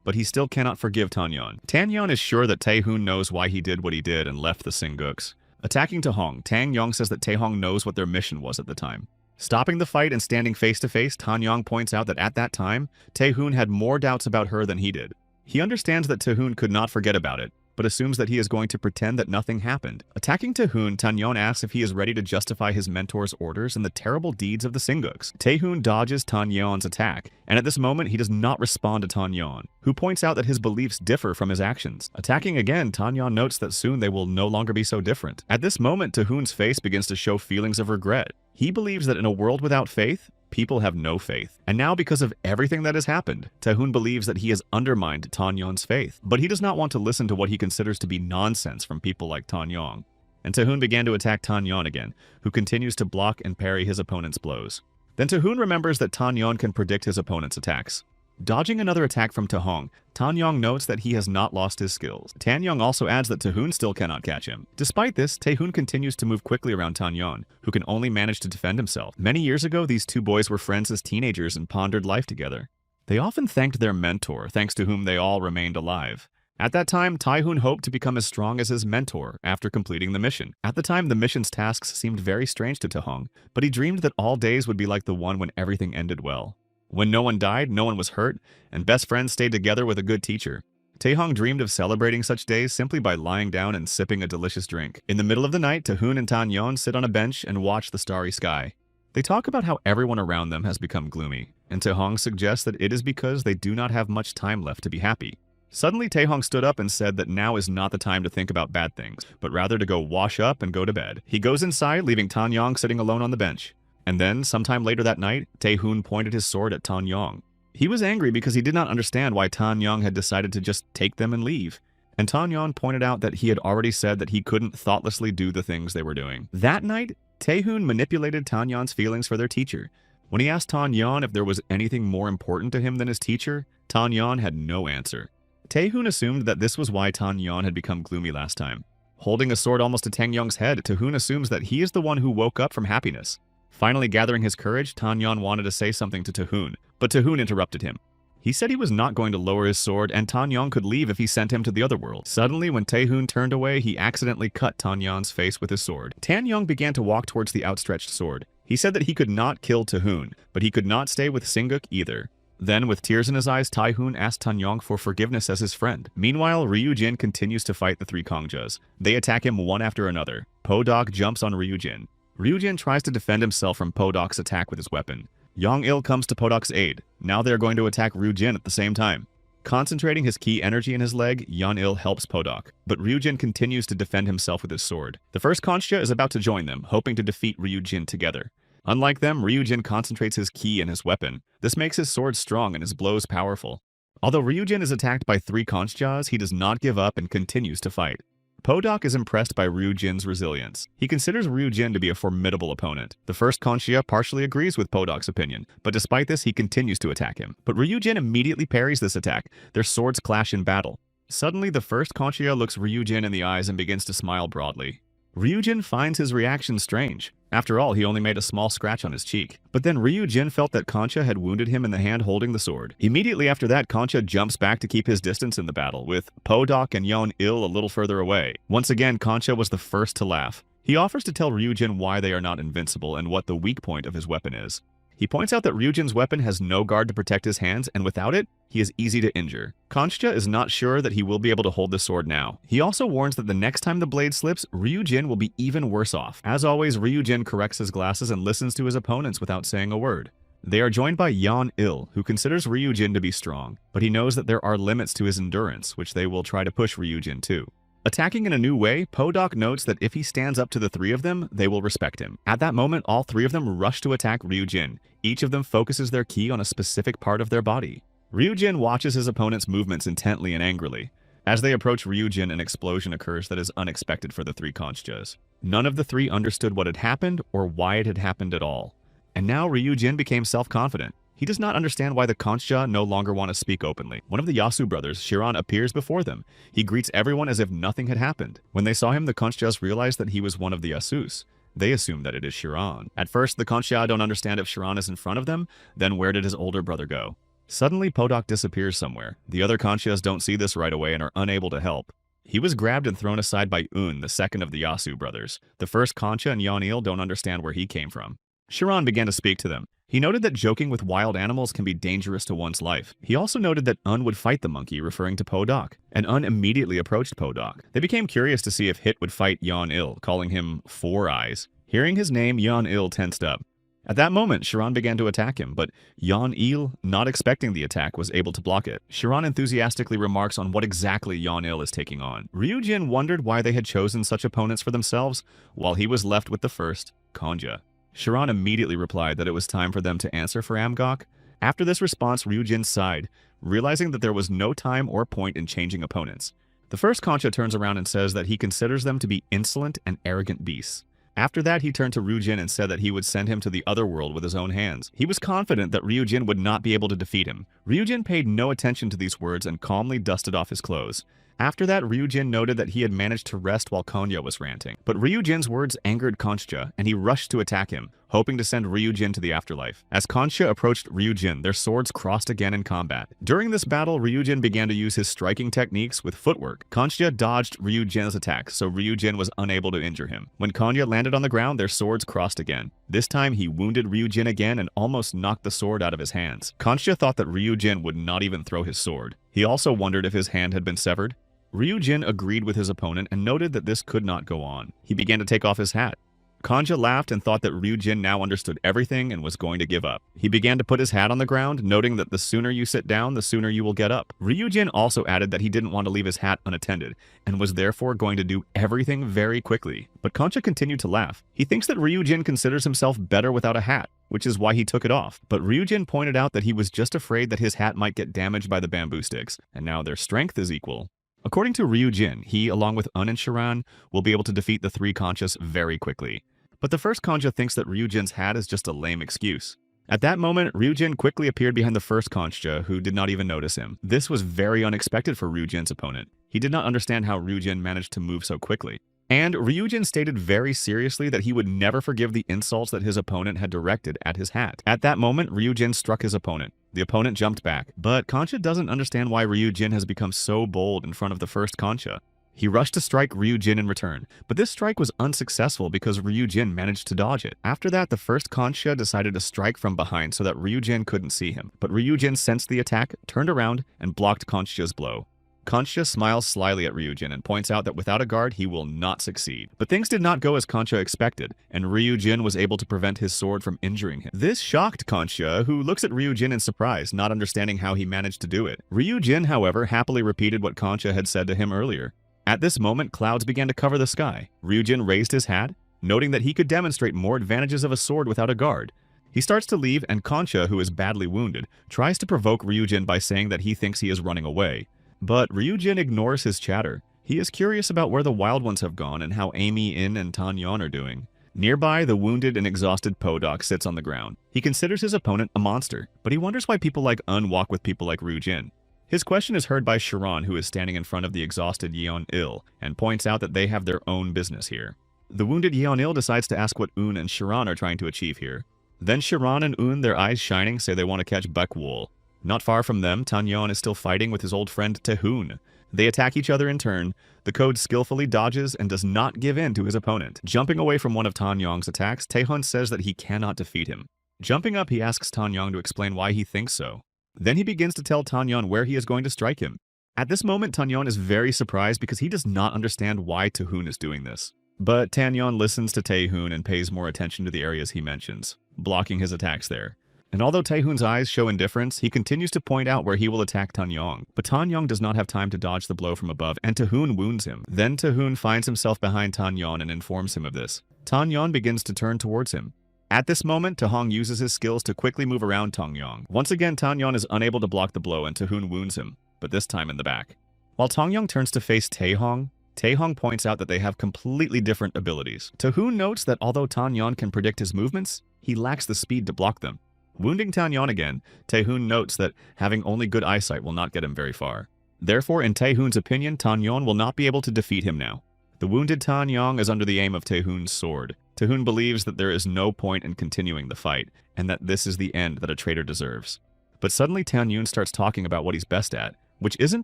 but he still cannot forgive Tan Yong. Tan Yong is sure that Tae-hun knows why he did what he did and left the Singuks. Attacking Tae-hong, Tan Yong says that Tae-hong knows what their mission was at the time. Stopping the fight and standing face to face, Tan Yong points out that at that time, Tae-hun had more doubts about her than he did. He understands that Tae-hun could not forget about it, but assumes that he is going to pretend that nothing happened. Attacking Tae-hun, Tan Yong asks if he is ready to justify his mentor's orders and the terrible deeds of the Singuks. Tae-hun dodges Tan Yong's attack, and at this moment he does not respond to Tan Yong, who points out that his beliefs differ from his actions. Attacking again, Tan Yong notes that soon they will no longer be so different. At this moment, Tae-hun's face begins to show feelings of regret. He believes that in a world without faith, people have no faith. And now, because of everything that has happened, Tae-hun believes that he has undermined Tan Yong's faith. But he does not want to listen to what he considers to be nonsense from people like Tan Yong. And Tae-hun began to attack Tan Yong again, who continues to block and parry his opponent's blows. Then Tae-hun remembers that Tan Yong can predict his opponent's attacks. Dodging another attack from Tae-hong, Tan Yong notes that he has not lost his skills. Tan Yong also adds that Tae-hun still cannot catch him. Despite this, Tae-hun continues to move quickly around Tan Yong, who can only manage to defend himself. Many years ago, these two boys were friends as teenagers and pondered life together. They often thanked their mentor, thanks to whom they all remained alive. At that time, Tae-hun hoped to become as strong as his mentor after completing the mission. At the time, the mission's tasks seemed very strange to Tae-hong, but he dreamed that all days would be like the one when everything ended well. When no one died, no one was hurt, and best friends stayed together with a good teacher. Tae-hong dreamed of celebrating such days simply by lying down and sipping a delicious drink. In the middle of the night, Tae-hun and Tan Yong sit on a bench and watch the starry sky. They talk about how everyone around them has become gloomy, and Tae-hong suggests that it is because they do not have much time left to be happy. Suddenly, Tae-hong stood up and said that now is not the time to think about bad things, but rather to go wash up and go to bed. He goes inside, leaving Tan Yong sitting alone on the bench. And then, sometime later that night, Tae-hun pointed his sword at Tan Yong. He was angry because he did not understand why Tan Yong had decided to just take them and leave. And Tan Yong pointed out that he had already said that he couldn't thoughtlessly do the things they were doing. That night, Tae-hun manipulated Tan Yong's feelings for their teacher. When he asked Tan Yong if there was anything more important to him than his teacher, Tan Yong had no answer. Tae-hun assumed that this was why Tan Yong had become gloomy last time. Holding a sword almost to Tan Yong's head, Tae-hun assumes that he is the one who woke up from happiness. Finally gathering his courage, Tan Yong wanted to say something to Tae-hun, but Tae-hun interrupted him. He said he was not going to lower his sword, and Tan Yong could leave if he sent him to the other world. Suddenly, when Tae-hun turned away, he accidentally cut Tan Yong's face with his sword. Tan Yong began to walk towards the outstretched sword. He said that he could not kill Tae-hun, but he could not stay with Singuk either. Then, with tears in his eyes, Tae-hun asked Tan Yong for forgiveness as his friend. Meanwhile, Ryu-jin continues to fight the three Kongjas. They attack him one after another. Po-dok jumps on Ryu-jin. Ryu-jin tries to defend himself from Po-dok's attack with his weapon. Yong-il comes to Po-dok's aid. Now they are going to attack Ryu-jin at the same time. Concentrating his key energy in his leg, Yong-il helps Po-dok, but Ryu-jin continues to defend himself with his sword. The first Kongjia is about to join them, hoping to defeat Ryu-jin together. Unlike them, Ryu-jin concentrates his ki in his weapon. This makes his sword strong and his blows powerful. Although Ryu-jin is attacked by three Kongjas, he does not give up and continues to fight. Po-dok is impressed by Ryu-jin's resilience. He considers Ryu-jin to be a formidable opponent. The first Kongjia partially agrees with Po-dok's opinion, but despite this, he continues to attack him. But Ryu-jin immediately parries this attack. Their swords clash in battle. Suddenly, the first Kongjia looks Ryu-jin in the eyes and begins to smile broadly. Ryujin finds his reaction strange. After all, he only made a small scratch on his cheek. But then Ryujin felt that Concha had wounded him in the hand holding the sword. Immediately after that, Concha jumps back to keep his distance in the battle, with Podok and Yeon-il a little further away. Once again, Concha was the first to laugh. He offers to tell Ryujin why they are not invincible and what the weak point of his weapon is. He points out that Ryujin's weapon has no guard to protect his hands, and without it, he is easy to injure. Concha is not sure that he will be able to hold the sword now. He also warns that the next time the blade slips, Ryujin will be even worse off. As always, Ryujin corrects his glasses and listens to his opponents without saying a word. They are joined by Yeon-il, who considers Ryujin to be strong, but he knows that there are limits to his endurance, which they will try to push Ryujin to. Attacking in a new way, Podok notes that if he stands up to the three of them, they will respect him. At that moment, all three of them rush to attack Ryujin. Each of them focuses their ki on a specific part of their body. Ryujin watches his opponent's movements intently and angrily. As they approach Ryujin, an explosion occurs that is unexpected for the three Conchas. None of the three understood what had happened or why it had happened at all. And now Ryujin became self-confident. He does not understand why the Concha no longer want to speak openly. One of the Yasu brothers, Shiran, appears before them. He greets everyone as if nothing had happened. When they saw him, the Conchas realized that he was one of the Yasus. They assume that it is Shiran. At first, the Concha don't understand if Shiran is in front of them, then where did his older brother go? Suddenly, Podok disappears somewhere. The other Conchas don't see this right away and are unable to help. He was grabbed and thrown aside by Un, the second of the Yasu brothers. The first Concha and Yeon-il don't understand where he came from. Shiran began to speak to them. He noted that joking with wild animals can be dangerous to one's life. He also noted that Un would fight the monkey, referring to Podok, and Un immediately approached Podok. They became curious to see if Hit would fight Yeon-il, calling him Four Eyes. Hearing his name, Yeon-il tensed up. At that moment, Shiran began to attack him, but Yeon-il, not expecting the attack, was able to block it. Shiran enthusiastically remarks on what exactly Yeon-il is taking on. Ryujin wondered why they had chosen such opponents for themselves, while he was left with the first, Konja. Shiran immediately replied that it was time for them to answer for Amgok. After this response, Ryujin sighed, realizing that there was no time or point in changing opponents. The first Concha turns around and says that he considers them to be insolent and arrogant beasts. After that, he turned to Ryujin and said that he would send him to the other world with his own hands. He was confident that Ryujin would not be able to defeat him. Ryujin paid no attention to these words and calmly dusted off his clothes. After that, Ryujin noted that he had managed to rest while Konya was ranting. But Ryujin's words angered Concha, and he rushed to attack him, hoping to send Ryujin to the afterlife. As Concha approached Ryujin, their swords crossed again in combat. During this battle, Ryujin began to use his striking techniques with footwork. Concha dodged Ryujin's attack, so Ryujin was unable to injure him. When Konya landed on the ground, their swords crossed again. This time, he wounded Ryujin again and almost knocked the sword out of his hands. Concha thought that Ryujin would not even throw his sword. He also wondered if his hand had been severed. Ryujin agreed with his opponent and noted that this could not go on. He began to take off his hat. Konja laughed and thought that Ryujin now understood everything and was going to give up. He began to put his hat on the ground, noting that the sooner you sit down, the sooner you will get up. Ryujin also added that he didn't want to leave his hat unattended, and was therefore going to do everything very quickly. But Konja continued to laugh. He thinks that Ryujin considers himself better without a hat, which is why he took it off. But Ryujin pointed out that he was just afraid that his hat might get damaged by the bamboo sticks, and now their strength is equal. According to Ryujin, he, along with Un and Shiran, will be able to defeat the three Conchas very quickly. But the first Concha thinks that Ryujin's hat is just a lame excuse. At that moment, Ryujin quickly appeared behind the first Concha, who did not even notice him. This was very unexpected for Ryujin's opponent. He did not understand how Ryujin managed to move so quickly. And Ryujin stated very seriously that he would never forgive the insults that his opponent had directed at his hat. At that moment, Ryujin struck his opponent. The opponent jumped back, but Concha doesn't understand why Ryujin has become so bold in front of the first Concha. He rushed to strike Ryujin in return, but this strike was unsuccessful because Ryujin managed to dodge it. After that, the first Concha decided to strike from behind so that Ryujin couldn't see him, but Ryujin sensed the attack, turned around, and blocked Concha's blow. Concha smiles slyly at Ryujin and points out that without a guard, he will not succeed. But things did not go as Concha expected, and Ryujin was able to prevent his sword from injuring him. This shocked Concha, who looks at Ryujin in surprise, not understanding how he managed to do it. Ryujin, however, happily repeated what Concha had said to him earlier. At this moment, clouds began to cover the sky. Ryujin raised his hat, noting that he could demonstrate more advantages of a sword without a guard. He starts to leave, and Concha, who is badly wounded, tries to provoke Ryujin by saying that he thinks he is running away. But Ryujin ignores his chatter. He is curious about where the wild ones have gone and how Amy, In, and Tanyeon are doing. Nearby, the wounded and exhausted Podok sits on the ground. He considers his opponent a monster, but he wonders why people like Un walk with people like Ryujin. His question is heard by Shiran, who is standing in front of the exhausted Yeon-il, and points out that they have their own business here. The wounded Yeonil decides to ask what Un and Shiran are trying to achieve here. Then Shiran and Un, their eyes shining, say they want to catch Baekwol. Not far from them, Tanyeon is still fighting with his old friend Taehoon. They attack each other in turn. The code skillfully dodges and does not give in to his opponent. Jumping away from one of Tanyeong's attacks, Taehoon says that he cannot defeat him. Jumping up, he asks Tanyeong to explain why he thinks so. Then he begins to tell Tanyeon where he is going to strike him. At this moment, Tanyeon is very surprised because he does not understand why Taehoon is doing this. But Tanyeon listens to Taehoon and pays more attention to the areas he mentions, blocking his attacks there. And although Taehoon's eyes show indifference, he continues to point out where he will attack Tanyeong. But Tanyeong does not have time to dodge the blow from above, and Taehoon wounds him. Then Taehoon finds himself behind Tanyeon and informs him of this. Tanyeon begins to turn towards him. At this moment, Taehong uses his skills to quickly move around Tanyeong. Once again, Tanyeon is unable to block the blow and Taehoon wounds him, but this time in the back. While Tanyeong turns to face Taehong, Taehong points out that they have completely different abilities. Taehoon notes that although Tanyeon can predict his movements, he lacks the speed to block them. Wounding Tanyeon again, Taehoon notes that having only good eyesight will not get him very far. Therefore, in Taehoon's opinion, Tanyeon will not be able to defeat him now. The wounded Tanyeong is under the aim of Taehoon's sword. Taehoon believes that there is no point in continuing the fight, and that this is the end that a traitor deserves. But suddenly Tanyeon starts talking about what he's best at, which isn't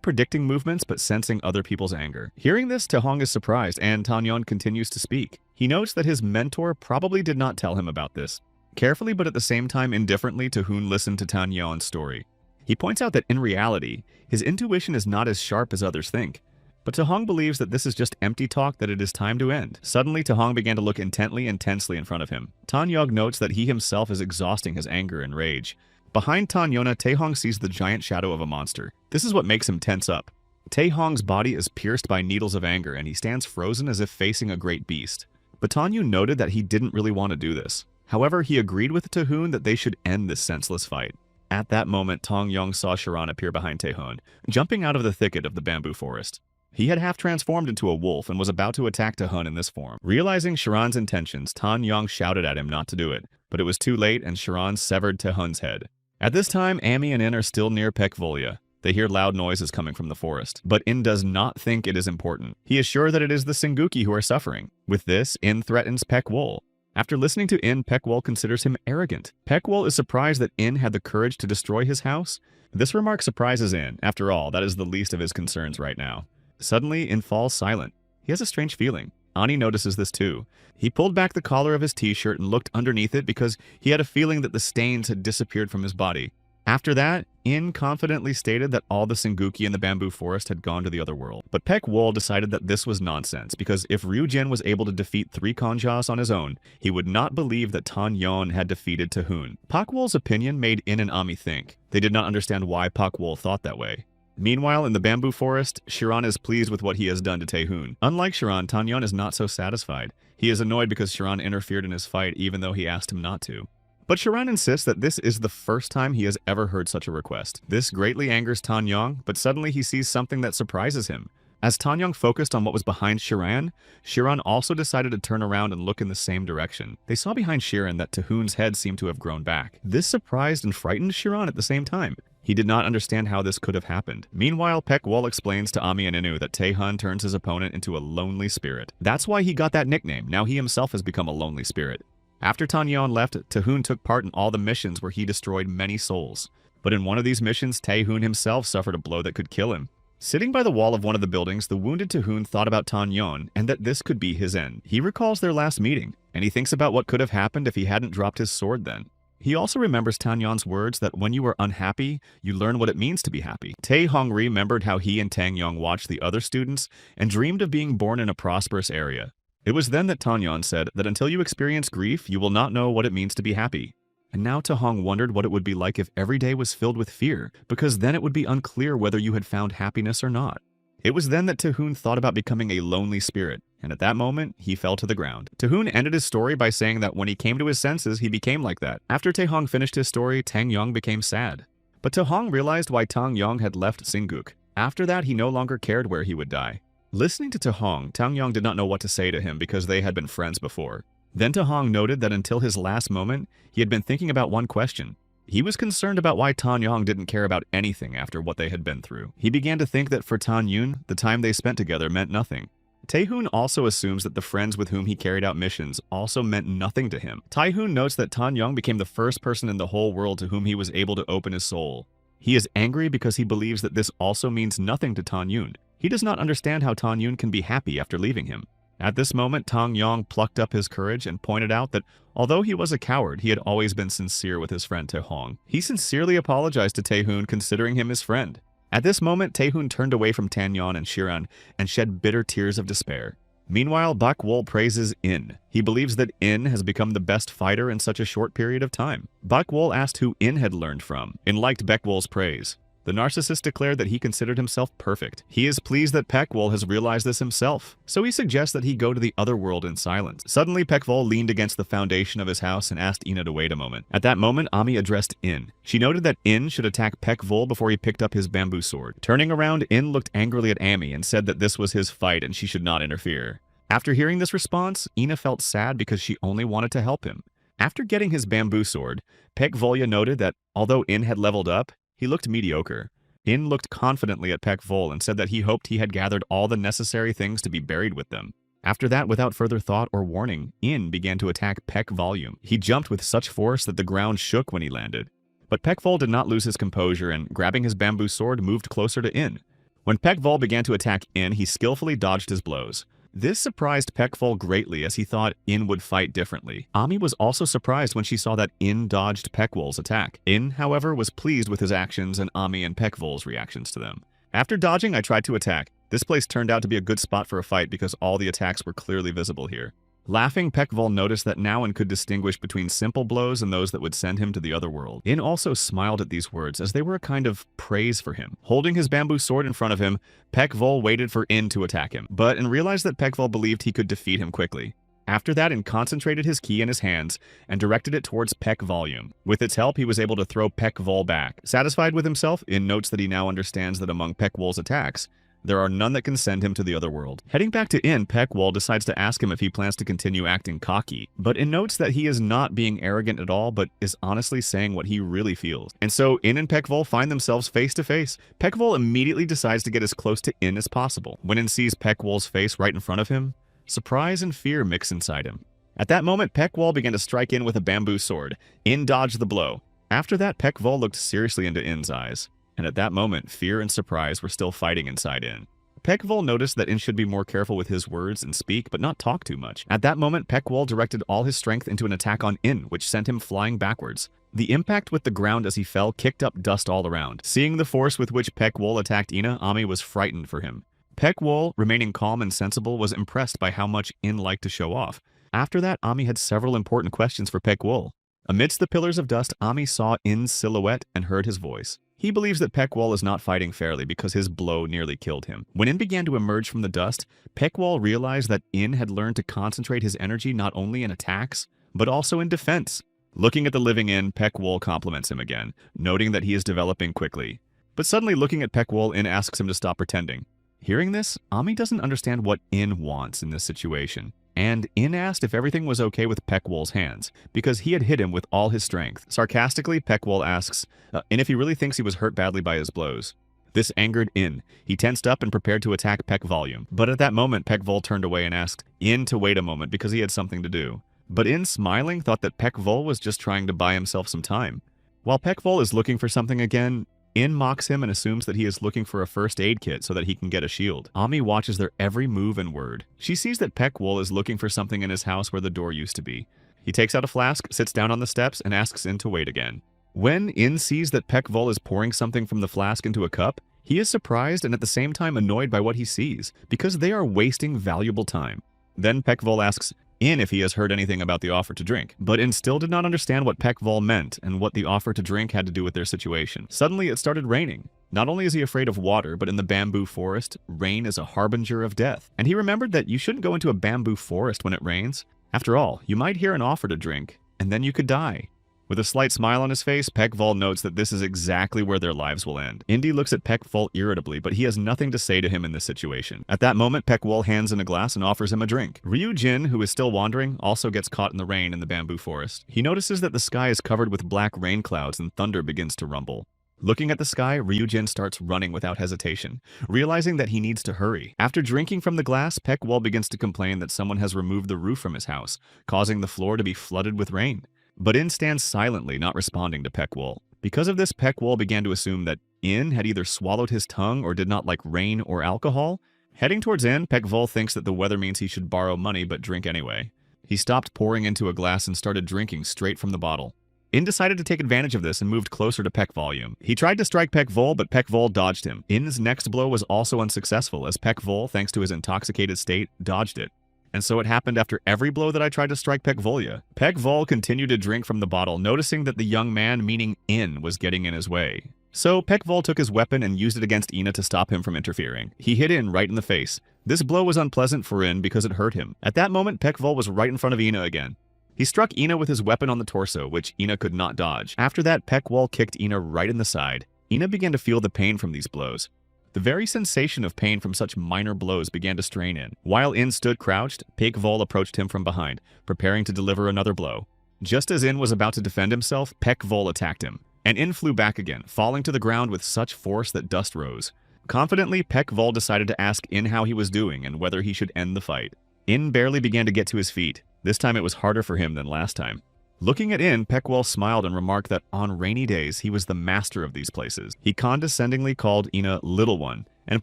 predicting movements but sensing other people's anger. Hearing this, Taehong is surprised, and Tanyeon continues to speak. He notes that his mentor probably did not tell him about this. Carefully but at the same time indifferently, Taehoon listened to Tanyeon's story. He points out that in reality, his intuition is not as sharp as others think. But Taehong believes that this is just empty talk, that it is time to end. Suddenly, Taehong began to look intently and tensely in front of him. Tanyeong notes that he himself is exhausting his anger and rage. Behind Tanyeon, Taehong sees the giant shadow of a monster. This is what makes him tense up. Taehong's body is pierced by needles of anger, and he stands frozen as if facing a great beast. But Tanyeon noted that he didn't really want to do this. However, he agreed with Taehoon that they should end this senseless fight. At that moment, Tanyeong saw Shiran appear behind Taehoon, jumping out of the thicket of the bamboo forest. He had half transformed into a wolf and was about to attack Taehoon in this form. Realizing Shiran's intentions, Tanyeong shouted at him not to do it, but it was too late and Shiran severed Taehoon's head. At this time, Ami and In are still near Baekwol. They hear loud noises coming from the forest, but In does not think it is important. He is sure that it is the Senguki who are suffering. With this, In threatens Baekwol. After listening to In, Baekwol considers him arrogant. Baekwol is surprised that In had the courage to destroy his house. This remark surprises In. After all, that is the least of his concerns right now. Suddenly, In falls silent. He has a strange feeling. Ani notices this too. He pulled back the collar of his t-shirt and looked underneath it because he had a feeling that the stains had disappeared from his body. After that, In confidently stated that all the Senguki in the bamboo forest had gone to the other world. But Baekwol decided that this was nonsense, because if Ryujin was able to defeat 3 Konjas on his own, he would not believe that Tanyeon had defeated Taehoon. Baekwol's opinion made In and Ami think. They did not understand why Baekwol thought that way. Meanwhile, in the bamboo forest, Shiran is pleased with what he has done to Taehoon. Unlike Shiran, Tanyeon is not so satisfied. He is annoyed because Shiran interfered in his fight even though he asked him not to. But Shiran insists that this is the first time he has ever heard such a request. This greatly angers Tanyeong, but suddenly he sees something that surprises him. As Tanyeong focused on what was behind Shiran, Shiran also decided to turn around and look in the same direction. They saw behind Shiran that Taehoon's head seemed to have grown back. This surprised and frightened Shiran at the same time. He did not understand how this could have happened. Meanwhile, Baekwol explains to Ami and Inu that Taehoon turns his opponent into a lonely spirit. That's why he got that nickname. Now he himself has become a lonely spirit. After Tanyeon left, Taehoon took part in all the missions where he destroyed many souls. But in one of these missions, Taehoon himself suffered a blow that could kill him. Sitting by the wall of one of the buildings, the wounded Taehoon thought about Tanyeon and that this could be his end. He recalls their last meeting, and he thinks about what could have happened if he hadn't dropped his sword then. He also remembers Tanyeon's words that when you are unhappy, you learn what it means to be happy. Tae-hong remembered how he and Tanyeong watched the other students and dreamed of being born in a prosperous area. It was then that Tanyeon said that until you experience grief, you will not know what it means to be happy. And now Tae-hong wondered what it would be like if every day was filled with fear, because then it would be unclear whether you had found happiness or not. It was then that Taehoon thought about becoming a lonely spirit, and at that moment, he fell to the ground. Taehoon ended his story by saying that when he came to his senses, he became like that. After Tae-hong finished his story, Tanyeong became sad. But Tae-hong realized why Tanyeong had left Singuk. After that, he no longer cared where he would die. Listening to Tae-hong, Tanyeong did not know what to say to him because they had been friends before. Then Tae-hong noted that until his last moment, he had been thinking about one question. He was concerned about why Tanyeong didn't care about anything after what they had been through. He began to think that for Tanyeon, the time they spent together meant nothing. Taehoon also assumes that the friends with whom he carried out missions also meant nothing to him. Taehoon notes that Tan Young became the first person in the whole world to whom he was able to open his soul. He is angry because he believes that this also means nothing to Tan Yoon. He does not understand how Tan Yoon can be happy after leaving him. At this moment, Tang Yong plucked up his courage and pointed out that although he was a coward, he had always been sincere with his friend Taehong. He sincerely apologized to Taehoon, considering him his friend. At this moment, Taehoon turned away from Tanyeon and Shiran and shed bitter tears of despair. Meanwhile, Bakwol praises In. He believes that In has become the best fighter in such a short period of time. Bakwol asked who In had learned from and liked Bakwol's praise. The narcissist declared that he considered himself perfect. He is pleased that Pekwol has realized this himself, so he suggests that he go to the other world in silence. Suddenly, Pekwol leaned against the foundation of his house and asked Ina to wait a moment. At that moment, Ami addressed In. She noted that In should attack Pekwol before he picked up his bamboo sword. Turning around, In looked angrily at Ami and said that this was his fight and she should not interfere. After hearing this response, Ina felt sad because she only wanted to help him. After getting his bamboo sword, Pekvolya noted that although In had leveled up, he looked mediocre. In looked confidently at Pekvol and said that he hoped he had gathered all the necessary things to be buried with them. After that, without further thought or warning, In began to attack Pekvolum. He jumped with such force that the ground shook when he landed. But Pekvol did not lose his composure and, grabbing his bamboo sword, moved closer to In. When Pekvol began to attack In, he skillfully dodged his blows. This surprised Pekvol greatly as he thought In would fight differently. Ami was also surprised when she saw that In dodged Pekvol's attack. In, however, was pleased with his actions and Ami and Pekvol's reactions to them. After dodging, I tried to attack. This place turned out to be a good spot for a fight because all the attacks were clearly visible here. Laughing, Pekvol noticed that now one could distinguish between simple blows and those that would send him to the other world. In also smiled at these words as they were a kind of praise for him. Holding his bamboo sword in front of him, Pekvol waited for In to attack him, but realized that Pekvol believed he could defeat him quickly. After that, In concentrated his ki in his hands and directed it towards Pekvolum. With its help, he was able to throw Pekvol back. Satisfied with himself, In notes that he now understands that among Pekvol's attacks, there are none that can send him to the other world. Heading back to In, Pekwol decides to ask him if he plans to continue acting cocky, but In notes that he is not being arrogant at all, but is honestly saying what he really feels. And so In and Pekvol find themselves face to face. Pekvol immediately decides to get as close to In as possible. When In sees Pekwol's face right in front of him, surprise and fear mix inside him. At that moment, Pekwol began to strike In with a bamboo sword. In dodged the blow. After that, Pekvol looked seriously into In's eyes. And at that moment, fear and surprise were still fighting inside In. Pekvol noticed that In should be more careful with his words and speak, but not talk too much. At that moment, Pekwol directed all his strength into an attack on In, which sent him flying backwards. The impact with the ground as he fell kicked up dust all around. Seeing the force with which Pekwol attacked Ina, Ami was frightened for him. Pekwol, remaining calm and sensible, was impressed by how much In liked to show off. After that, Ami had several important questions for Pekwol. Amidst the pillars of dust, Ami saw In's silhouette and heard his voice. He believes that Pekwol is not fighting fairly because his blow nearly killed him. When In began to emerge from the dust, Pekwol realized that In had learned to concentrate his energy not only in attacks, but also in defense. Looking at the living In, Pekwol compliments him again, noting that he is developing quickly. But suddenly looking at Pekwol, In asks him to stop pretending. Hearing this, Ami doesn't understand what In wants in this situation. And In asked if everything was okay with Pekwol's hands, because he had hit him with all his strength. Sarcastically, Pekwol asks In if he really thinks he was hurt badly by his blows. This angered In. He tensed up and prepared to attack Pekvolum. But at that moment, Pekvol turned away and asked In to wait a moment because he had something to do. But In, smiling, thought that Pekvol was just trying to buy himself some time. While Pekvol is looking for something again, In mocks him and assumes that he is looking for a first aid kit so that he can get a shield. Ami watches their every move and word. She sees that Pekwol is looking for something in his house where the door used to be. He takes out a flask, sits down on the steps, and asks In to wait again. When In sees that Pekwol is pouring something from the flask into a cup, he is surprised and at the same time annoyed by what he sees, because they are wasting valuable time. Then Pekwol asks In if he has heard anything about the offer to drink, but In still did not understand what Pekvol meant and what the offer to drink had to do with their situation. Suddenly it started raining. Not only is he afraid of water, but in the bamboo forest, rain is a harbinger of death. And he remembered that you shouldn't go into a bamboo forest when it rains. After all, you might hear an offer to drink, and then you could die. With a slight smile on his face, Pekvol notes that this is exactly where their lives will end. Indy looks at Pekvol irritably, but he has nothing to say to him in this situation. At that moment, Pekwol hands in a glass and offers him a drink. Ryu Jin, who is still wandering, also gets caught in the rain in the bamboo forest. He notices that the sky is covered with black rain clouds and thunder begins to rumble. Looking at the sky, Ryujin starts running without hesitation, realizing that he needs to hurry. After drinking from the glass, Peckwol begins to complain that someone has removed the roof from his house, causing the floor to be flooded with rain. But In stands silently, not responding to Peckwol. Because of this, Peckwol began to assume that In had either swallowed his tongue or did not like rain or alcohol. Heading towards In, Peckwol thinks that the weather means he should borrow money but drink anyway. He stopped pouring into a glass and started drinking straight from the bottle. In decided to take advantage of this and moved closer to Peckvolume. He tried to strike Peckvol, but Peckvol dodged him. In's next blow was also unsuccessful, as Peckvol, thanks to his intoxicated state, dodged it. And so it happened after every blow that I tried to strike Peckvolia. Peckvol continued to drink from the bottle, noticing that the young man, meaning In, was getting in his way. So Peckvol took his weapon and used it against Ina to stop him from interfering. He hit In right in the face. This blow was unpleasant for In because it hurt him. At that moment, Peckvol was right in front of Ina again. He struck Ina with his weapon on the torso, which Ina could not dodge. After that, Peckwol kicked Ina right in the side. Ina began to feel the pain from these blows. The very sensation of pain from such minor blows began to strain In. While In stood crouched, Peckvol approached him from behind, preparing to deliver another blow. Just as In was about to defend himself, Peckvol attacked him, and In flew back again, falling to the ground with such force that dust rose. Confidently, Peckvol decided to ask In how he was doing and whether he should end the fight. In barely began to get to his feet. This time it was harder for him than last time. Looking at In, Peckwol smiled and remarked that on rainy days he was the master of these places. He condescendingly called Ina Little One, and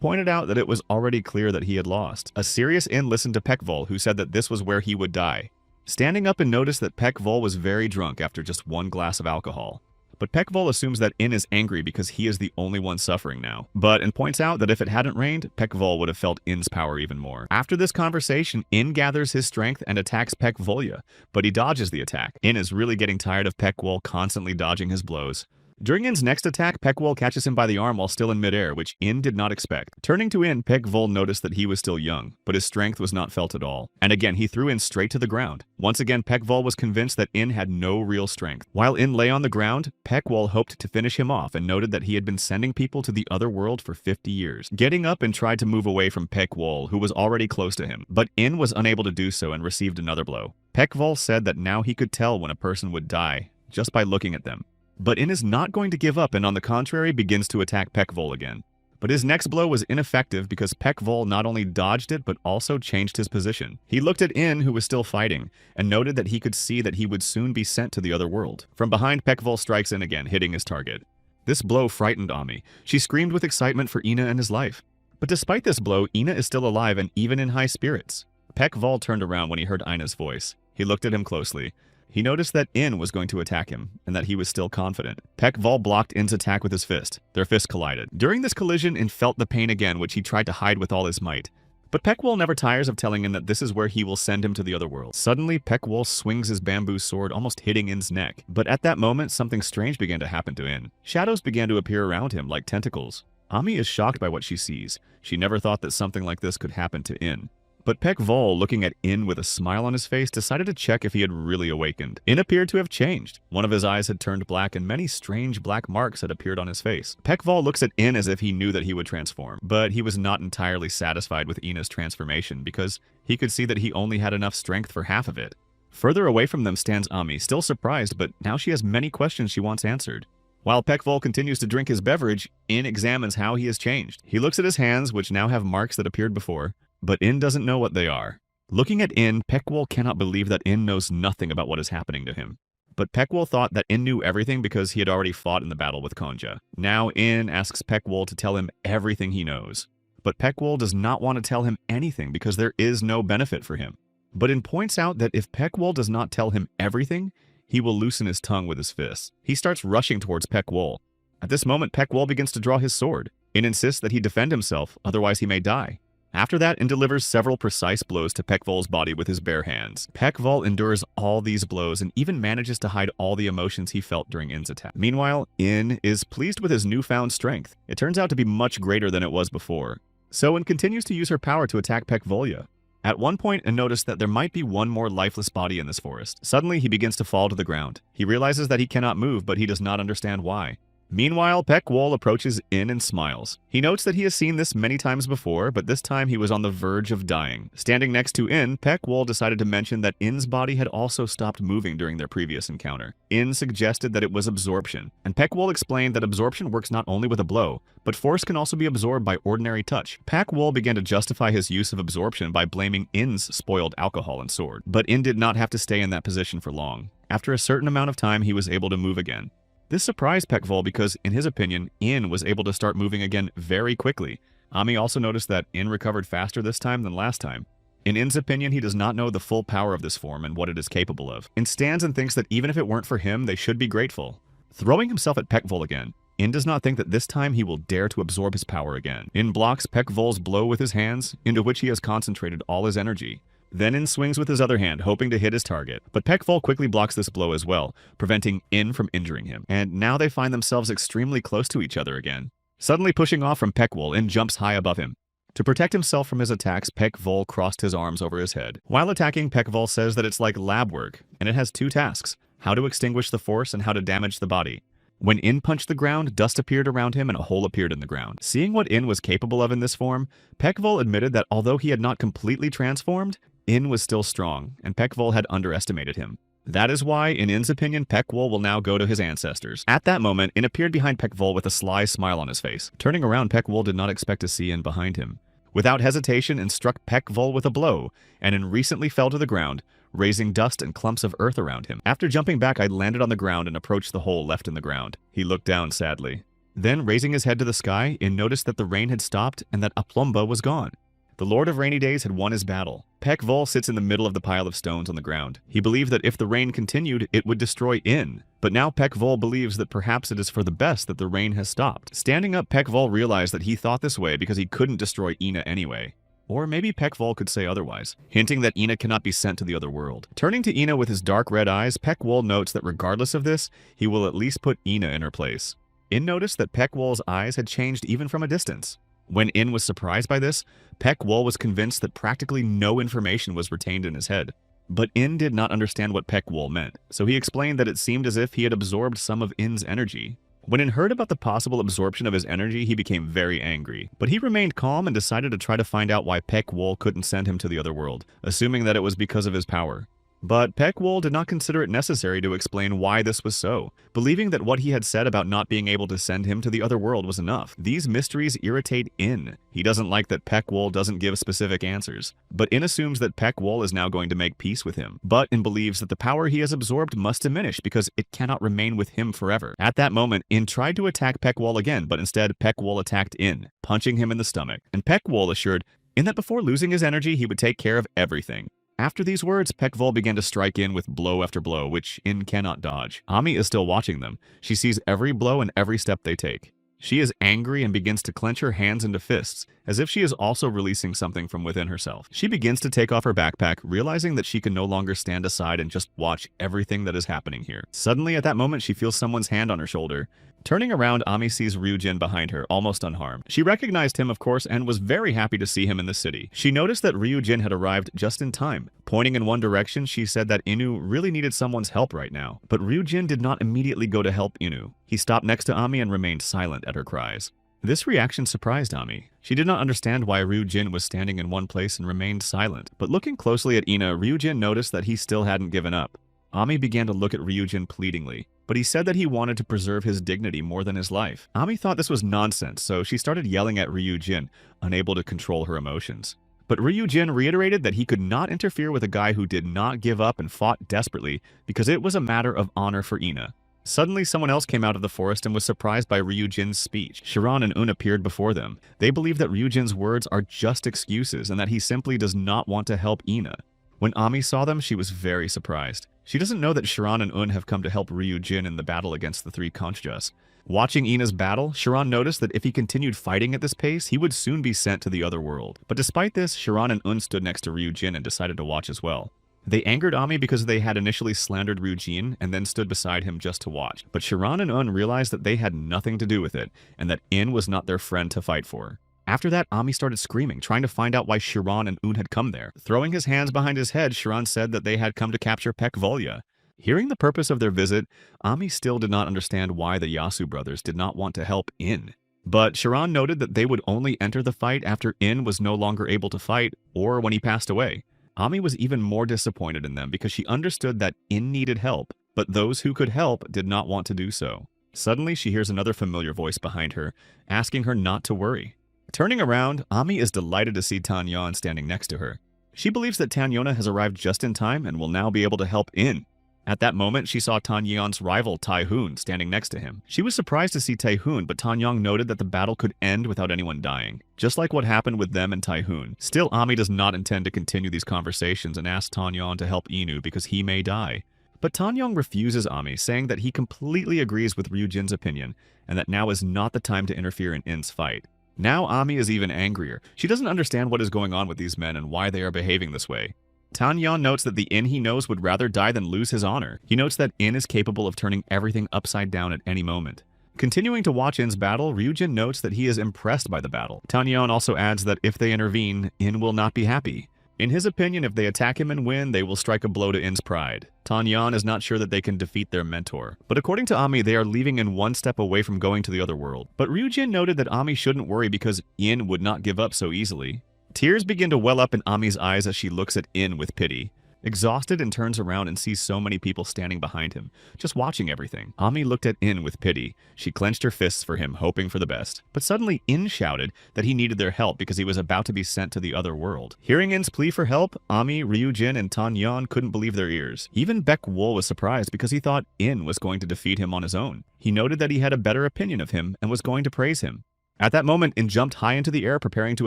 pointed out that it was already clear that he had lost. A serious In listened to Peckvol, who said that this was where he would die. Standing up and noticed that Peckvol was very drunk after just one glass of alcohol. But Peckvol assumes that In is angry because he is the only one suffering now. And points out that if it hadn't rained, Peckvol would have felt In's power even more. After this conversation, In gathers his strength and attacks Peckvolia, but he dodges the attack. In is really getting tired of Peckwol constantly dodging his blows. During In's next attack, Peckwol catches him by the arm while still in midair, which In did not expect. Turning to In, Peckvol noticed that he was still young, but his strength was not felt at all. And again, he threw In straight to the ground. Once again, Peckvol was convinced that In had no real strength. While In lay on the ground, Peckwol hoped to finish him off and noted that he had been sending people to the other world for 50 years. Getting up and tried to move away from Peckwol, who was already close to him, but In was unable to do so and received another blow. Peckvol said that now he could tell when a person would die just by looking at them. But In is not going to give up and on the contrary begins to attack Peckvol again. But his next blow was ineffective because Peckvol not only dodged it but also changed his position. He looked at In, who was still fighting, and noted that he could see that he would soon be sent to the other world. From behind, Peckvol strikes In again, hitting his target. This blow frightened Ami. She screamed with excitement for Ina and his life. But despite this blow, Ina is still alive and even in high spirits. Peckvol turned around when he heard Ina's voice. He looked at him closely. He noticed that In was going to attack him, and that he was still confident. Peckvol blocked In's attack with his fist. Their fists collided. During this collision, In felt the pain again, which he tried to hide with all his might. But Peckwol never tires of telling In that this is where he will send him to the other world. Suddenly, Peckwol swings his bamboo sword, almost hitting In's neck. But at that moment, something strange began to happen to In. Shadows began to appear around him, like tentacles. Ami is shocked by what she sees. She never thought that something like this could happen to In. But Peckvol, looking at In with a smile on his face, decided to check if he had really awakened. In appeared to have changed. One of his eyes had turned black and many strange black marks had appeared on his face. Peckvol looks at In as if he knew that he would transform, but he was not entirely satisfied with Ina's transformation because he could see that he only had enough strength for half of it. Further away from them stands Ami, still surprised, but now she has many questions she wants answered. While Peckvol continues to drink his beverage, In examines how he has changed. He looks at his hands, which now have marks that appeared before, but In doesn't know what they are. Looking at In, Peckwol cannot believe that In knows nothing about what is happening to him. But Peckwol thought that In knew everything because he had already fought in the battle with Konja. Now In asks Peckwol to tell him everything he knows. But Peckwol does not want to tell him anything because there is no benefit for him. But In points out that if Peckwol does not tell him everything, he will loosen his tongue with his fists. He starts rushing towards Peckwol. At this moment, Peckwol begins to draw his sword. In insists that he defend himself, otherwise he may die. After that, In delivers several precise blows to Peckvol's body with his bare hands. Peckvol endures all these blows and even manages to hide all the emotions he felt during In's attack. Meanwhile, In is pleased with his newfound strength. It turns out to be much greater than it was before. So In continues to use her power to attack Peckvolia. At one point, In noticed that there might be one more lifeless body in this forest. Suddenly, he begins to fall to the ground. He realizes that he cannot move, but he does not understand why. Meanwhile, Pek Wol approaches In and smiles. He notes that he has seen this many times before, but this time he was on the verge of dying. Standing next to In, Pek Wol decided to mention that In's body had also stopped moving during their previous encounter. In suggested that it was absorption, and Pek Wol explained that absorption works not only with a blow, but force can also be absorbed by ordinary touch. Pek Wol began to justify his use of absorption by blaming In's spoiled alcohol and sword, but In did not have to stay in that position for long. After a certain amount of time, he was able to move again. This surprised Pek Wol because, in his opinion, In was able to start moving again very quickly. Ami also noticed that In recovered faster this time than last time. In In's opinion, he does not know the full power of this form and what it is capable of. In stands and thinks that even if it weren't for him, they should be grateful. Throwing himself at Pek Wol again, In does not think that this time he will dare to absorb his power again. In blocks Pek Wol's blow with his hands, into which he has concentrated all his energy. Then In swings with his other hand, hoping to hit his target. But Pek Wol quickly blocks this blow as well, preventing In from injuring him. And now they find themselves extremely close to each other again. Suddenly pushing off from Pek Wol, In jumps high above him. To protect himself from his attacks, Pek Wol crossed his arms over his head. While attacking, Pek Wol says that it's like lab work, and it has two tasks: how to extinguish the force and how to damage the body. When In punched the ground, dust appeared around him and a hole appeared in the ground. Seeing what In was capable of in this form, Pek Wol admitted that although he had not completely transformed, In was still strong, and Pek Wol had underestimated him. That is why, in In's opinion, Pek Wol will now go to his ancestors. At that moment, In appeared behind Pek Wol with a sly smile on his face. Turning around, Pek Wol did not expect to see In behind him. Without hesitation, In struck Pek Wol with a blow, and In recently fell to the ground, raising dust and clumps of earth around him. After jumping back, I landed on the ground and approached the hole left in the ground. He looked down sadly. Then, raising his head to the sky, In noticed that the rain had stopped and that Aplomba was gone. The Lord of Rainy Days had won his battle. Pek Wol sits in the middle of the pile of stones on the ground. He believed that if the rain continued, it would destroy In. But now Pek Wol believes that perhaps it is for the best that the rain has stopped. Standing up, Pek Wol realized that he thought this way because he couldn't destroy Ina anyway. Or maybe Pek Wol could say otherwise, hinting that Ina cannot be sent to the other world. Turning to Ina with his dark red eyes, Pek Wol notes that regardless of this, he will at least put Ina in her place. In noticed that Pek Wol's eyes had changed even from a distance. When In was surprised by this, Pek Wol was convinced that practically no information was retained in his head. But In did not understand what Pek Wol meant, so he explained that it seemed as if he had absorbed some of In's energy. When In heard about the possible absorption of his energy, he became very angry. But he remained calm and decided to try to find out why Pek Wol couldn't send him to the other world, assuming that it was because of his power. But Pek Wol did not consider it necessary to explain why this was so, believing that what he had said about not being able to send him to the other world was enough. These mysteries irritate In. He doesn't like that Pek Wol doesn't give specific answers. But In assumes that Pek Wol is now going to make peace with him. But In believes that the power he has absorbed must diminish because it cannot remain with him forever. At that moment, In tried to attack Pek Wol again, but instead Pek Wol attacked In, punching him in the stomach. And Pek Wol assured In that before losing his energy, he would take care of everything. After these words, Pek Wol began to strike In with blow after blow, which In cannot dodge. Ami is still watching them. She sees every blow and every step they take. She is angry and begins to clench her hands into fists, as if she is also releasing something from within herself. She begins to take off her backpack, realizing that she can no longer stand aside and just watch everything that is happening here. Suddenly, at that moment, she feels someone's hand on her shoulder. Turning around, Ami sees Ryujin behind her, almost unharmed. She recognized him, of course, and was very happy to see him in the city. She noticed that Ryujin had arrived just in time. Pointing in one direction, she said that Inu really needed someone's help right now. But Ryujin did not immediately go to help Inu. He stopped next to Ami and remained silent at her cries. This reaction surprised Ami. She did not understand why Ryujin was standing in one place and remained silent. But looking closely at Ina, Ryujin noticed that he still hadn't given up. Ami began to look at Ryujin pleadingly, but he said that he wanted to preserve his dignity more than his life. Ami thought this was nonsense, so she started yelling at Ryujin, unable to control her emotions. But Ryujin reiterated that he could not interfere with a guy who did not give up and fought desperately because it was a matter of honor for Ina. Suddenly, someone else came out of the forest and was surprised by Ryujin's speech. Shiran and Un appeared before them. They believe that Ryujin's words are just excuses and that he simply does not want to help Ina. When Ami saw them, she was very surprised. She doesn't know that Shiran and Un have come to help Ryujin in the battle against the three Conchjas. Watching Ina's battle, Shiran noticed that if he continued fighting at this pace, he would soon be sent to the other world. But despite this, Shiran and Un stood next to Ryujin and decided to watch as well. They angered Ami because they had initially slandered Ryujin and then stood beside him just to watch. But Shiran and Un realized that they had nothing to do with it, and that In was not their friend to fight for. After that, Ami started screaming, trying to find out why Shiran and Un had come there. Throwing his hands behind his head, Shiran said that they had come to capture Pek Volya. Hearing the purpose of their visit, Ami still did not understand why the Yasu brothers did not want to help In. But Sharon noted that they would only enter the fight after In was no longer able to fight or when he passed away. Ami was even more disappointed in them because she understood that In needed help, but those who could help did not want to do so. Suddenly, she hears another familiar voice behind her, asking her not to worry. Turning around, Ami is delighted to see Tanyon standing next to her. She believes that Tanyona has arrived just in time and will now be able to help In. At that moment, she saw Tanyon's rival, Taehoon, standing next to him. She was surprised to see Taehoon, but Tanyong noted that the battle could end without anyone dying, just like what happened with them and Taehoon. Still, Ami does not intend to continue these conversations and asks Tanyon to help Inu because he may die. But Tanyong refuses Ami, saying that he completely agrees with Ryujin's opinion, and that now is not the time to interfere in In's fight. Now Ami is even angrier. She doesn't understand what is going on with these men and why they are behaving this way. Tanyon notes that the In he knows would rather die than lose his honor. He notes that In is capable of turning everything upside down at any moment. Continuing to watch In's battle, Ryujin notes that he is impressed by the battle. Tanyon also adds that if they intervene, In will not be happy. In his opinion, if they attack him and win, they will strike a blow to In's pride. Tanyon is not sure that they can defeat their mentor. But according to Ami, they are leaving In one step away from going to the other world. But Ryujin noted that Ami shouldn't worry because In would not give up so easily. Tears begin to well up in Ami's eyes as she looks at In with pity. Exhausted and turns around and sees so many people standing behind him, just watching everything. Ami looked at In with pity. She clenched her fists for him, hoping for the best. But suddenly In shouted that he needed their help because he was about to be sent to the other world. Hearing In's plea for help, Ami, Ryujin, and Tanyon couldn't believe their ears. Even Baek-wol was surprised because he thought In was going to defeat him on his own. He noted that he had a better opinion of him and was going to praise him. At that moment, In jumped high into the air, preparing to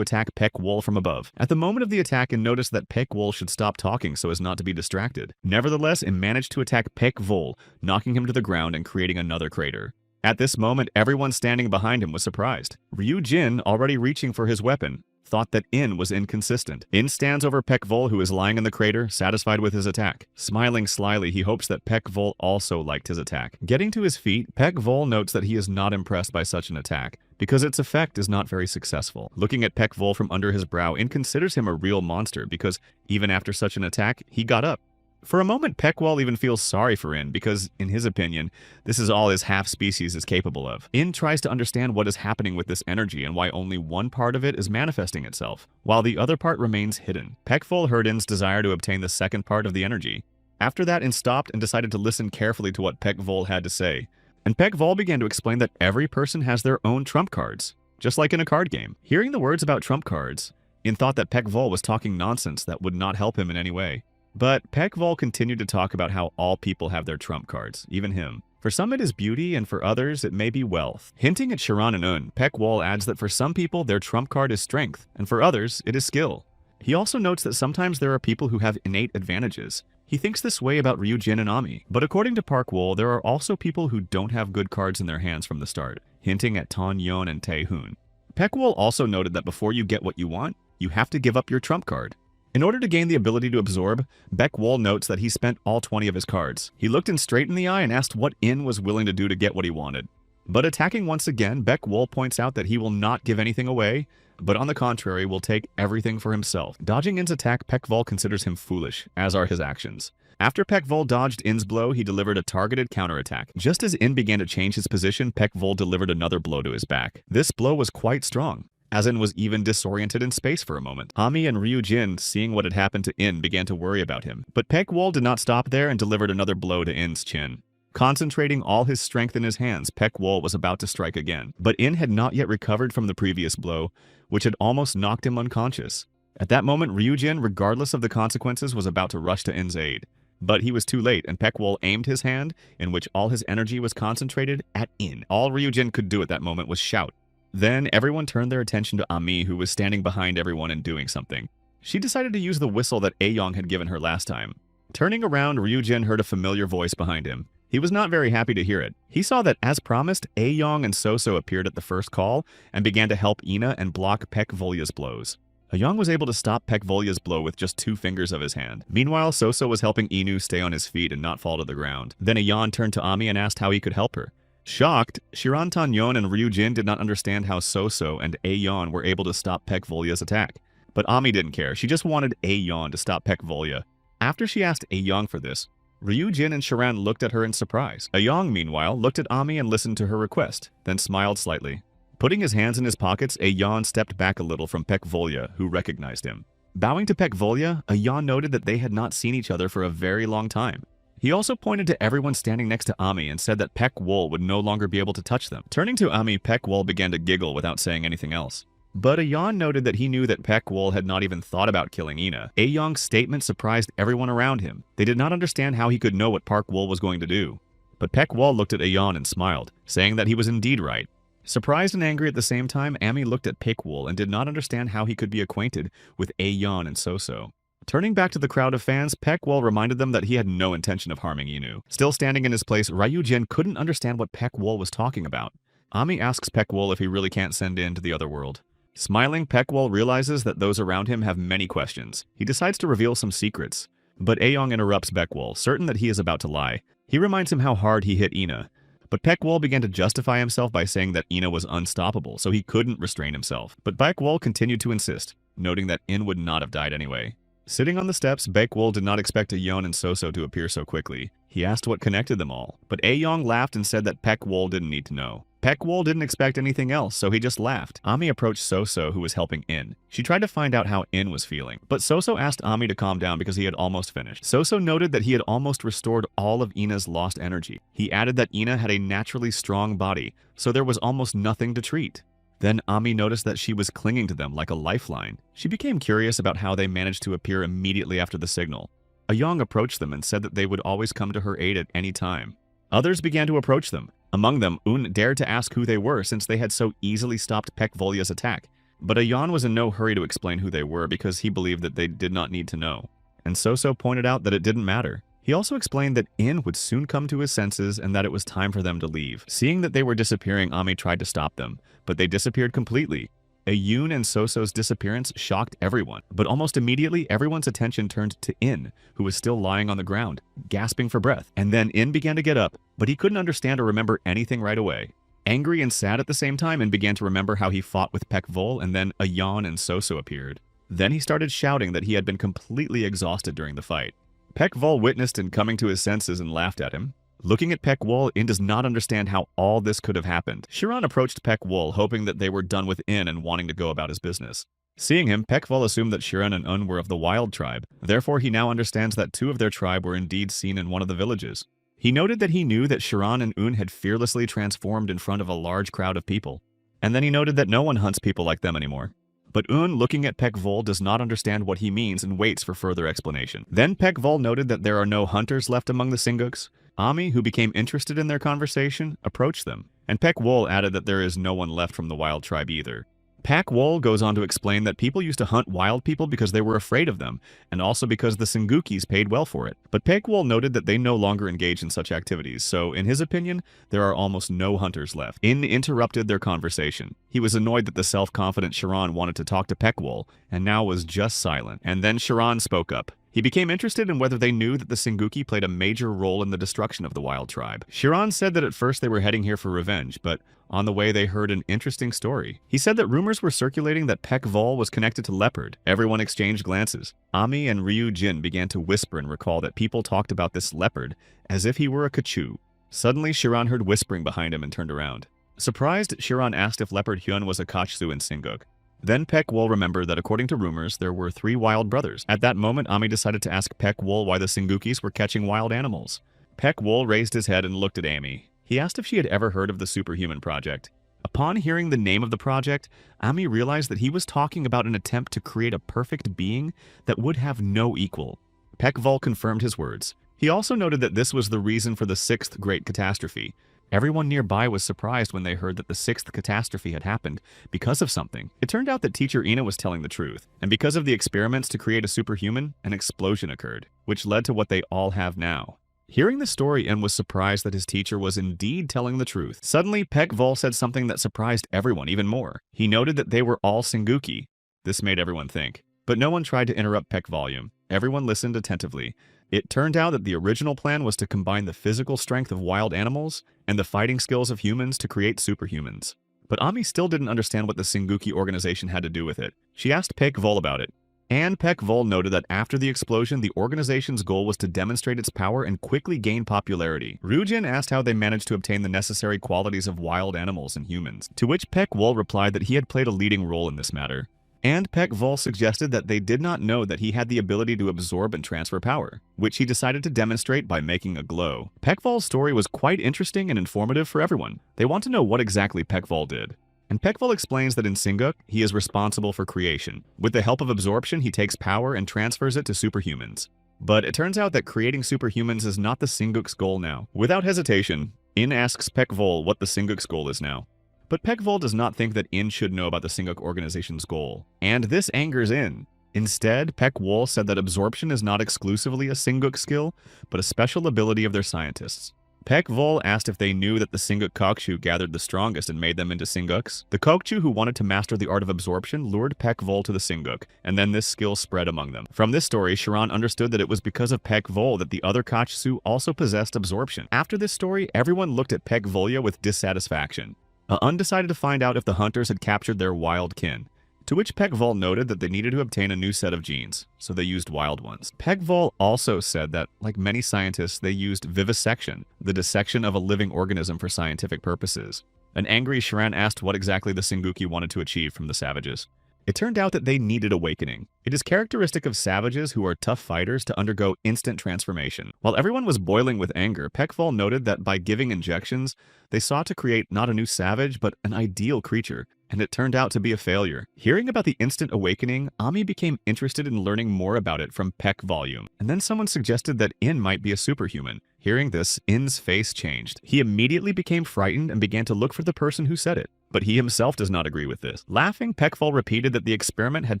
attack Baek-wol from above. At the moment of the attack, In noticed that Baek-wol should stop talking so as not to be distracted. Nevertheless, In managed to attack Baek-wol, knocking him to the ground and creating another crater. At this moment, everyone standing behind him was surprised. Ryujin, already reaching for his weapon, thought that In was inconsistent. In stands over Baek-wol, who is lying in the crater, satisfied with his attack. Smiling slyly, he hopes that Baek-wol also liked his attack. Getting to his feet, Baek-wol notes that he is not impressed by such an attack, because its effect is not very successful. Looking at Baek-wol from under his brow, In considers him a real monster, because even after such an attack, he got up. For a moment, Baek-wol even feels sorry for In because, in his opinion, this is all his half-species is capable of. In tries to understand what is happening with this energy and why only one part of it is manifesting itself, while the other part remains hidden. Baek-wol heard In's desire to obtain the second part of the energy. After that, In stopped and decided to listen carefully to what Baek-wol had to say. And Baek-wol began to explain that every person has their own trump cards, just like in a card game. Hearing the words about trump cards, In thought that Baek-wol was talking nonsense that would not help him in any way. But Baek-wol continued to talk about how all people have their trump cards, even him. For some it is beauty, and for others it may be wealth. Hinting at Sharon and Un, Baek-wol adds that for some people their trump card is strength, and for others it is skill. He also notes that sometimes there are people who have innate advantages. He thinks this way about Ryujin and Ami, but according to Park-wol, there are also people who don't have good cards in their hands from the start, hinting at Tanyon and Taehoon. Baek-wol also noted that before you get what you want, you have to give up your trump card. In order to gain the ability to absorb, Baek-wol notes that he spent all 20 of his cards. He looked In straight in the eye and asked what In was willing to do to get what he wanted. But attacking once again, Baek-wol points out that he will not give anything away, but on the contrary will take everything for himself. Dodging In's attack, Baek-wol considers him foolish, as are his actions. After Baek-wol dodged In's blow, he delivered a targeted counterattack. Just as In began to change his position, Baek-wol delivered another blow to his back. This blow was quite strong, as In was even disoriented in space for a moment. Ami and Ryujin, seeing what had happened to In, began to worry about him. But Baek-wol did not stop there and delivered another blow to In's chin. Concentrating all his strength in his hands, Baek-wol was about to strike again. But In had not yet recovered from the previous blow, which had almost knocked him unconscious. At that moment, Ryujin, regardless of the consequences, was about to rush to In's aid. But he was too late, and Baek-wol aimed his hand, in which all his energy was concentrated, at In. All Ryujin could do at that moment was shout. Then everyone turned their attention to Ami, who was standing behind everyone and doing something. She decided to use the whistle that Aeyong had given her last time. Turning around, Ryujin heard a familiar voice behind him. He was not very happy to hear it. He saw that, as promised, Aeyong and Soso appeared at the first call and began to help Ina and block Baek-wol's blows. Aeyong was able to stop Baek-wol's blow with just 2 fingers of his hand. Meanwhile, Soso was helping Inu stay on his feet and not fall to the ground. Then Aeyong turned to Ami and asked how he could help her. Shocked, Shiran Tanyon and Ryujin did not understand how Soso and Aeyong were able to stop Baek-wol's attack. But Ami didn't care. She just wanted Aeyong to stop Baek-wol. After she asked Aeyong for this, Ryu Jin and Shiran looked at her in surprise. Aoyong, meanwhile, looked at Ami and listened to her request, then smiled slightly. Putting his hands in his pockets, Aoyong stepped back a little from Pek Volya, who recognized him. Bowing to Pek Volya, Aoyong noted that they had not seen each other for a very long time. He also pointed to everyone standing next to Ami and said that Pek Wol would no longer be able to touch them. Turning to Ami, Pek Wol began to giggle without saying anything else. But Aoyong noted that he knew that Pek Wol had not even thought about killing Ina. Aoyong's statement surprised everyone around him. They did not understand how he could know what Park Wol was going to do. But Pek Wol looked at Aoyong and smiled, saying that he was indeed right. Surprised and angry at the same time, Ami looked at Pek Wol and did not understand how he could be acquainted with Aoyong and Soso. Turning back to the crowd of fans, Pek Wol reminded them that he had no intention of harming Inu. Still standing in his place, Ryu Jin couldn't understand what Pek Wol was talking about. Ami asks Pek Wol if he really can't send in to the other world. Smiling, Pek Wol realizes that those around him have many questions. He decides to reveal some secrets. But Aoyong interrupts Pek Wol, certain that he is about to lie. He reminds him how hard he hit Ina. But Pek Wol began to justify himself by saying that Ina was unstoppable, so he couldn't restrain himself. But Pek Wol continued to insist, noting that In would not have died anyway. Sitting on the steps, Pek Wol did not expect Aoyong and Soso to appear so quickly. He asked what connected them all, but Aoyong laughed and said that Pek Wol didn't need to know. Pek Wol didn't expect anything else, so he just laughed. Ami approached Soso, who was helping In. She tried to find out how In was feeling, but Soso asked Ami to calm down because he had almost finished. Soso noted that he had almost restored all of Ina's lost energy. He added that Ina had a naturally strong body, so there was almost nothing to treat. Then Ami noticed that she was clinging to them like a lifeline. She became curious about how they managed to appear immediately after the signal. Aoyong approached them and said that they would always come to her aid at any time. Others began to approach them. Among them, Un dared to ask who they were since they had so easily stopped Pek Volya's attack. But Aoyong was in no hurry to explain who they were because he believed that they did not need to know. And Soso pointed out that it didn't matter. He also explained that In would soon come to his senses and that it was time for them to leave. Seeing that they were disappearing, Ami tried to stop them, but they disappeared completely. Aoyong and Soso's disappearance shocked everyone, but almost immediately everyone's attention turned to In, who was still lying on the ground, gasping for breath. And then In began to get up, but he couldn't understand or remember anything right away. Angry and sad at the same time, In began to remember how he fought with Pek Vol, and then Aoyong and Soso appeared. Then he started shouting that he had been completely exhausted during the fight. Pek Vol witnessed In coming to his senses and laughed at him. Looking at Pek Wol, In does not understand how all this could have happened. Shiran approached Pek Wol, hoping that they were done with In and wanting to go about his business. Seeing him, Pek Wol assumed that Shiran and Un were of the Wild tribe. Therefore, he now understands that two of their tribe were indeed seen in one of the villages. He noted that he knew that Shiran and Un had fearlessly transformed in front of a large crowd of people. And then he noted that no one hunts people like them anymore. But Un, looking at Pek Vol, does not understand what he means and waits for further explanation. Then Pek Vol noted that there are no hunters left among the Singuks. Ami, who became interested in their conversation, approached them, and Pek Wol added that there is no one left from the Wild tribe either. Pek Wol goes on to explain that people used to hunt wild people because they were afraid of them, and also because the Singukis paid well for it. But Pek Wol noted that they no longer engage in such activities, so in his opinion, there are almost no hunters left. In interrupted their conversation. He was annoyed that the self-confident Shiran wanted to talk to Pek Wol, and now was just silent. And then Shiran spoke up. He became interested in whether they knew that the Singuki played a major role in the destruction of the Wild tribe. Shiran said that at first they were heading here for revenge, but on the way they heard an interesting story. He said that rumors were circulating that Pek Vol was connected to Leopard. Everyone exchanged glances. Ami and Ryu Jin began to whisper and recall that people talked about this Leopard as if he were a Kachu. Suddenly, Shiran heard whispering behind him and turned around. Surprised, Shiran asked if Leopard Hyun was a Kachsu in Singuk. Then Pek Wol remembered that according to rumors, there were 3 wild brothers. At that moment, Ami decided to ask Pek Wol why the Singukis were catching wild animals. Pek Wol raised his head and looked at Ami. He asked if she had ever heard of the Superhuman Project. Upon hearing the name of the project, Ami realized that he was talking about an attempt to create a perfect being that would have no equal. Pek Wol confirmed his words. He also noted that this was the reason for the 6th Great Catastrophe. Everyone nearby was surprised when they heard that the 6th catastrophe had happened because of something. It turned out that Teacher Ina was telling the truth, and because of the experiments to create a superhuman, an explosion occurred, which led to what they all have now. Hearing the story, En was surprised that his teacher was indeed telling the truth. Suddenly, Pek Vol said something that surprised everyone even more. He noted that they were all Singuki. This made everyone think. But no one tried to interrupt Pek Volume. Everyone listened attentively. It turned out that the original plan was to combine the physical strength of wild animals and the fighting skills of humans to create superhumans. But Ami still didn't understand what the Singuki organization had to do with it. She asked Pek Vol about it. And Pek Vol noted that after the explosion, the organization's goal was to demonstrate its power and quickly gain popularity. Ryujin asked how they managed to obtain the necessary qualities of wild animals and humans, to which Pek Vol replied that he had played a leading role in this matter. And Pek Vol suggested that they did not know that he had the ability to absorb and transfer power, which he decided to demonstrate by making a glow. Pek Vol's story was quite interesting and informative for everyone. They want to know what exactly Pek Vol did. And Pek Vol explains that in Singuk, he is responsible for creation. With the help of absorption, he takes power and transfers it to superhumans. But it turns out that creating superhumans is not the Singuk's goal now. Without hesitation, In asks Pek Vol what the Singuk's goal is now. But Pek Vol does not think that In should know about the Singuk organization's goal. And this angers In. Instead, Pek Vol said that absorption is not exclusively a Singuk skill, but a special ability of their scientists. Pek Vol asked if they knew that the Singuk Kokchu gathered the strongest and made them into Singuks. The Kokchu who wanted to master the art of absorption lured Pek Vol to the Singuk, and then this skill spread among them. From this story, Chiron understood that it was because of Pek Vol that the other Kachsu also possessed absorption. After this story, everyone looked at Pek Volya with dissatisfaction, undecided to find out if the hunters had captured their wild kin. To which Pek Vol noted that they needed to obtain a new set of genes, so they used wild ones. Pek Vol also said that, like many scientists, they used vivisection, the dissection of a living organism for scientific purposes. An angry Chiron asked what exactly the Singuki wanted to achieve from the savages. It turned out that they needed awakening. It is characteristic of savages who are tough fighters to undergo instant transformation. While everyone was boiling with anger, Pek Vol noted that by giving injections, they sought to create not a new savage, but an ideal creature, and it turned out to be a failure. Hearing about the instant awakening, Ami became interested in learning more about it from Pek Volume, and then someone suggested that In might be a superhuman. Hearing this, In's face changed. He immediately became frightened and began to look for the person who said it. But he himself does not agree with this. Laughing, Pek Vol repeated that the experiment had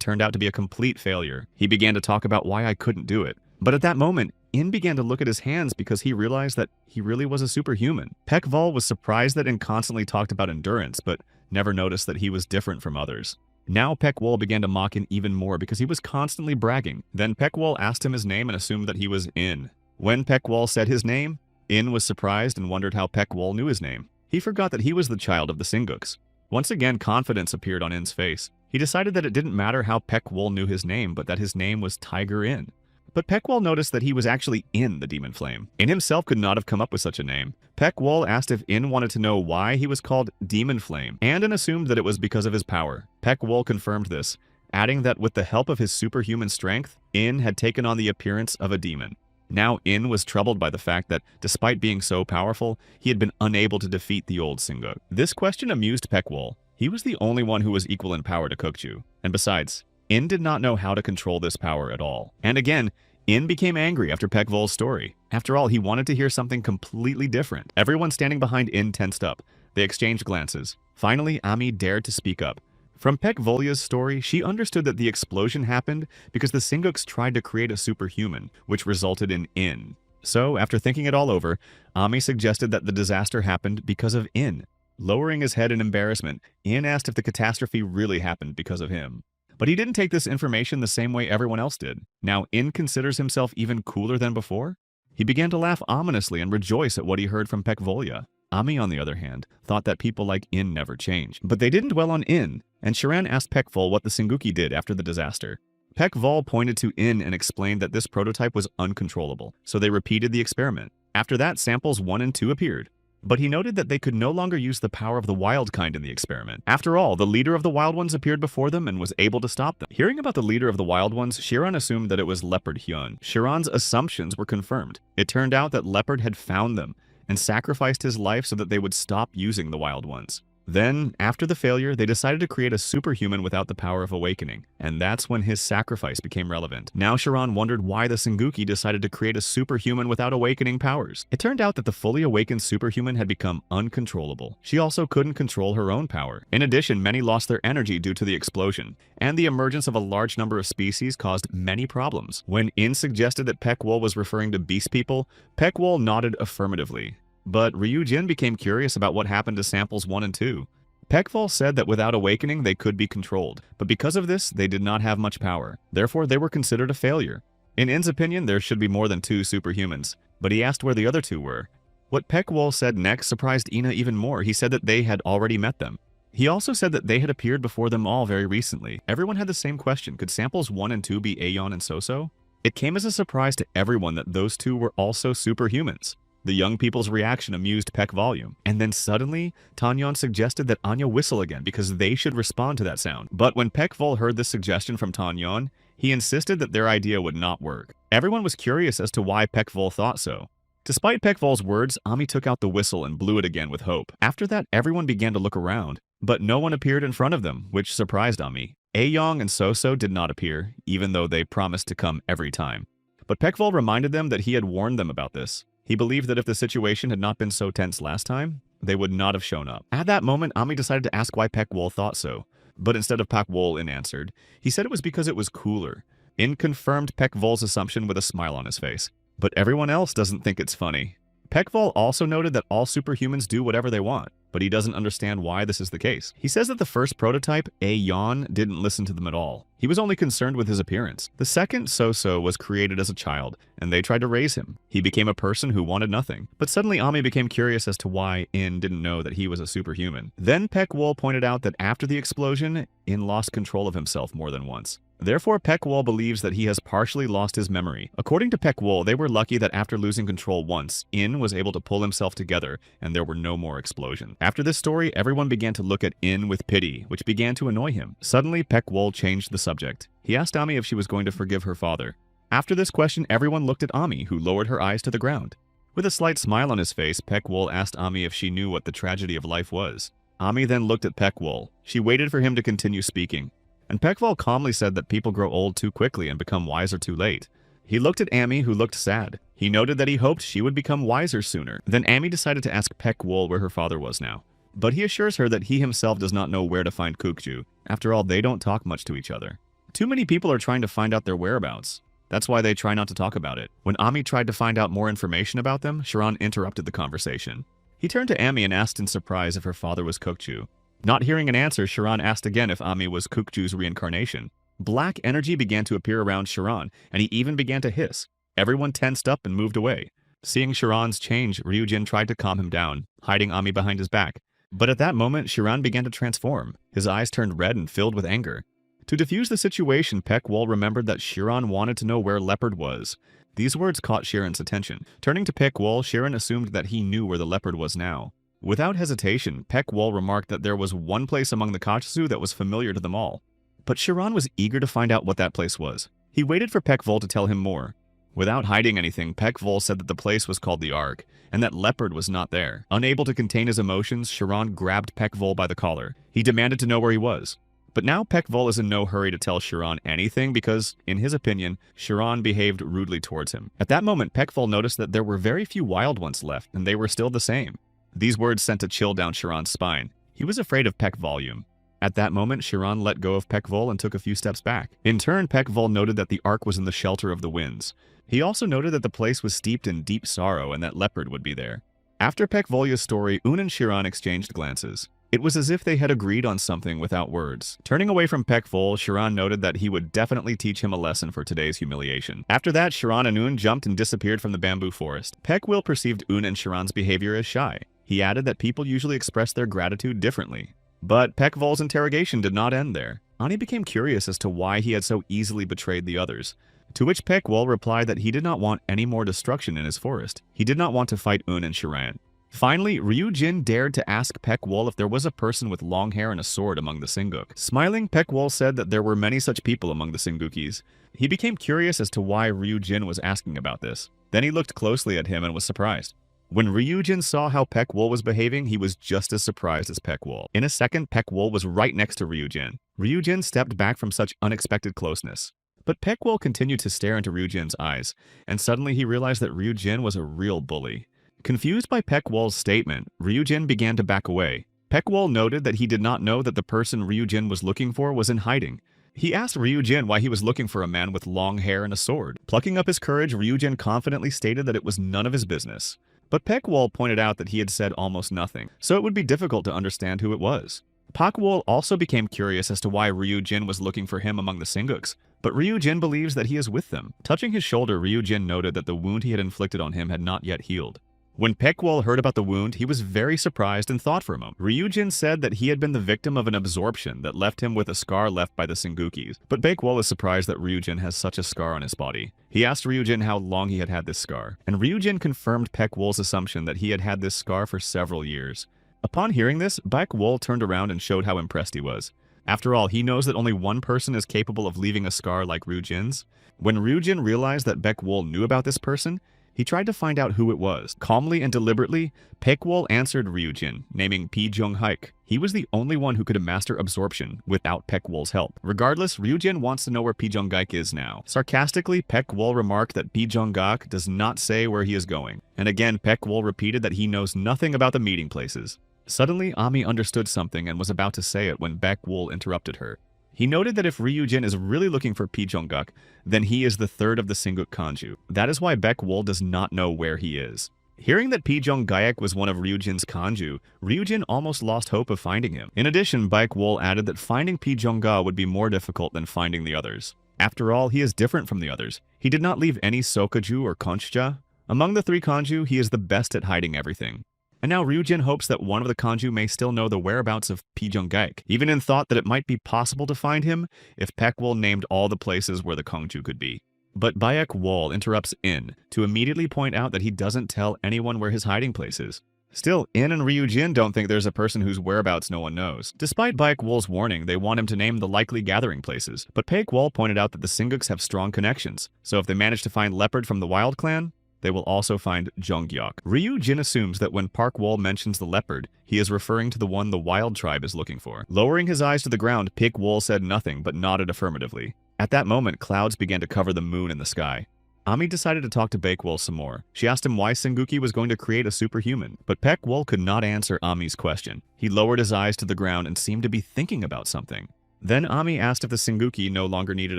turned out to be a complete failure. He began to talk about why I couldn't do it. But at that moment, In began to look at his hands because he realized that he really was a superhuman. Pek Vol was surprised that In constantly talked about endurance, but never noticed that he was different from others. Now Pek Vol began to mock In even more because he was constantly bragging. Then Pek Vol asked him his name and assumed that he was In. When Pek Vol said his name, In was surprised and wondered how Pek Vol knew his name. He forgot that he was the child of the Singuks. Once again, confidence appeared on In's face. He decided that it didn't matter how Pek Vol knew his name, but that his name was Tiger In. But Pek Vol noticed that he was actually In the Demon Flame. In himself could not have come up with such a name. Pek Vol asked if In wanted to know why he was called Demon Flame, and In assumed that it was because of his power. Pek Vol confirmed this, adding that with the help of his superhuman strength, In had taken on the appearance of a demon. Now In was troubled by the fact that, despite being so powerful, he had been unable to defeat the old Singuk. This question amused Pek Vol. He was the only one who was equal in power to Kokchu, and besides, In did not know how to control this power at all. And again, In became angry after Pek Vol's story. After all, he wanted to hear something completely different. Everyone standing behind In tensed up. They exchanged glances. Finally, Ami dared to speak up. From Pek Volya's story, she understood that the explosion happened because the Singuks tried to create a superhuman, which resulted in. So, after thinking it all over, Ami suggested that the disaster happened because of In. Lowering his head in embarrassment, In asked if the catastrophe really happened because of him. But he didn't take this information the same way everyone else did. Now In considers himself even cooler than before? He began to laugh ominously and rejoice at what he heard from Pek Volya. Ami, on the other hand, thought that people like In never change. But they didn't dwell on In, and Chiron asked Pek Vol what the Singuki did after the disaster. Pek Vol pointed to In and explained that this prototype was uncontrollable, so they repeated the experiment. After that, samples 1 and 2 appeared. But he noted that they could no longer use the power of the wild kind in the experiment. After all, the leader of the wild ones appeared before them and was able to stop them. Hearing about the leader of the wild ones, Chiron assumed that it was Leopard Hyun. Chiron's assumptions were confirmed. It turned out that Leopard had found them and sacrificed his life so that they would stop using the wild ones. Then, after the failure, they decided to create a superhuman without the power of awakening, and that's when his sacrifice became relevant. Now Chiron wondered why the Singuki decided to create a superhuman without awakening powers. It turned out that the fully awakened superhuman had become uncontrollable. She also couldn't control her own power. In addition, many lost their energy due to the explosion, and the emergence of a large number of species caused many problems. When In suggested that Pek Vol was referring to beast people, Pek Vol nodded affirmatively. But Ryujin became curious about what happened to samples 1 and 2. Pek Vol said that without awakening they could be controlled, but because of this they did not have much power. Therefore they were considered a failure. In In's opinion, there should be more than 2 superhumans, but he asked where the other 2 were. What Pek Vol said next surprised Ina even more. He said that they had already met them. He also said that they had appeared before them all very recently. Everyone had the same question: could samples 1 and 2 be Aeon and Soso? It came as a surprise to everyone that those two were also superhumans. The young people's reaction amused Peck Volume, and then suddenly, Tanyon suggested that Anya whistle again because they should respond to that sound. But when Peck Vol heard this suggestion from Tanyon, he insisted that their idea would not work. Everyone was curious as to why Peck Vol thought so. Despite Peck Vol's words, Ami took out the whistle and blew it again with hope. After that, everyone began to look around, but no one appeared in front of them, which surprised Ami. Aeyong and Soso did not appear, even though they promised to come every time. But Peck Vol reminded them that he had warned them about this. He believed that if the situation had not been so tense last time, they would not have shown up. At that moment, Ami decided to ask why Peck Wol thought so, but instead of Peck Wol answered, he said it was because it was cooler. In confirmed Peck Vol's assumption with a smile on his face. But everyone else doesn't think it's funny. Peck Vol also noted that all superhumans do whatever they want, but he doesn't understand why this is the case. He says that the first prototype, Aeon, didn't listen to them at all. He was only concerned with his appearance. The second, Soso, was created as a child, and they tried to raise him. He became a person who wanted nothing. But suddenly Ami became curious as to why In didn't know that he was a superhuman. Then Peck Wol pointed out that after the explosion, In lost control of himself more than once. Therefore, Peck Wol believes that he has partially lost his memory. According to Peck Wol, they were lucky that after losing control once, In was able to pull himself together and there were no more explosions. After this story, everyone began to look at In with pity, which began to annoy him. Suddenly, Peck Wol changed the subject. He asked Ami if she was going to forgive her father. After this question, everyone looked at Ami, who lowered her eyes to the ground. With a slight smile on his face, Peck Wol asked Ami if she knew what the tragedy of life was. Ami then looked at Peck Wol. She waited for him to continue speaking. And Peck Wol calmly said that people grow old too quickly and become wiser too late. He looked at Ami, who looked sad. He noted that he hoped she would become wiser sooner. Then Ami decided to ask Peck Wol where her father was now. But he assures her that he himself does not know where to find Kukju. After all, they don't talk much to each other. Too many people are trying to find out their whereabouts. That's why they try not to talk about it. When Ami tried to find out more information about them, Sharon interrupted the conversation. He turned to Ami and asked in surprise if her father was Kukju. Not hearing an answer, Sharon asked again if Ami was Kukju's reincarnation. Black energy began to appear around Sharon, and he even began to hiss. Everyone tensed up and moved away. Seeing Sharon's change, Ryujin tried to calm him down, hiding Ami behind his back. But at that moment, Sharon began to transform. His eyes turned red and filled with anger. To defuse the situation, Peck Wol remembered that Sharon wanted to know where Leopard was. These words caught Sharon's attention. Turning to Peck Wol, Sharon assumed that he knew where the leopard was now. Without hesitation, Peck Wol remarked that there was one place among the Katsu that was familiar to them all. But Sharon was eager to find out what that place was. He waited for Peck Wol to tell him more. Without hiding anything, Peck Wol said that the place was called the Ark, and that Leopard was not there. Unable to contain his emotions, Sharon grabbed Peck Wol by the collar. He demanded to know where he was. But now Peck Wol is in no hurry to tell Sharon anything because, in his opinion, Sharon behaved rudely towards him. At that moment, Peck Wol noticed that there were very few wild ones left, and they were still the same. These words sent a chill down Sharon's spine. He was afraid of Peck Volume. At that moment, Sharon let go of Peck Wol and took a few steps back. In turn, Peck Wol noted that the Ark was in the shelter of the winds. He also noted that the place was steeped in deep sorrow and that Leopard would be there. After Peck Volya's story, Un and Sharon exchanged glances. It was as if they had agreed on something without words. Turning away from Peck Vol, Sharon noted that he would definitely teach him a lesson for today's humiliation. After that, Sharon and Un jumped and disappeared from the bamboo forest. Peck Will perceived Un and Sharon's behavior as shy. He added that people usually express their gratitude differently. But Peck Vol's interrogation did not end there. Ani became curious as to why he had so easily betrayed the others. To which Peck Wol replied that he did not want any more destruction in his forest. He did not want to fight Un and Sharon. Finally, Ryujin dared to ask Peck Wol if there was a person with long hair and a sword among the Singuk. Smiling, Peck Wol said that there were many such people among the Singukis. He became curious as to why Ryujin was asking about this. Then he looked closely at him and was surprised. When Ryujin saw how Peck Wol was behaving, he was just as surprised as Peck Wol. In a second, Peck Wol was right next to Ryujin. Ryujin stepped back from such unexpected closeness. But Peck Wol continued to stare into Ryujin's eyes, and suddenly he realized that Ryujin was a real bully. Confused by Peck Wol's statement, Ryujin began to back away. Peck Wol noted that he did not know that the person Ryujin was looking for was in hiding. He asked Ryujin why he was looking for a man with long hair and a sword. Plucking up his courage, Ryujin confidently stated that it was none of his business. But Peck Wol pointed out that he had said almost nothing, so it would be difficult to understand who it was. Peck Wol also became curious as to why Ryujin was looking for him among the Singuks, but Ryujin believes that he is with them. Touching his shoulder, Ryujin noted that the wound he had inflicted on him had not yet healed. When Peckwol heard about the wound, he was very surprised and thought for a moment. Ryujin said that he had been the victim of an absorption that left him with a scar left by the Sengukis, but Peckwol is surprised that Ryujin has such a scar on his body. He asked Ryujin how long he had had this scar, and Ryujin confirmed Peckwol's assumption that he had had this scar for several years. Upon hearing this, Peckwol turned around and showed how impressed he was. After all, he knows that only one person is capable of leaving a scar like Ryujin's. When Ryujin realized that Peckwol knew about this person, he tried to find out who it was. Calmly and deliberately, Peckwol answered Ryujin, naming Pi Jung-haik. He was the only one who could master absorption without Peckwol's help. Regardless, Ryujin wants to know where Pi Jung-haik is now. Sarcastically, Peckwol remarked that Pi Jung-haik does not say where he is going. And again, Peckwol repeated that he knows nothing about the meeting places. Suddenly, Ami understood something and was about to say it when Peckwol interrupted her. He noted that if Ryujin is really looking for Pi Jung-haik, then he is the third of the Senguk Kanju. That is why Peckwol does not know where he is. Hearing that Pi Jung-haik was one of Ryujin's Kanju, Ryujin almost lost hope of finding him. In addition, Peckwol added that finding Pi Jung-ga would be more difficult than finding the others. After all, he is different from the others. He did not leave any Sokuju or Konchja. Among the three Kanju, he is the best at hiding everything. And now Ryujin hopes that one of the Kanju may still know the whereabouts of Pi Jung-haik, even in thought that it might be possible to find him if Peckwol named all the places where the Kanju could be. But Peckwol interrupts In to immediately point out that he doesn't tell anyone where his hiding place is. Still, In and Ryujin don't think there's a person whose whereabouts no one knows. Despite Peckwol's warning, they want him to name the likely gathering places, but Peckwol pointed out that the Senguks have strong connections, so if they manage to find Leopard from the Wild Clan, they will also find Jungyeok. Ryujin assumes that when Peckwol mentions the leopard, he is referring to the one the Wild Tribe is looking for. Lowering his eyes to the ground, Peckwol said nothing but nodded affirmatively. At that moment, clouds began to cover the moon in the sky. Ami decided to talk to Peckwol some more. She asked him why Senguki was going to create a superhuman, but Peckwol could not answer Ami's question. He lowered his eyes to the ground and seemed to be thinking about something. Then Ami asked if the Senguki no longer needed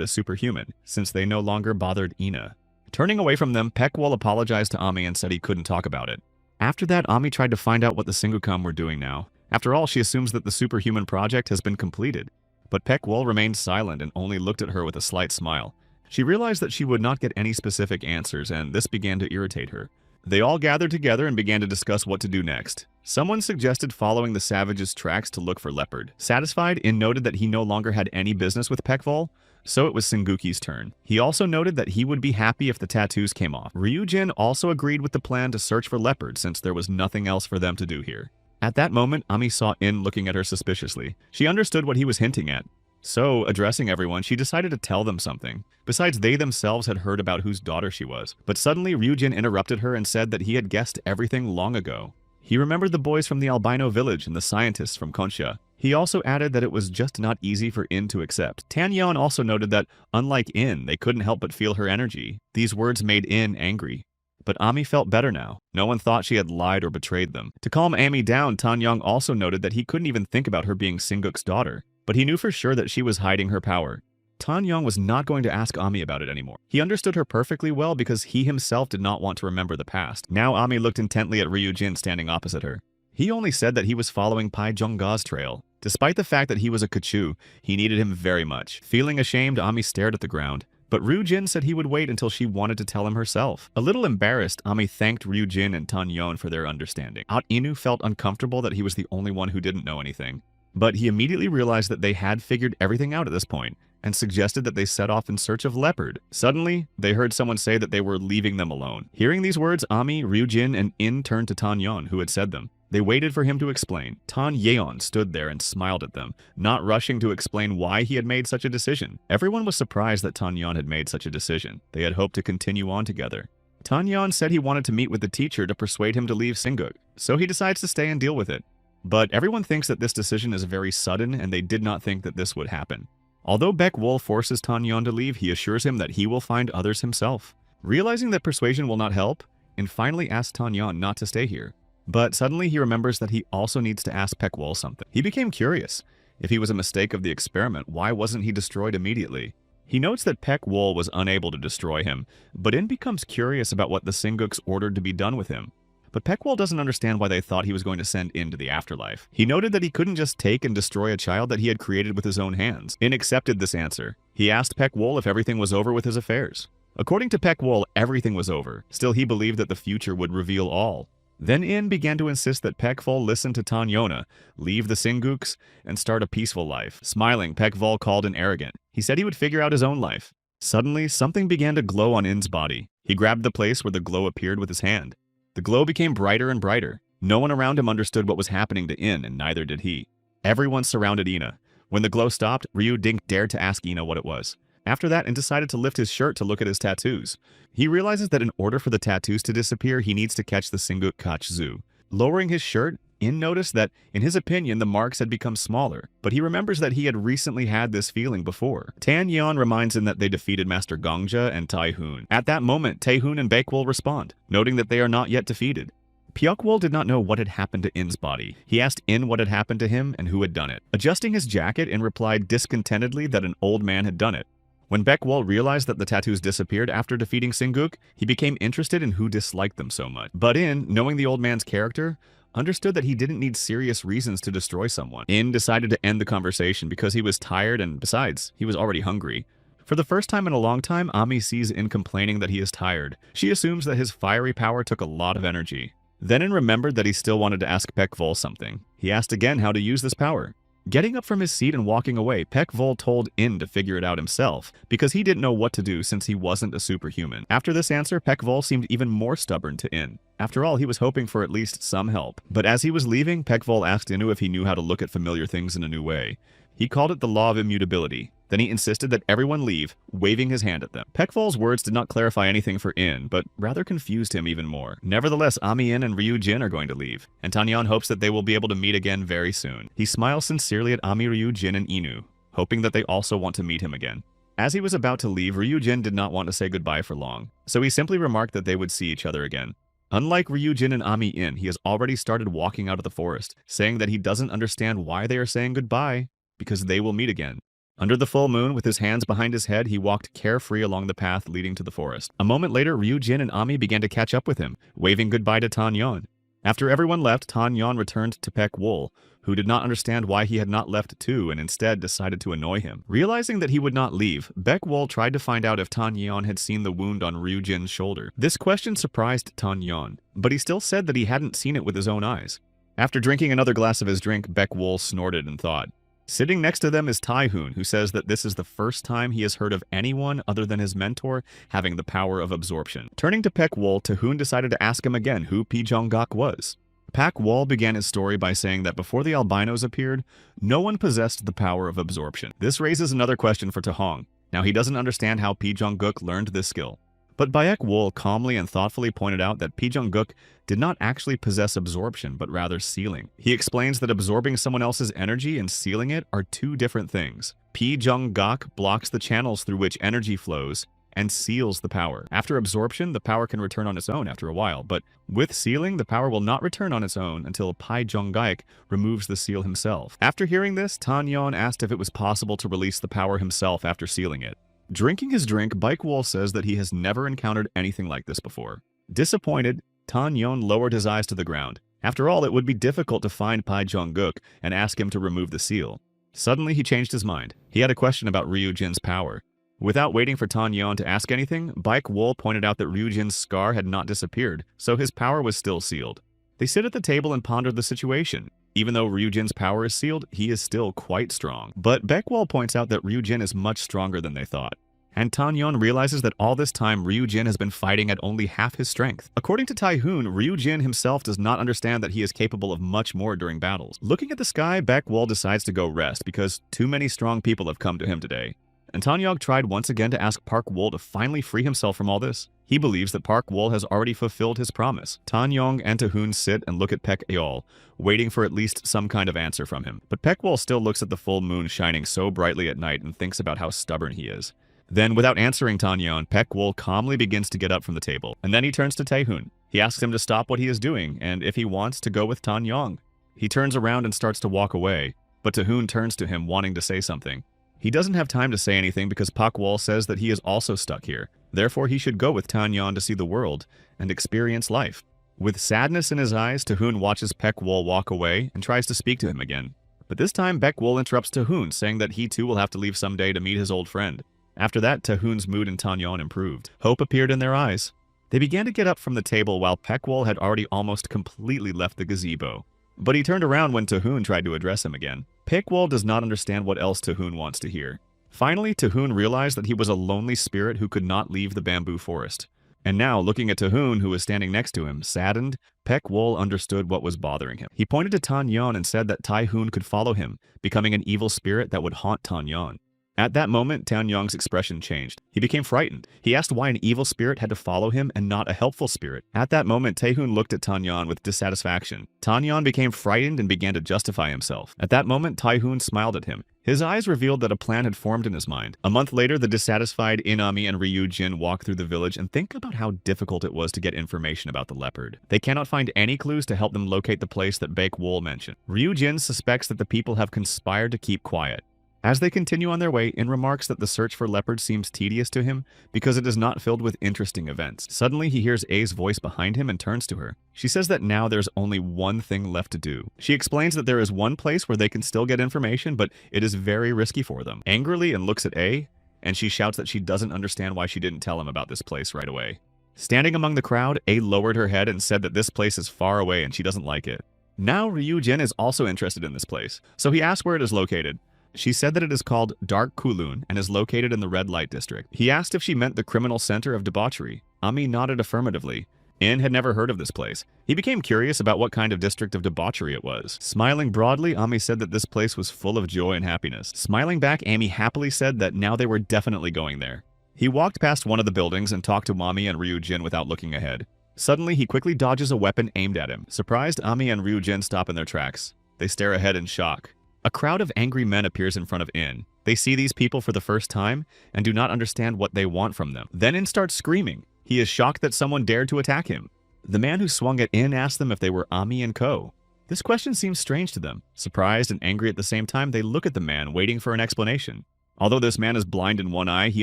a superhuman, since they no longer bothered Ina. Turning away from them, Peckwol apologized to Ami and said he couldn't talk about it. After that, Ami tried to find out what the Sengukam were doing now. After all, she assumes that the superhuman project has been completed. But Peckwol remained silent and only looked at her with a slight smile. She realized that she would not get any specific answers, and this began to irritate her. They all gathered together and began to discuss what to do next. Someone suggested following the savage's tracks to look for Leopard. Satisfied, In noted that he no longer had any business with Peckwol, so it was Senguki's turn. He also noted that he would be happy if the tattoos came off. Ryujin also agreed with the plan to search for Leopard since there was nothing else for them to do here. At that moment, Ami saw In looking at her suspiciously. She understood what he was hinting at. So, addressing everyone, she decided to tell them something. Besides, they themselves had heard about whose daughter she was. But suddenly, Ryujin interrupted her and said that he had guessed everything long ago. He remembered the boys from the albino village and the scientists from Konchja. He also added that it was just not easy for In to accept. Tanyeon also noted that, unlike In, they couldn't help but feel her energy. These words made In angry. But Ami felt better now. No one thought she had lied or betrayed them. To calm Ami down, Tanyeon also noted that he couldn't even think about her being Senguk's daughter. But he knew for sure that she was hiding her power. Tanyeon was not going to ask Ami about it anymore. He understood her perfectly well because he himself did not want to remember the past. Now Ami looked intently at Ryujin standing opposite her. He only said that he was following Pi Jung-ga's trail. Despite the fact that he was a Kachu, he needed him very much. Feeling ashamed, Ami stared at the ground. But Ryujin said he would wait until she wanted to tell him herself. A little embarrassed, Ami thanked Ryujin and Tanyeon for their understanding. Inu felt uncomfortable that he was the only one who didn't know anything. But he immediately realized that they had figured everything out at this point, and suggested that they set off in search of Leopard. Suddenly, they heard someone say that they were leaving them alone. Hearing these words, Ami, Ryujin, and In turned to Tanyeon, who had said them. They waited for him to explain. Tanyeon stood there and smiled at them, not rushing to explain why he had made such a decision. Everyone was surprised that Tanyeon had made such a decision. They had hoped to continue on together. Tanyeon said he wanted to meet with the teacher to persuade him to leave Senguk, so he decides to stay and deal with it. But everyone thinks that this decision is very sudden, and they did not think that this would happen. Although Peckwol forces Tanyeon to leave, he assures him that he will find others himself. Realizing that persuasion will not help, In finally asks Tanyeon not to stay here. But suddenly he remembers that he also needs to ask Peckwol something. He became curious. If he was a mistake of the experiment, why wasn't he destroyed immediately? He notes that Peckwol was unable to destroy him, but In becomes curious about what the Senguks ordered to be done with him. But Peckwol doesn't understand why they thought he was going to send In to the afterlife. He noted that he couldn't just take and destroy a child that he had created with his own hands. In accepted this answer. He asked Peckwol if everything was over with his affairs. According to Peckwol, everything was over. Still, he believed that the future would reveal all. Then In began to insist that Pekvol listen to Tanyona, leave the Singuks, and start a peaceful life. Smiling, Pekvol called In arrogant. He said he would figure out his own life. Suddenly, something began to glow on In's body. He grabbed the place where the glow appeared with his hand. The glow became brighter and brighter. No one around him understood what was happening to In, and neither did he. Everyone surrounded Ina. When the glow stopped, Ryu didn't dare to ask Ina what it was. After that, In decided to lift his shirt to look at his tattoos. He realizes that in order for the tattoos to disappear, he needs to catch the Singuk Kachzu. Lowering his shirt, In noticed that, in his opinion, the marks had become smaller, but he remembers that he had recently had this feeling before. Tan Yeon reminds him that they defeated Master Gongja and Taehoon. At that moment, Taehoon and Baekwol respond, noting that they are not yet defeated. Pyeokwol did not know what had happened to In's body. He asked In what had happened to him and who had done it. Adjusting his jacket, In replied discontentedly that an old man had done it. When Baekwol realized that the tattoos disappeared after defeating Singuk, he became interested in who disliked them so much. But In, knowing the old man's character, understood that he didn't need serious reasons to destroy someone. In decided to end the conversation because he was tired and, besides, he was already hungry. For the first time in a long time, Ami sees In complaining that he is tired. She assumes that his fiery power took a lot of energy. Then In remembered that he still wanted to ask Pekvol something. He asked again how to use this power. Getting up from his seat and walking away, Pekvol told In to figure it out himself, because he didn't know what to do since he wasn't a superhuman. After this answer, Pekvol seemed even more stubborn to In. After all, he was hoping for at least some help. But as he was leaving, Pekvol asked Inu if he knew how to look at familiar things in a new way. He called it the law of immutability. Then he insisted that everyone leave, waving his hand at them. Pekvol's words did not clarify anything for In, but rather confused him even more. Nevertheless, Ami In and Ryu Jin are going to leave, and Tanyeon hopes that they will be able to meet again very soon. He smiles sincerely at Ami, Ryu Jin, and Inu, hoping that they also want to meet him again. As he was about to leave, Ryu Jin did not want to say goodbye for long, so he simply remarked that they would see each other again. Unlike Ryu Jin and Ami In, he has already started walking out of the forest, saying that he doesn't understand why they are saying goodbye, because they will meet again. Under the full moon, with his hands behind his head, he walked carefree along the path leading to the forest. A moment later, Ryu Jin and Ami began to catch up with him, waving goodbye to Tanyeon. After everyone left, Tanyeon returned to Pekvol, who did not understand why he had not left too and instead decided to annoy him. Realizing that he would not leave, Pekvol tried to find out if Tanyeon had seen the wound on Ryu Jin's shoulder. This question surprised Tanyeon, but he still said that he hadn't seen it with his own eyes. After drinking another glass of his drink, Pekvol snorted and thought. Sitting next to them is Taehoon, who says that this is the first time he has heard of anyone other than his mentor having the power of absorption. Turning to Pekvol, Taehoon decided to ask him again who Pyeonggak was. Pekvol began his story by saying that before the albinos appeared, no one possessed the power of absorption. This raises another question for Tahong. Now he doesn't understand how Pyeongguk learned this skill. But Baekwol calmly and thoughtfully pointed out that Pyeongguk did not actually possess absorption, but rather sealing. He explains that absorbing someone else's energy and sealing it are two different things. Pyeonggak blocks the channels through which energy flows and seals the power. After absorption, the power can return on its own after a while, but with sealing, the power will not return on its own until Pyeonggak removes the seal himself. After hearing this, Tanyeon asked if it was possible to release the power himself after sealing it. Drinking his drink, Baekwol says that he has never encountered anything like this before. Disappointed, Tanyeon lowered his eyes to the ground. After all, it would be difficult to find Pyeongguk and ask him to remove the seal. Suddenly, he changed his mind. He had a question about Ryu Jin's power. Without waiting for Tanyeon to ask anything, Baekwol pointed out that Ryu Jin's scar had not disappeared, so his power was still sealed. They sit at the table and ponder the situation. Even though Ryu Jin's power is sealed, he is still quite strong. But Baekwol points out that Ryu Jin is much stronger than they thought. And Tanyeon realizes that all this time Ryu Jin has been fighting at only half his strength. According to Taehoon, Ryu Jin himself does not understand that he is capable of much more during battles. Looking at the sky, Baekwol decides to go rest because too many strong people have come to him today. And Tanyeon tried once again to ask Park Wol to finally free himself from all this. He believes that Park Wol has already fulfilled his promise. Tanyeon and Taehoon sit and look at Pek Eol, waiting for at least some kind of answer from him. But Pek Wol still looks at the full moon shining so brightly at night and thinks about how stubborn he is. Then, without answering Tanyeon, Pek Wol calmly begins to get up from the table, and then he turns to Taehoon. He asks him to stop what he is doing, and if he wants, to go with Tanyeon. He turns around and starts to walk away, but Taehoon turns to him wanting to say something. He doesn't have time to say anything because Pak Wol says that he is also stuck here. Therefore, he should go with Tanyeon to see the world and experience life. With sadness in his eyes, Taehoon watches Pek Wol walk away and tries to speak to him again. But this time, Pek Wol interrupts Taehoon, saying that he too will have to leave someday to meet his old friend. After that, Taehoon's mood and Tanyeon improved. Hope appeared in their eyes. They began to get up from the table while Peckwol had already almost completely left the gazebo. But he turned around when Tahoon tried to address him again. Peckwol does not understand what else Tahoon wants to hear. Finally, Tahoon realized that he was a lonely spirit who could not leave the bamboo forest. And now, looking at Tahoon, who was standing next to him, saddened, Peckwol understood what was bothering him. He pointed to Tan Yon and said that Tahoon could follow him, becoming an evil spirit that would haunt Tan Yon. At that moment, Tan Yong's expression changed. He became frightened. He asked why an evil spirit had to follow him and not a helpful spirit. At that moment, Tahoon looked at Tan Yon with dissatisfaction. Tan Yon became frightened and began to justify himself. At that moment, Tahoon smiled at him. His eyes revealed that a plan had formed in his mind. A month later, the dissatisfied Inami and Ryu Jin walk through the village and think about how difficult it was to get information about the leopard. They cannot find any clues to help them locate the place that Peckwol mentioned. Ryu Jin suspects that the people have conspired to keep quiet. As they continue on their way, In remarks that the search for leopard seems tedious to him because it is not filled with interesting events. Suddenly, he hears A's voice behind him and turns to her. She says that now there's only one thing left to do. She explains that there is one place where they can still get information, but it is very risky for them. Angrily, In looks at A, and she shouts that she doesn't understand why she didn't tell him about this place right away. Standing among the crowd, A lowered her head and said that this place is far away and she doesn't like it. Now, Ryu Jin is also interested in this place, so he asks where it is located. She said that it is called Dark Kowloon and is located in the red light district. He asked if she meant the criminal center of debauchery. Ami nodded affirmatively. In had never heard of this place. He became curious about what kind of district of debauchery it was. Smiling broadly, Ami said that this place was full of joy and happiness. Smiling back, Ami happily said that now they were definitely going there. He walked past one of the buildings and talked to Ami and Ryu Jin without looking ahead. Suddenly, he quickly dodges a weapon aimed at him. Surprised, Ami and Ryu Jin stop in their tracks. They stare ahead in shock. A crowd of angry men appears in front of In. They see these people for the first time and do not understand what they want from them. Then In starts screaming. He is shocked that someone dared to attack him. The man who swung at In asked them if they were Ami and Ko. This question seems strange to them. Surprised and angry at the same time, they look at the man, waiting for an explanation. Although this man is blind in one eye, he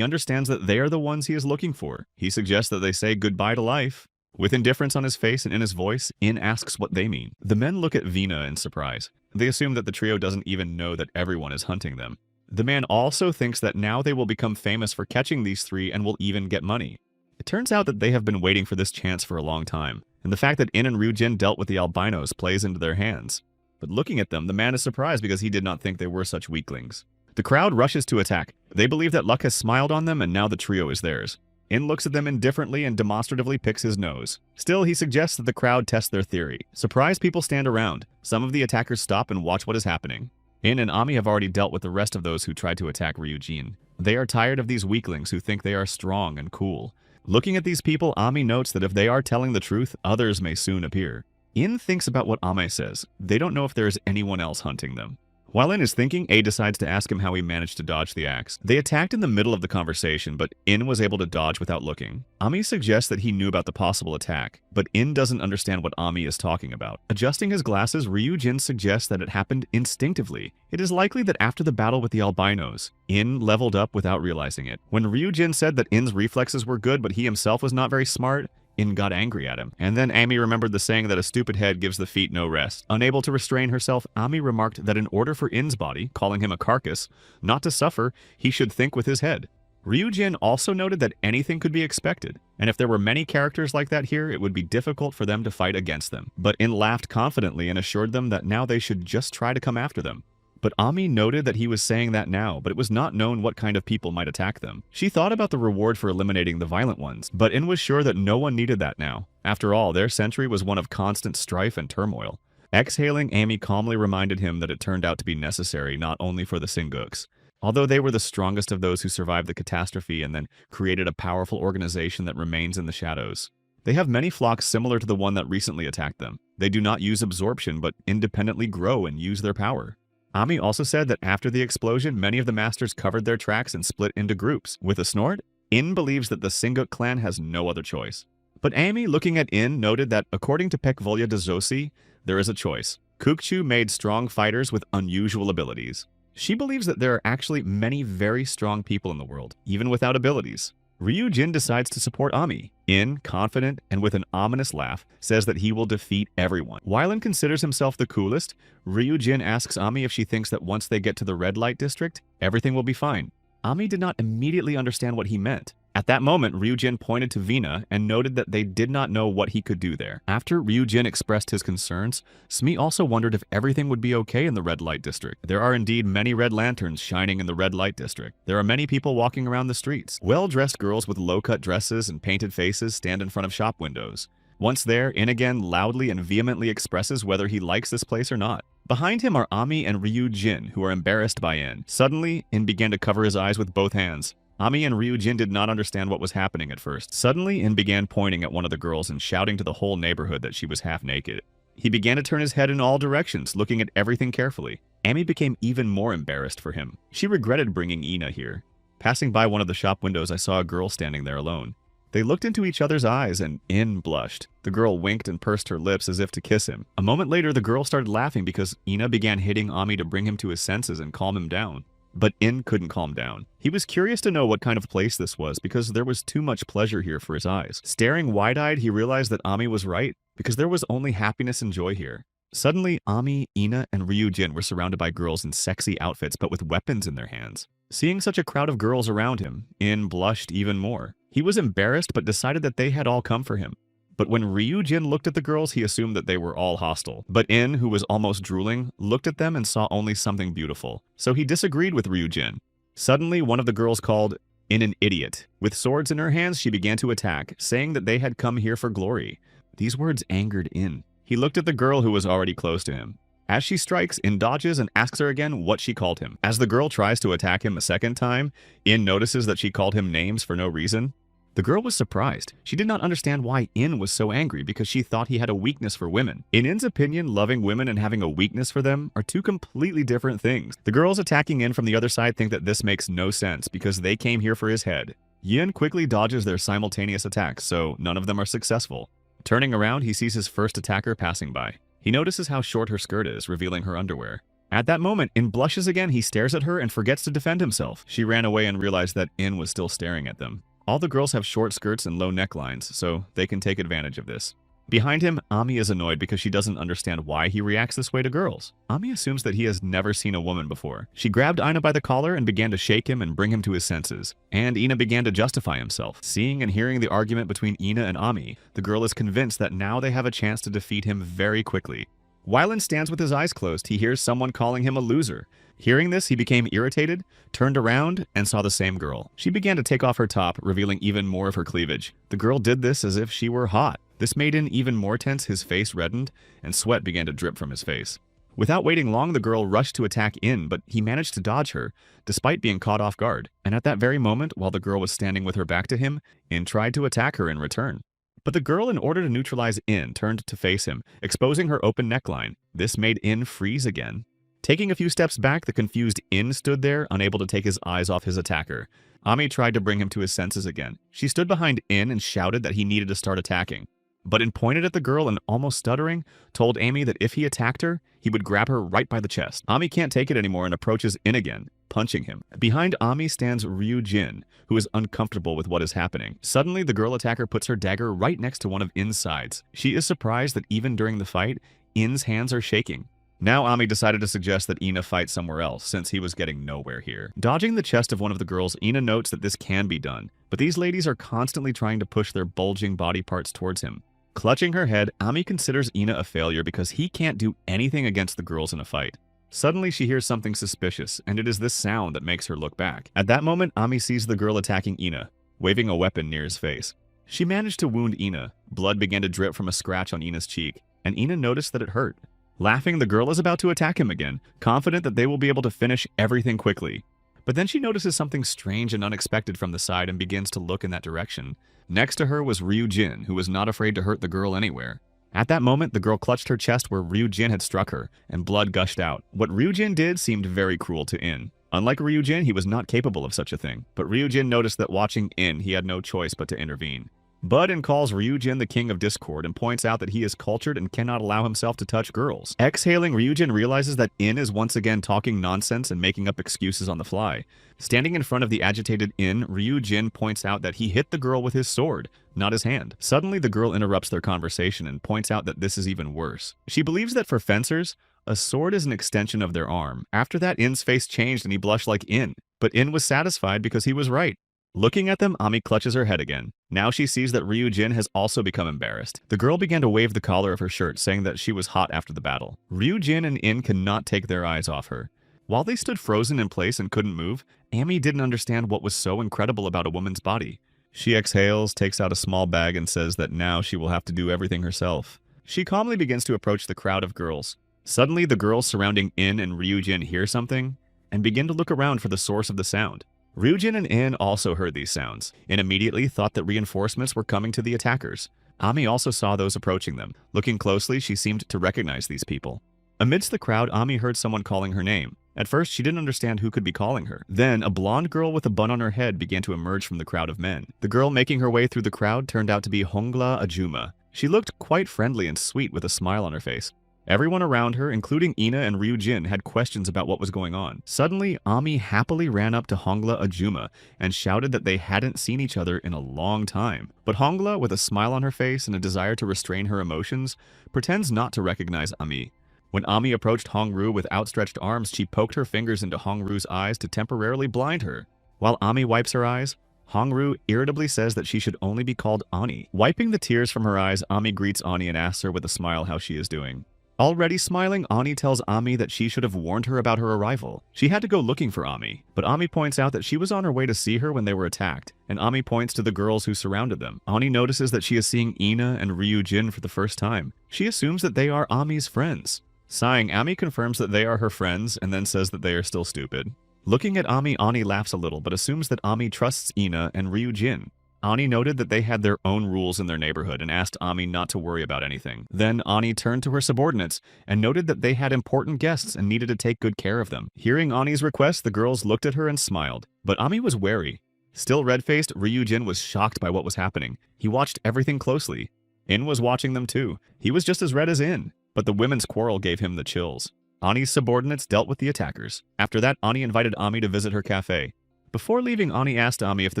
understands that they are the ones he is looking for. He suggests that they say goodbye to life. With indifference on his face and in his voice, In asks what they mean. The men look at Vina in surprise. They assume that the trio doesn't even know that everyone is hunting them. The man also thinks that now they will become famous for catching these three and will even get money. It turns out that they have been waiting for this chance for a long time, and the fact that In and Ryujin dealt with the albinos plays into their hands. But looking at them, the man is surprised because he did not think they were such weaklings. The crowd rushes to attack. They believe that luck has smiled on them and now the trio is theirs. In looks at them indifferently and demonstratively picks his nose. Still, he suggests that the crowd test their theory. Surprised people stand around. Some of the attackers stop and watch what is happening. In and Ami have already dealt with the rest of those who tried to attack Ryujin. They are tired of these weaklings who think they are strong and cool. Looking at these people, Ami notes that if they are telling the truth, others may soon appear. In thinks about what Ame says. They don't know if there is anyone else hunting them. While In is thinking, A decides to ask him how he managed to dodge the axe. They attacked in the middle of the conversation, but In was able to dodge without looking. Ami suggests that he knew about the possible attack, but In doesn't understand what Ami is talking about. Adjusting his glasses, Ryujin suggests that it happened instinctively. It is likely that after the battle with the albinos, In leveled up without realizing it. When Ryujin said that In's reflexes were good, but he himself was not very smart, In got angry at him. And then Ami remembered the saying that a stupid head gives the feet no rest. Unable to restrain herself, Ami remarked that in order for In's body, calling him a carcass, not to suffer, he should think with his head. Ryujin also noted that anything could be expected, and if there were many characters like that here, it would be difficult for them to fight against them. But In laughed confidently and assured them that now they should just try to come after them. But Ami noted that he was saying that now, but it was not known what kind of people might attack them. She thought about the reward for eliminating the violent ones, but In was sure that no one needed that now. After all, their century was one of constant strife and turmoil. Exhaling, Ami calmly reminded him that it turned out to be necessary not only for the Singuks. Although they were the strongest of those who survived the catastrophe and then created a powerful organization that remains in the shadows. They have many flocks similar to the one that recently attacked them. They do not use absorption, but independently grow and use their power. Ami also said that after the explosion, many of the masters covered their tracks and split into groups. With a snort, In believes that the Singuk clan has no other choice. But Ami, looking at In, noted that according to Pekvolya Dozosi, there is a choice. Kukchu made strong fighters with unusual abilities. She believes that there are actually many very strong people in the world, even without abilities. Ryujin decides to support Ami. In, confident and with an ominous laugh, says that he will defeat everyone. While In considers himself the coolest, Ryujin asks Ami if she thinks that once they get to the red light district, everything will be fine. Ami did not immediately understand what he meant. At that moment, Ryujin pointed to Vina and noted that they did not know what he could do there. After Ryujin expressed his concerns, Smee also wondered if everything would be okay in the red light district. There are indeed many red lanterns shining in the red light district. There are many people walking around the streets. Well-dressed girls with low-cut dresses and painted faces stand in front of shop windows. Once there, In again loudly and vehemently expresses whether he likes this place or not. Behind him are Ami and Ryujin, who are embarrassed by In. Suddenly, In began to cover his eyes with both hands. Ami and Ryujin did not understand what was happening at first. Suddenly, In began pointing at one of the girls and shouting to the whole neighborhood that she was half naked. He began to turn his head in all directions, looking at everything carefully. Ami became even more embarrassed for him. She regretted bringing Ina here. Passing by one of the shop windows, I saw a girl standing there alone. They looked into each other's eyes and In blushed. The girl winked and pursed her lips as if to kiss him. A moment later, the girl started laughing because Ina began hitting Ami to bring him to his senses and calm him down. But In couldn't calm down. He was curious to know what kind of place this was because there was too much pleasure here for his eyes. Staring wide-eyed, he realized that Ami was right because there was only happiness and joy here. Suddenly, Ami, Ina, and Ryujin were surrounded by girls in sexy outfits but with weapons in their hands. Seeing such a crowd of girls around him, In blushed even more. He was embarrassed but decided that they had all come for him. But when Ryujin looked at the girls, he assumed that they were all hostile. But In, who was almost drooling, looked at them and saw only something beautiful. So he disagreed with Ryujin. Suddenly, one of the girls called In an idiot. With swords in her hands, she began to attack, saying that they had come here for glory. These words angered In. He looked at the girl who was already close to him. As she strikes, In dodges and asks her again what she called him. As the girl tries to attack him a second time, In notices that she called him names for no reason. The girl was surprised. She did not understand why In was so angry because she thought he had a weakness for women. In In's opinion, loving women and having a weakness for them are two completely different things. The girls attacking In from the other side think that this makes no sense because they came here for his head. Yin quickly dodges their simultaneous attacks, so none of them are successful. Turning around, he sees his first attacker passing by. He notices how short her skirt is, revealing her underwear. At that moment, In blushes again, he stares at her and forgets to defend himself. She ran away and realized that In was still staring at them. All the girls have short skirts and low necklines, so they can take advantage of this. Behind him, Ami is annoyed because she doesn't understand why he reacts this way to girls. Ami assumes that he has never seen a woman before. She grabbed Ina by the collar and began to shake him and bring him to his senses. And Ina began to justify himself. Seeing and hearing the argument between Ina and Ami, the girl is convinced that now they have a chance to defeat him very quickly. While In stands with his eyes closed, he hears someone calling him a loser. Hearing this, he became irritated, turned around, and saw the same girl. She began to take off her top, revealing even more of her cleavage. The girl did this as if she were hot. This made In even more tense, his face reddened, and sweat began to drip from his face. Without waiting long, the girl rushed to attack In, but he managed to dodge her, despite being caught off guard. And at that very moment, while the girl was standing with her back to him, In tried to attack her in return. But the girl, in order to neutralize In, turned to face him, exposing her open neckline. This made In freeze again. Taking a few steps back, the confused In stood there, unable to take his eyes off his attacker. Ami tried to bring him to his senses again. She stood behind In and shouted that he needed to start attacking. But In pointed at the girl and, almost stuttering, told Ami that if he attacked her, he would grab her right by the chest. Ami can't take it anymore and approaches In again, punching him. Behind Ami stands Ryujin, who is uncomfortable with what is happening. Suddenly, the girl attacker puts her dagger right next to one of In's sides. She is surprised that even during the fight, In's hands are shaking. Now Ami decided to suggest that Ina fight somewhere else, since he was getting nowhere here. Dodging the chest of one of the girls, Ina notes that this can be done, but these ladies are constantly trying to push their bulging body parts towards him. Clutching her head, Ami considers Ina a failure because he can't do anything against the girls in a fight. Suddenly, she hears something suspicious, and it is this sound that makes her look back. At that moment, Ami sees the girl attacking Ina, waving a weapon near his face. She managed to wound Ina. Blood began to drip from a scratch on Ina's cheek, and Ina noticed that it hurt. Laughing, the girl is about to attack him again, confident that they will be able to finish everything quickly. But then she notices something strange and unexpected from the side and begins to look in that direction. Next to her was Ryujin, who was not afraid to hurt the girl anywhere. At that moment, the girl clutched her chest where Ryujin had struck her, and blood gushed out. What Ryujin did seemed very cruel to In. Unlike Ryujin, he was not capable of such a thing, but Ryujin noticed that watching In, he had no choice but to intervene. Budin calls Ryujin the king of discord and points out that he is cultured and cannot allow himself to touch girls. Exhaling, Ryujin realizes that In is once again talking nonsense and making up excuses on the fly. Standing in front of the agitated In, Ryujin points out that he hit the girl with his sword, not his hand. Suddenly, the girl interrupts their conversation and points out that this is even worse. She believes that for fencers, a sword is an extension of their arm. After that, In's face changed and he blushed like In, but In was satisfied because he was right. Looking at them, Ami clutches her head again. Now she sees that Ryujin has also become embarrassed. The girl began to wave the collar of her shirt, saying that she was hot after the battle. Ryujin and In cannot take their eyes off her. While they stood frozen in place and couldn't move, Ami didn't understand what was so incredible about a woman's body. She exhales, takes out a small bag, and says that now she will have to do everything herself. She calmly begins to approach the crowd of girls. Suddenly, the girls surrounding In and Ryujin hear something and begin to look around for the source of the sound. Ryujin and In also heard these sounds, and immediately thought that reinforcements were coming to the attackers. Ami also saw those approaching them. Looking closely, she seemed to recognize these people. Amidst the crowd, Ami heard someone calling her name. At first, she didn't understand who could be calling her. Then, a blonde girl with a bun on her head began to emerge from the crowd of men. The girl making her way through the crowd turned out to be Hongla Ajuma. She looked quite friendly and sweet with a smile on her face. Everyone around her, including Ina and Ryujin, had questions about what was going on. Suddenly, Ami happily ran up to Hongla Ajuma and shouted that they hadn't seen each other in a long time. But Hongla, with a smile on her face and a desire to restrain her emotions, pretends not to recognize Ami. When Ami approached Hongru with outstretched arms, she poked her fingers into Hongru's eyes to temporarily blind her. While Ami wipes her eyes, Hongru irritably says that she should only be called Ani. Wiping the tears from her eyes, Ami greets Ani and asks her with a smile how she is doing. Already smiling, Ani tells Ami that she should have warned her about her arrival. She had to go looking for Ami, but Ami points out that she was on her way to see her when they were attacked, and Ami points to the girls who surrounded them. Ani notices that she is seeing Ina and Ryujin for the first time. She assumes that they are Ami's friends. Sighing, Ami confirms that they are her friends and then says that they are still stupid. Looking at Ami, Ani laughs a little but assumes that Ami trusts Ina and Ryujin. Ani noted that they had their own rules in their neighborhood and asked Ami not to worry about anything. Then Ani turned to her subordinates and noted that they had important guests and needed to take good care of them. Hearing Ani's request, the girls looked at her and smiled, but Ami was wary. Still red-faced, Ryujin was shocked by what was happening. He watched everything closely. In was watching them too. He was just as red as In, but the women's quarrel gave him the chills. Ani's subordinates dealt with the attackers. After that, Ani invited Ami to visit her cafe. Before leaving, Ani asked Ami if the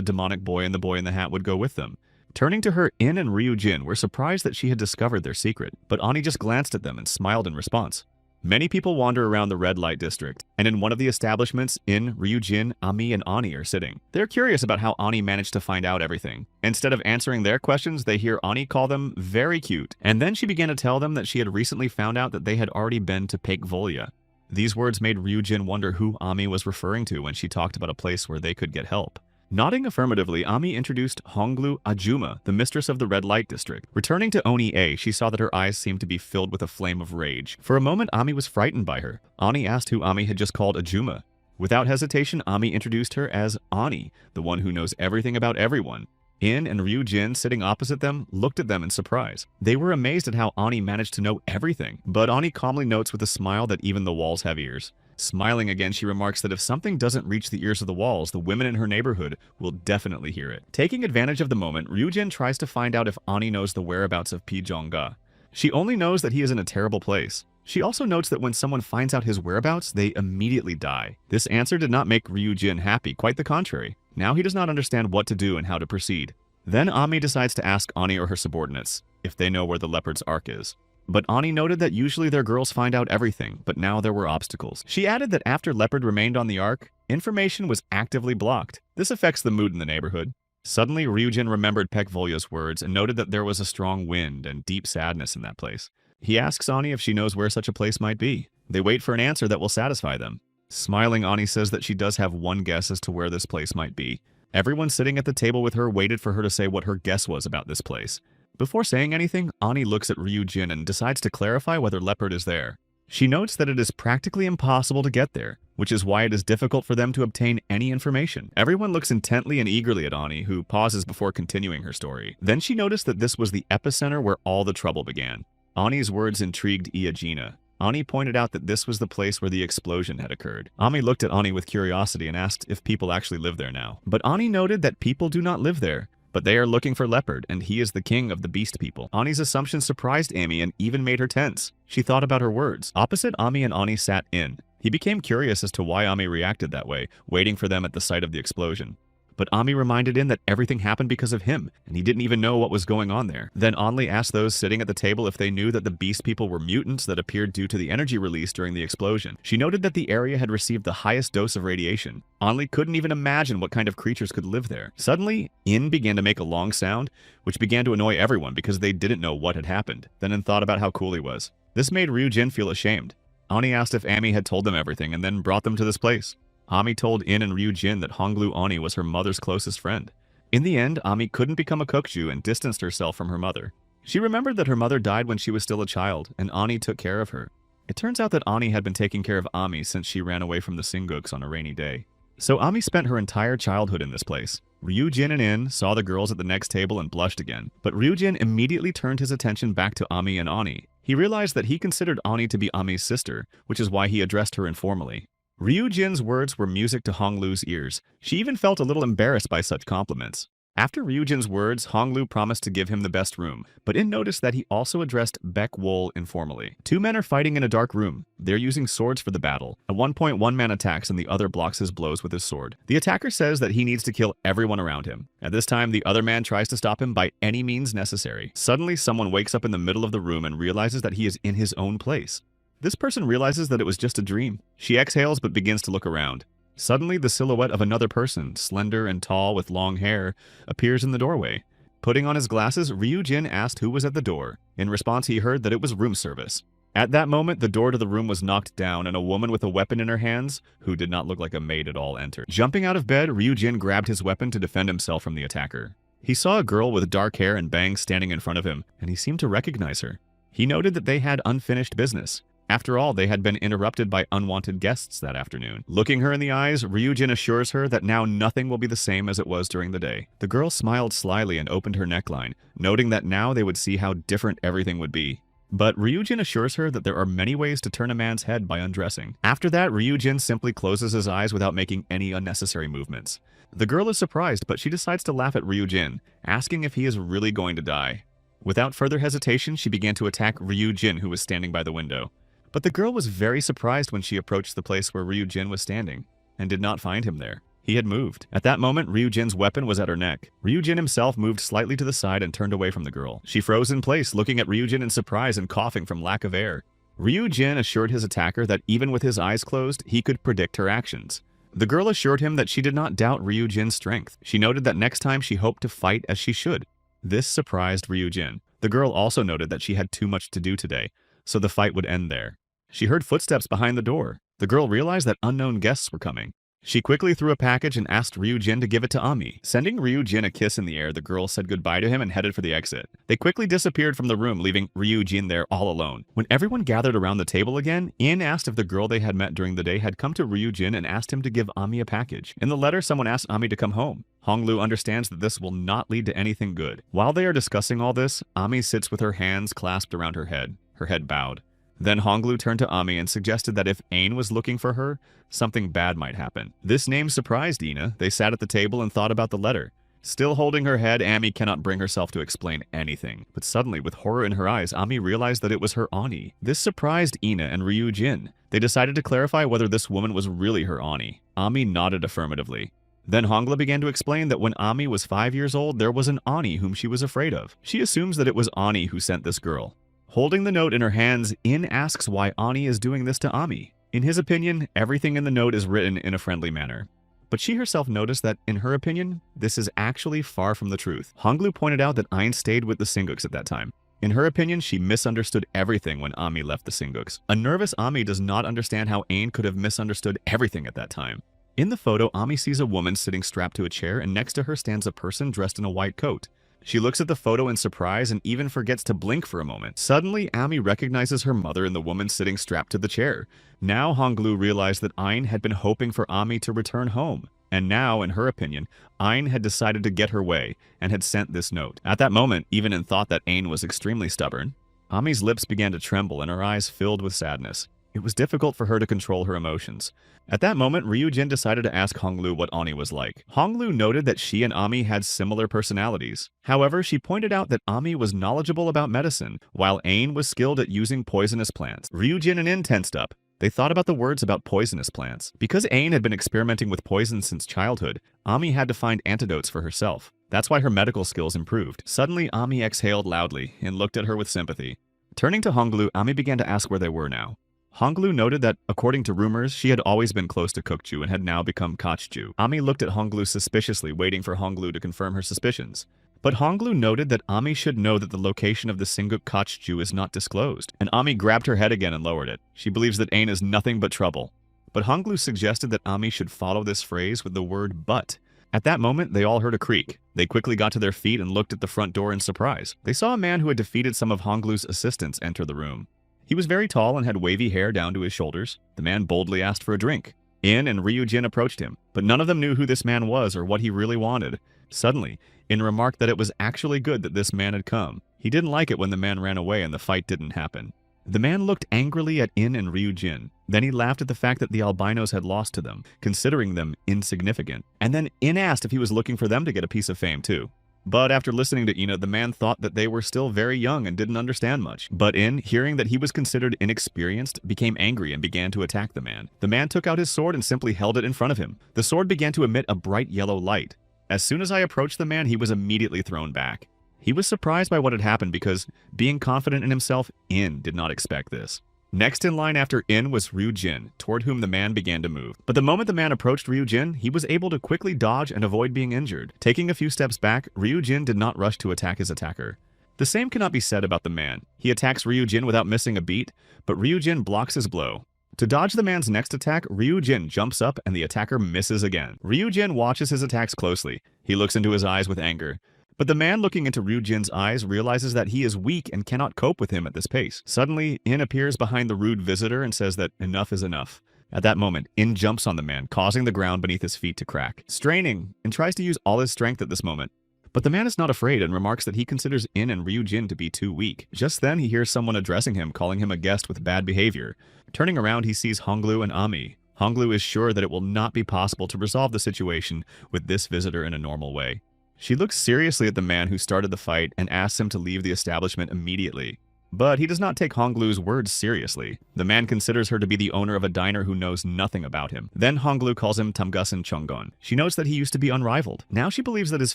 demonic boy and the boy in the hat would go with them. Turning to her, In and Ryujin were surprised that she had discovered their secret, but Ani just glanced at them and smiled in response. Many people wander around the red light district, and in one of the establishments, In, Ryujin, Ami, and Ani are sitting. They're curious about how Ani managed to find out everything. Instead of answering their questions, they hear Ani call them very cute, and then she began to tell them that she had recently found out that they had already been to Paikvolya. These words made Ryujin wonder who Ami was referring to when she talked about a place where they could get help. Nodding affirmatively, Ami introduced Honglu Ajuma, the mistress of the red light district. Returning to Oni A, she saw that her eyes seemed to be filled with a flame of rage. For a moment, Ami was frightened by her. Ani asked who Ami had just called Ajuma. Without hesitation, Ami introduced her as Ani, the one who knows everything about everyone. In and Ryujin, sitting opposite them, looked at them in surprise. They were amazed at how Ani managed to know everything, but Ani calmly notes with a smile that even the walls have ears. Smiling again, she remarks that if something doesn't reach the ears of the walls, the women in her neighborhood will definitely hear it. Taking advantage of the moment, Ryujin tries to find out if Ani knows the whereabouts of Pijongga. She only knows that he is in a terrible place. She also notes that when someone finds out his whereabouts, they immediately die. This answer did not make Ryujin happy, quite the contrary. Now he does not understand what to do and how to proceed. Then Ami decides to ask Ani or her subordinates if they know where the leopard's ark is. But Ani noted that usually their girls find out everything, but now there were obstacles. She added that after Leopard remained on the ark, information was actively blocked. This affects the mood in the neighborhood. Suddenly, Ryujin remembered Paikvolya's words and noted that there was a strong wind and deep sadness in that place. He asks Ani if she knows where such a place might be. They wait for an answer that will satisfy them. Smiling, Ani says that she does have one guess as to where this place might be. Everyone sitting at the table with her waited for her to say what her guess was about this place. Before saying anything, Ani looks at Ryujin and decides to clarify whether Leopard is there. She notes that it is practically impossible to get there, which is why it is difficult for them to obtain any information. Everyone looks intently and eagerly at Ani, who pauses before continuing her story. Then she noticed that this was the epicenter where all the trouble began. Ani's words intrigued Iajina. Ani pointed out that this was the place where the explosion had occurred. Ami looked at Ani with curiosity and asked if people actually live there now. But Ani noted that people do not live there, but they are looking for Leopard, and he is the king of the beast people. Ani's assumption surprised Ami and even made her tense. She thought about her words. Opposite Ami and Ani sat In. He became curious as to why Ami reacted that way, waiting for them at the site of the explosion. but Ami reminded In that everything happened because of him, and he didn't even know what was going on there. Then Onli asked those sitting at the table if they knew that the beast people were mutants that appeared due to the energy release during the explosion. She noted that the area had received the highest dose of radiation. Onli couldn't even imagine what kind of creatures could live there. Suddenly, In began to make a long sound, which began to annoy everyone because they didn't know what had happened. Then In thought about how cool he was. This made Ryujin feel ashamed. Ani asked if Ami had told them everything and then brought them to this place. Ami told In and Ryujin that Honglu Ani was her mother's closest friend. In the end, Ami couldn't become a Kokju and distanced herself from her mother. She remembered that her mother died when she was still a child, and Ani took care of her. It turns out that Ani had been taking care of Ami since she ran away from the Singuks on a rainy day. So Ami spent her entire childhood in this place. Ryujin and In saw the girls at the next table and blushed again, but Ryujin immediately turned his attention back to Ami and Ani. He realized that he considered Ani to be Ami's sister, which is why he addressed her informally. Ryujin's words were music to Honglu's ears. She even felt a little embarrassed by such compliments. After Ryujin's words, Honglu promised to give him the best room, but In noticed that he also addressed Baek Wol informally. Two men are fighting in a dark room. They're using swords for the battle. At one point, one man attacks and the other blocks his blows with his sword. The attacker says that he needs to kill everyone around him. At this time, the other man tries to stop him by any means necessary. Suddenly, someone wakes up in the middle of the room and realizes that he is in his own place. This person realizes that it was just a dream. She exhales but begins to look around. Suddenly, the silhouette of another person, slender and tall with long hair, appears in the doorway. Putting on his glasses, Ryujin asked who was at the door. In response, he heard that it was room service. At that moment, the door to the room was knocked down and a woman with a weapon in her hands, who did not look like a maid at all, entered. Jumping out of bed, Ryujin grabbed his weapon to defend himself from the attacker. He saw a girl with dark hair and bangs standing in front of him, and he seemed to recognize her. He noted that they had unfinished business. After all, they had been interrupted by unwanted guests that afternoon. Looking her in the eyes, Ryujin assures her that now nothing will be the same as it was during the day. The girl smiled slyly and opened her neckline, noting that now they would see how different everything would be. But Ryujin assures her that there are many ways to turn a man's head by undressing. After that, Ryujin simply closes his eyes without making any unnecessary movements. The girl is surprised, but she decides to laugh at Ryujin, asking if he is really going to die. Without further hesitation, she began to attack Ryujin, who was standing by the window. But the girl was very surprised when she approached the place where Ryujin was standing, and did not find him there. He had moved. At that moment, Ryujin's weapon was at her neck. Ryujin himself moved slightly to the side and turned away from the girl. She froze in place, looking at Ryujin in surprise and coughing from lack of air. Ryujin assured his attacker that even with his eyes closed, he could predict her actions. The girl assured him that she did not doubt Ryujin's strength. She noted that next time she hoped to fight as she should. This surprised Ryujin. The girl also noted that she had too much to do today, so the fight would end there. She heard footsteps behind the door. The girl realized that unknown guests were coming. She quickly threw a package and asked Ryujin to give it to Ami. Sending Ryujin a kiss in the air, the girl said goodbye to him and headed for the exit. They quickly disappeared from the room, leaving Ryujin there all alone. When everyone gathered around the table again, In asked if the girl they had met during the day had come to Ryujin and asked him to give Ami a package. In the letter, someone asked Ami to come home. Honglu understands that this will not lead to anything good. While they are discussing all this, Ami sits with her hands clasped around her head bowed. Then Honglu turned to Ami and suggested that if Ain was looking for her, something bad might happen. This name surprised Ina. They sat at the table and thought about the letter. Still holding her head, Ami cannot bring herself to explain anything. But suddenly, with horror in her eyes, Ami realized that it was her Ani. This surprised Ina and Ryujin. They decided to clarify whether this woman was really her Ani. Ami nodded affirmatively. Then Hongla began to explain that when Ami was 5 years old, there was an Ani whom she was afraid of. She assumes that it was Ani who sent this girl. Holding the note in her hands, In asks why Ani is doing this to Ami. In his opinion, everything in the note is written in a friendly manner. But she herself noticed that, in her opinion, this is actually far from the truth. Honglu pointed out that Ain stayed with the Singuks at that time. In her opinion, she misunderstood everything when Ami left the Singuks. A nervous Ami does not understand how Ain could have misunderstood everything at that time. In the photo, Ami sees a woman sitting strapped to a chair, and next to her stands a person dressed in a white coat. She looks at the photo in surprise and even forgets to blink for a moment. Suddenly, Ami recognizes her mother in the woman sitting strapped to the chair. Now Honglu realized that Ain had been hoping for Ami to return home. And now, in her opinion, Ain had decided to get her way and had sent this note. At that moment, even in thought that Ain was extremely stubborn, Ami's lips began to tremble and her eyes filled with sadness. It was difficult for her to control her emotions. At that moment, Ryujin decided to ask Honglu what Ani was like. Honglu noted that she and Ami had similar personalities. However, she pointed out that Ami was knowledgeable about medicine, while Ain was skilled at using poisonous plants. Ryujin and In tensed up. They thought about the words about poisonous plants. Because Ain had been experimenting with poison since childhood, Ami had to find antidotes for herself. That's why her medical skills improved. Suddenly, Ami exhaled loudly and looked at her with sympathy. Turning to Honglu, Ami began to ask where they were now. Honglu noted that, according to rumors, she had always been close to Kukju and had now become Kachju. Ami looked at Honglu suspiciously, waiting for Honglu to confirm her suspicions. But Honglu noted that Ami should know that the location of the Singuk Kachju is not disclosed, and Ami grabbed her head again and lowered it. She believes that Ain is nothing but trouble. But Honglu suggested that Ami should follow this phrase with the word but. At that moment, they all heard a creak. They quickly got to their feet and looked at the front door in surprise. They saw a man who had defeated some of Honglu's assistants enter the room. He was very tall and had wavy hair down to his shoulders. The man boldly asked for a drink. In and Ryujin approached him, but none of them knew who this man was or what he really wanted. Suddenly, In remarked that it was actually good that this man had come. He didn't like it when the man ran away and the fight didn't happen. The man looked angrily at In and Ryujin. Then he laughed at the fact that the albinos had lost to them, considering them insignificant. And then In asked if he was looking for them to get a piece of fame too. But after listening to Ina, the man thought that they were still very young and didn't understand much. But In, hearing that he was considered inexperienced, became angry and began to attack the man. The man took out his sword and simply held it in front of him. The sword began to emit a bright yellow light. As soon as I approached the man, he was immediately thrown back. He was surprised by what had happened because, being confident in himself, In did not expect this. Next in line after In was Ryujin, toward whom the man began to move. But the moment the man approached Ryujin, he was able to quickly dodge and avoid being injured. Taking a few steps back, Ryujin did not rush to attack his attacker. The same cannot be said about the man. He attacks Ryujin without missing a beat, but Ryujin blocks his blow. To dodge the man's next attack, Ryujin jumps up and the attacker misses again. Ryujin watches his attacks closely. He looks into his eyes with anger. But the man looking into Ryujin's eyes realizes that he is weak and cannot cope with him at this pace. Suddenly, In appears behind the rude visitor and says that enough is enough. At that moment, In jumps on the man, causing the ground beneath his feet to crack. Straining, In tries to use all his strength at this moment. But the man is not afraid and remarks that he considers In and Ryujin to be too weak. Just then, he hears someone addressing him, calling him a guest with bad behavior. Turning around, he sees Honglu and Ami. Honglu is sure that it will not be possible to resolve the situation with this visitor in a normal way. She looks seriously at the man who started the fight and asks him to leave the establishment immediately. But he does not take Honglu's words seriously. The man considers her to be the owner of a diner who knows nothing about him. Then Honglu calls him Tamgasan Chonggon. She notes that he used to be unrivaled. Now she believes that his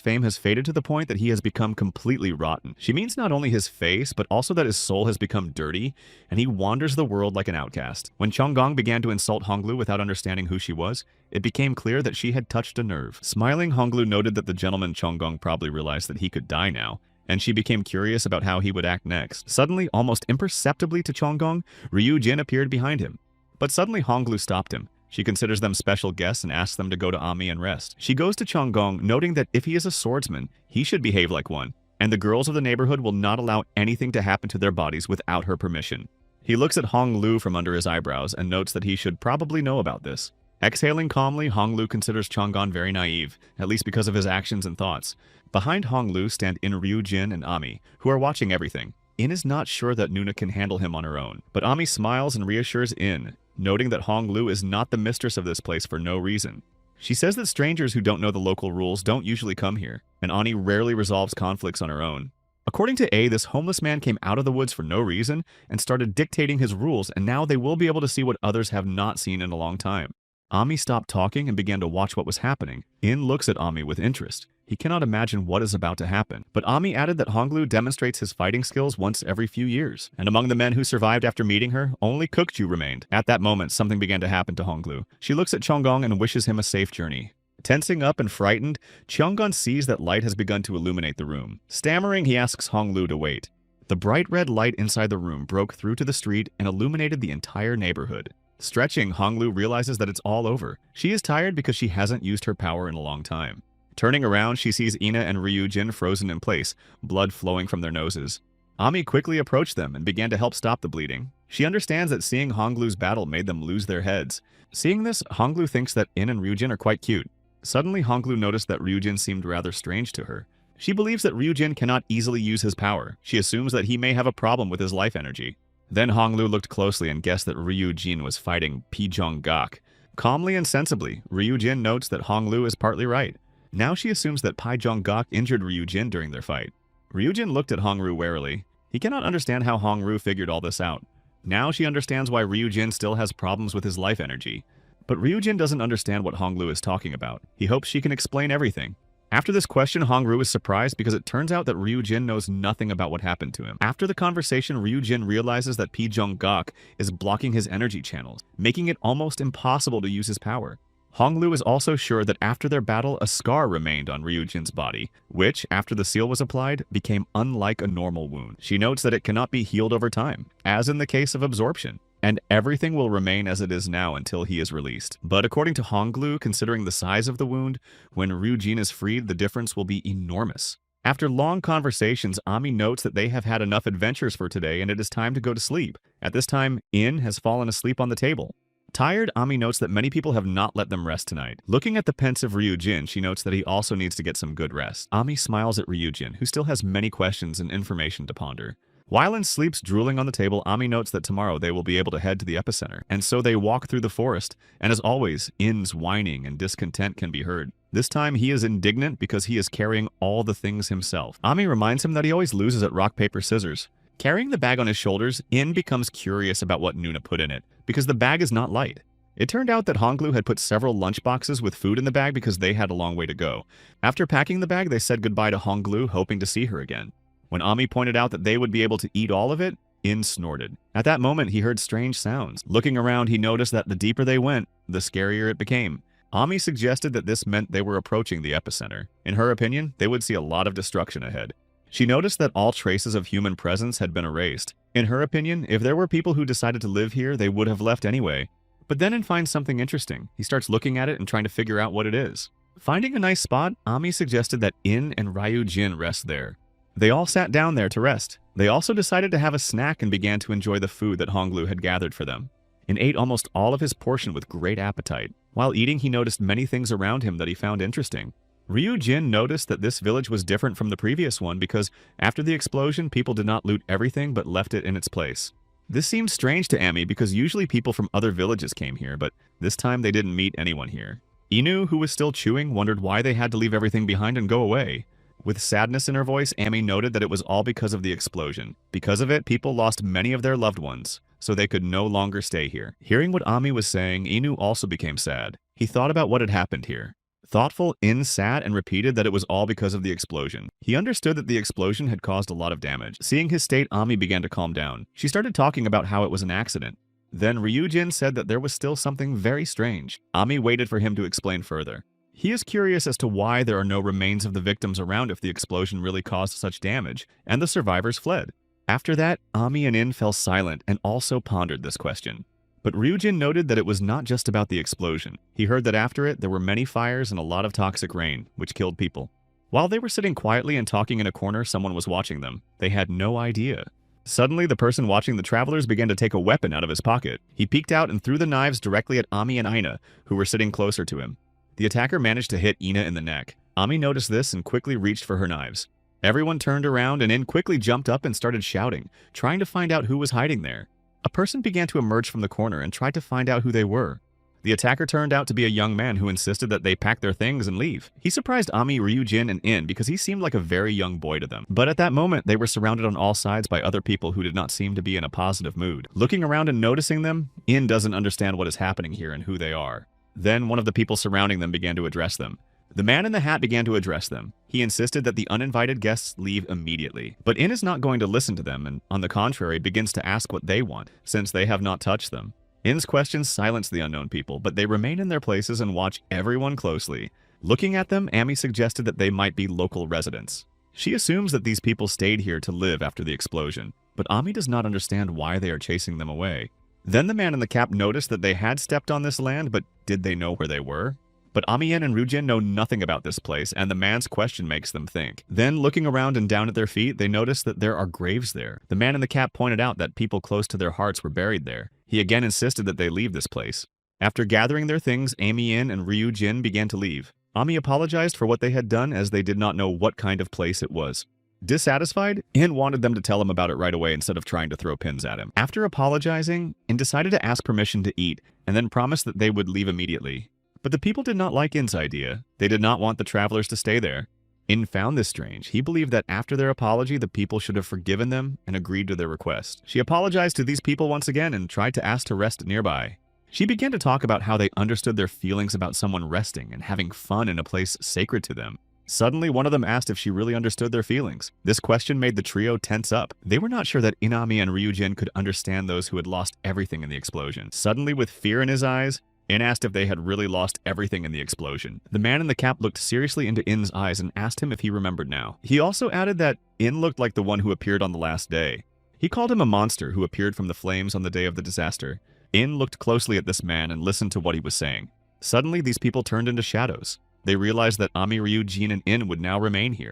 fame has faded to the point that he has become completely rotten. She means not only his face, but also that his soul has become dirty, and he wanders the world like an outcast. When Chonggong began to insult Honglu without understanding who she was, it became clear that she had touched a nerve. Smiling, Honglu noted that the gentleman Chonggong probably realized that he could die now, and she became curious about how he would act next. Suddenly, almost imperceptibly to Chonggong, Ryujin appeared behind him. But suddenly Honglu stopped him. She considers them special guests and asks them to go to Ami and rest. She goes to Chonggong, noting that if he is a swordsman, he should behave like one, and the girls of the neighborhood will not allow anything to happen to their bodies without her permission. He looks at Honglu from under his eyebrows and notes that he should probably know about this. Exhaling calmly, Honglu considers Chonggong very naive, at least because of his actions and thoughts. Behind Honglu stand In Ryujin and Ami, who are watching everything. In is not sure that Nuna can handle him on her own, but Ami smiles and reassures In, noting that Honglu is not the mistress of this place for no reason. She says that strangers who don't know the local rules don't usually come here, and Ani rarely resolves conflicts on her own. According to A, this homeless man came out of the woods for no reason and started dictating his rules, and now they will be able to see what others have not seen in a long time. Ami stopped talking and began to watch what was happening. In looks at Ami with interest. He cannot imagine what is about to happen. But Ami added that Honglu demonstrates his fighting skills once every few years. And among the men who survived after meeting her, only Kukju remained. At that moment, something began to happen to Honglu. She looks at Chonggong and wishes him a safe journey. Tensing up and frightened, Chonggong sees that light has begun to illuminate the room. Stammering, he asks Honglu to wait. The bright red light inside the room broke through to the street and illuminated the entire neighborhood. Stretching, Honglu realizes that it's all over. She is tired because she hasn't used her power in a long time. Turning around, she sees Ina and Ryujin frozen in place, blood flowing from their noses. Ami quickly approached them and began to help stop the bleeding. She understands that seeing Honglu's battle made them lose their heads. Seeing this, Honglu thinks that In and Ryujin are quite cute. Suddenly, Honglu noticed that Ryujin seemed rather strange to her. She believes that Ryujin cannot easily use his power. She assumes that he may have a problem with his life energy. Then Honglu looked closely and guessed that Ryujin was fighting Pijong-gak. Calmly and sensibly, Ryujin notes that Honglu is partly right. Now she assumes that Pijong-gak injured Ryujin during their fight. Ryujin looked at Hongru warily. He cannot understand how Hongru figured all this out. Now she understands why Ryujin still has problems with his life energy. But Ryujin doesn't understand what Honglu is talking about. He hopes she can explain everything. After this question, Hongru is surprised because it turns out that Ryujin knows nothing about what happened to him. After the conversation, Ryujin realizes that Pijong-gak is blocking his energy channels, making it almost impossible to use his power. Honglu is also sure that after their battle, a scar remained on Ryujin's body, which, after the seal was applied, became unlike a normal wound. She notes that it cannot be healed over time, as in the case of absorption, and everything will remain as it is now until he is released. But according to Honglu, considering the size of the wound, when Ryujin is freed, the difference will be enormous. After long conversations, Ami notes that they have had enough adventures for today and it is time to go to sleep. At this time, In has fallen asleep on the table. Tired, Ami notes that many people have not let them rest tonight. Looking at the pensive Ryujin, she notes that he also needs to get some good rest. Ami smiles at Ryujin, who still has many questions and information to ponder. While In sleeps drooling on the table, Ami notes that tomorrow they will be able to head to the epicenter. And so they walk through the forest, and as always, In's whining and discontent can be heard. This time he is indignant because he is carrying all the things himself. Ami reminds him that he always loses at rock, paper, scissors. Carrying the bag on his shoulders, In becomes curious about what Nuna put in it, because the bag is not light. It turned out that Honglu had put several lunchboxes with food in the bag because they had a long way to go. After packing the bag, they said goodbye to Honglu, hoping to see her again. When Ami pointed out that they would be able to eat all of it, In snorted. At that moment, he heard strange sounds. Looking around, he noticed that the deeper they went, the scarier it became. Ami suggested that this meant they were approaching the epicenter. In her opinion, they would see a lot of destruction ahead. She noticed that all traces of human presence had been erased. In her opinion, if there were people who decided to live here, they would have left anyway. But then In finds something interesting. He starts looking at it and trying to figure out what it is. Finding a nice spot, Ami suggested that In and Ryujin rest there. They all sat down there to rest. They also decided to have a snack and began to enjoy the food that Honglu had gathered for them. In ate almost all of his portion with great appetite. While eating, he noticed many things around him that he found interesting. Ryujin noticed that this village was different from the previous one because after the explosion, people did not loot everything but left it in its place. This seemed strange to Ami because usually people from other villages came here, but this time they didn't meet anyone here. Inu, who was still chewing, wondered why they had to leave everything behind and go away. With sadness in her voice, Ami noted that it was all because of the explosion. Because of it, people lost many of their loved ones, so they could no longer stay here. Hearing what Ami was saying, Inu also became sad. He thought about what had happened here. Thoughtful, In sat and repeated that it was all because of the explosion. He understood that the explosion had caused a lot of damage. Seeing his state, Ami began to calm down. She started talking about how it was an accident. Then Ryujin said that there was still something very strange. Ami waited for him to explain further. He is curious as to why there are no remains of the victims around if the explosion really caused such damage, and the survivors fled. After that, Ami and In fell silent and also pondered this question. But Ryujin noted that it was not just about the explosion. He heard that after it, there were many fires and a lot of toxic rain, which killed people. While they were sitting quietly and talking in a corner, someone was watching them. They had no idea. Suddenly, the person watching the travelers began to take a weapon out of his pocket. He peeked out and threw the knives directly at Ami and Ina, who were sitting closer to him. The attacker managed to hit Ina in the neck. Ami noticed this and quickly reached for her knives. Everyone turned around and In quickly jumped up and started shouting, trying to find out who was hiding there. A person began to emerge from the corner and tried to find out who they were. The attacker turned out to be a young man who insisted that they pack their things and leave. He surprised Ami, Ryujin, and In because he seemed like a very young boy to them. But at that moment, they were surrounded on all sides by other people who did not seem to be in a positive mood. Looking around and noticing them, In doesn't understand what is happening here and who they are. Then one of the people surrounding them began to address them. The man in the hat began to address them. He insisted that the uninvited guests leave immediately. But In is not going to listen to them and, on the contrary, begins to ask what they want, since they have not touched them. In's questions silence the unknown people, but they remain in their places and watch everyone closely. Looking at them, Ami suggested that they might be local residents. She assumes that these people stayed here to live after the explosion, but Ami does not understand why they are chasing them away. Then the man in the cap noticed that they had stepped on this land, but did they know where they were? But Amiyen and Ryujin know nothing about this place, and the man's question makes them think. Then, looking around and down at their feet, they notice that there are graves there. The man in the cap pointed out that people close to their hearts were buried there. He again insisted that they leave this place. After gathering their things, Amiyen and Ryujin began to leave. Ami apologized for what they had done as they did not know what kind of place it was. Dissatisfied, In wanted them to tell him about it right away instead of trying to throw pins at him. After apologizing, In decided to ask permission to eat, and then promised that they would leave immediately. But the people did not like In's idea. They did not want the travelers to stay there. In found this strange. He believed that after their apology, the people should have forgiven them and agreed to their request. She apologized to these people once again and tried to ask to rest nearby. She began to talk about how they understood their feelings about someone resting and having fun in a place sacred to them. Suddenly, one of them asked if she really understood their feelings. This question made the trio tense up. They were not sure that Inami and Ryujin could understand those who had lost everything in the explosion. Suddenly, with fear in his eyes, In asked if they had really lost everything in the explosion. The man in the cap looked seriously into In's eyes and asked him if he remembered now. He also added that In looked like the one who appeared on the last day. He called him a monster who appeared from the flames on the day of the disaster. In looked closely at this man and listened to what he was saying. Suddenly, these people turned into shadows. They realized that Ami, Ryu, Jin, and In would now remain here.